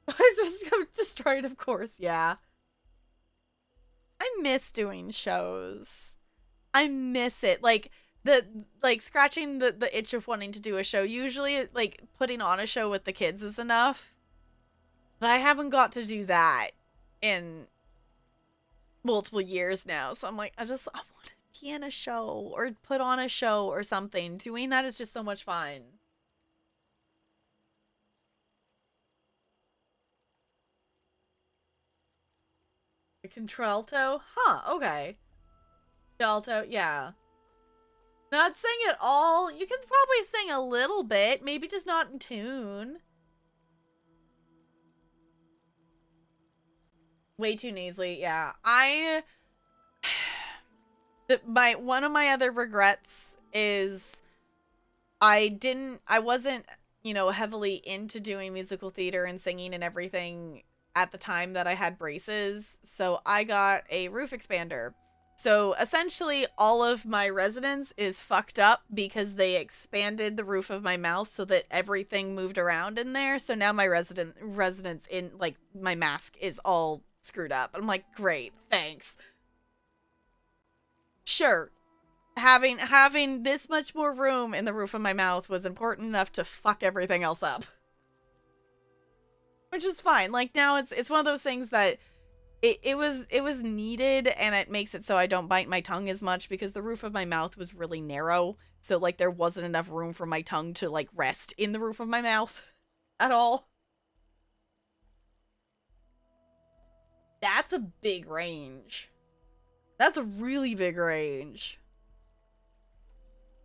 I was supposed to come destroyed, of course, yeah. I miss doing shows. I miss it. Like, scratching the itch of wanting to do a show. Usually, like, putting on a show with the kids is enough. But I haven't got to do that in multiple years now. So I'm like, I want to be in a show or put on a show or something. Doing that is just so much fun. A contralto? Huh, okay. Alto, yeah. Not sing at all. You can probably sing a little bit, maybe just not in tune. Way too nasally, yeah. One of my other regrets is I wasn't, you know, heavily into doing musical theater and singing and everything at the time that I had braces, so I got a roof expander. So essentially all of my residence is fucked up because they expanded the roof of my mouth so that everything moved around in there. So now my residence in, like, my mask is all screwed up. I'm like, great, thanks. Sure. Having this much more room in the roof of my mouth was important enough to fuck everything else up. Which is fine. Like, now it's one of those things that it was needed, and it makes it so I don't bite my tongue as much because the roof of my mouth was really narrow. So, like, there wasn't enough room for my tongue to, like, rest in the roof of my mouth at all. That's a big range. That's a really big range.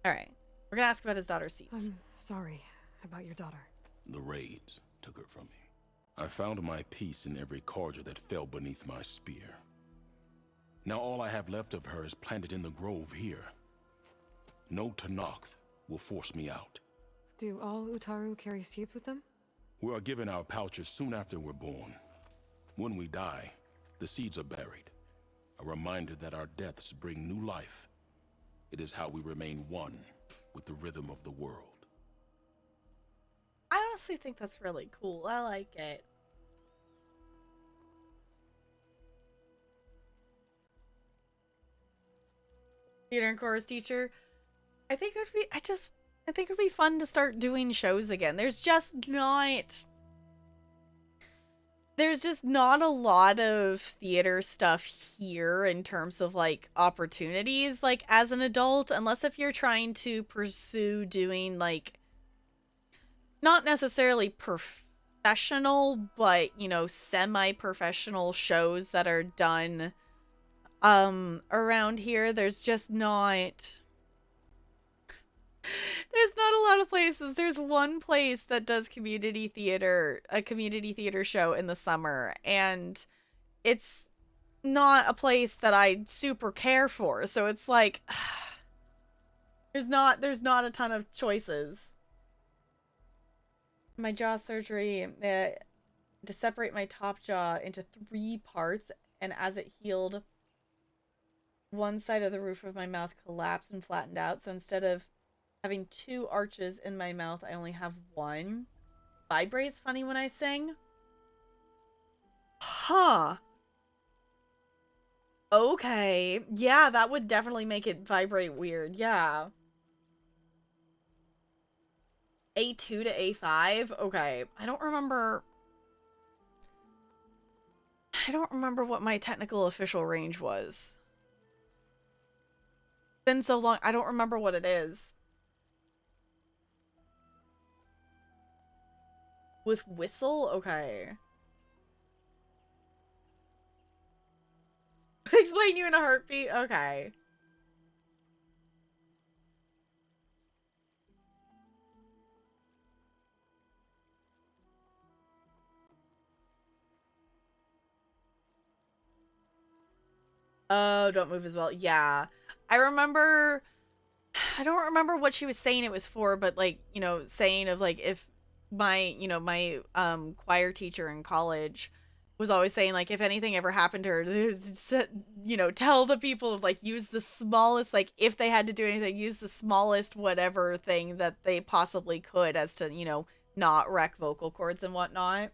Alright. We're gonna ask about his daughter's seeds. I'm sorry about your daughter. The raids took her from me. I found my peace in every cordial that fell beneath my spear. Now all I have left of her is planted in the grove here. No Tenakth will force me out. Do all Utaru carry seeds with them? We are given our pouches soon after we're born. When we die, the seeds are buried. A reminder that our deaths bring new life. It is how we remain one with the rhythm of the world. I honestly think that's really cool. I like it. Theater and chorus teacher. I think it would be fun to start doing shows again. There's just not a lot of theater stuff here in terms of, like, opportunities, like, as an adult, unless if you're trying to pursue doing, like, not necessarily professional, but, you know, semi-professional shows that are done around here. There's not a lot of places. There's one place that does a community theater show in the summer, and it's not a place that I super care for. So it's like there's not a ton of choices. My jaw surgery to separate my top jaw into 3 parts, and as it healed, one side of the roof of my mouth collapsed and flattened out. So instead of having 2 arches in my mouth, I only have 1. Vibrates funny when I sing. Huh. Okay. Yeah, that would definitely make it vibrate weird. Yeah. A2 to A5? Okay. I don't remember. I don't remember what my technical official range was. It's been so long, I don't remember what it is. With whistle? Okay. Explain you in a heartbeat? Okay. Oh, don't move as well. Yeah. I remember, I don't remember what she was saying it was for, but like, you know, saying of like, if my, you know, my choir teacher in college was always saying like, if anything ever happened to her, there's, you know, tell the people of like, use the smallest, like if they had to do anything, use the smallest whatever thing that they possibly could as to, you know, not wreck vocal cords and whatnot.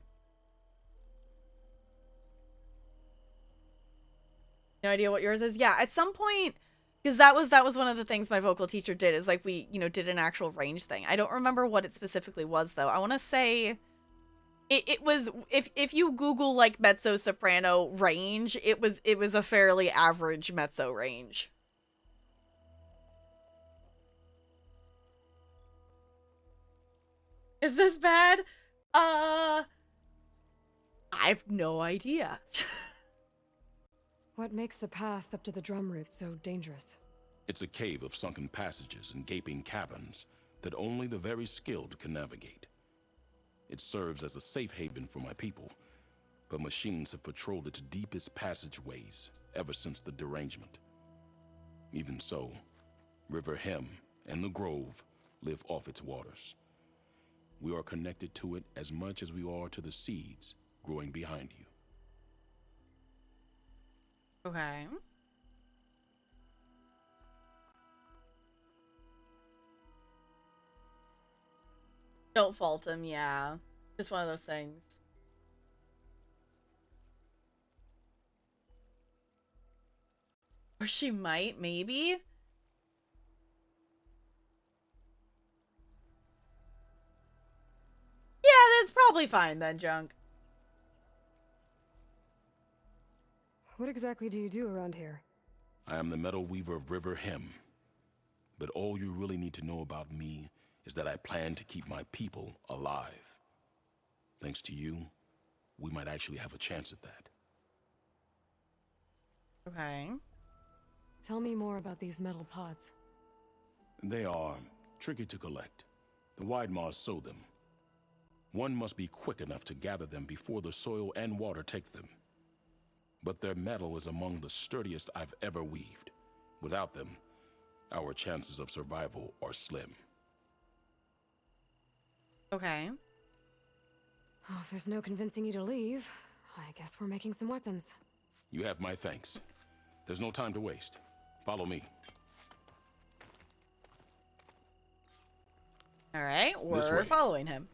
No idea what yours is. Yeah, at some point, because that was one of the things my vocal teacher did, is like we, you know, did an actual range thing. I don't remember what it specifically was though. I want to say it was, if you Google like mezzo soprano range, it was a fairly average mezzo range. Is this bad? I have no idea. What makes the path up to the drum root so dangerous? It's a cave of sunken passages and gaping caverns that only the very skilled can navigate. It serves as a safe haven for my people, but machines have patrolled its deepest passageways ever since the derangement. Even so, River Hem and the Grove live off its waters. We are connected to it as much as we are to the seeds growing behind you. Okay. Don't fault him, yeah. Just one of those things. Or she might, maybe? Yeah, that's probably fine then, Junk. What exactly do you do around here? I am the Metal Weaver of River Hem. But all you really need to know about me is that I plan to keep my people alive. Thanks to you, we might actually have a chance at that. Okay. Tell me more about these metal pods. They are tricky to collect. The Widemaws sow them. One must be quick enough to gather them before the soil and water take them. But their metal is among the sturdiest I've ever weaved. Without them, our chances of survival are slim. Okay. Oh, if there's no convincing you to leave, I guess we're making some weapons. You have my thanks. There's no time to waste. Follow me. All right, we're following him.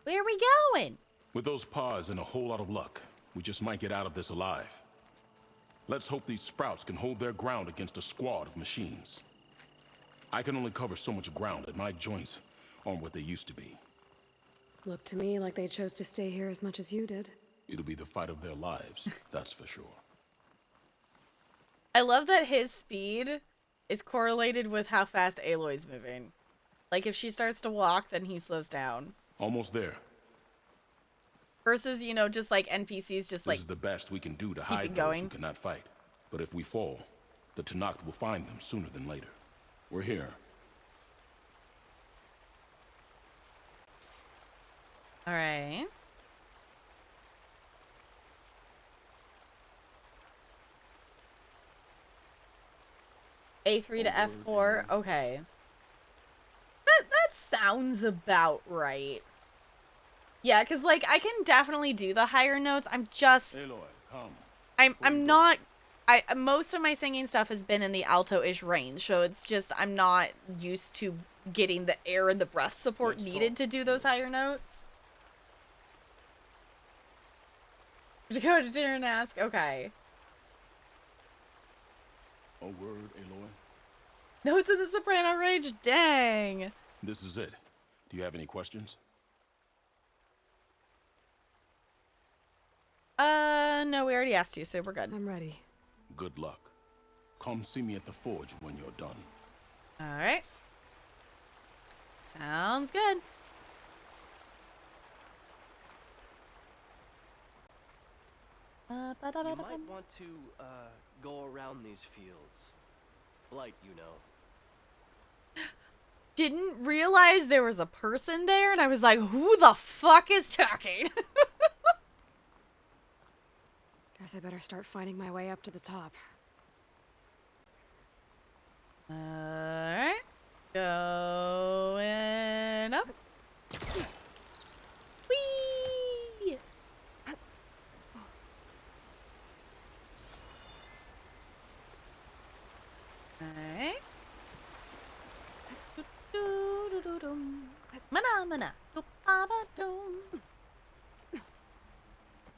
Where are we going? With those pods and a whole lot of luck, we just might get out of this alive. Let's hope these sprouts can hold their ground against a squad of machines. I can only cover so much ground, and my joints aren't what they used to be. Looked to me like they chose to stay here as much as you did. It'll be the fight of their lives, that's for sure. I love that his speed is correlated with how fast Aloy's moving. Like, if she starts to walk, then he slows down. Almost there. Versus, you know, just like NPCs just like... This is the best we can do to hide those who cannot fight. But if we fall, the Tenakth will find them sooner than later. We're here. All right. A3 to F4. Okay. That sounds about right. Yeah, because like I can definitely do the higher notes. I'm just Aloy, come. I'm not most of my singing stuff has been in the alto-ish range, so it's just I'm not used to getting the air and the breath support needed to do those higher notes. To go to dinner and ask, okay. A word, Aloy. Notes in the soprano range, dang. This is it. Do you have any questions? No, we already asked you, so we're good. I'm ready. Good luck. Come see me at the forge when you're done. All right. Sounds good. You might want to, go around these fields. Blight, you know. Didn't realize there was a person there, and I was like, who the fuck is talking? Guess I better start finding my way up to the top. Alright. Going up. Whee! Alright.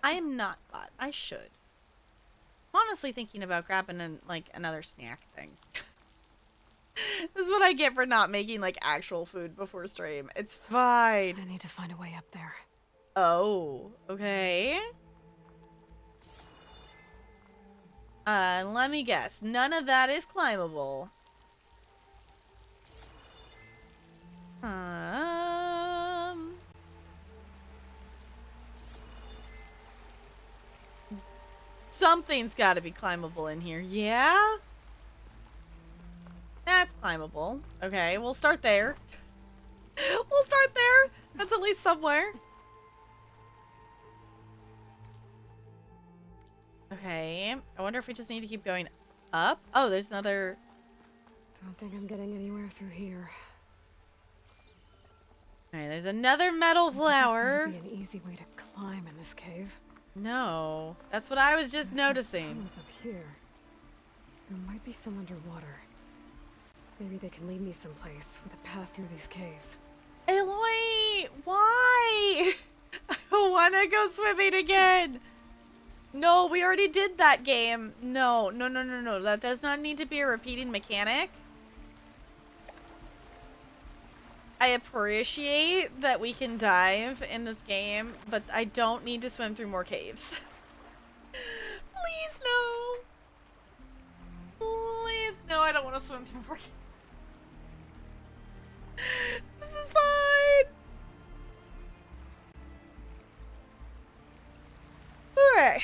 I am not bot. I should. I'm honestly thinking about grabbing another snack thing. This is what I get for not making like actual food before stream. It's fine. I need to find a way up there. Oh, okay. Let me guess. None of that is climbable. Something's got to be climbable in here. Yeah? That's climbable. Okay, we'll start there. We'll start there. That's at least somewhere. Okay. I wonder if we just need to keep going up. Oh, there's another... Don't think I'm getting anywhere through here. Alright, there's another metal flower. There's be an easy way to climb in this cave. No, that's what I was just noticing. Tunnels up here. There might be some underwater. Maybe they can lead me someplace with a path through these caves. Aloy, why? I want to go swimming again. No, we already did that game. No. That does not need to be a repeating mechanic. I appreciate that we can dive in this game, but I don't need to swim through more caves. Please, no. Please, no, I don't want to swim through more caves. This is fine. Alright.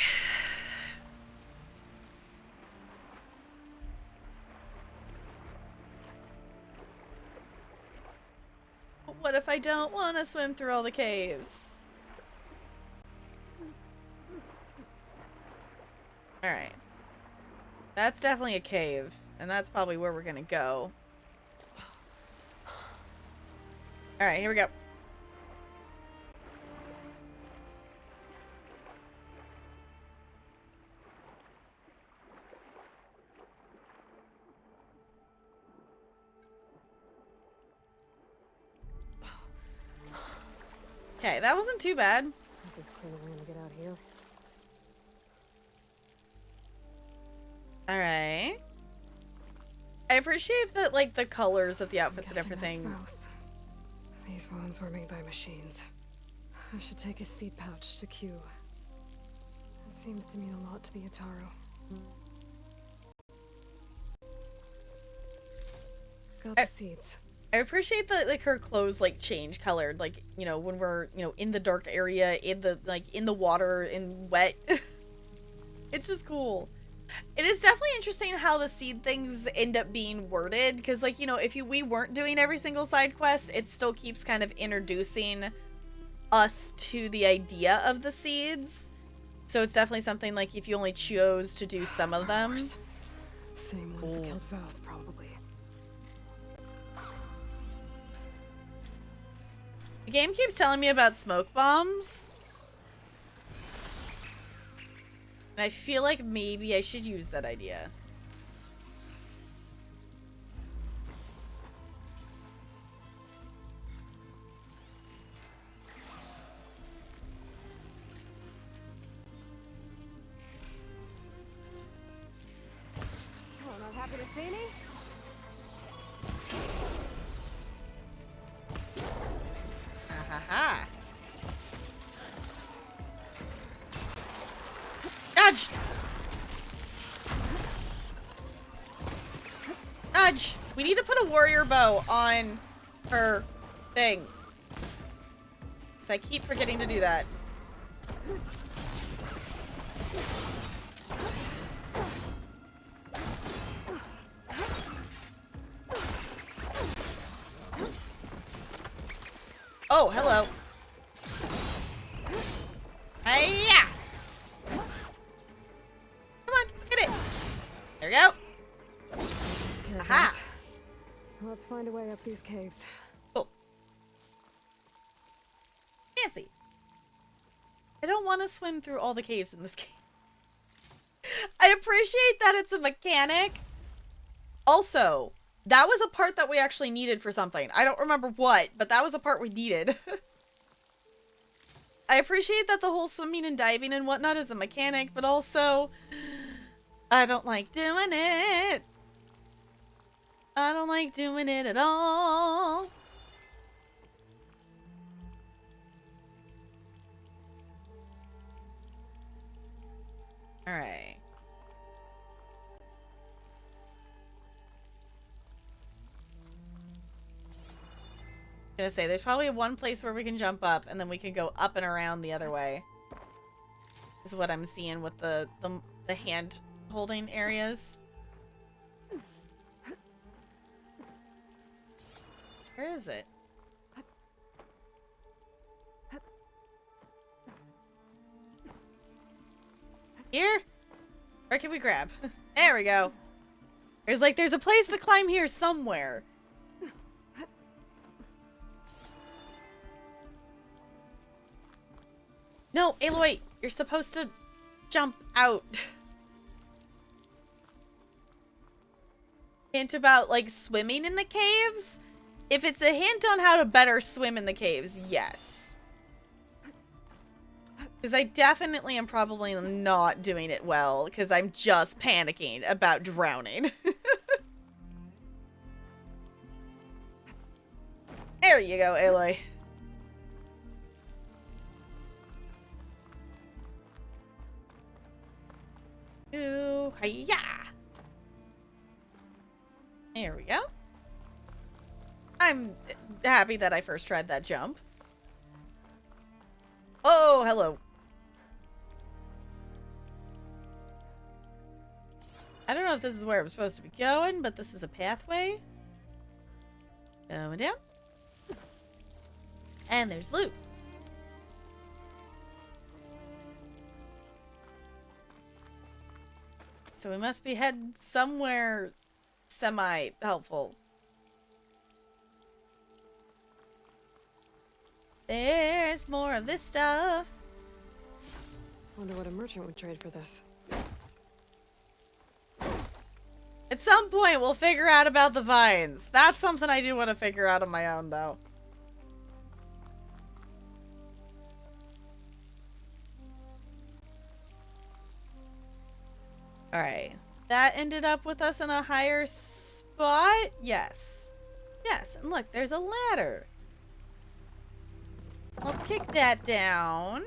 What if I don't want to swim through all the caves? Alright. That's definitely a cave, and that's probably where we're gonna go. Alright, here we go. Okay, that wasn't too bad. There's clearly a way to get out here. Alright. I appreciate that, like, the colors of the outfits and everything. These wounds were made by machines. I should take his seed pouch to Q. It seems to mean a lot to the Utaru. Got the seeds. I appreciate that, like, her clothes, like, change colored, like, you know, when we're, you know, in the dark area, in the, like, in the water, in wet. It's just cool. It is definitely interesting how the seed things end up being worded, because, like, you know, if we weren't doing every single side quest, it still keeps kind of introducing us to the idea of the seeds. So it's definitely something, like, if you only chose to do some of them. Same ones that killed Faust, probably. The game keeps telling me about smoke bombs. And I feel like maybe I should use that idea. Oh, not happy to see me? Ha ha ha. dodge. We need to put a warrior bow on her thing. So I keep forgetting to do that. Oh, hello. Hiya! Come on, get it. There we go. Aha! Let's find a way up these caves. Cool. Fancy. I don't want to swim through all the caves in this game. I appreciate that it's a mechanic. Also, that was a part that we actually needed for something. I don't remember what, but that was a part we needed. I appreciate that the whole swimming and diving and whatnot is a mechanic, but also, I don't like doing it. I don't like doing it at all. All right. I'm gonna say there's probably one place where we can jump up and then we can go up and around the other way. Is what I'm seeing with the hand holding areas. Where is it? Here? Where can we grab? There we go. There's a place to climb here somewhere. No, Aloy, you're supposed to jump out. Hint about, like, swimming in the caves? If it's a hint on how to better swim in the caves, yes. Because I definitely am probably not doing it well, because I'm just panicking about drowning. There you go, Aloy. Ooh, hiya! There we go. I'm happy that I first tried that jump. Oh, hello. I don't know if this is where I'm supposed to be going, but this is a pathway. Going down. And there's loot. So we must be heading somewhere semi-helpful. There's more of this stuff. Wonder what a merchant would trade for this. At some point, we'll figure out about the vines. That's something I do want to figure out on my own, though. Alright. That ended up with us in a higher spot? Yes. Yes, and look, there's a ladder. Let's kick that down.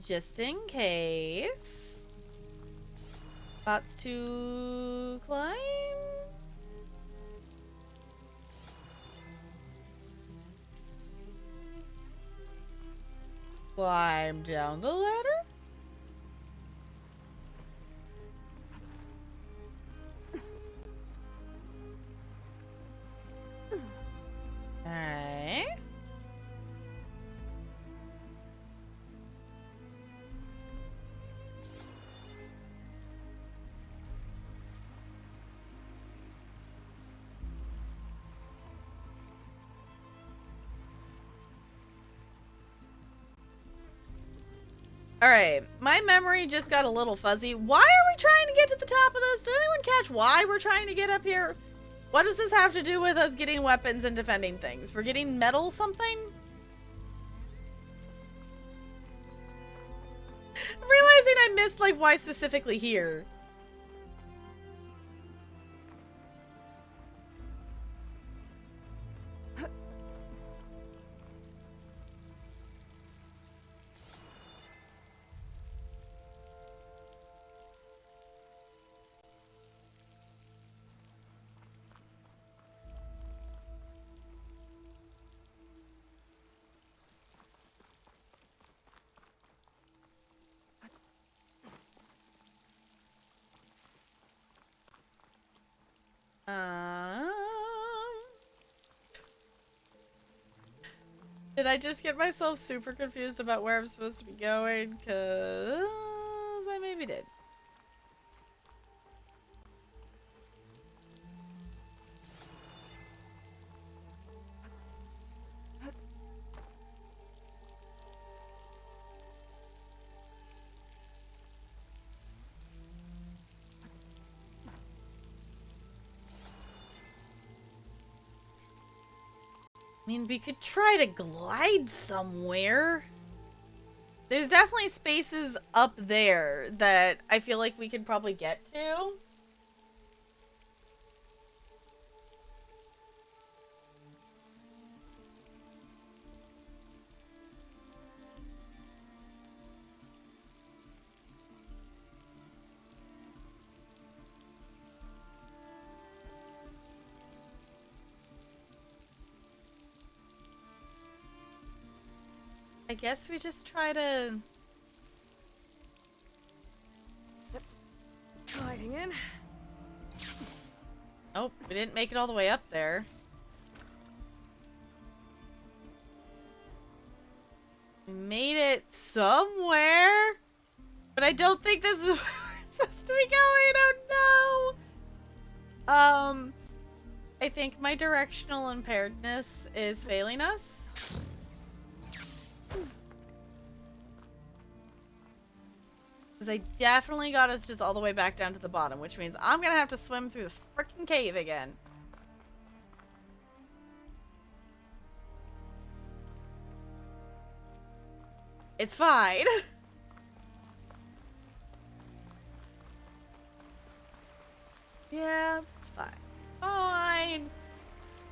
Just in case. Spots to climb. Climb down the ladder. Alright. Alright, my memory just got a little fuzzy. Why are we trying to get to the top of this? Did anyone catch why we're trying to get up here? What does this have to do with us getting weapons and defending things? We're getting metal something? I'm realizing I missed, like, why specifically here. Did I just get myself super confused about where I'm supposed to be going? Because I maybe did. I mean, we could try to glide somewhere. There's definitely spaces up there that I feel like we could probably get to. I guess we just try to... Gliding in. Oh, we didn't make it all the way up there. We made it somewhere. But I don't think this is where we're supposed to be going. Oh no! I think my directional impairedness is failing us. They definitely got us just all the way back down to the bottom, which means I'm gonna have to swim through the freaking cave again. It's fine. Yeah, it's fine. Fine.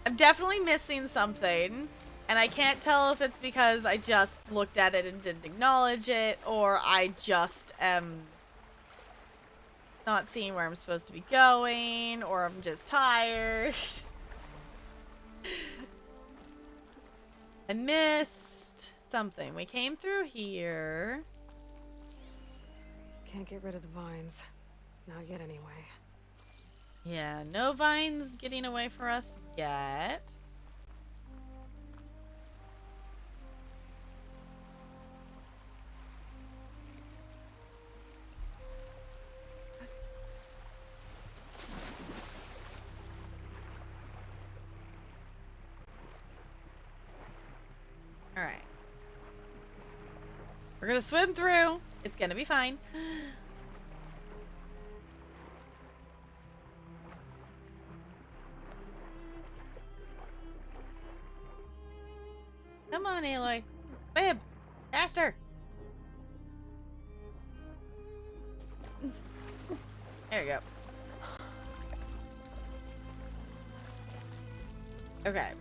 I'm definitely missing something. And I can't tell if it's because I just looked at it and didn't acknowledge it, or I just am not seeing where I'm supposed to be going, or I'm just tired. I missed something. We came through here. Can't get rid of the vines. Not yet, anyway. Yeah, no vines getting away from us yet. Alright. We're gonna swim through. It's gonna be fine. Come on, Aloy. Swim! Faster! There you go. Okay.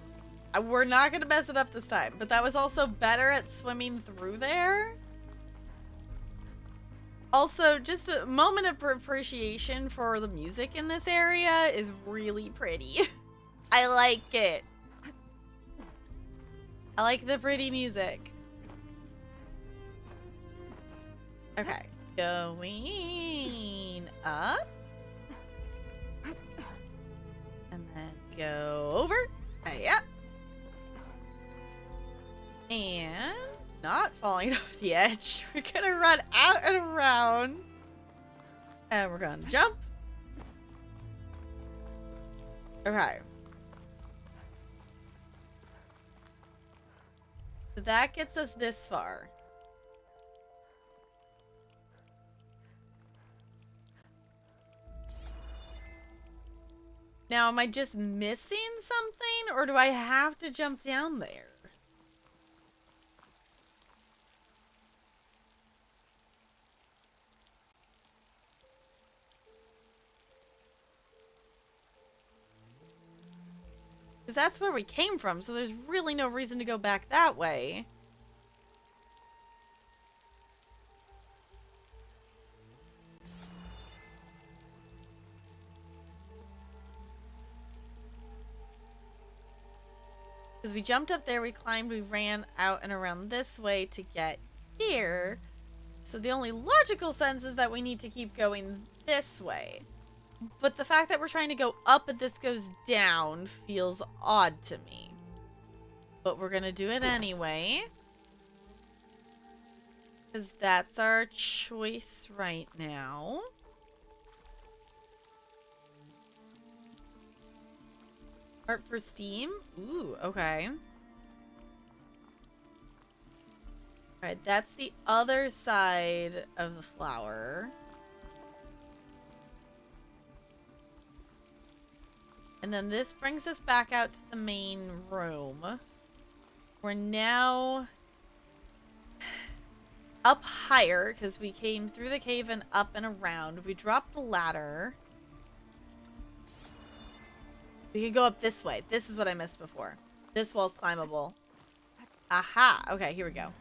We're not going to mess it up this time, but that was also better at swimming through there. Also, just a moment of appreciation for the music in this area is really pretty. I like it. I like the pretty music. Okay. Going up. And then go over. Yeah. And not falling off the edge. We're gonna run out and around. And we're gonna jump. Okay. So that gets us this far. Now, am I just missing something, or do I have to jump down there? Because that's where we came from, so there's really no reason to go back that way. Because we jumped up there, we climbed, we ran out and around this way to get here. So the only logical sense is that we need to keep going this way. But the fact that we're trying to go up and this goes down feels odd to me. But we're gonna do it anyway. Because that's our choice right now. Art for Steam? Ooh, okay. Alright, that's the other side of the flower. And then this brings us back out to the main room. We're now up higher because we came through the cave and up and around. We dropped the ladder. We could go up this way. This is what I missed before. This wall's climbable. Aha! Okay, here we go.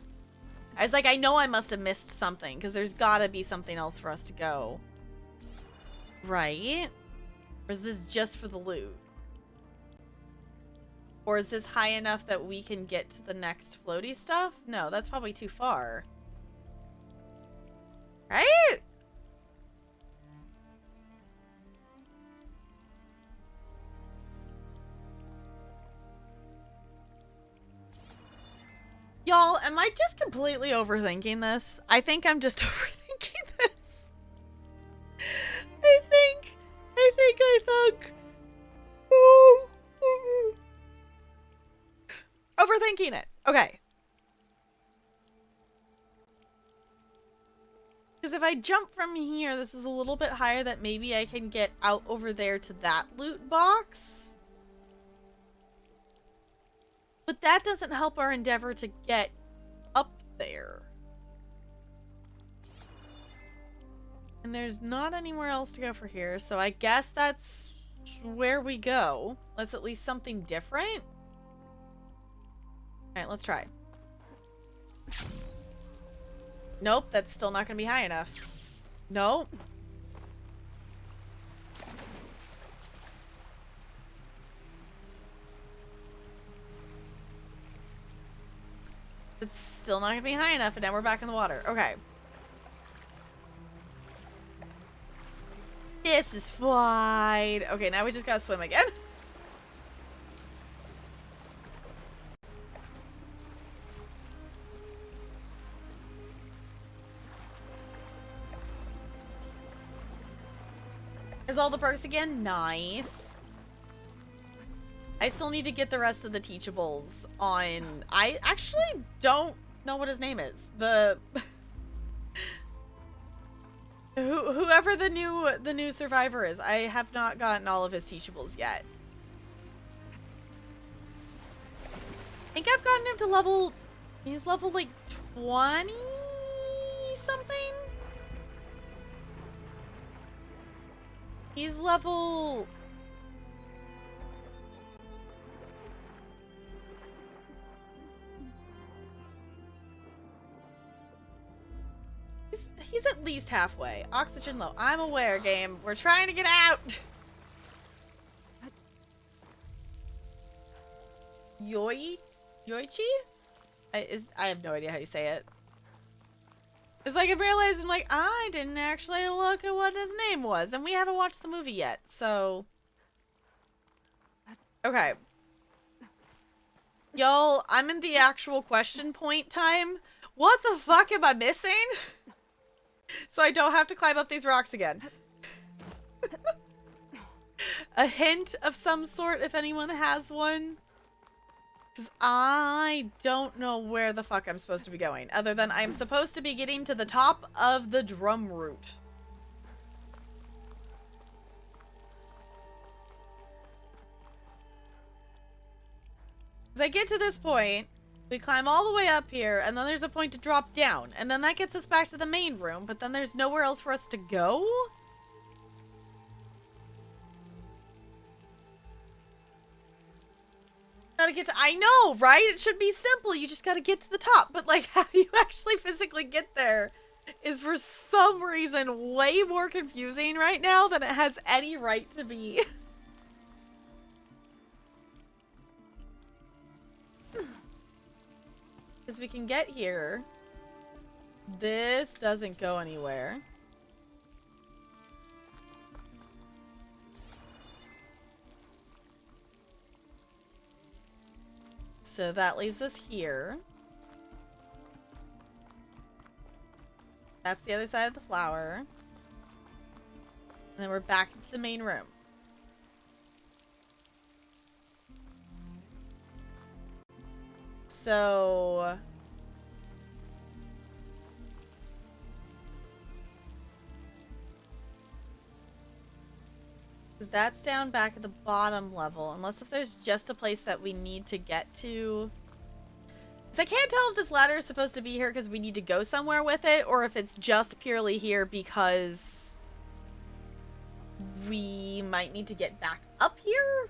I was like, I know I must have missed something because there's gotta be something else for us to go. Right? Or is this just for the loot? Or is this high enough that we can get to the next floaty stuff? No, that's probably too far. Right? Y'all, am I just completely overthinking this? I think I'm just overthinking this. I think. Overthinking it. Okay. Because if I jump from here, this is a little bit higher that maybe I can get out over there to that loot box. But that doesn't help our endeavor to get up there. And there's not anywhere else to go for here, so I guess that's where we go. Unless at least something different. Alright, let's try. Nope, that's still not going to be high enough. Nope. It's still not going to be high enough, and now we're back in the water. Okay. This is fine. Okay, now we just gotta swim again. Is all the perks again? Nice. I still need to get the rest of the teachables on... I actually don't know what his name is. The... Whoever the new survivor is. I have not gotten all of his teachables yet. I think I've gotten him to level... He's level like 20 something? He's level... He's at least halfway. Oxygen low. I'm aware, game. We're trying to get out. Yoichi? I have no idea how you say it. It's like I realized I'm like, I didn't actually look at what his name was, and we haven't watched the movie yet, so... Okay. Y'all, I'm in the actual question point time. What the fuck am I missing? So I don't have to climb up these rocks again. A hint of some sort, if anyone has one. Because I don't know where the fuck I'm supposed to be going. Other than I'm supposed to be getting to the top of the drum route. As I get to this point, we climb all the way up here, and then there's a point to drop down. And then that gets us back to the main room, but then there's nowhere else for us to go? Gotta get to... I know, right? It should be simple. You just gotta get to the top. But, like, how you actually physically get there is, for some reason, way more confusing right now than it has any right to be. Because we can get here. This doesn't go anywhere. So that leaves us here. That's the other side of the flower. And then we're back into the main room. So... that's down back at the bottom level, unless if there's just a place that we need to get to. So I can't tell if this ladder is supposed to be here because we need to go somewhere with it, or if it's just purely here because we might need to get back up here.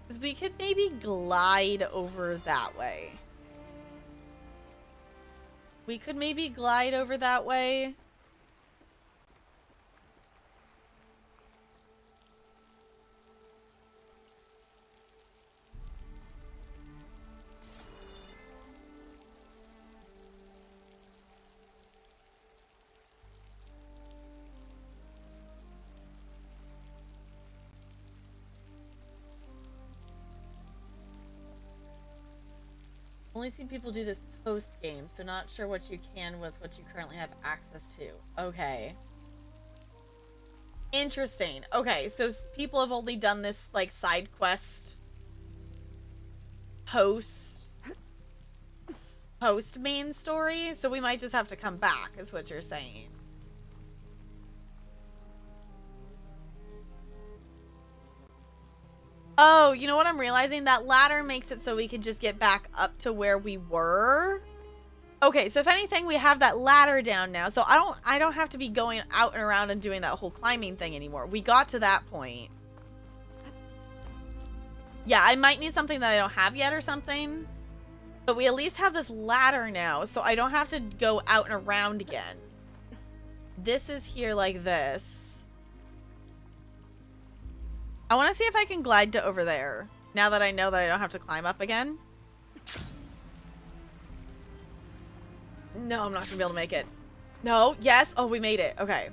Because we could maybe glide over that way. We could maybe glide over that way. Only seen people do this post-game, so not sure what you can with what you currently have access to. Okay. Interesting. Okay, so people have only done this, like, side quest post main story, so we might just have to come back, is what you're saying. Oh, you know what I'm realizing? That ladder makes it so we can just get back up to where we were. Okay, so if anything, we have that ladder down now. So I don't have to be going out and around and doing that whole climbing thing anymore. We got to that point. Yeah, I might need something that I don't have yet or something. But we at least have this ladder now, so I don't have to go out and around again. This is here like this. I want to see if I can glide to over there, now that I know that I don't have to climb up again. No, I'm not going to be able to make it. No, yes. Oh, we made it. Okay.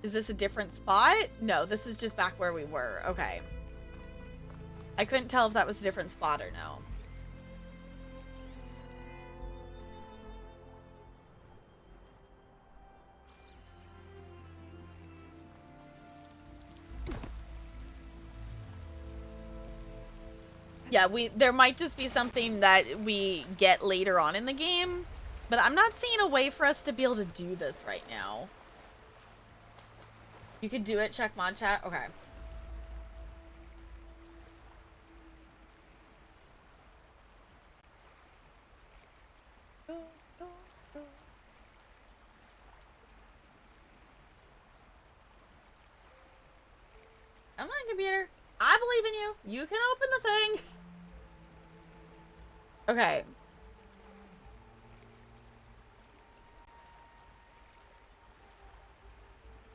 Is this a different spot? No, this is just back where we were. Okay. I couldn't tell if that was a different spot or no. Yeah, there might just be something that we get later on in the game, but I'm not seeing a way for us to be able to do this right now. You could do it, check mod chat. Okay. Come on, computer. I believe in you. You can open the thing. Okay.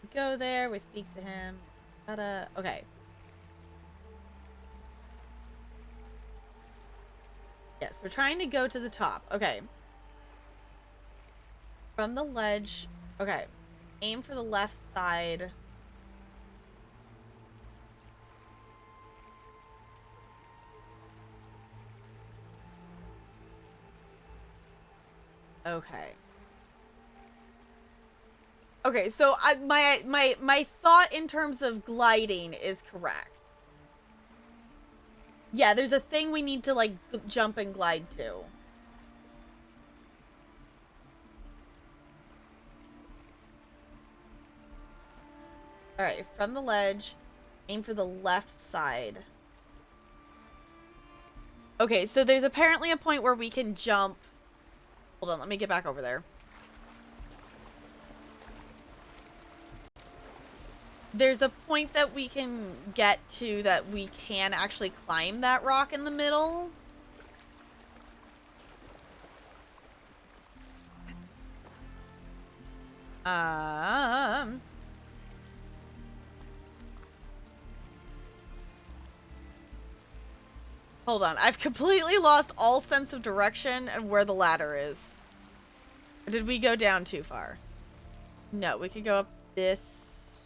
We go there. We speak to him. Okay. Yes, we're trying to go to the top. Okay. From the ledge. Okay. Aim for the left side. Okay. Okay, so my thought in terms of gliding is correct. Yeah, there's a thing we need to like jump and glide to. All right, from the ledge, aim for the left side. Okay, so there's apparently a point where we can jump. Hold on, let me get back over there. There's a point that we can get to that we can actually climb that rock in the middle. Hold on, I've completely lost all sense of direction and where the ladder is. Or did we go down too far? No, we could go up this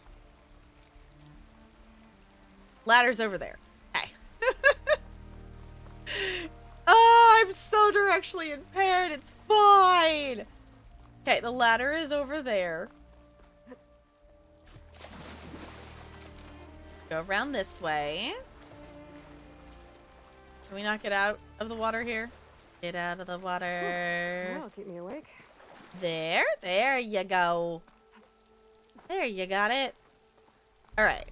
Ladder's over there. Okay. Oh, I'm so directionally impaired. It's fine. Okay, the ladder is over there. Go around this way. Can we not get out of the water here? Get out of the water. That'll keep me awake. There you go. There, you got it. All right.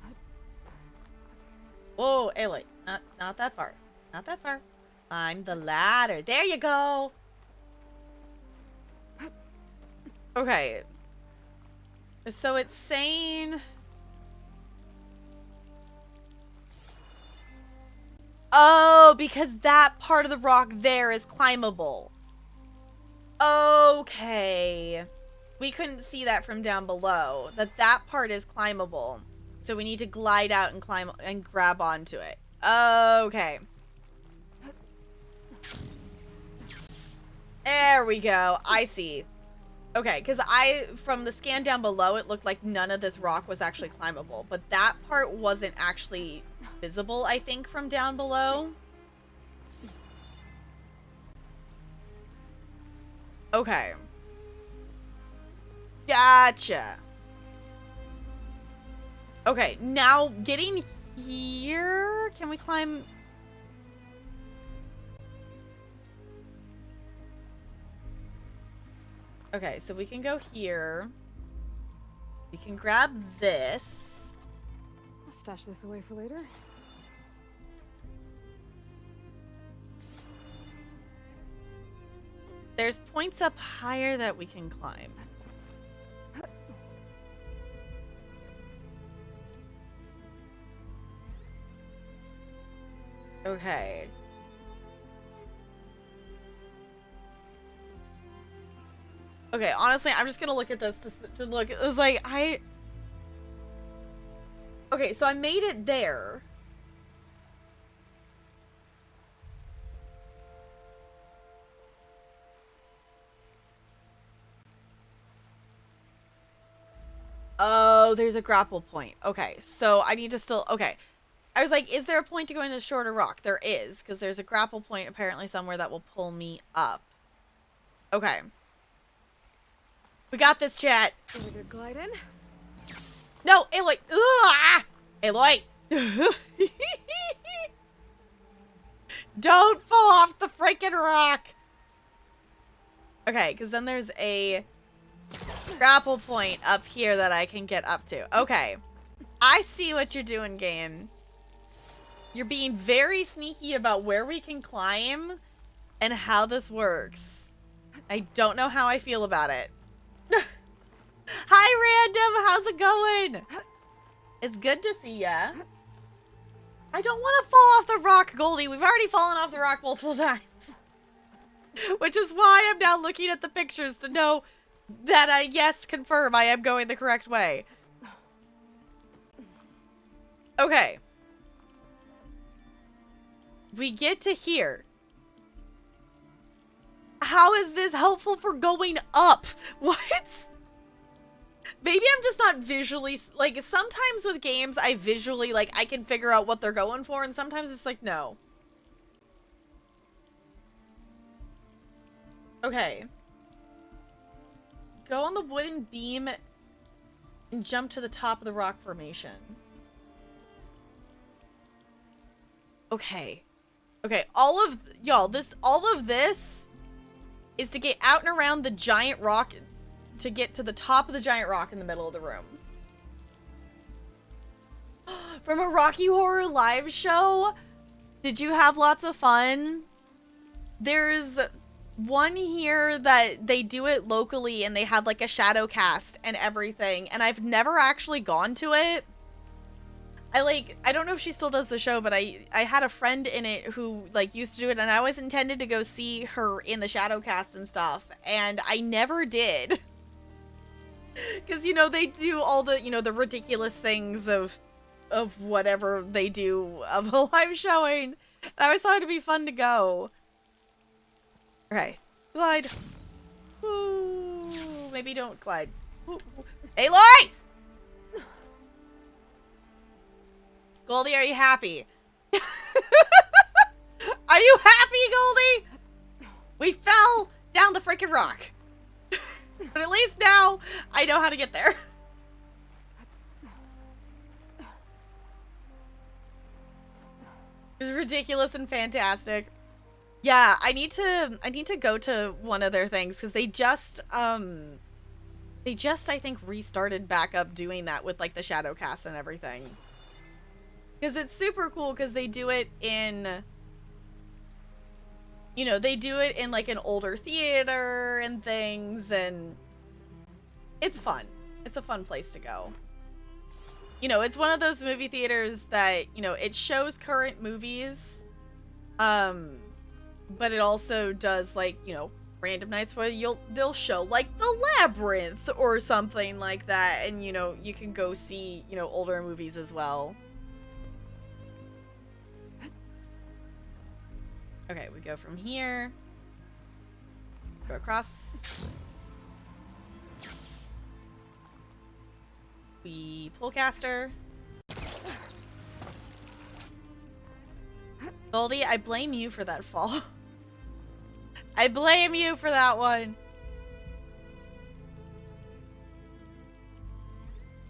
Whoa, Aloy, not that far. Not that far. Climb the ladder. There you go. Okay. So it's saying... Oh, because that part of the rock there is climbable. Okay. We couldn't see that from down below. That part is climbable. So we need to glide out and climb and grab onto it. Okay. There we go. I see. Okay, because from the scan down below, it looked like none of this rock was actually climbable. But that part wasn't actually visible, I think, from down below. Okay. Gotcha. Okay, now getting here... Can we climb... Okay, so we can go here. We can grab this. I'll stash this away for later. There's points up higher that we can climb. Okay. Okay, honestly, I'm just gonna look at this to look. It was like, Okay, so I made it there. Oh, there's a grapple point. Okay, so I need to still... Okay. I was like, is there a point to go into shorter rock? There is, because there's a grapple point apparently somewhere that will pull me up. Okay. We got this, chat. Can we get glide in? No, Aloy. Aloy. Don't fall off the freaking rock. Okay, because then there's a grapple point up here that I can get up to. Okay. I see what you're doing, game. You're being very sneaky about where we can climb and how this works. I don't know how I feel about it. Hi, Random. How's it going? It's good to see ya. I don't want to fall off the rock, Goldie. We've already fallen off the rock multiple times. Which is why I'm now looking at the pictures to know that I, yes, confirm I am going the correct way. Okay. We get to here. How is this helpful for going up? What? Maybe I'm just not visually... Like, sometimes with games, I visually, like, I can figure out what they're going for, and sometimes it's like, no. Okay. Go on the wooden beam and jump to the top of the rock formation. Okay. Okay, all of this is to get out and around the giant rock, to get to the top of the giant rock in the middle of the room. From a Rocky Horror live show? Did you have lots of fun? There's one here that they do it locally and they have like a shadow cast and everything, and I've never actually gone to it. I don't know if she still does the show, but I had a friend in it who like used to do it, and I always intended to go see her in the shadow cast and stuff, and I never did. Because, you know, they do all the, you know, the ridiculous things of whatever they do of a live showing. I always thought it'd be fun to go. Okay, glide. Ooh, maybe don't glide. Ooh. Aloy! Goldie, are you happy? Are you happy, Goldie? We fell down the freaking rock. But at least now I know how to get there. It was ridiculous and fantastic. Yeah, I need to go to one of their things because they just I think restarted back up doing that with like the Shadowcast and everything. Because it's super cool because they do it in, you know, they do it in like an older theater and things, and it's fun. It's a fun place to go. You know, it's one of those movie theaters that, you know, it shows current movies, but it also does like, you know, random nights where they'll show like The Labyrinth or something like that, and you know, you can go see, you know, older movies as well. Okay, we go from here. Go across. We pull caster. Goldie, I blame you for that fall. I blame you for that one.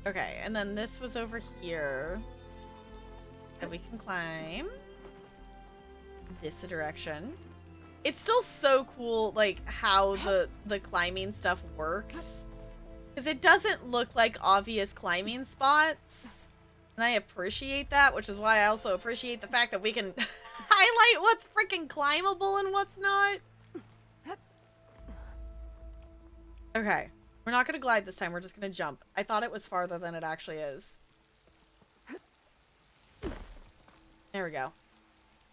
Okay, and then this was over here. And we can climb this direction. It's still so cool, like, how the climbing stuff works. Because it doesn't look like obvious climbing spots. And I appreciate that, which is why I also appreciate the fact that we can highlight what's freaking climbable and what's not. Okay. We're not going to glide this time. We're just going to jump. I thought it was farther than it actually is. There we go.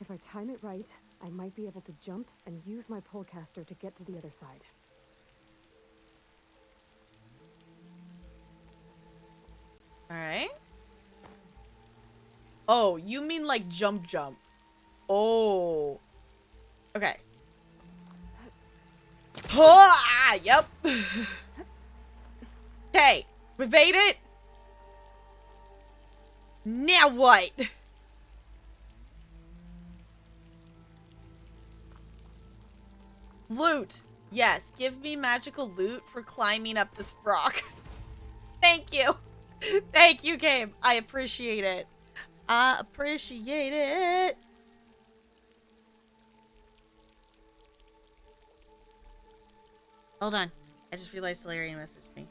If I time it right, I might be able to jump and use my polecaster to get to the other side. Alright. Oh, you mean like jump. Oh. Okay. Oh, ah, yep. Okay, we made it. Now what? Loot. Yes, give me magical loot for climbing up this rock. Thank you. Thank you, game. I appreciate it. I appreciate it. Hold on. I just realized Hilarion messaged me.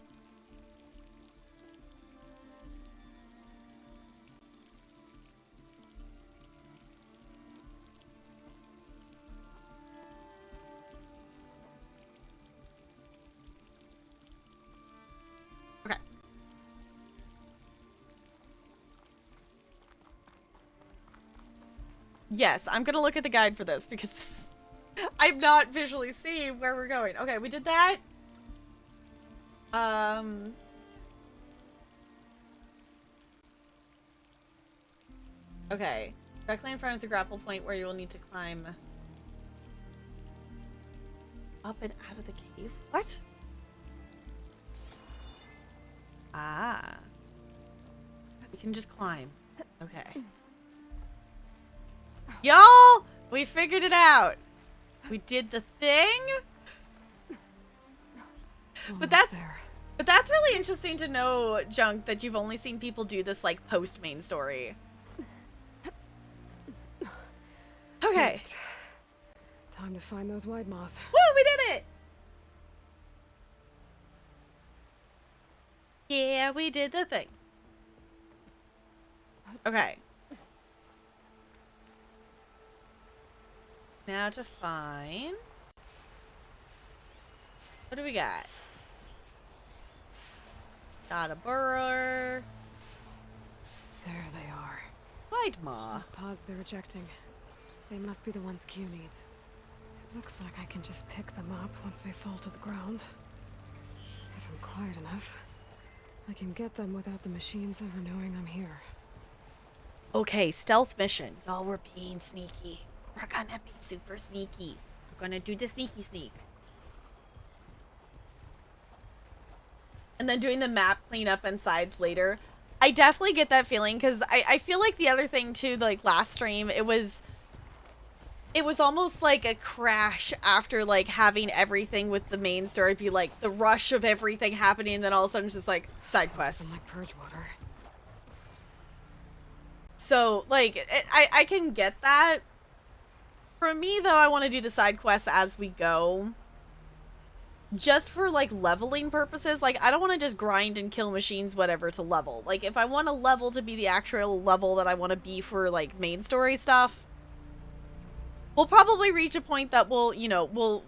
Okay. Yes, I'm gonna look at the guide for this because this, I'm not visually seeing where we're going. Okay, we did that. Okay. Directly in front is a grapple point where you will need to climb up and out of the cave. What? Ah. We can just climb. Okay. Y'all! We figured it out. We did the thing. But that's really interesting to know, Junk, that you've only seen people do this like post main story. Okay. Right. Time to find those wide moss. Woo, we did it! Yeah, we did the thing. Okay. Now to find... What do we got? Got a burrower. There they are. White maw. Those pods they're ejecting. They must be the ones Q needs. It looks like I can just pick them up once they fall to the ground. If I'm quiet enough, I can get them without the machines ever knowing I'm here. Okay, stealth mission. Y'all, we're being sneaky. We're gonna be super sneaky. We're gonna do the sneaky sneak. And then doing the map cleanup and sides later. I definitely get that feeling, because I feel like the other thing too, like last stream, it was almost like a crash after like having everything with the main story be like the rush of everything happening, and then all of a sudden it's just like side quests. Like Purgewater. So like I can get that. For me though, I want to do the side quests as we go. Just for like leveling purposes. Like I don't want to just grind and kill machines whatever to level. Like if I want a level to be the actual level that I want to be for like main story stuff, we'll probably reach a point that we'll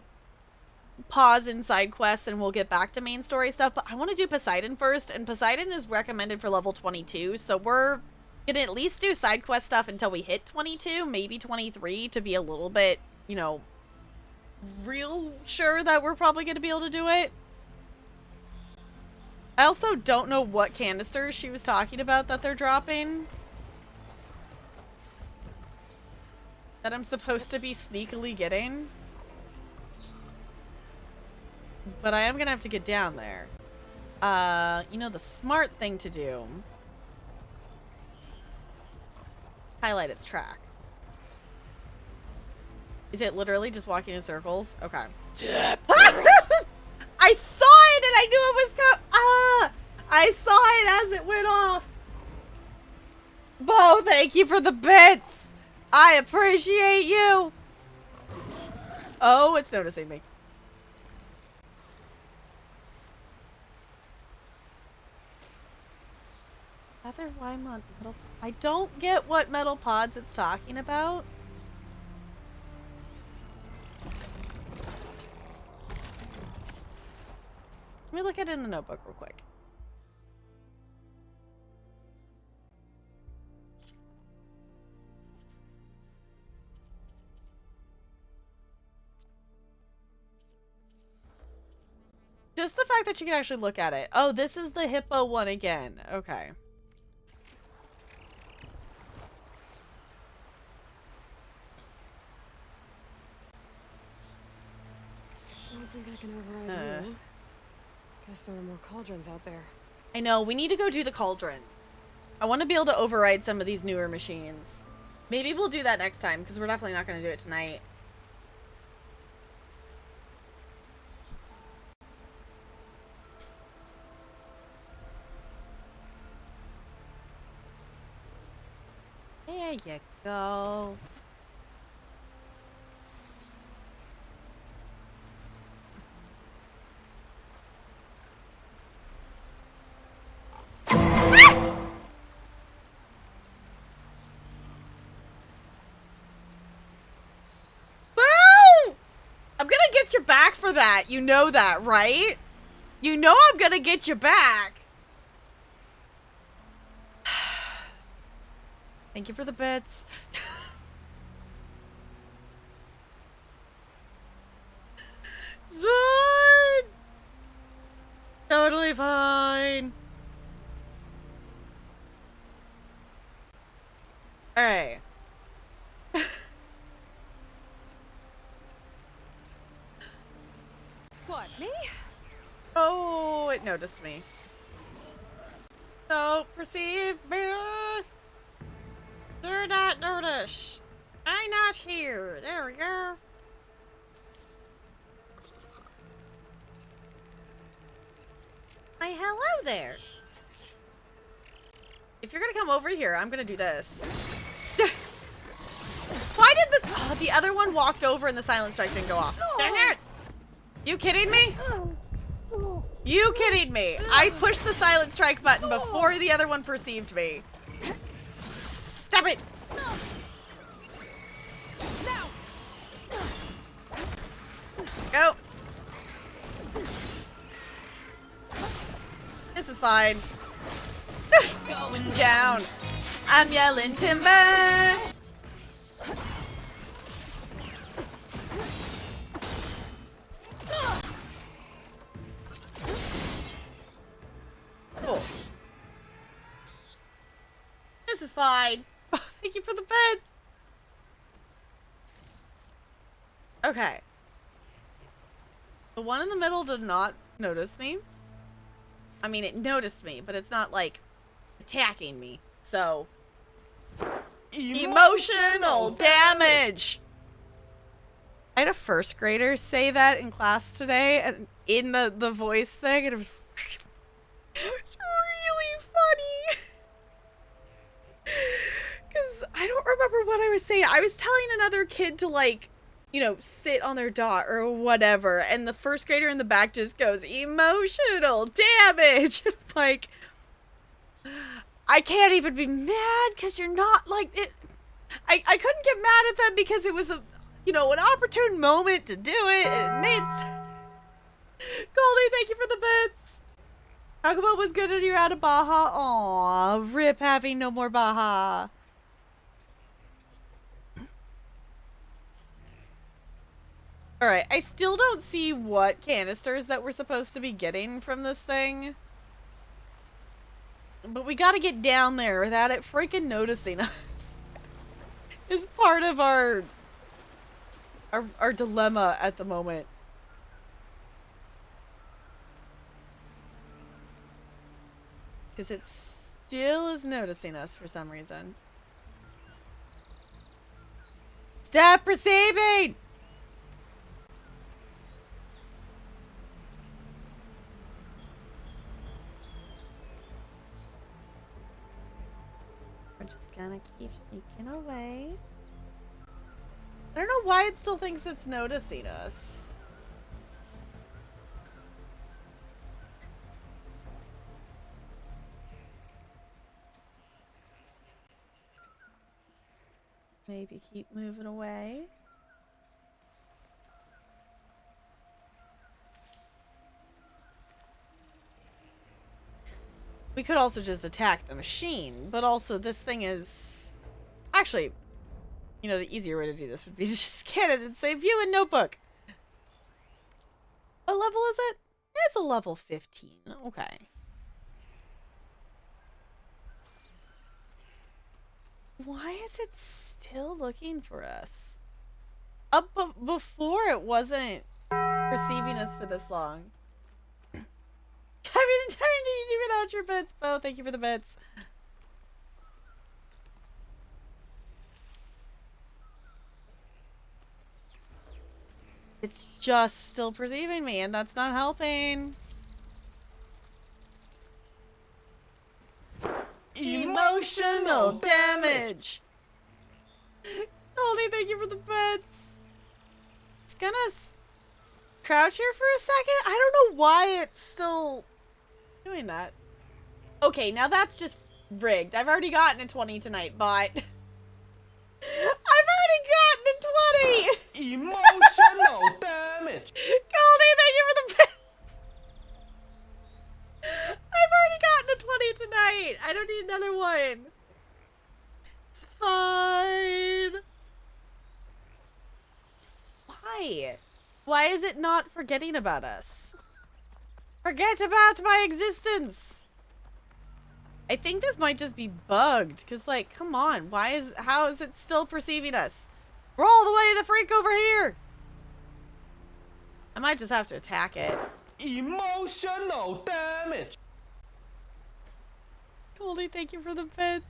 pause in side quests and we'll get back to main story stuff. But I want to do Poseidon first, and Poseidon is recommended for level 22, so we're gonna at least do side quest stuff until we hit 22, maybe 23, to be a little bit, real sure that we're probably gonna be able to do it. I also don't know what canisters she was talking about that they're dropping. That I'm supposed to be sneakily getting. But I am gonna have to get down there. The smart thing to do. Highlight its track. Is it literally just walking in circles? Okay. I saw it and I knew it was I saw it as it went off. Bo, thank you for the bits. I appreciate you. Oh, it's noticing me. Other Wymont metal. I don't get what metal pods it's talking about. Let me look at it in the notebook real quick. Just the fact that you can actually look at it. Oh, this is the hippo one again. Okay. I don't think I can override you. Guess there are more cauldrons out there. I know, we need to go do the cauldron. I want to be able to override some of these newer machines. Maybe we'll do that next time, because we're definitely not going to do it tonight. There you go. I'm gonna get you back for that. You know that, right? You know I'm gonna get you back. Thank you for the bits. It's fine. Totally fine. Alright. What, me? Oh, it noticed me. So, perceive me. Do not notice. I'm not here. There we go. Hi, hello there. If you're gonna come over here, I'm gonna do this. Why did this? Oh, the other one walked over and the silent strike didn't go off. Dang it! You kidding me? You kidding me? I pushed the silent strike button before the other one perceived me. Stop it! Go. This is fine. It's going down. I'm yelling timber. Cool. This is fine. Oh, thank you for the beds. Okay. The one in the middle did not notice me. I mean, it noticed me, but it's not attacking me. So, emotional damage. I had a first grader say that in class today, and in the voice thing, and it was really funny. Because I don't remember what I was saying. I was telling another kid to, like, you know, sit on their dot or whatever, and the first grader in the back just goes, emotional damage. Like, I can't even be mad because you're not, like, it. I couldn't get mad at them because it was a, you know, an opportune moment to do it, and it made Goldie, thank you for the bits. Taco Bell was good and you're out of Baja. Aw, rip having no more Baja. Alright, I still don't see what canisters that we're supposed to be getting from this thing. But we gotta get down there without it freaking noticing us. Is part of our dilemma at the moment. Because it still is noticing us for some reason. Stop receiving! We're just gonna keep sneaking away. I don't know why it still thinks it's noticing us. Maybe keep moving away. We could also just attack the machine, but also this thing is... Actually, you know, the easier way to do this would be to just scan it and say view in notebook. What level is it? It's a level 15. Okay. Why is it still looking for us? Up before it wasn't perceiving us for this long. I've been trying to even out your bits, Bo. Thank you for the bits. It's just still perceiving me, and that's not helping. Emotional damage. Goldie, thank you for the bits. Just gonna crouch here for a second. I don't know why it's still doing that. Okay, now that's just rigged. I've already gotten a 20 tonight, but I've already gotten a 20. Emotional damage. Goldie, thank you for the bits. I've already gotten a 20 tonight. I don't need another one. It's fine. Why? Why is it not forgetting about us? Forget about my existence. I think this might just be bugged. Because, like, come on. How is it still perceiving us? We're all the way the freak over here. I might just have to attack it. Emotional damage. Goldie, thank you for the bits.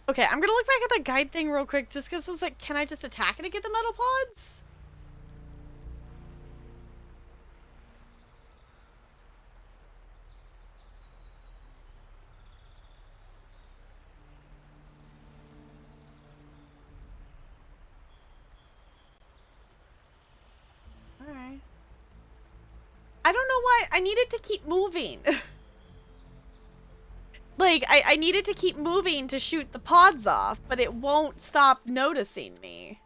Okay, I'm gonna look back at the guide thing real quick just because I was like, can I just attack it and get the metal pods? Alright. I don't know why. I needed to keep moving. Like, I needed to keep moving to shoot the pods off, but it won't stop noticing me.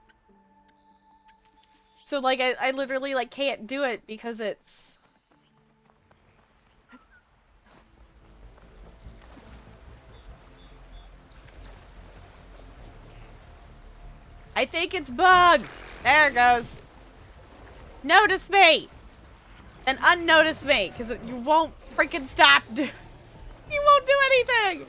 So, like, I literally, like, can't do it because it's... I think it's bugged. There it goes. Notice me. And unnotice me, because you won't freaking stop. You won't do anything.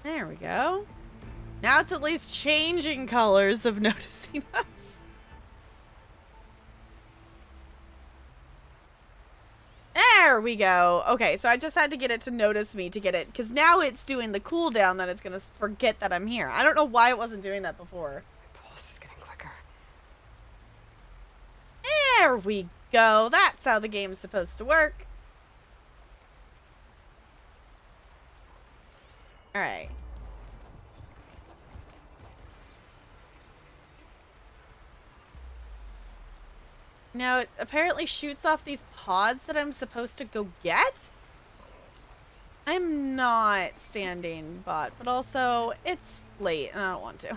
There we go. Now it's at least changing colors of noticing us. There we go. Okay, so I just had to get it to notice me to get it, because now it's doing the cooldown that it's going to forget that I'm here. I don't know why it wasn't doing that before. My pulse is getting quicker. There we go. That's how the game's supposed to work. Alright. Now, it apparently shoots off these pods that I'm supposed to go get? I'm not standing bot, but also, it's late and I don't want to.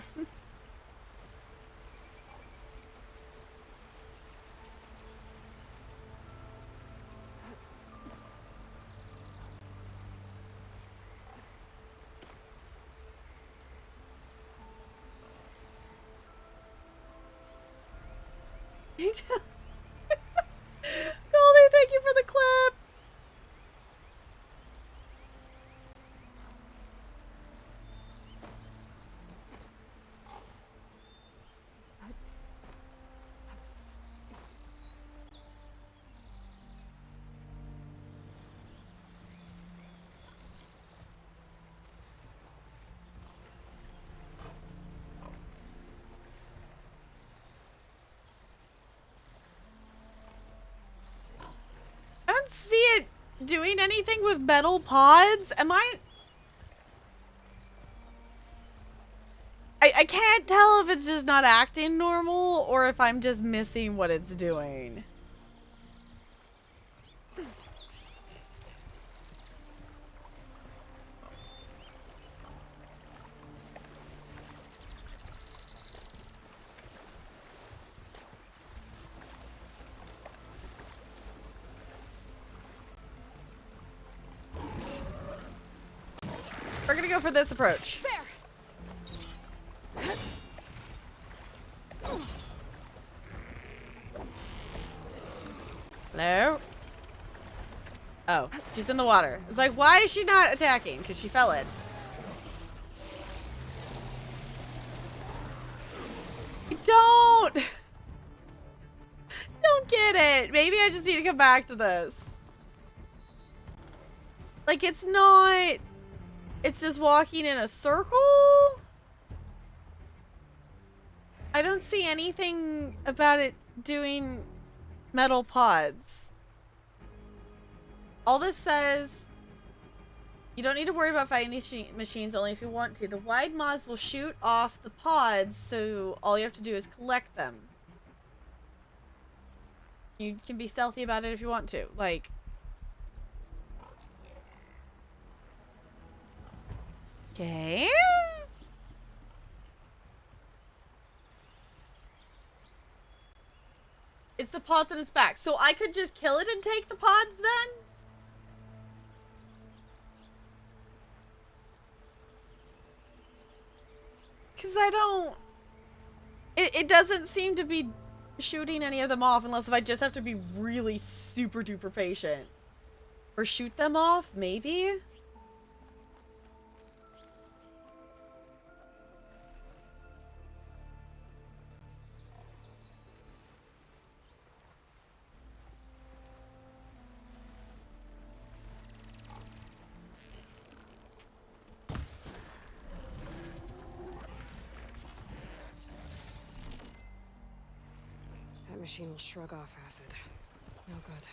Goldie, thank you for the clip. I don't see it doing anything with metal pods. Am I can't tell if it's just not acting normal or if I'm just missing what it's doing. We're gonna go for this approach. There. Hello? Oh, she's in the water. It's like, why is she not attacking? Because she fell in. Don't get it. Maybe I just need to come back to this. Like, it's not... It's just walking in a circle? I don't see anything about it doing metal pods. All this says, you don't need to worry about fighting these machines only if you want to. The wide moths will shoot off the pods, so all you have to do is collect them. You can be stealthy about it if you want to. Like... Okay. It's the pods on its back. So I could just kill it and take the pods then? Because I don't... It doesn't seem to be shooting any of them off unless if I just have to be really super duper patient. Or shoot them off, maybe? That machine will shrug off acid. No good.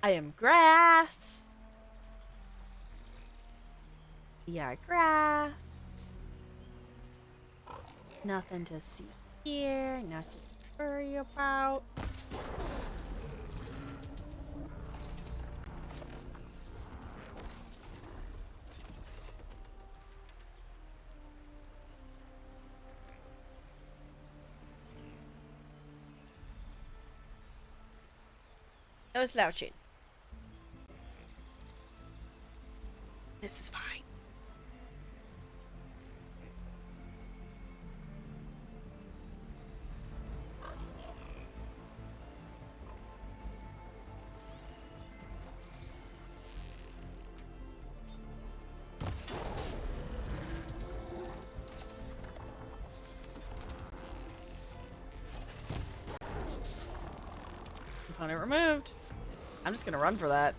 I am grass. Yeah, grass. Nothing to see here. Nothing to worry about. No slouching. This is fine. Component removed. I'm just gonna run for that.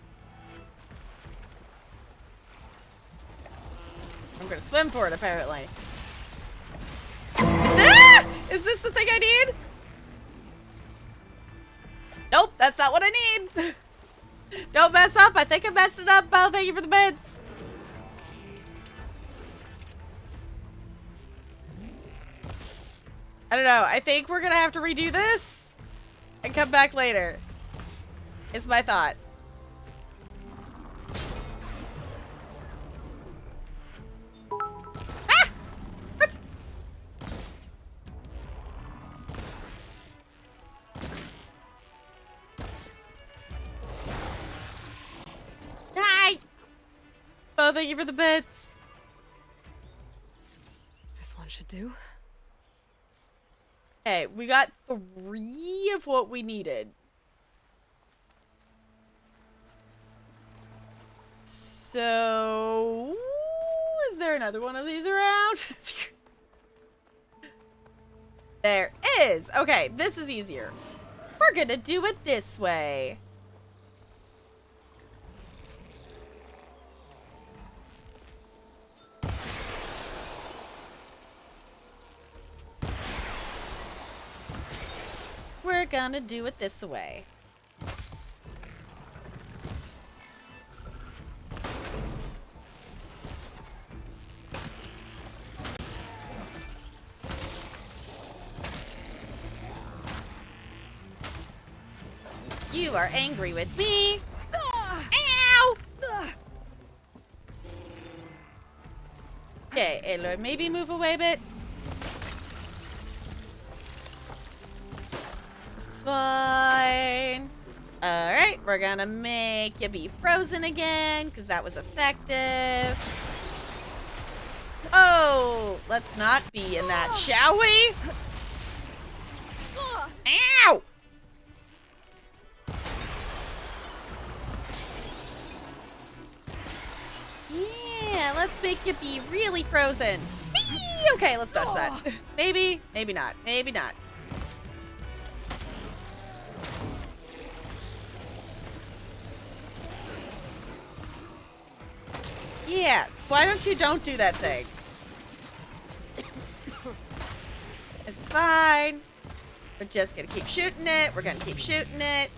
I'm gonna swim for it, apparently. Is this the thing I need? Nope, that's not what I need. Don't mess up. I think I messed it up. Oh, thank you for the bits. I don't know. I think we're gonna have to redo this and come back later. It's my thought. Ah! What? Hi! Oh, thank you for the bits. This one should do. Okay, we got 3 of what we needed. So, is there another one of these around? There is. Okay, this is easier. We're gonna do it this way. We're gonna do it this way. You are angry with me. Ow! Okay, Aloy, maybe move away a bit. It's fine. Alright, we're gonna make you be frozen again, because that was effective. Oh, let's not be in that, shall we? Ow! Yeah, let's make you be really frozen. Whee! Okay, let's dodge that. Maybe, maybe not, maybe not. Yeah, why don't you don't do that thing? It's fine. We're just gonna keep shooting it. We're gonna keep shooting it.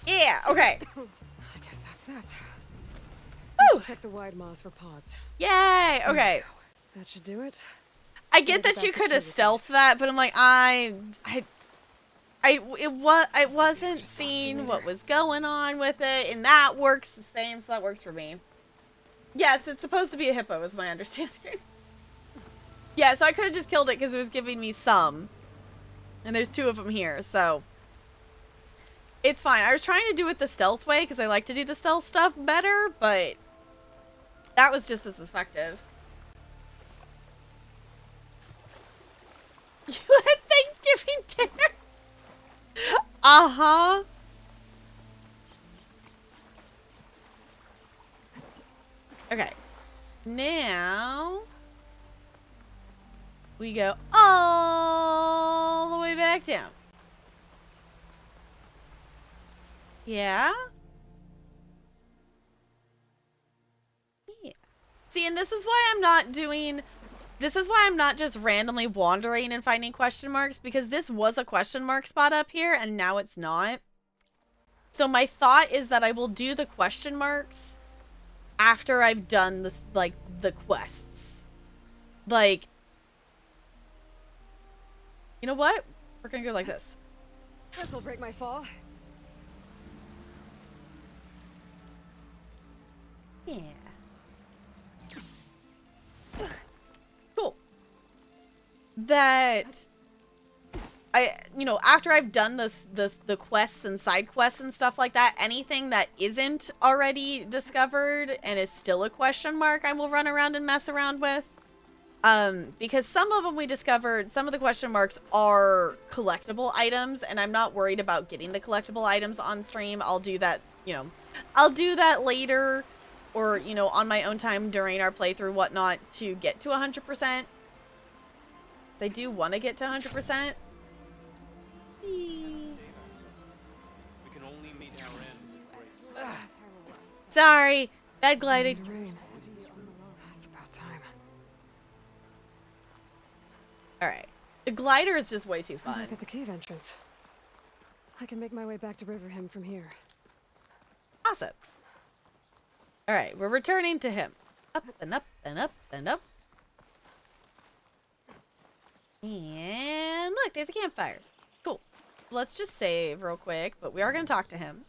Yeah, okay. I guess that's that. Woo! Check the wide maws for pods. Yay! Okay. That should do it. I get that you could have stealthed that, but I'm like, I wasn't seeing what was going on with it, and that works the same, so that works for me. Yes, it's supposed to be a hippo, is my understanding. Yeah, so I could have just killed it because it was giving me some. And there's 2 of them here, so it's fine. I was trying to do it the stealth way because I like to do the stealth stuff better, but that was just as effective. You had Thanksgiving dinner? Uh-huh. Okay. Now we go all the way back down. Yeah? Yeah. See, and this is why I'm not doing... This is why I'm not just randomly wandering and finding question marks, because this was a question mark spot up here, and now it's not. So my thought is that I will do the question marks after I've done this, like, the quests. Like, you know what? We're gonna go like this. This'll break my fall. Yeah. Cool. That after I've done the quests and side quests and stuff like that, anything that isn't already discovered and is still a question mark, I will run around and mess around with. Because some of them we discovered, some of the question marks are collectible items, and I'm not worried about getting the collectible items on stream. I'll do that, I'll do that later, or, on my own time during our playthrough, whatnot, to get to 100%. I do want to get to 100%. We can only meet our end with grace. Sorry. Bad gliding. It's about time. Alright. The glider is just way too fun. Look at the cave entrance. I can make my way back to Riverhim from here. Awesome. Alright, we're returning to him. Up and up and up and up. And look, there's a campfire. Cool. Let's just save real quick, but we are going to talk to him.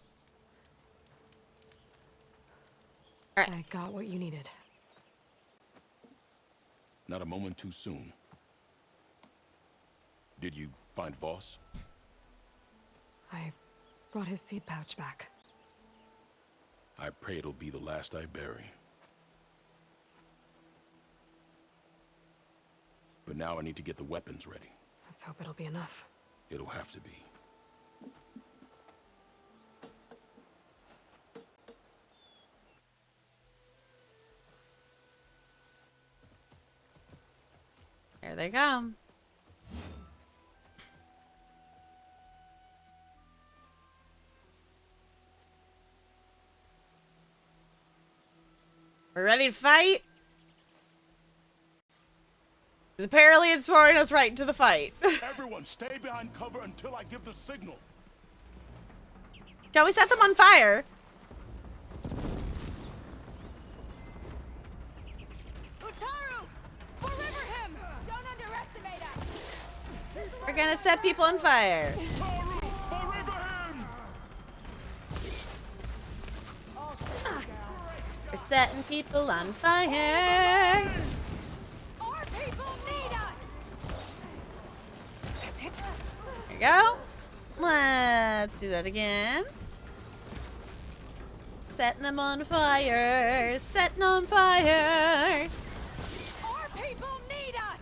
All right. I got what you needed. Not a moment too soon. Did you find Voss? I brought his seed pouch back. I pray it'll be the last I bury. But now I need to get the weapons ready. Let's hope it'll be enough. It'll have to be. There they come. We're ready to fight? Because apparently it's throwing us right into the fight. Everyone, stay behind cover until I give the signal. Shall we set them on fire? Utaru! For Riverhim! Don't underestimate us! We're gonna set people on fire. We're setting people on fire. Our people need us! That's it. There you go. Let's do that again. Setting them on fire. Setting on fire. Our people need us!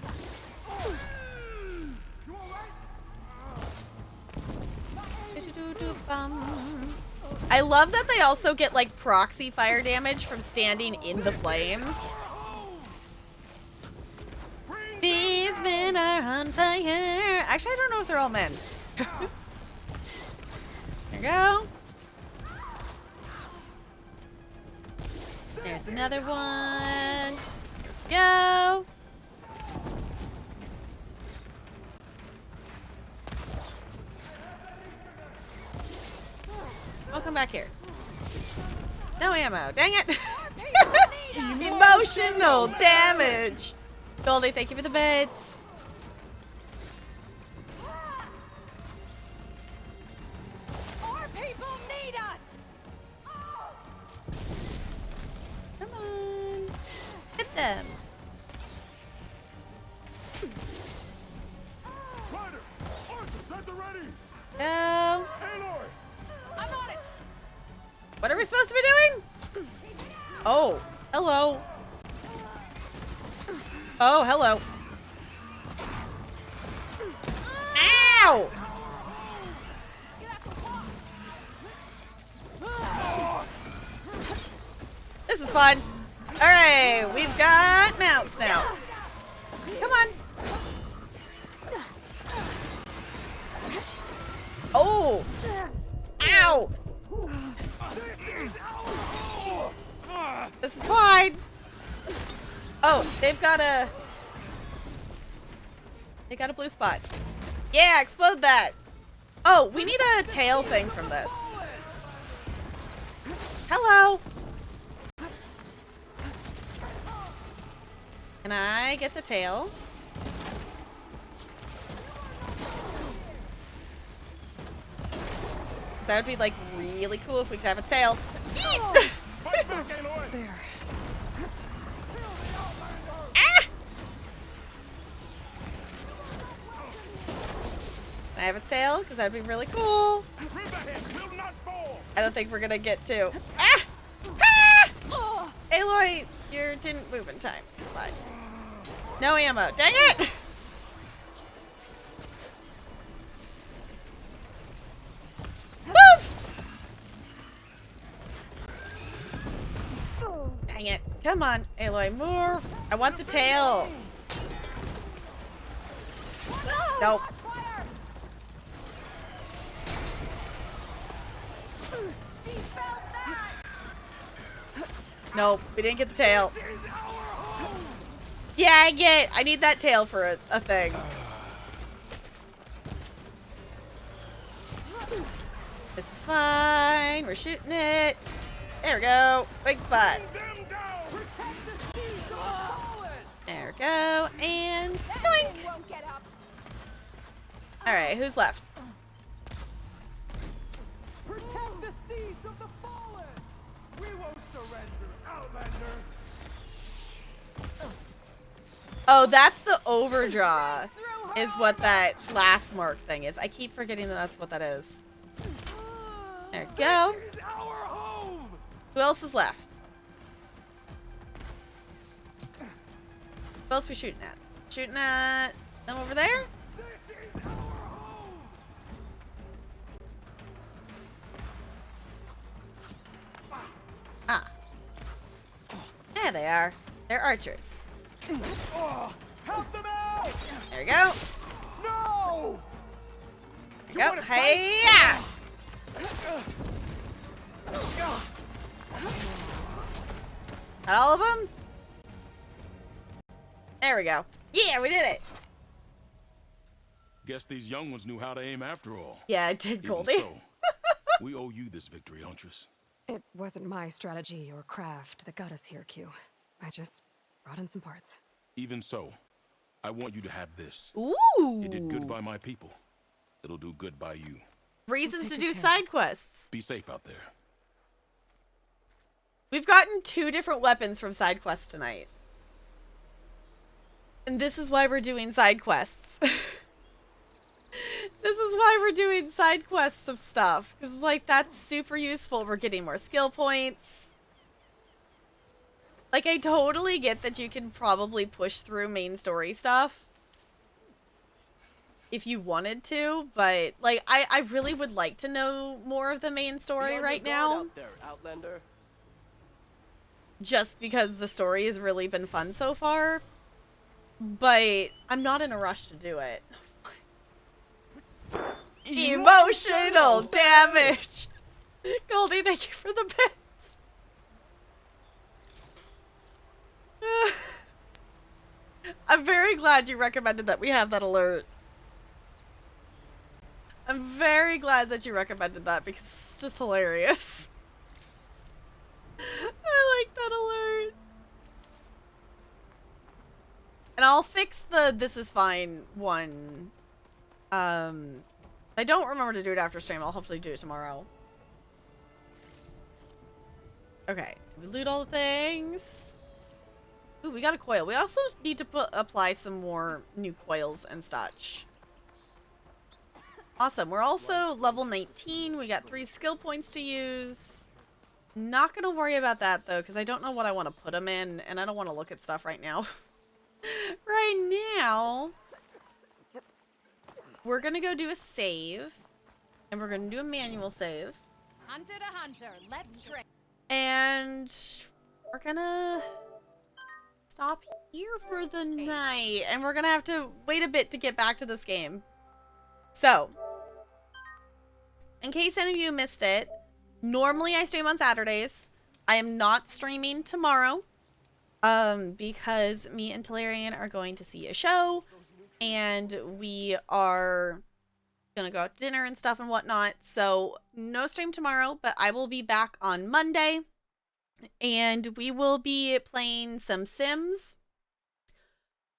I love that they also get like proxy fire damage from standing in the flames. These men are on fire. Actually, I don't know if they're all men. There you go. There's another one. Go. I'll come back here. No ammo. Dang it. Emotional damage. Goldie, thank you for the bits. Our people need us! Come on. Hit them. Go. I'm on it! What are we supposed to be doing? Oh, hello. Oh, hello. Ow! This is fun. All right, we've got mounts now. Come on. Oh! Ow! This is fine. Oh, they got a blue spot. Yeah, explode that. Oh, we need a tail thing from this. Hello. Can I get the tail? That would be like really cool if we could have its tail. There. Ah! Can I have its tail? Because that would be really cool. I don't think we're gonna get to. Ah! Ah! Aloy, you didn't move in time. It's fine. No ammo. Dang it! Dang it. Come on, Aloy, more. I want the tail. Nope. Nope, we didn't get the tail. Yeah, I need that tail for a thing. This is fine. We're shooting it. There we go. Big spot. There we go. And doink. Alright, who's left? Protect the seeds of the fallen! We won't surrender, Outlander! Oh, that's the overdraw, is what that last mark thing is. I keep forgetting that that's what that is. There we go. Who else is left? Who else are we shooting at? Shooting at them over there? Ah. There they are. They're archers. Help them out! There we go. No! There we go. Hey-ya! Got all of them? There we go. Yeah, we did it. Guess these young ones knew how to aim after all. Yeah, I did, Even Goldie. so, we owe you this victory, Huntress. It wasn't my strategy or craft that got us here, Q. I just brought in some parts. Even so, I want you to have this. Ooh. You did good by my people. It'll do good by you. Reasons to do side quests. Be safe out there. We've gotten 2 different weapons from side quests tonight. And this is why we're doing side quests. This is why we're doing side quests of stuff. Because, like, that's super useful. We're getting more skill points. Like, I totally get that you can probably push through main story stuff. If you wanted to. But, like, I really would like to know more of the main story right now. Out there, Outlander. Just because the story has really been fun so far. But I'm not in a rush to do it. Emotional damage! Goldie, thank you for the bits. I'm very glad you recommended that we have that alert. I'm very glad that you recommended that because it's just hilarious. I like that alert. And I'll fix the "this is fine" one. I don't remember to do it after stream. I'll hopefully do it tomorrow. Okay. Did we loot all the things? Ooh, we got a coil. We also need to apply some more new coils and such. Awesome. We're also level 19. We got 3 skill points to use. Not going to worry about that, though, because I don't know what I want to put them in, and I don't want to look at stuff right now. Right now, we're going to go do a save, and we're going to do a manual save. Hunter to hunter, let's train. And we're going to stop here for the night, and we're going to have to wait a bit to get back to this game. So, in case any of you missed it, normally I stream on Saturdays. I am not streaming tomorrow. Because me and Talarian are going to see a show, and we are gonna go out to dinner and stuff and whatnot, so no stream tomorrow, but I will be back on Monday, and we will be playing some Sims.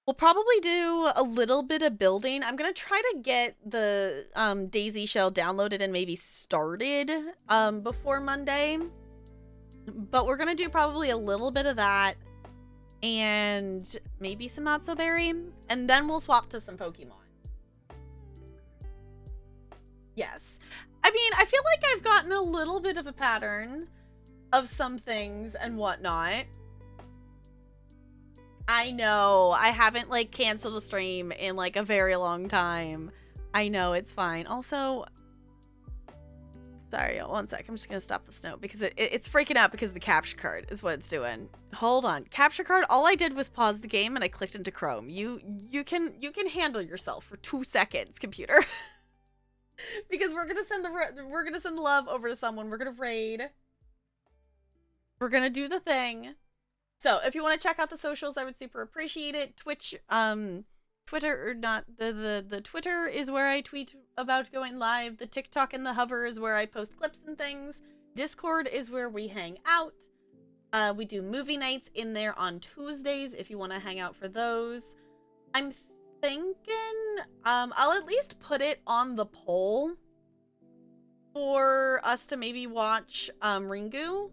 We'll probably do a little bit of building. I'm gonna try to get the Daisy Shell downloaded and maybe started before Monday, but we're gonna do probably a little bit of that. And maybe some Not So Berry. And then we'll swap to some Pokemon. Yes. I mean, I feel like I've gotten a little bit of a pattern of some things and whatnot. I know. I haven't, like, canceled a stream in, like, a very long time. I know. It's fine. Also... Sorry, 1 sec. I'm just gonna stop the snow because it's freaking out because the capture card is what it's doing. Hold on, capture card. All I did was pause the game and I clicked into Chrome. You can handle yourself for 2 seconds, computer. Because we're gonna send the love over to someone. We're gonna raid we're gonna do the thing. So if you want to check out the socials, I would super appreciate it. Twitch, Twitter, or not, the Twitter is where I tweet about going live. The TikTok and the Hover is where I post clips and things. Discord is where we hang out. We do movie nights in there on Tuesdays if you want to hang out for those. I'm thinking I'll at least put it on the poll for us to maybe watch Ringu,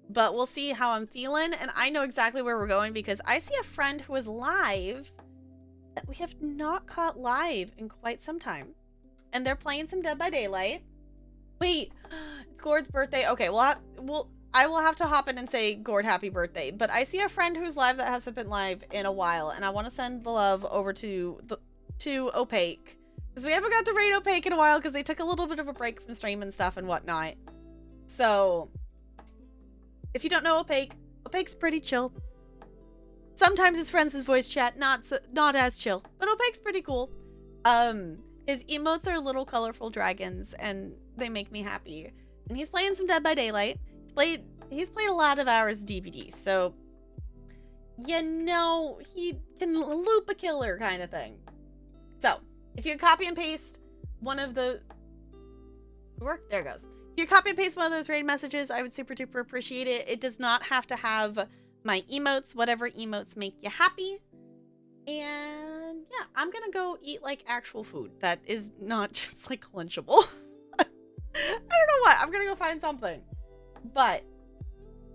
but we'll see how I'm feeling. And I know exactly where we're going because I see a friend who is live that we have not caught live in quite some time, and they're playing some Dead by Daylight. Wait, it's Gord's birthday. Okay, I will have to hop in and say, Gord, happy birthday. But I see a friend who's live that hasn't been live in a while, and I want to send the love over to Opaque. Because we haven't got to raid Opaque in a while because they took a little bit of a break from stream and stuff and whatnot. So, if you don't know Opaque, Opaque's pretty chill. Sometimes his friends' voice chat, not as chill. But Opaque's pretty cool. His emotes are little colorful dragons, and they make me happy. And he's playing some Dead by Daylight. He's played a lot of hours DVD, so you know he can loop a killer kind of thing. So if you copy and paste one of the there it goes. If you copy and paste one of those raid messages, I would super duper appreciate it. It does not have to have my emotes, whatever emotes make you happy. And yeah, I'm gonna go eat like actual food that is not just like lunchable. I don't know what. I'm gonna go find something. But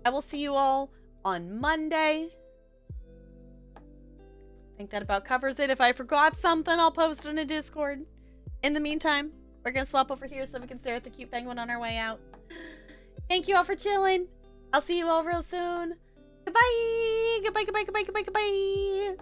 I will see you all on Monday. I think that about covers it. If I forgot something, I'll post it in a Discord. In the meantime, we're going to swap over here so we can stare at the cute penguin on our way out. Thank you all for chilling. I'll see you all real soon. Goodbye. Goodbye, goodbye, goodbye, goodbye, goodbye.